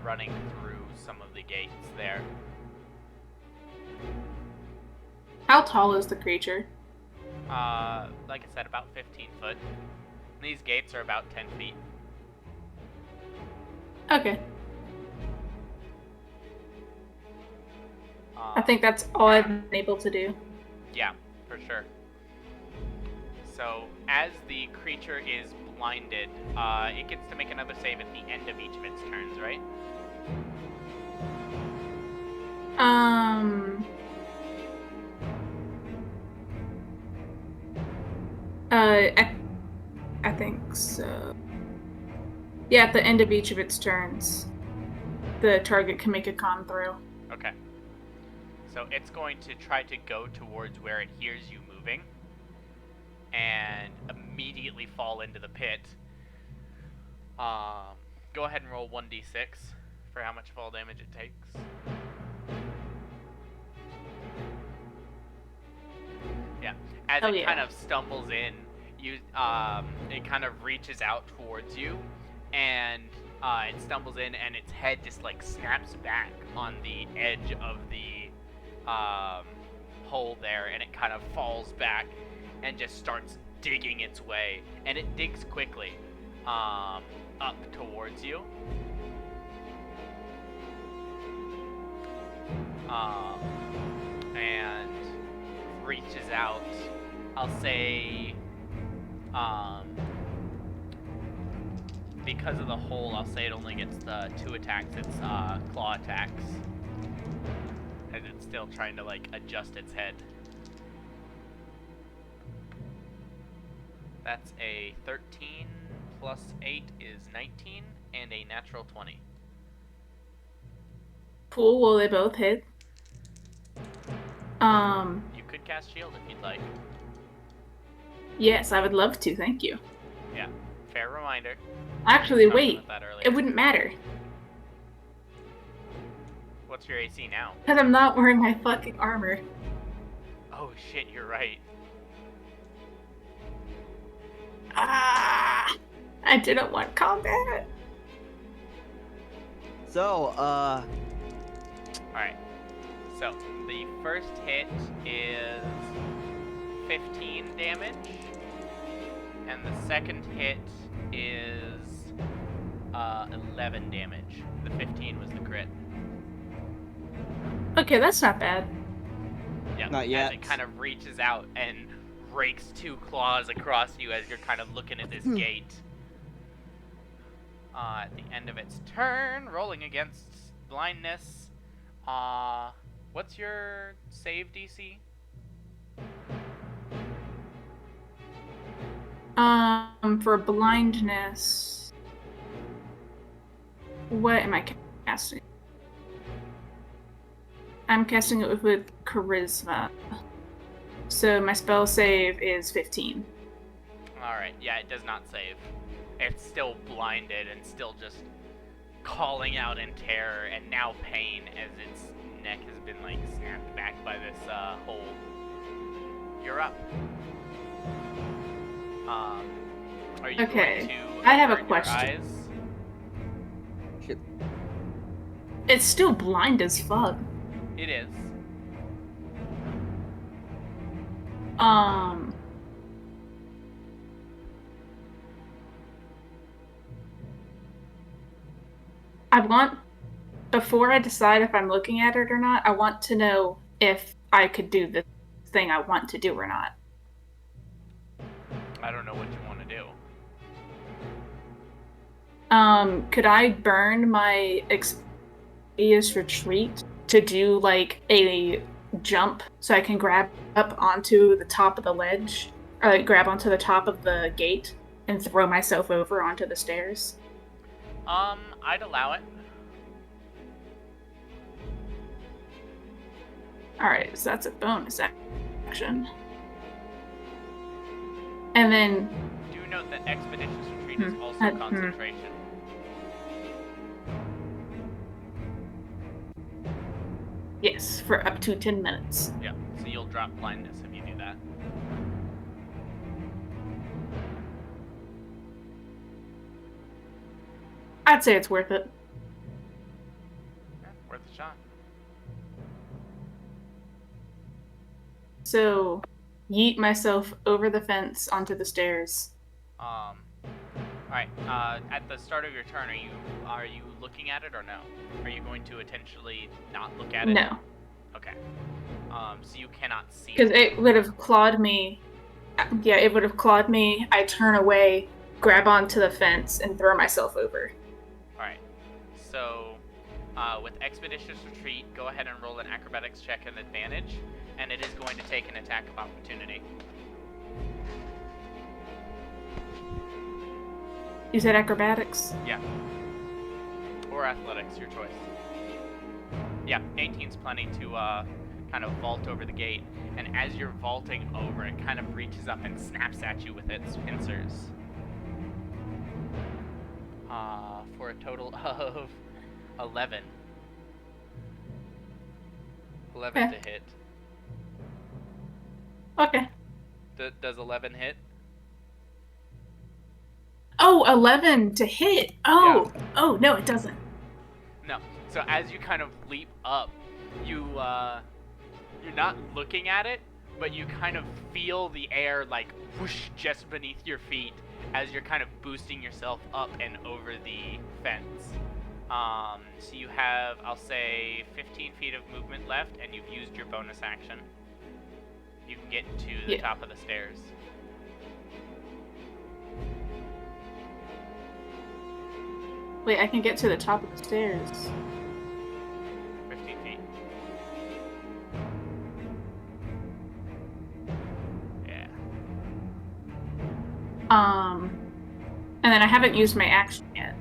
S3: running through some of the gates there.
S7: How tall is the creature?
S3: Like I said, about 15 foot. These gates are about 10 feet.
S7: Okay. I think that's all I've been able to do.
S3: Yeah, for sure. So, as the creature is blinded, it gets to make another save at the end of each of its turns, right?
S7: I think so. Yeah, at the end of each of its turns, the target can make a con throw.
S3: Okay. So it's going to try to go towards where it hears you moving and immediately fall into the pit. Go ahead and roll 1d6 for how much fall damage it takes. Yeah. As it kind of stumbles in, it kind of reaches out towards you, and it stumbles in, and its head just like snaps back on the edge of the hole there, and it kind of falls back and just starts digging its way, and it digs quickly up towards you. And reaches out. I'll say, because of the hole, I'll say it only gets the 2 attacks. It's claw attacks, and it's still trying to like adjust its head. That's a 13 plus 8 is 19, and a natural 20.
S7: Cool. Will they both hit?
S3: You could cast shield if you'd like.
S7: Yes, I would love to. Thank you.
S3: Yeah, fair reminder.
S7: Actually, wait. It wouldn't matter.
S3: What's your AC now?
S7: Because I'm not wearing my fucking armor.
S3: Oh shit, you're right.
S7: I didn't want combat.
S1: So,
S3: Alright. So, the first hit is 15 damage. And the second hit is 11 damage. The 15 was the crit.
S7: Okay, that's not bad.
S3: Yeah,
S1: Not yet.
S3: as it kind of reaches out and rakes 2 claws across you as you're kind of looking at this gate. At the end of its turn, rolling against blindness. What's your save DC?
S7: For blindness, what am I casting? I'm casting it with charisma. So my spell save is 15.
S3: Alright, yeah, it does not save. It's still blinded and still just calling out in terror and now pain as its neck has been like snapped back by this hole. You're up. Are you going to
S7: I have a
S3: avert your
S7: question.
S3: eyes?
S1: shit.
S7: It's still blind as fuck.
S3: It is.
S7: I want, before I decide if I'm looking at it or not, I want to know if I could do the thing I want to do or not.
S3: I don't know what you want to do.
S7: Could I burn my expeditious retreat to do like a jump so I can grab up onto the top of the ledge, or like grab onto the top of the gate and throw myself over onto the stairs?
S3: I'd allow it.
S7: Alright, so that's a bonus action. And then...
S3: Do note that expeditious retreat is also concentration.
S7: Yes, for up to 10 minutes.
S3: Yeah, so you'll drop blindness if you do that.
S7: I'd say it's worth it.
S3: Yeah, worth a shot.
S7: So, yeet myself over the fence onto the stairs.
S3: Alright, at the start of your turn, are you looking at it or no? Are you going to intentionally not look at it?
S7: No.
S3: Okay. So you cannot see
S7: Because it would have clawed me. Yeah, it would have clawed me. I turn away, grab onto the fence, and throw myself over.
S3: Alright. So, with Expeditious Retreat, go ahead and roll an acrobatics check and advantage, and it is going to take an attack of opportunity.
S7: You said acrobatics?
S3: Yeah. Or athletics, your choice. Yeah, 18's plenty to kind of vault over the gate, and as you're vaulting over, it kind of reaches up and snaps at you with its pincers. For a total of 11. 11
S7: Okay.
S3: to hit.
S7: Okay.
S3: Does 11 hit?
S7: Oh, 11 to hit. Oh, oh no, it doesn't.
S3: No. So as you kind of leap up, you're not looking at it, but you kind of feel the air like whoosh just beneath your feet as you're kind of boosting yourself up and over the fence. So you have, I'll say, 15 feet of movement left, and you've used your bonus action. You can get to the top of the stairs.
S7: Wait, I can get to the top of the stairs.
S3: 15 feet. Yeah.
S7: And then I haven't used my action yet.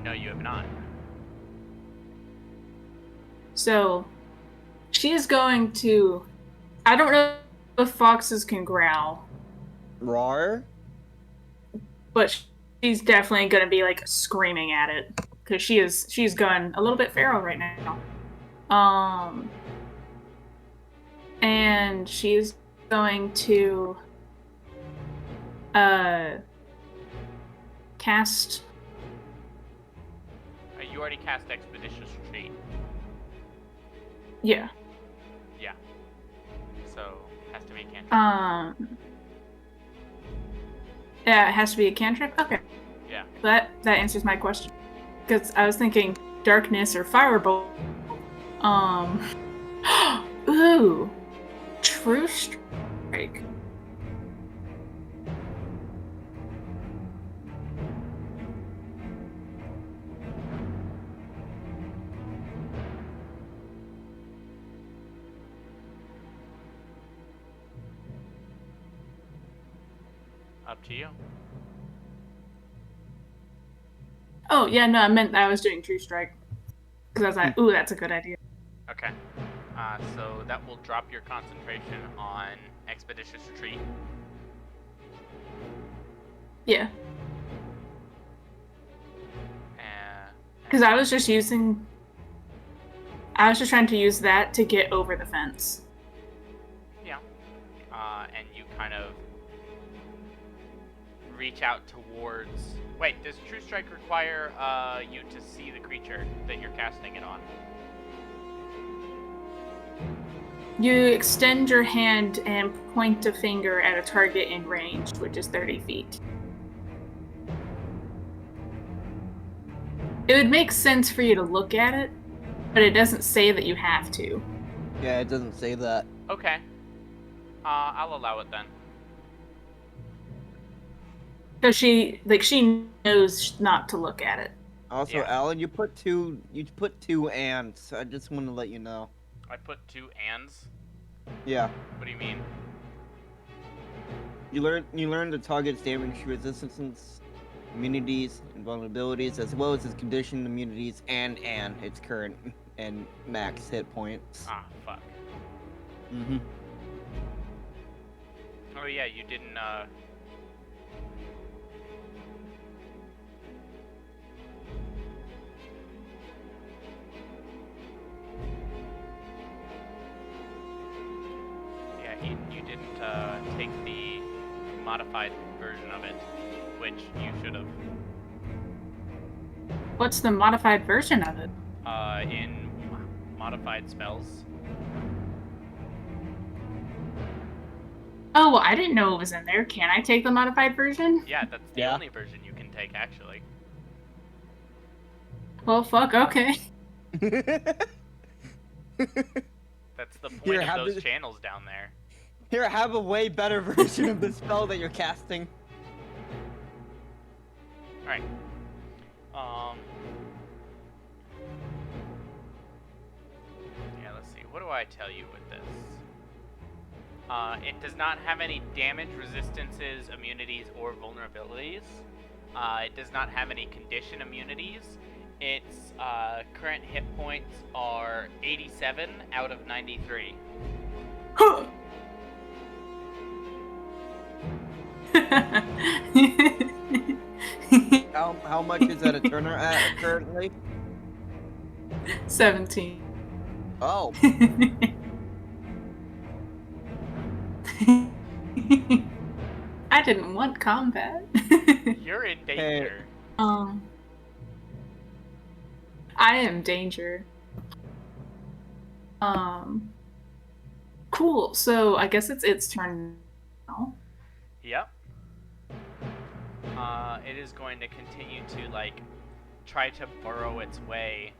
S3: No, you have not.
S7: So, she is going to... I don't know if foxes can growl,
S1: Roar?
S7: but she's definitely going to be, like, screaming at it. Because she's gone a little bit feral right now. And she's going to... cast...
S3: You already cast Expeditious Retreat.
S7: Yeah.
S3: Yeah. So, has to be a cantrip.
S7: Yeah, it has to be a cantrip? Okay.
S3: Yeah.
S7: That answers my question. Because I was thinking darkness or firebolt. Ooh. True strike.
S3: Up to you.
S7: Oh, yeah, no, I meant I was doing true strike. Because I was like, ooh, that's a good idea.
S3: Okay. So that will drop your concentration on Expeditious Retreat.
S7: Yeah. Because I was just trying to use that to get over the fence.
S3: Yeah. And you kind of reach out towards... Wait, does True Strike require you to see the creature that you're casting it on?
S7: You extend your hand and point a finger at a target in range, which is 30 feet. It would make sense for you to look at it, but it doesn't say that you have to.
S1: Yeah, it doesn't say that.
S3: Okay. I'll allow it then.
S7: Because she knows not to look at it.
S1: Also,
S3: Yeah.
S1: Alan, you put two ants. I just want to let you know.
S3: I put 2 ands.
S1: Yeah.
S3: What do you mean?
S1: You learn the target's damage resistance, immunities, and vulnerabilities, as well as its condition immunities and its current and max hit points.
S3: Ah, fuck.
S1: Mm-hmm.
S3: Oh yeah, you didn't, Yeah, you didn't, take the modified version of it, which you should have.
S7: What's the modified version of it?
S3: In modified spells.
S7: Oh, well, I didn't know it was in there. Can I take the modified version?
S3: Yeah, that's the
S1: Yeah.
S3: only version you can take, actually.
S7: Well, fuck, okay.
S3: That's the point
S1: Here,
S3: of
S1: have
S3: those
S1: this-
S3: channels down there.
S1: Here, have a way better version of the spell that you're casting.
S3: Alright. Yeah, let's see. What do I tell you with this? It does not have any damage resistances, immunities, or vulnerabilities. It does not have any condition immunities. Its current hit points are 87 out of 93.
S1: How much is that a turner at currently?
S7: 17.
S1: Oh,
S7: I didn't want combat.
S3: You're in danger.
S7: I am danger. Cool. So I guess it's its turn now.
S3: Yep. It is going to continue to, like, try to burrow its way,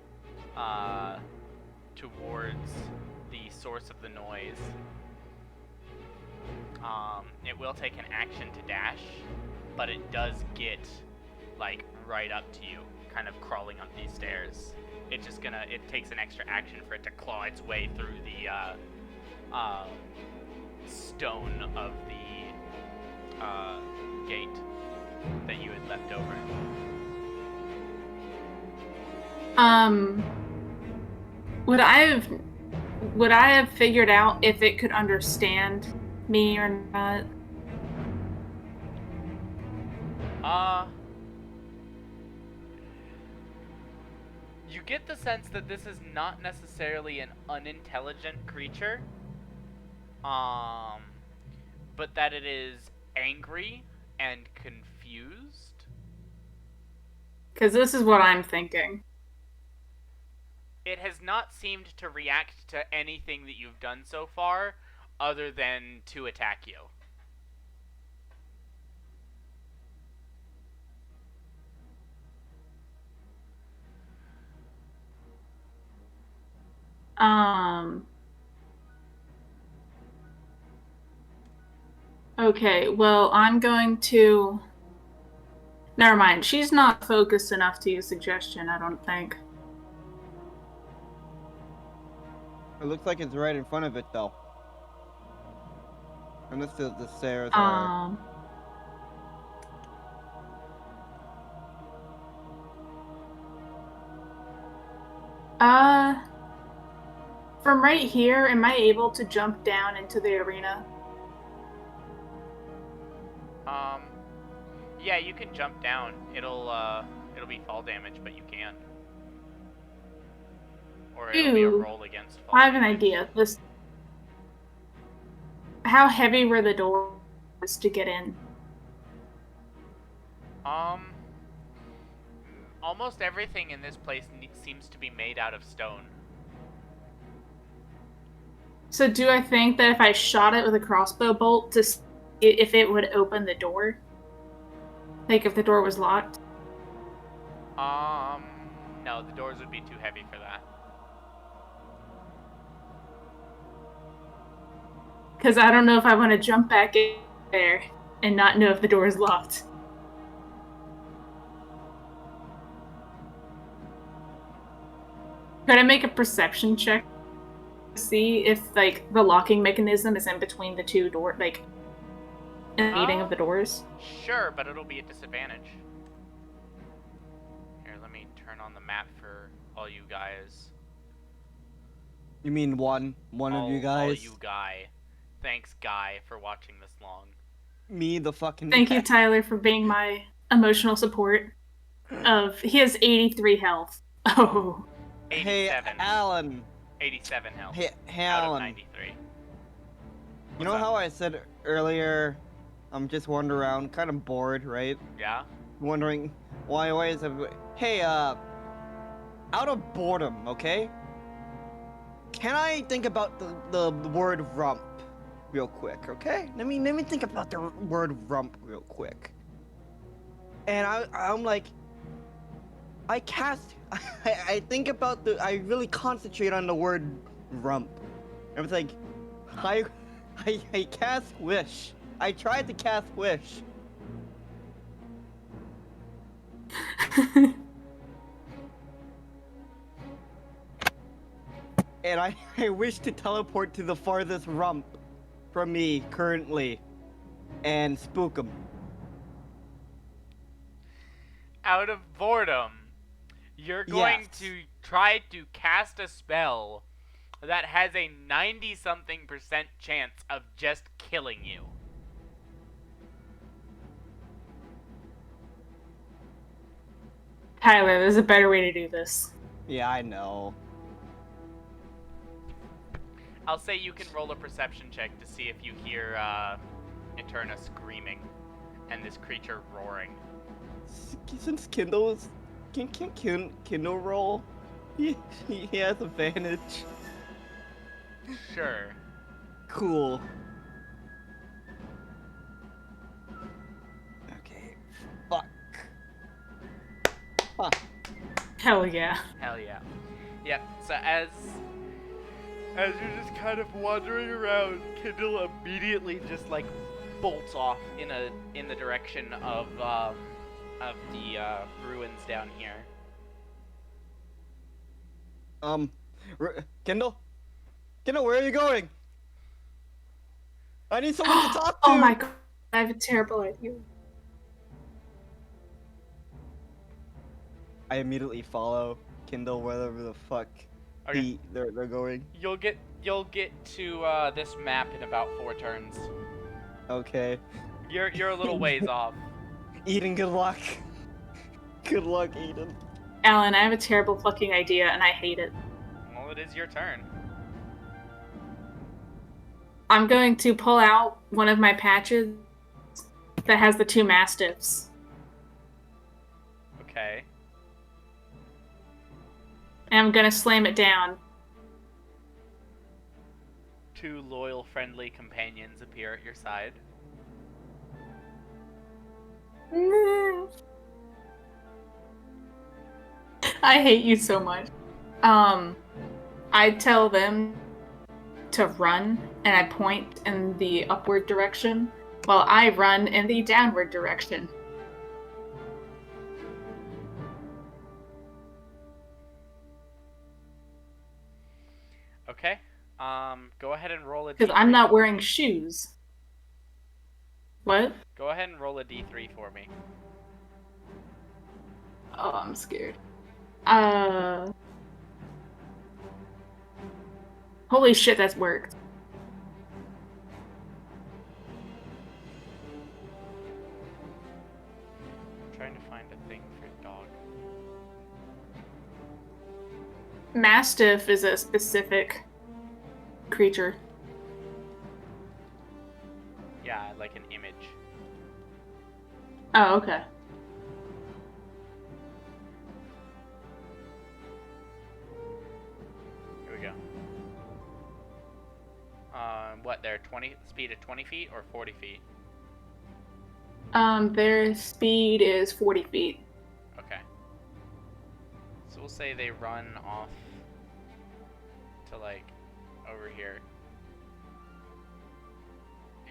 S3: towards the source of the noise. It will take an action to dash, but it does get, like, right up to you, kind of crawling up these stairs. It takes an extra action for it to claw its way through the, stone of the, gate that you had left over.
S7: Would I have figured out if it could understand me or not?
S3: You get the sense that this is not necessarily an unintelligent creature, but that it is angry and confused.
S7: Because this is what I'm thinking.
S3: It has not seemed to react to anything that you've done so far, other than to attack you.
S7: Okay, well, I'm going to... Never mind, she's not focused enough to use suggestion, I don't think.
S1: it looks like it's right in front of it though. Unless the stairs are.
S7: From right here, am I able to jump down into the arena?
S3: Yeah, you can jump down. It'll be fall damage, but you can. Or it'll be a roll against fall
S7: I have an
S3: damage.
S7: idea. How heavy were the doors to get in?
S3: Almost everything in this place seems to be made out of stone.
S7: So do I think that if I shot it with a crossbow bolt to see if it would open the door? Like if the door was locked?
S3: No, the doors would be too heavy for that.
S7: Because I don't know if I want to jump back in there and not know if the door is locked. Could I make a perception check to see if, like, the locking mechanism is in between the two doors, like, in the meeting of the doors?
S3: Sure, but it'll be a disadvantage. Here, let me turn on the map for all you guys.
S1: You mean one of you guys?
S3: All you guy. Thanks, Guy, for watching this long.
S1: Me, the fucking.
S7: Thank you, Tyler, for being my emotional support. He has 83 health. Oh.
S3: 87.
S1: Hey, Alan.
S3: 87 health.
S1: Hey,
S3: out of
S1: Alan.
S3: 93.
S1: You know how I said earlier, I'm just wandering around, kind of bored, right?
S3: Yeah?
S1: Wondering why is everybody... Hey, out of boredom, okay? Can I think about the word rump real quick, okay? Let me think about the word rump real quick. And I'm like, I think about I really concentrate on the word rump. I was like, I cast wish. I tried to cast wish. And I wish to teleport to the farthest rump from me currently and spook him.
S3: Out of boredom, you're going
S1: Yes.
S3: to try to cast a spell that has a 90-something% chance of just killing you.
S7: Tyler, there's a better way to do this.
S1: Yeah, I know.
S3: I'll say you can roll a perception check to see if you hear Eterna screaming and this creature roaring.
S1: Since Kindle's... Can Kindle roll? He has advantage.
S3: Sure.
S1: Cool. Okay. Fuck. Fuck.
S7: Hell yeah.
S3: Hell yeah. Yep, so as you're just kind of wandering around, Kindle immediately just like bolts off in the direction of the ruins down here.
S1: Kindle, where are you going? I need someone to talk to.
S7: Oh my god, I have a terrible idea.
S1: I immediately follow Kindle wherever the fuck
S3: Okay.
S1: they're going.
S3: You'll get to this map in about 4 turns.
S1: Okay.
S3: You're a little ways off.
S1: Eden, good luck. Good luck, Eden.
S7: Alan, I have a terrible fucking idea and I hate it.
S3: Well, it is your turn.
S7: I'm going to pull out one of my patches that has the 2 mastiffs.
S3: Okay.
S7: And I'm gonna slam it down.
S3: 2 loyal, friendly companions appear at your side.
S7: I hate you so much. I tell them to run, and I point in the upward direction, while I run in the downward direction.
S3: Okay. Go ahead and roll a D3.
S7: Because I'm not wearing shoes. What?
S3: Go ahead and roll a D3 for me.
S7: Oh, I'm scared. Holy shit, that's worked.
S3: I'm trying to find a thing for dog.
S7: Mastiff is a specific creature.
S3: Yeah, like an image.
S7: Oh, okay.
S3: Here we go. What, they're 20 speed of 20 feet or 40 feet?
S7: Their speed is 40 feet.
S3: Okay. So we'll say they run off to like over here.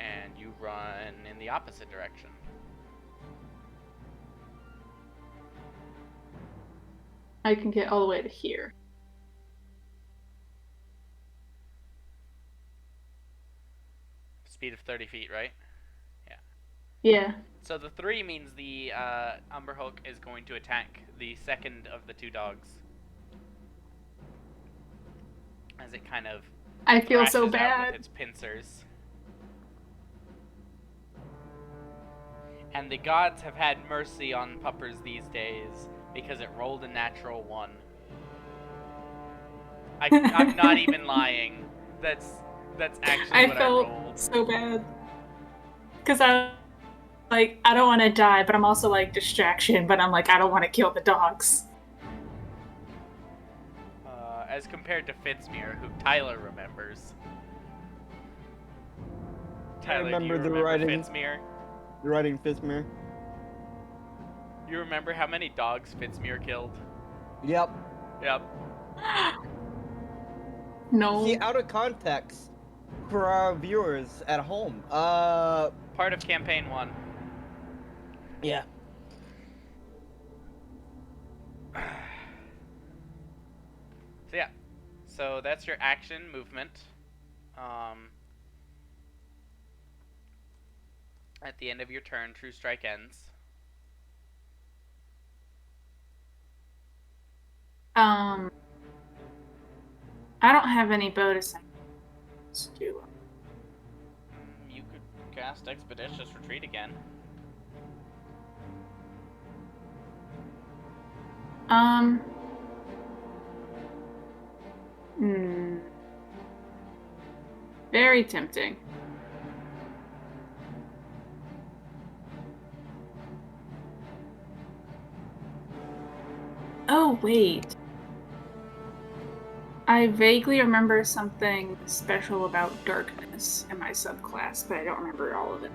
S3: And you run in the opposite direction.
S7: I can get all the way to here.
S3: Speed of 30 feet, right?
S7: Yeah.
S3: So the 3 means the Umber Hulk is going to attack the second of the 2 dogs. As it kind of
S7: I feel so
S3: thrashes out with
S7: bad.
S3: its pincers. And the gods have had mercy on puppers these days because it rolled a natural 1. I'm not even lying. That's actually what I
S7: felt
S3: rolled.
S7: so bad. Because I don't want to die, but I'm also like distraction, but I'm like, I don't want to kill the dogs.
S3: As compared to Fitzmere, who Tyler remembers. Tyler,
S1: remember
S3: do you
S1: the
S3: remember
S1: writing.
S3: Fitzmere?
S1: The writing Fitzmere.
S3: You remember how many dogs Fitzmere killed?
S1: Yep.
S3: Yep.
S7: No.
S1: See, out of context, for our viewers at home,
S3: Part of campaign 1.
S1: yeah.
S3: So yeah, so that's your action movement. At the end of your turn, True Strike ends.
S7: I don't have any bonus actions, do
S3: You could cast Expeditious Retreat again.
S7: I? Very tempting. Oh, wait. I vaguely remember something special about darkness in my subclass, but I don't remember all of it.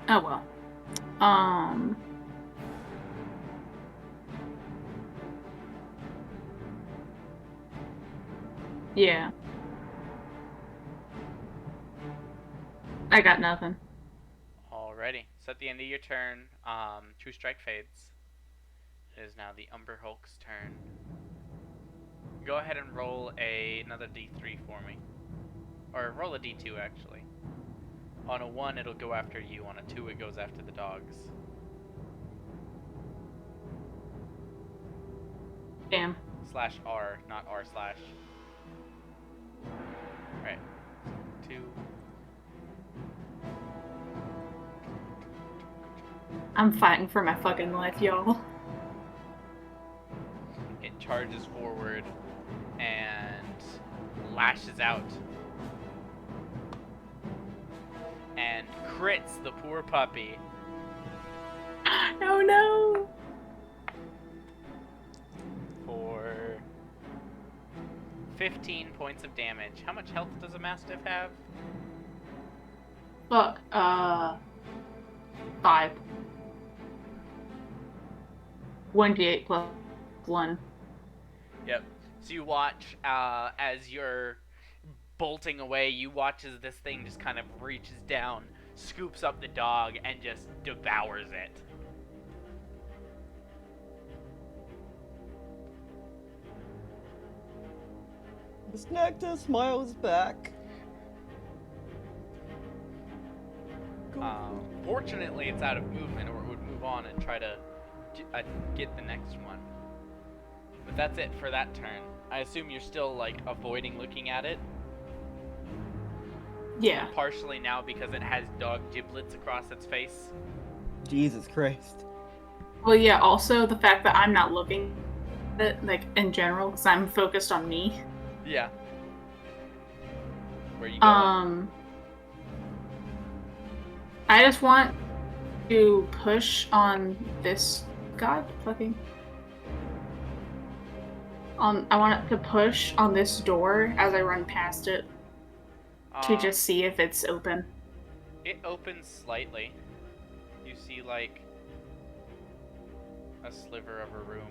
S7: Oh well. Yeah. I got nothing.
S3: Alrighty. So at the end of your turn, True Strike fades. It is now the Umber Hulk's turn. Go ahead and roll another d3 for me. Or roll a d2 actually. On a 1 it'll go after you, on a 2 it goes after the dogs.
S7: Damn.
S3: /R, not R/. Alright. 2.
S7: I'm fighting for my fucking life, y'all.
S3: It charges forward and lashes out. And crits the poor puppy.
S7: Oh no!
S3: For 15 points of damage. How much health does a Mastiff have?
S7: Fuck, 5. 1d8 plus 1.
S3: Yep. So you watch as you're bolting away, you watch as this thing just kind of reaches down, scoops up the dog, and just devours it.
S1: Snacta smiles back.
S3: Fortunately, it's out of movement, or it would move on and try to get the next one. But that's it for that turn. I assume you're still, like, avoiding looking at it?
S7: Yeah.
S3: Partially now because it has dog giblets across its face.
S1: Jesus Christ.
S7: Well, yeah, also the fact that I'm not looking at it, like, in general, because I'm focused on me.
S3: Yeah. Where are you going?
S7: I just want to push on this god fucking. I want it to push on this door as I run past it to just see if it's open.
S3: It opens slightly. You see, like, a sliver of a room.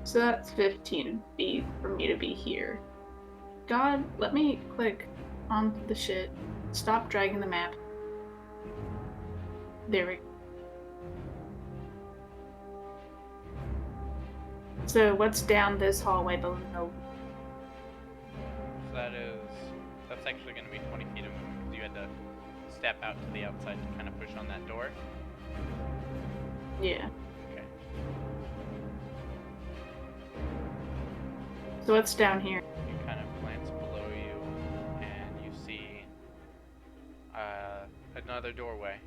S7: So that's 15 feet for me to be here. God, let me click on the shit. Stop dragging the map. There we go. So what's down this hallway below?
S3: So that's actually going to be 20 feet of movement because you had to step out to the outside to kind of push on that door.
S7: Yeah.
S3: Okay.
S7: So what's down here?
S3: You kind of glance below you and you see another doorway.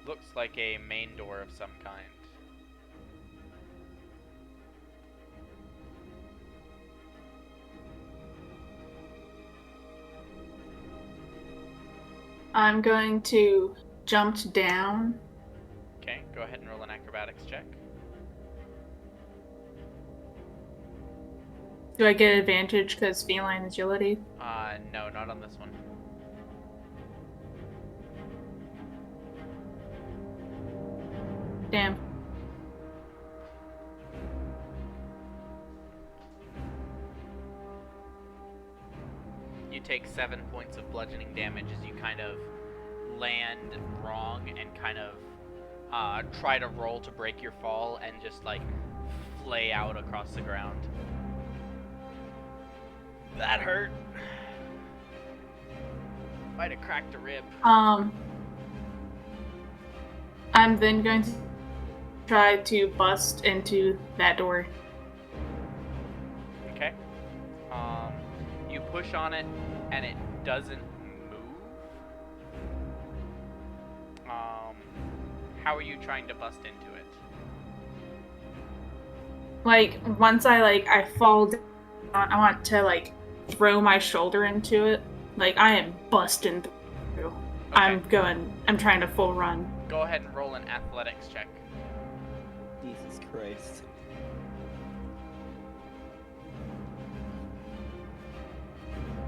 S3: Looks like a main door of some kind.
S7: I'm going to jump down.
S3: Okay, go ahead and roll an acrobatics check.
S7: Do I get advantage because feline agility?
S3: No, not on this one.
S7: Damn.
S3: You take 7 points of bludgeoning damage as you kind of land wrong and kind of try to roll to break your fall and just like flay out across the ground. That hurt. Might have cracked a rib.
S7: I'm then going to try to bust into that door.
S3: Okay. You push on it and it doesn't move. How are you trying to bust into it?
S7: Like, once I fall down, I want to, like, throw my shoulder into it. Like, I am busting through.
S3: Okay.
S7: I'm trying to full run.
S3: Go ahead and roll an athletics check.
S1: Jesus Christ.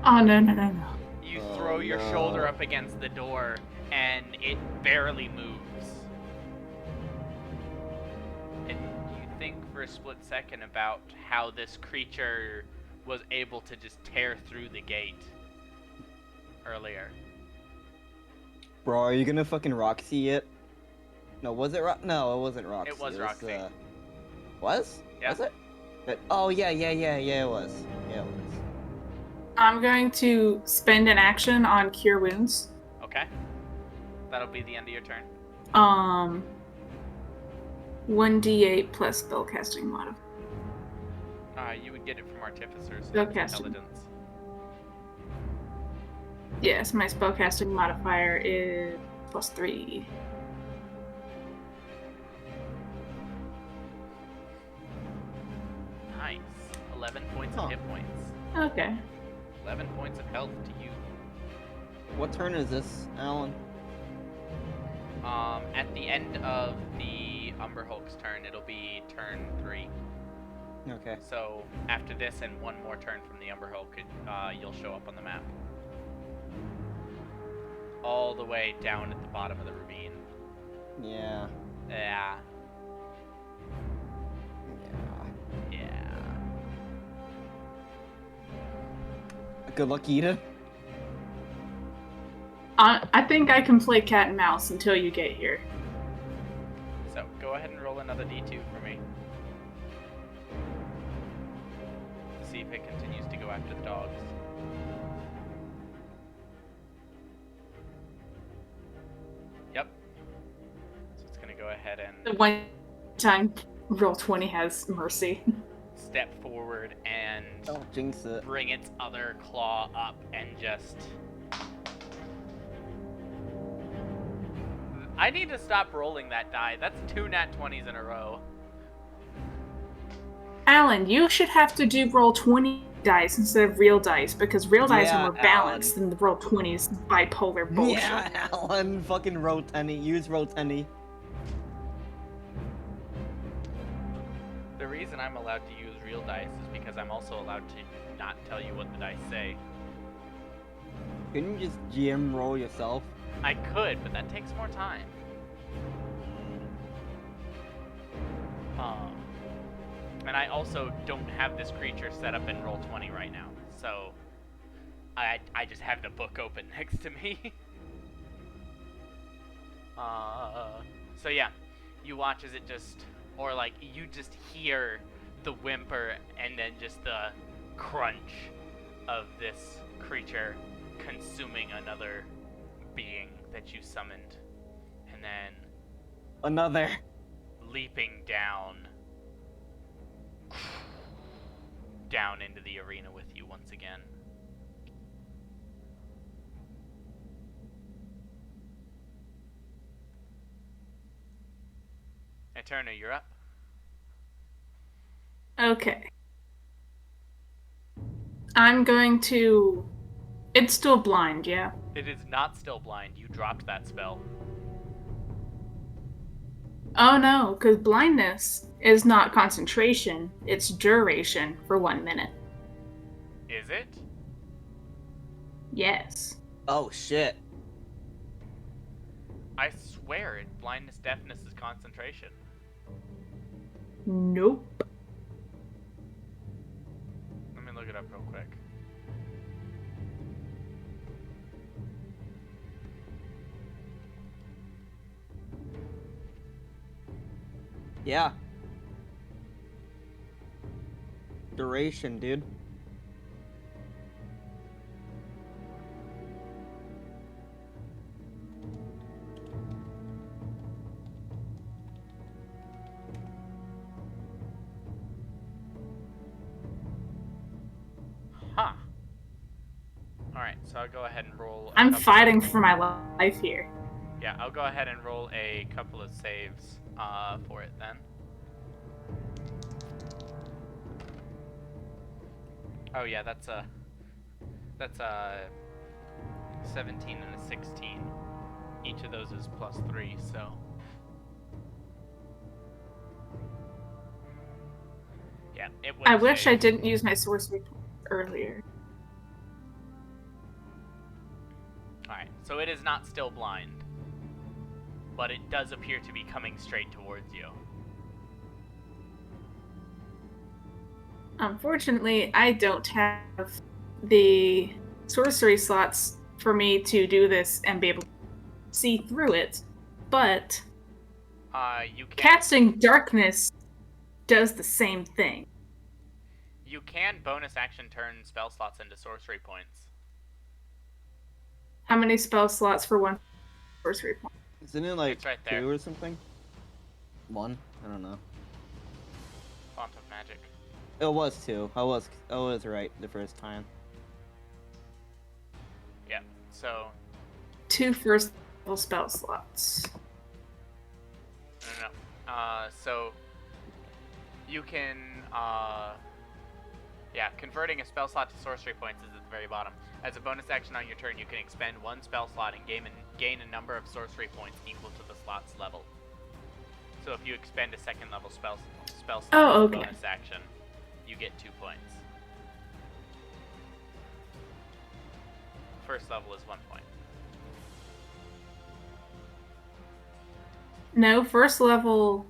S7: Oh, no.
S3: You throw your shoulder up against the door and it barely moves. And you think for a split second about how this creature was able to just tear through the gate earlier.
S1: Bro, are you gonna fucking Roxy it? No, was it No, it wasn't Roxy.
S3: It was Roxy.
S1: Was?
S3: Yeah.
S1: Was it? Oh, yeah, it was. Yeah, it was.
S7: I'm going to spend an action on Cure Wounds.
S3: Okay. That'll be the end of your turn.
S7: 1d8 plus spellcasting modifier.
S3: You would get it from Artificers.
S7: Spellcasting.
S3: Intelligence.
S7: Yes, my spellcasting modifier is +3.
S3: Nice. 11 points of hit points.
S7: Okay.
S3: 11 points of health to you.
S1: What turn is this, Alan?
S3: At the end of the Umber Hulk's turn, it'll be turn 3.
S1: Okay.
S3: So after this and one more turn from the Umber Hulk, you'll show up on the map. All the way down at the bottom of the ravine.
S1: Yeah.
S3: Yeah.
S1: Good luck, Eda.
S7: I think I can play cat and mouse until you get here.
S3: So go ahead and roll another d2 for me. To see if it continues to go after the dogs. Yep. So it's gonna go ahead and
S7: The one time roll 20 has mercy.
S3: step forward and
S1: Don't jinx it.
S3: bring its other claw up and just... I need to stop rolling that die. That's 2 nat 20s in a row.
S7: Alan, you should have to do roll 20 dice instead of real dice, because real dice
S1: Yeah,
S7: are more balanced than the roll 20s bipolar bullshit.
S1: Yeah, Alan, fucking roll 10. Use roll 10.
S3: The reason I'm allowed to use real dice is because I'm also allowed to not tell you what the dice say.
S1: Couldn't you just GM roll yourself?
S3: I could, but that takes more time. And I also don't have this creature set up in Roll20 right now, so I just have the book open next to me. So yeah, you watch as it just, or like you just hear the whimper and then just the crunch of this creature consuming another being that you summoned, and then
S1: Another.
S3: leaping down into the arena with you once again. Eterna, you're up.
S7: Okay. I'm going to... It's still blind, yeah?
S3: It is not still blind. You dropped that spell.
S7: Oh no, because blindness is not concentration, it's duration for 1 minute.
S3: Is it?
S7: Yes.
S1: Oh shit.
S3: I swear it. Blindness, deafness is concentration.
S7: Nope.
S3: Let me look it up real quick.
S1: Yeah. Duration, dude.
S3: Huh. Alright, so I'll go ahead and roll a
S7: I'm
S3: couple-
S7: fighting for my life here.
S3: Yeah, I'll go ahead and roll a couple of saves for it then. Oh yeah, that's a 17 and a 16. Each of those is +3, so yeah, it would.
S7: I wish I didn't use my sorcery earlier.
S3: Alright, so it is not still blind, but it does appear to be coming straight towards you.
S7: Unfortunately, I don't have the sorcery slots for me to do this and be able to see through it, but
S3: You can
S7: casting darkness does the same thing.
S3: You can bonus action turn spell slots into sorcery points.
S7: How many spell slots for one sorcery point?
S1: Isn't it like
S3: It's right there.
S1: 2 or something? 1? I don't know.
S3: Font of Magic.
S1: It was 2. I was right the first time.
S3: Yeah, so
S7: 2 first level spell slots.
S3: no. So you can converting a spell slot to sorcery points is at the very bottom. As a bonus action on your turn, you can expend 1 spell slot and gain a number of sorcery points equal to the slot's level. So if you expend a second level spell slot as a bonus action, you get 2 points. First level is 1 point.
S7: No, first level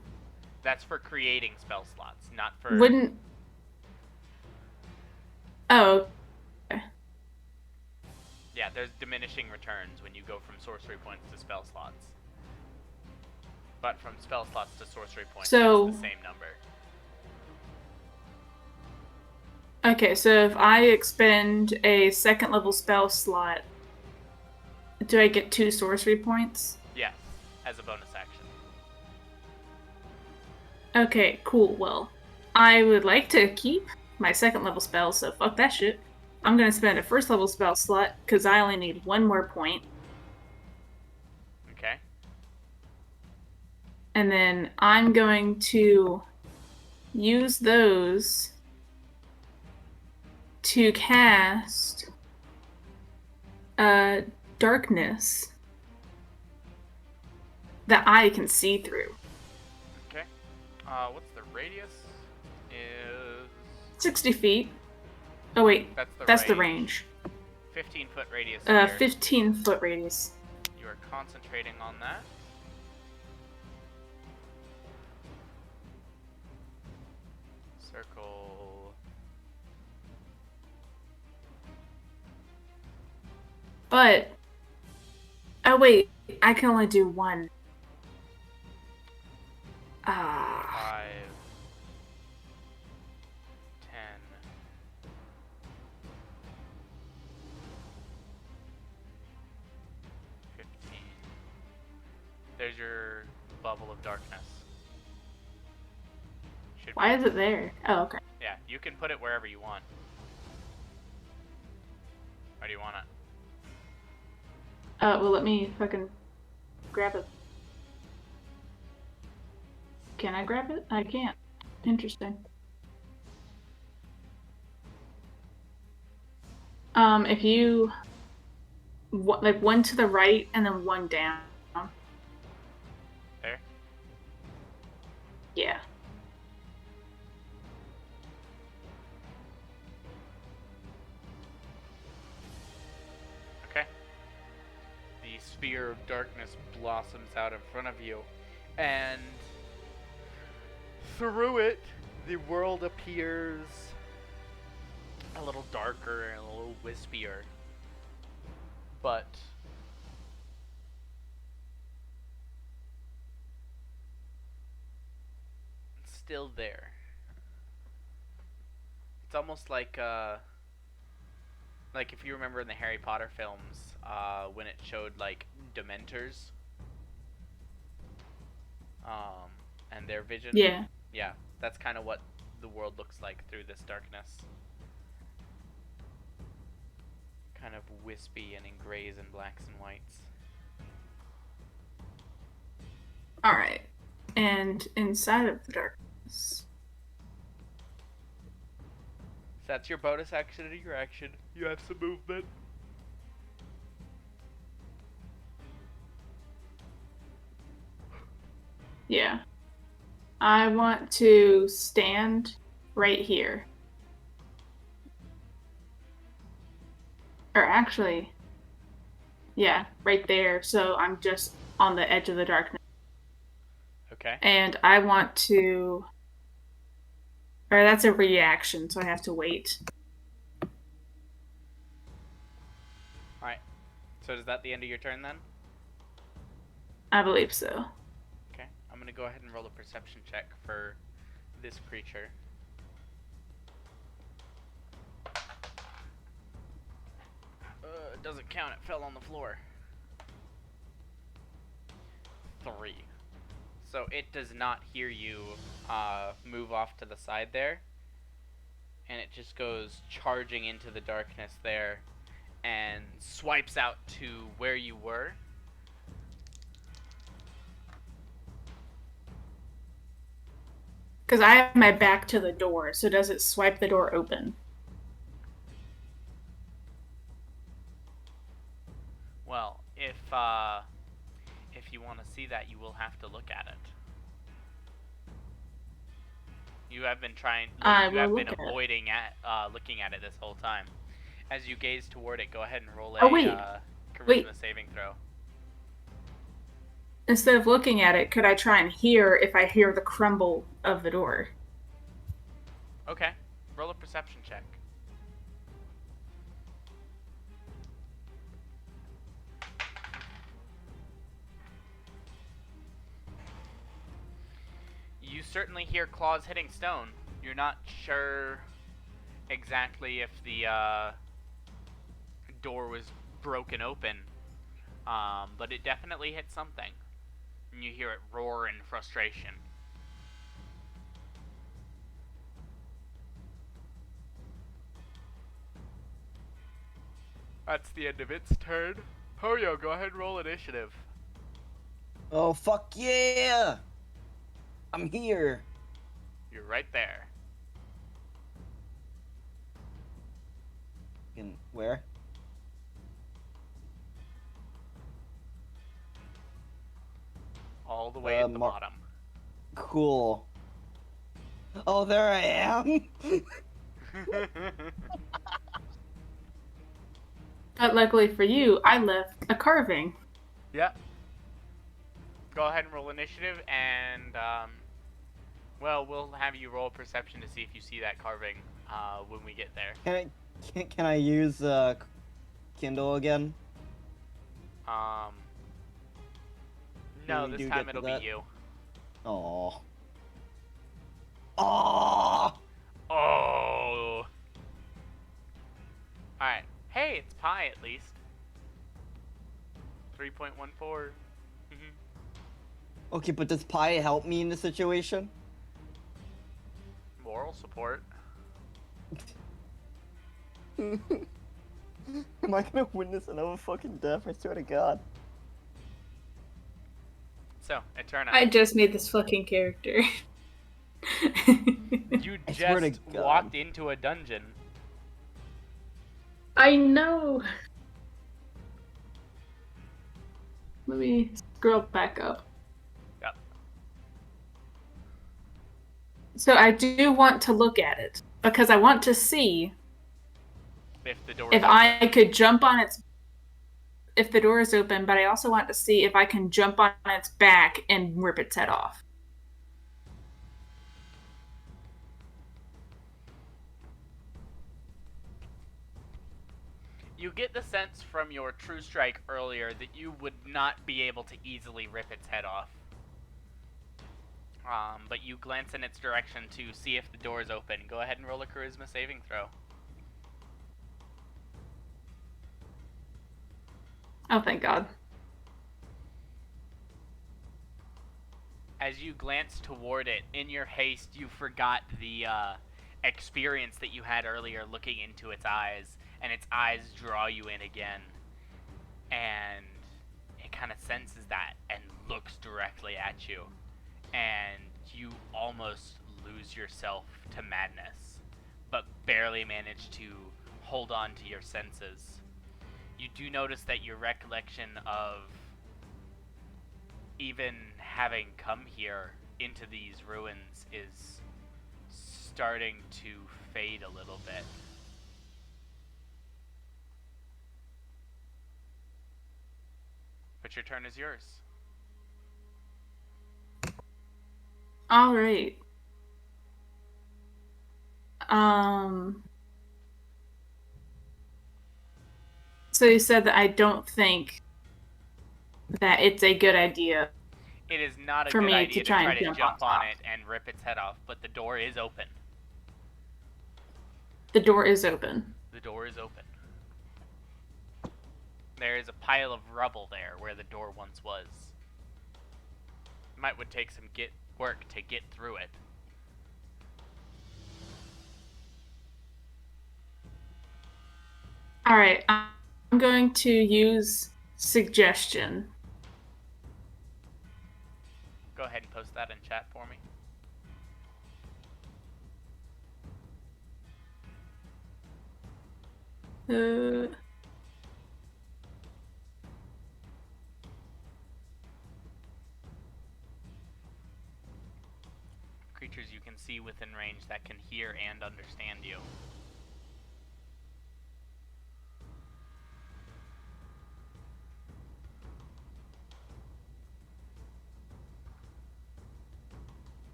S3: That's for creating spell slots, not for...
S7: wouldn't... Oh.
S3: Yeah, there's diminishing returns when you go from sorcery points to spell slots. But from spell slots to sorcery points,
S7: So-
S3: it's the same number.
S7: Okay, so if I expend a second level spell slot, do I get 2 sorcery points?
S3: Yes, as a bonus action.
S7: Okay, cool. Well, I would like to keep my second level spell, so fuck that shit. I'm gonna spend a first level spell slot, because I only need 1 more point.
S3: Okay.
S7: And then I'm going to use those to cast darkness that I can see through.
S3: Okay. What's the radius? is
S7: 60 feet. Oh wait,
S3: that's
S7: the range.
S3: 15-foot radius sphere.
S7: 15-foot radius.
S3: You are concentrating on that. Circle.
S7: But oh wait, I can only do one.
S3: 5, 10. There's your bubble of darkness.
S7: Why is it there? Oh, okay.
S3: Yeah, you can put it wherever you want. Where do you want it?
S7: Well, let me fucking grab it. Can I grab it? I can't. Interesting. If you like one to the right and then one down.
S3: There?
S7: Yeah.
S3: Okay. The sphere of darkness blossoms out in front of you, and through it, the world appears a little darker and a little wispier. But it's still there. It's almost like if you remember in the Harry Potter films, when it showed like Dementors, and their vision.
S7: Yeah.
S3: Yeah, that's kind of what the world looks like through this darkness. Kind of wispy and in grays and blacks and whites.
S7: Alright. And inside of the darkness.
S3: So that's your bonus action and your action. You have some movement.
S7: Yeah. I want to stand right here. Or actually, yeah, right there. So I'm just on the edge of the darkness.
S3: Okay.
S7: And I want to... Or that's a reaction, so I have to wait.
S3: Alright. So is that the end of your turn then?
S7: I believe so.
S3: Okay. I'm going to go ahead and roll a perception check for this creature. It doesn't count. It fell on the floor. 3. So it does not hear you move off to the side there. And it just goes charging into the darkness there and swipes out to where you were.
S7: Because I have my back to the door, so does it swipe the door open?
S3: Well, if you want to see that, you will have to look at it. You have been avoiding looking at it this whole time. As you gaze toward it, go ahead and roll a charisma saving throw.
S7: Instead of looking at it, could I try and hear if I hear the crumble of the door?
S3: Okay. Roll a perception check. You certainly hear claws hitting stone. You're not sure exactly if the door was broken open, but it definitely hit something. And you hear it roar in frustration. That's the end of its turn. Hoyo, go ahead and roll initiative.
S1: Oh, fuck yeah! I'm here.
S3: You're right there.
S1: Where?
S3: All the way at the bottom.
S1: Cool. Oh, there I am.
S7: But luckily for you, I left a carving.
S3: Yeah. Go ahead and roll initiative, and well, we'll have you roll perception to see if you see that carving when we get there.
S1: Can I use Kindle again?
S3: No,
S1: we
S3: this
S1: do
S3: time
S1: get to
S3: it'll
S1: that?
S3: be you.
S1: Oh. Oh.
S3: Oh. Alright. Hey, it's pi at least. 3.14.
S1: Okay, but does Pi help me in this situation?
S3: Moral support.
S1: Am I gonna witness another fucking death? I swear to God.
S3: So, Eterna.
S7: I just made this fucking character.
S3: You
S1: I swear to
S3: just
S1: God.
S3: walked into a dungeon.
S7: I know. Let me scroll back up.
S3: Yep.
S7: So I do want to look at it because I want to see
S3: If the door
S7: if
S3: is
S7: I
S3: open.
S7: could jump on its. If the door is open, but I also want to see if I can jump on its back and rip its head off.
S3: You get the sense from your true strike earlier that you would not be able to easily rip its head off. But you glance in its direction to see if the door is open. Go ahead and roll a charisma saving throw.
S7: Oh, thank God.
S3: As you glance toward it, in your haste, you forgot the experience that you had earlier looking into its eyes, and its eyes draw you in again. And it kind of senses that and looks directly at you. And you almost lose yourself to madness, but barely manage to hold on to your senses. You do notice that your recollection of even having come here into these ruins is starting to fade a little bit. But your turn is yours.
S7: All right. So you said that I don't think that it's a good idea.
S3: It is not a
S7: For
S3: good
S7: me
S3: idea
S7: to try and
S3: to
S7: jump
S3: jump
S7: on
S3: on
S7: top.
S3: it and rip its head off, but the door is open.
S7: The door is open.
S3: The door is open. There is a pile of rubble there where the door once was. Would take some work to get through it.
S7: All right. I'm going to use suggestion.
S3: Go ahead and post that in chat for me. Creatures you can see within range that can hear and understand you.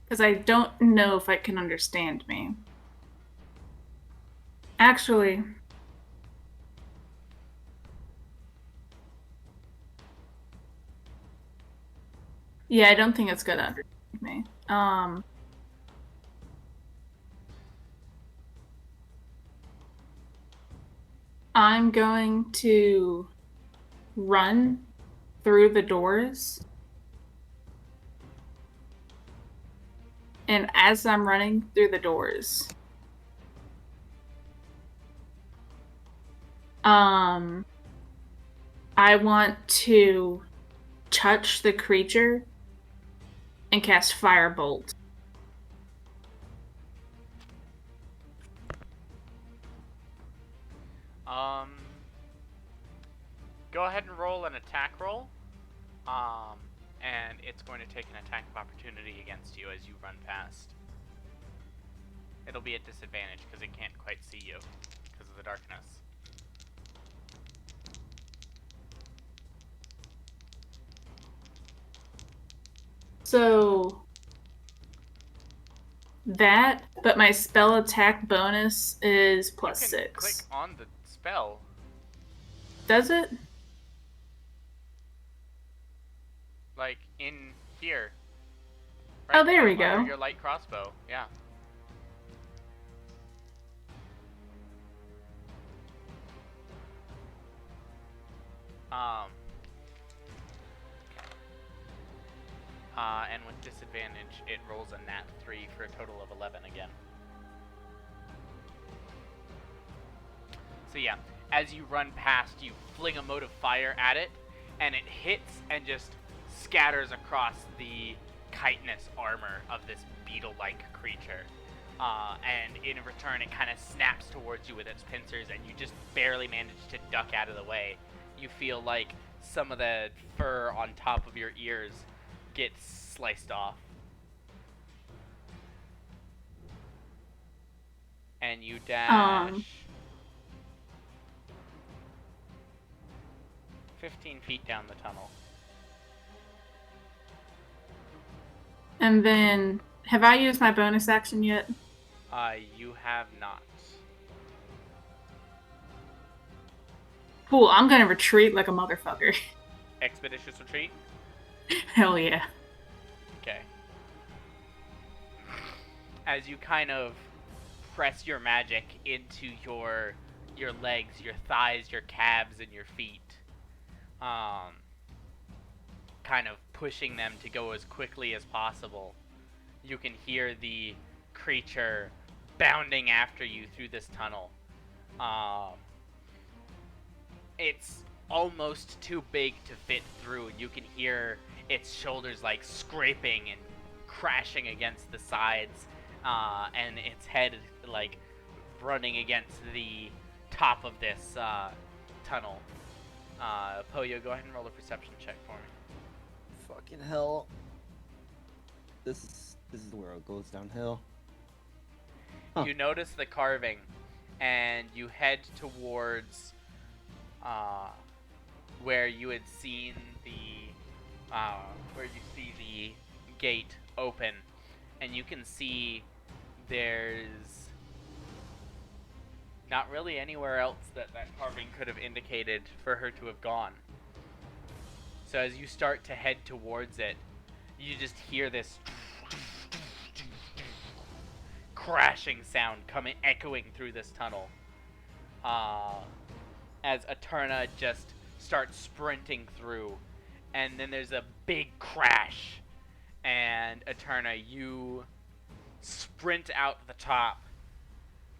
S7: Because I don't know if it can understand me. Actually, yeah, I don't think it's gonna understand me. I'm going to run through the doors. And as I'm running through the doors, I want to touch the creature and cast Firebolt.
S3: Go ahead and roll an attack roll. And it's going to take an attack of opportunity against you as you run past. It'll be at disadvantage because it can't quite see you because of the darkness.
S7: So that, but my spell attack bonus is plus
S3: You can
S7: 6.
S3: click on the spell.
S7: Does it?
S3: Like in here.
S7: Oh, there we
S3: under
S7: go.
S3: Your light crossbow, yeah. And with disadvantage, it rolls a nat 3 for a total of 11 again. So yeah, as you run past, you fling a mote of fire at it, and it hits and just scatters across the chitinous armor of this beetle-like creature. And in return, it kind of snaps towards you with its pincers, and you just barely manage to duck out of the way. You feel like some of the fur on top of your ears gets sliced off. And you dash 15 feet down the tunnel.
S7: And then, have I used my bonus action yet?
S3: You have not.
S7: Cool, I'm gonna retreat like a motherfucker.
S3: Expeditious retreat?
S7: Hell yeah.
S3: Okay. As you kind of press your magic into your legs, your thighs, your calves, and your feet, kind of pushing them to go as quickly as possible, you can hear the creature bounding after you through this tunnel. It's almost too big to fit through, and you can hear its shoulders like scraping and crashing against the sides, and its head like running against the top of this tunnel. Poyo, go ahead and roll a perception check for me.
S1: Fucking hell. This is where it goes downhill. Huh.
S3: You notice the carving, and you head towards where you had seen where you see the gate open, and you can see there's not really anywhere else that carving could have indicated for her to have gone. So as you start to head towards it, you just hear this crashing sound echoing through this tunnel. As Eterna just starts sprinting through, and then there's a big crash, and Eterna, you sprint out the top,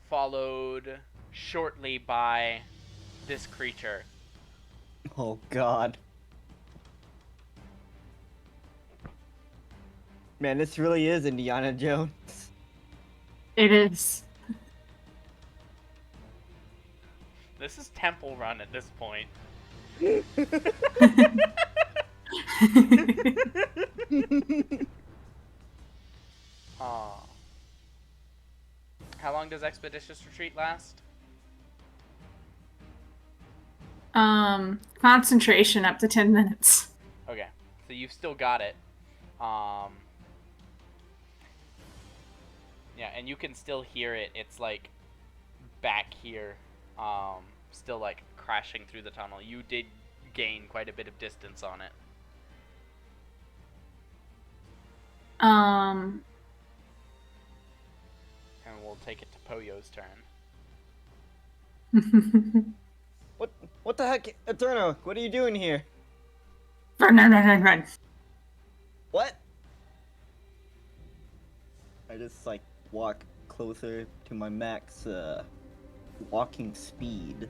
S3: followed shortly by this creature.
S1: Oh god. Man, this really is Indiana Jones.
S7: It is.
S3: This is Temple Run at this point. How long does Expeditious Retreat last?
S7: Concentration up to 10 minutes.
S3: Okay, so you've still got it. Yeah, and you can still hear it. It's like back here, still like crashing through the tunnel. You did gain quite a bit of distance on it. And we'll take it to Poyo's turn.
S1: What the heck? Eterno, what are you doing here?
S7: Run.
S1: What? I just like walk closer to my max walking speed.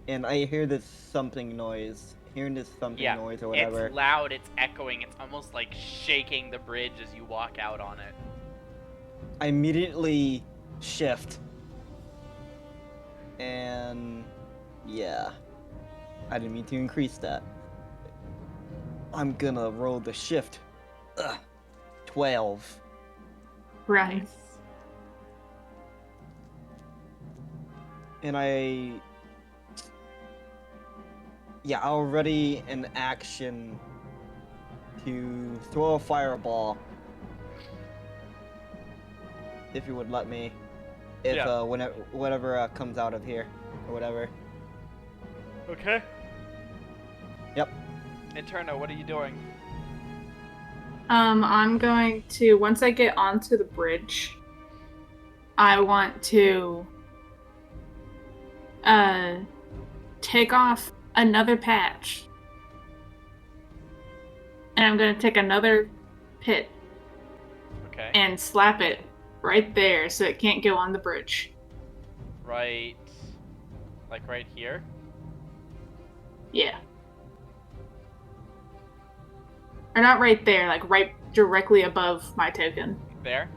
S1: And I hear this something noise. Hearing this something noise or whatever.
S3: It's loud, it's echoing, it's almost like shaking the bridge as you walk out on it.
S1: I immediately shift. And yeah, I didn't mean to increase that. I'm gonna roll the shift. 12.
S7: Right.
S1: And I'll ready an action to throw a fireball. If you would let me. If
S3: Yeah.
S1: whatever comes out of here or whatever.
S3: Okay.
S1: Yep.
S3: Interno, what are you doing?
S7: I'm going to, once I get onto the bridge, I want to take off another patch. And I'm going to take another pit
S3: Okay.
S7: and slap it right there so it can't go on the bridge.
S3: Right. Like right here?
S7: Yeah. Or not right there, like right directly above my token.
S3: There?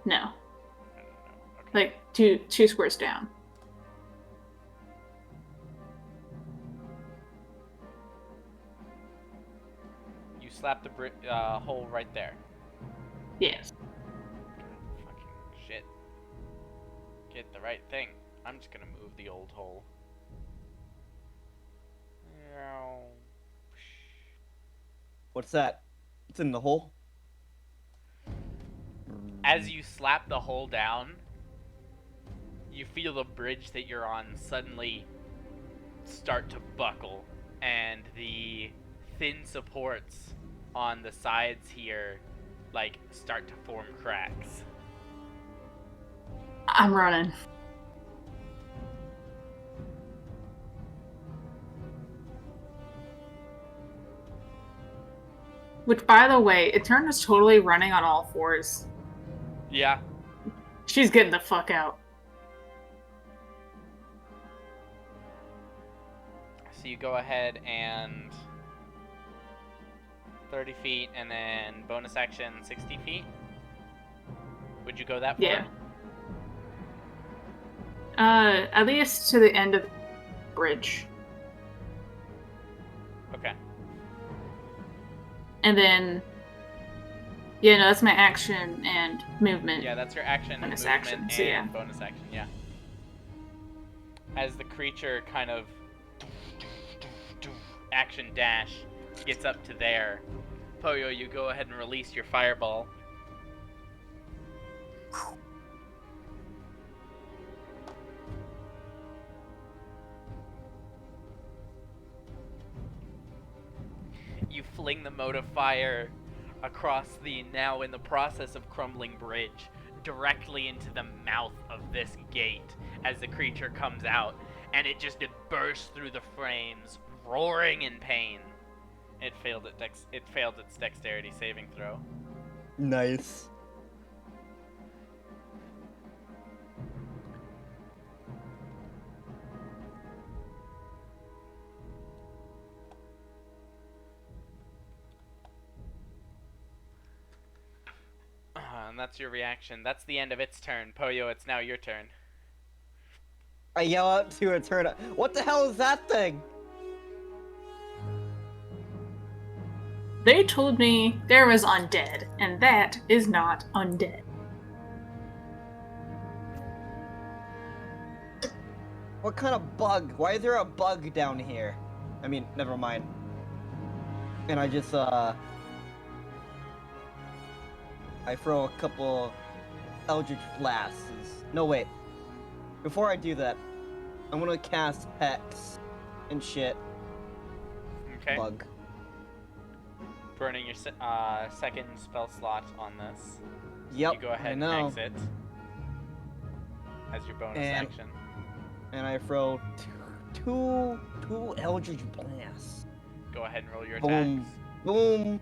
S7: No.
S3: I don't know. Okay.
S7: Like two squares down.
S3: You slap the hole right there.
S7: Yes.
S3: Fucking shit. Get the right thing. I'm just gonna move the old hole.
S1: What's that? It's in the hole.
S3: As you slap the hole down, you feel the bridge that you're on suddenly start to buckle, and the thin supports on the sides here like start to form cracks.
S7: I'm running. Which, by the way, Eterna's totally running on all fours.
S3: Yeah.
S7: She's getting the fuck out.
S3: So you go ahead and 30 feet and then bonus action 60 feet? Would you go that far?
S7: Yeah. At least to the end of the bridge.
S3: Okay.
S7: And then, yeah, no, that's my action and movement.
S3: Yeah, that's your action,
S7: Bonus
S3: movement,
S7: action,
S3: and
S7: so yeah.
S3: bonus action, yeah. As the creature kind of action dash gets up to there, Poyo, you go ahead and release your fireball. You fling the mote of fire across the now in the process of crumbling bridge directly into the mouth of this gate as the creature comes out, and it bursts through the frames, roaring in pain. It failed its dexterity saving throw.
S1: Nice.
S3: And that's your reaction. That's the end of its turn. Poyo, it's now your turn.
S1: I yell out to Eterna, what the hell is that thing?
S7: They told me there was undead, and that is not undead.
S1: What kind of bug? Why is there a bug down here? I mean, never mind. And I just, I throw a couple Eldritch Blasts. No, wait. Before I do that, I'm gonna cast Hex and shit.
S3: Okay.
S1: Bug.
S3: Burning your second spell slot on this.
S1: Yep,
S3: You go ahead
S1: I
S3: and
S1: know.
S3: exit as your bonus
S1: And-
S3: action.
S1: And I throw two Eldritch Blasts.
S3: Go ahead and roll your
S1: Boom.
S3: attacks.
S1: Boom.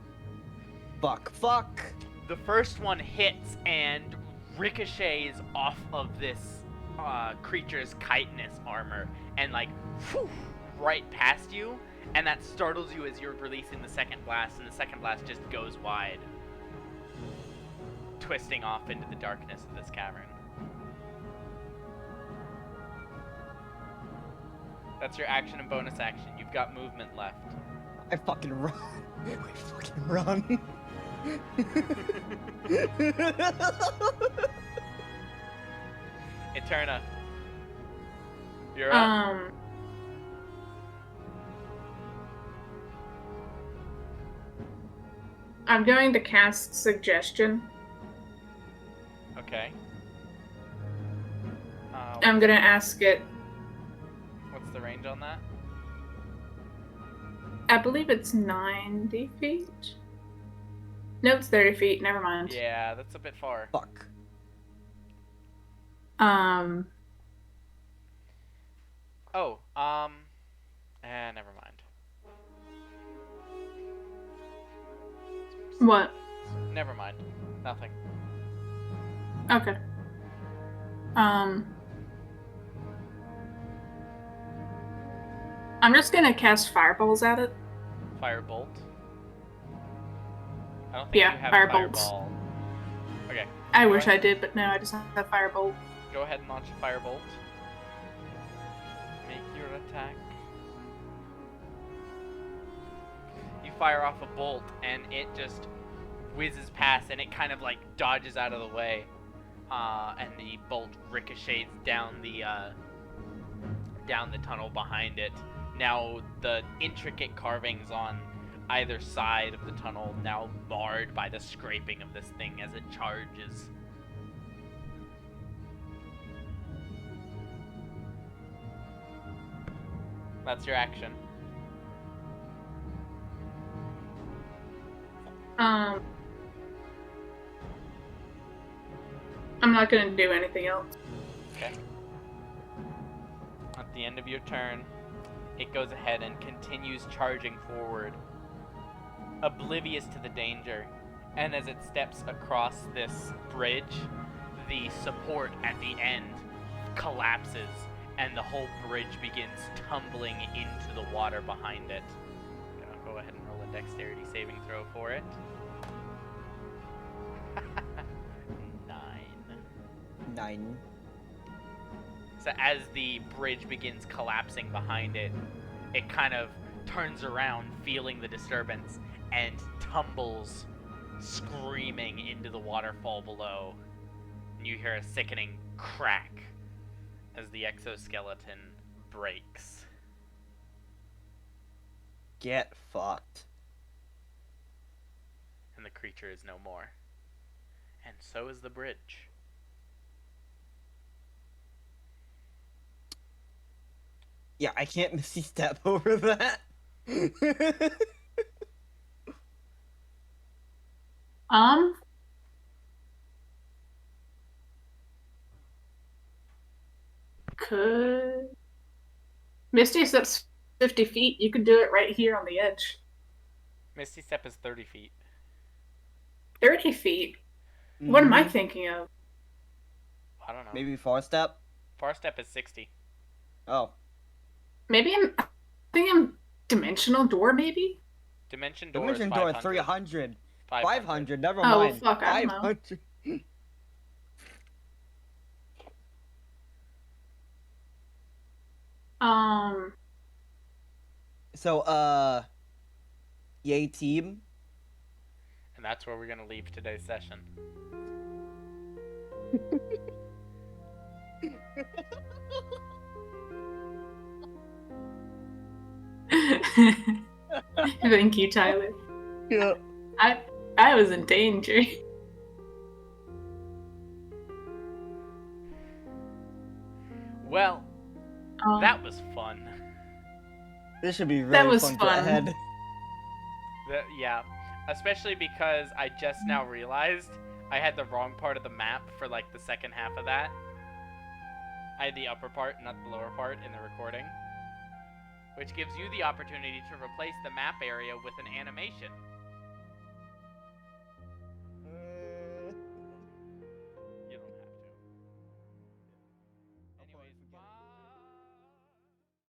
S1: Fuck.
S3: The first one hits and ricochets off of this creature's chitinous armor and like whew, right past you, and that startles you as you're releasing the second blast, and the second blast just goes wide, twisting off into the darkness of this cavern. That's your action and bonus action. You've got movement left.
S1: I fucking run. I fucking run.
S3: Eterna. You're up.
S7: I'm going to cast Suggestion.
S3: Okay.
S7: I'm gonna ask it.
S3: What's the range on that?
S7: I believe it's 90 feet. No, it's 30 feet. Never mind.
S3: Yeah, that's a bit far.
S1: Fuck.
S3: Oh, never mind.
S7: What?
S3: Never mind. Nothing.
S7: Okay. I'm just gonna cast fireballs at it.
S3: Firebolt. I don't think you have
S7: firebolts.
S3: fireball. Okay.
S7: I
S3: Go
S7: wish
S3: ahead.
S7: I did, but no, I just have firebolt.
S3: Go ahead and launch a firebolt. Make your attack. You fire off a bolt, and it just whizzes past, and it kind of like dodges out of the way, and the bolt ricochets down the tunnel behind it. Now the intricate carvings on either side of the tunnel now marred by the scraping of this thing as it charges. That's your action.
S7: I'm not gonna do anything else.
S3: Okay. At the end of your turn, it goes ahead and continues charging forward, oblivious to the danger. And as it steps across this bridge, the support at the end collapses, and the whole bridge begins tumbling into the water behind it. I'll go ahead and roll a dexterity saving throw for it.
S1: 9.
S3: So as the bridge begins collapsing behind it, it kind of turns around, feeling the disturbance, and tumbles, screaming into the waterfall below. And you hear a sickening crack as the exoskeleton breaks.
S1: Get fucked.
S3: And the creature is no more. And so is the bridge.
S1: Yeah, I can't Misty Step over that.
S7: Could Misty Step's 50 feet? You could do it right here on the edge.
S3: Misty Step is 30 feet.
S7: 30 feet? What am I thinking of?
S3: I don't know.
S1: Maybe Far Step?
S3: Far Step is 60.
S1: Oh.
S7: Maybe I think I'm Dimensional Door, maybe?
S3: Dimension Door
S1: Dimension
S3: is
S1: Door
S3: 500.
S1: 300.
S3: 500.
S1: 500, never
S7: Oh, well,
S1: mind.
S7: fuck, I don't know.
S1: 500. So, yay team.
S3: And that's where we're going to leave today's session.
S7: Thank you, Tyler.
S1: Yeah.
S7: I was in danger.
S3: Well, that was fun.
S1: This should be
S7: That
S1: very
S7: was
S1: fun to
S7: fun.
S1: head.
S3: Yeah, especially because I just now realized I had the wrong part of the map for like the second half of that. I had the upper part, not the lower part, in the recording. Which gives you the opportunity to replace the map area with an animation.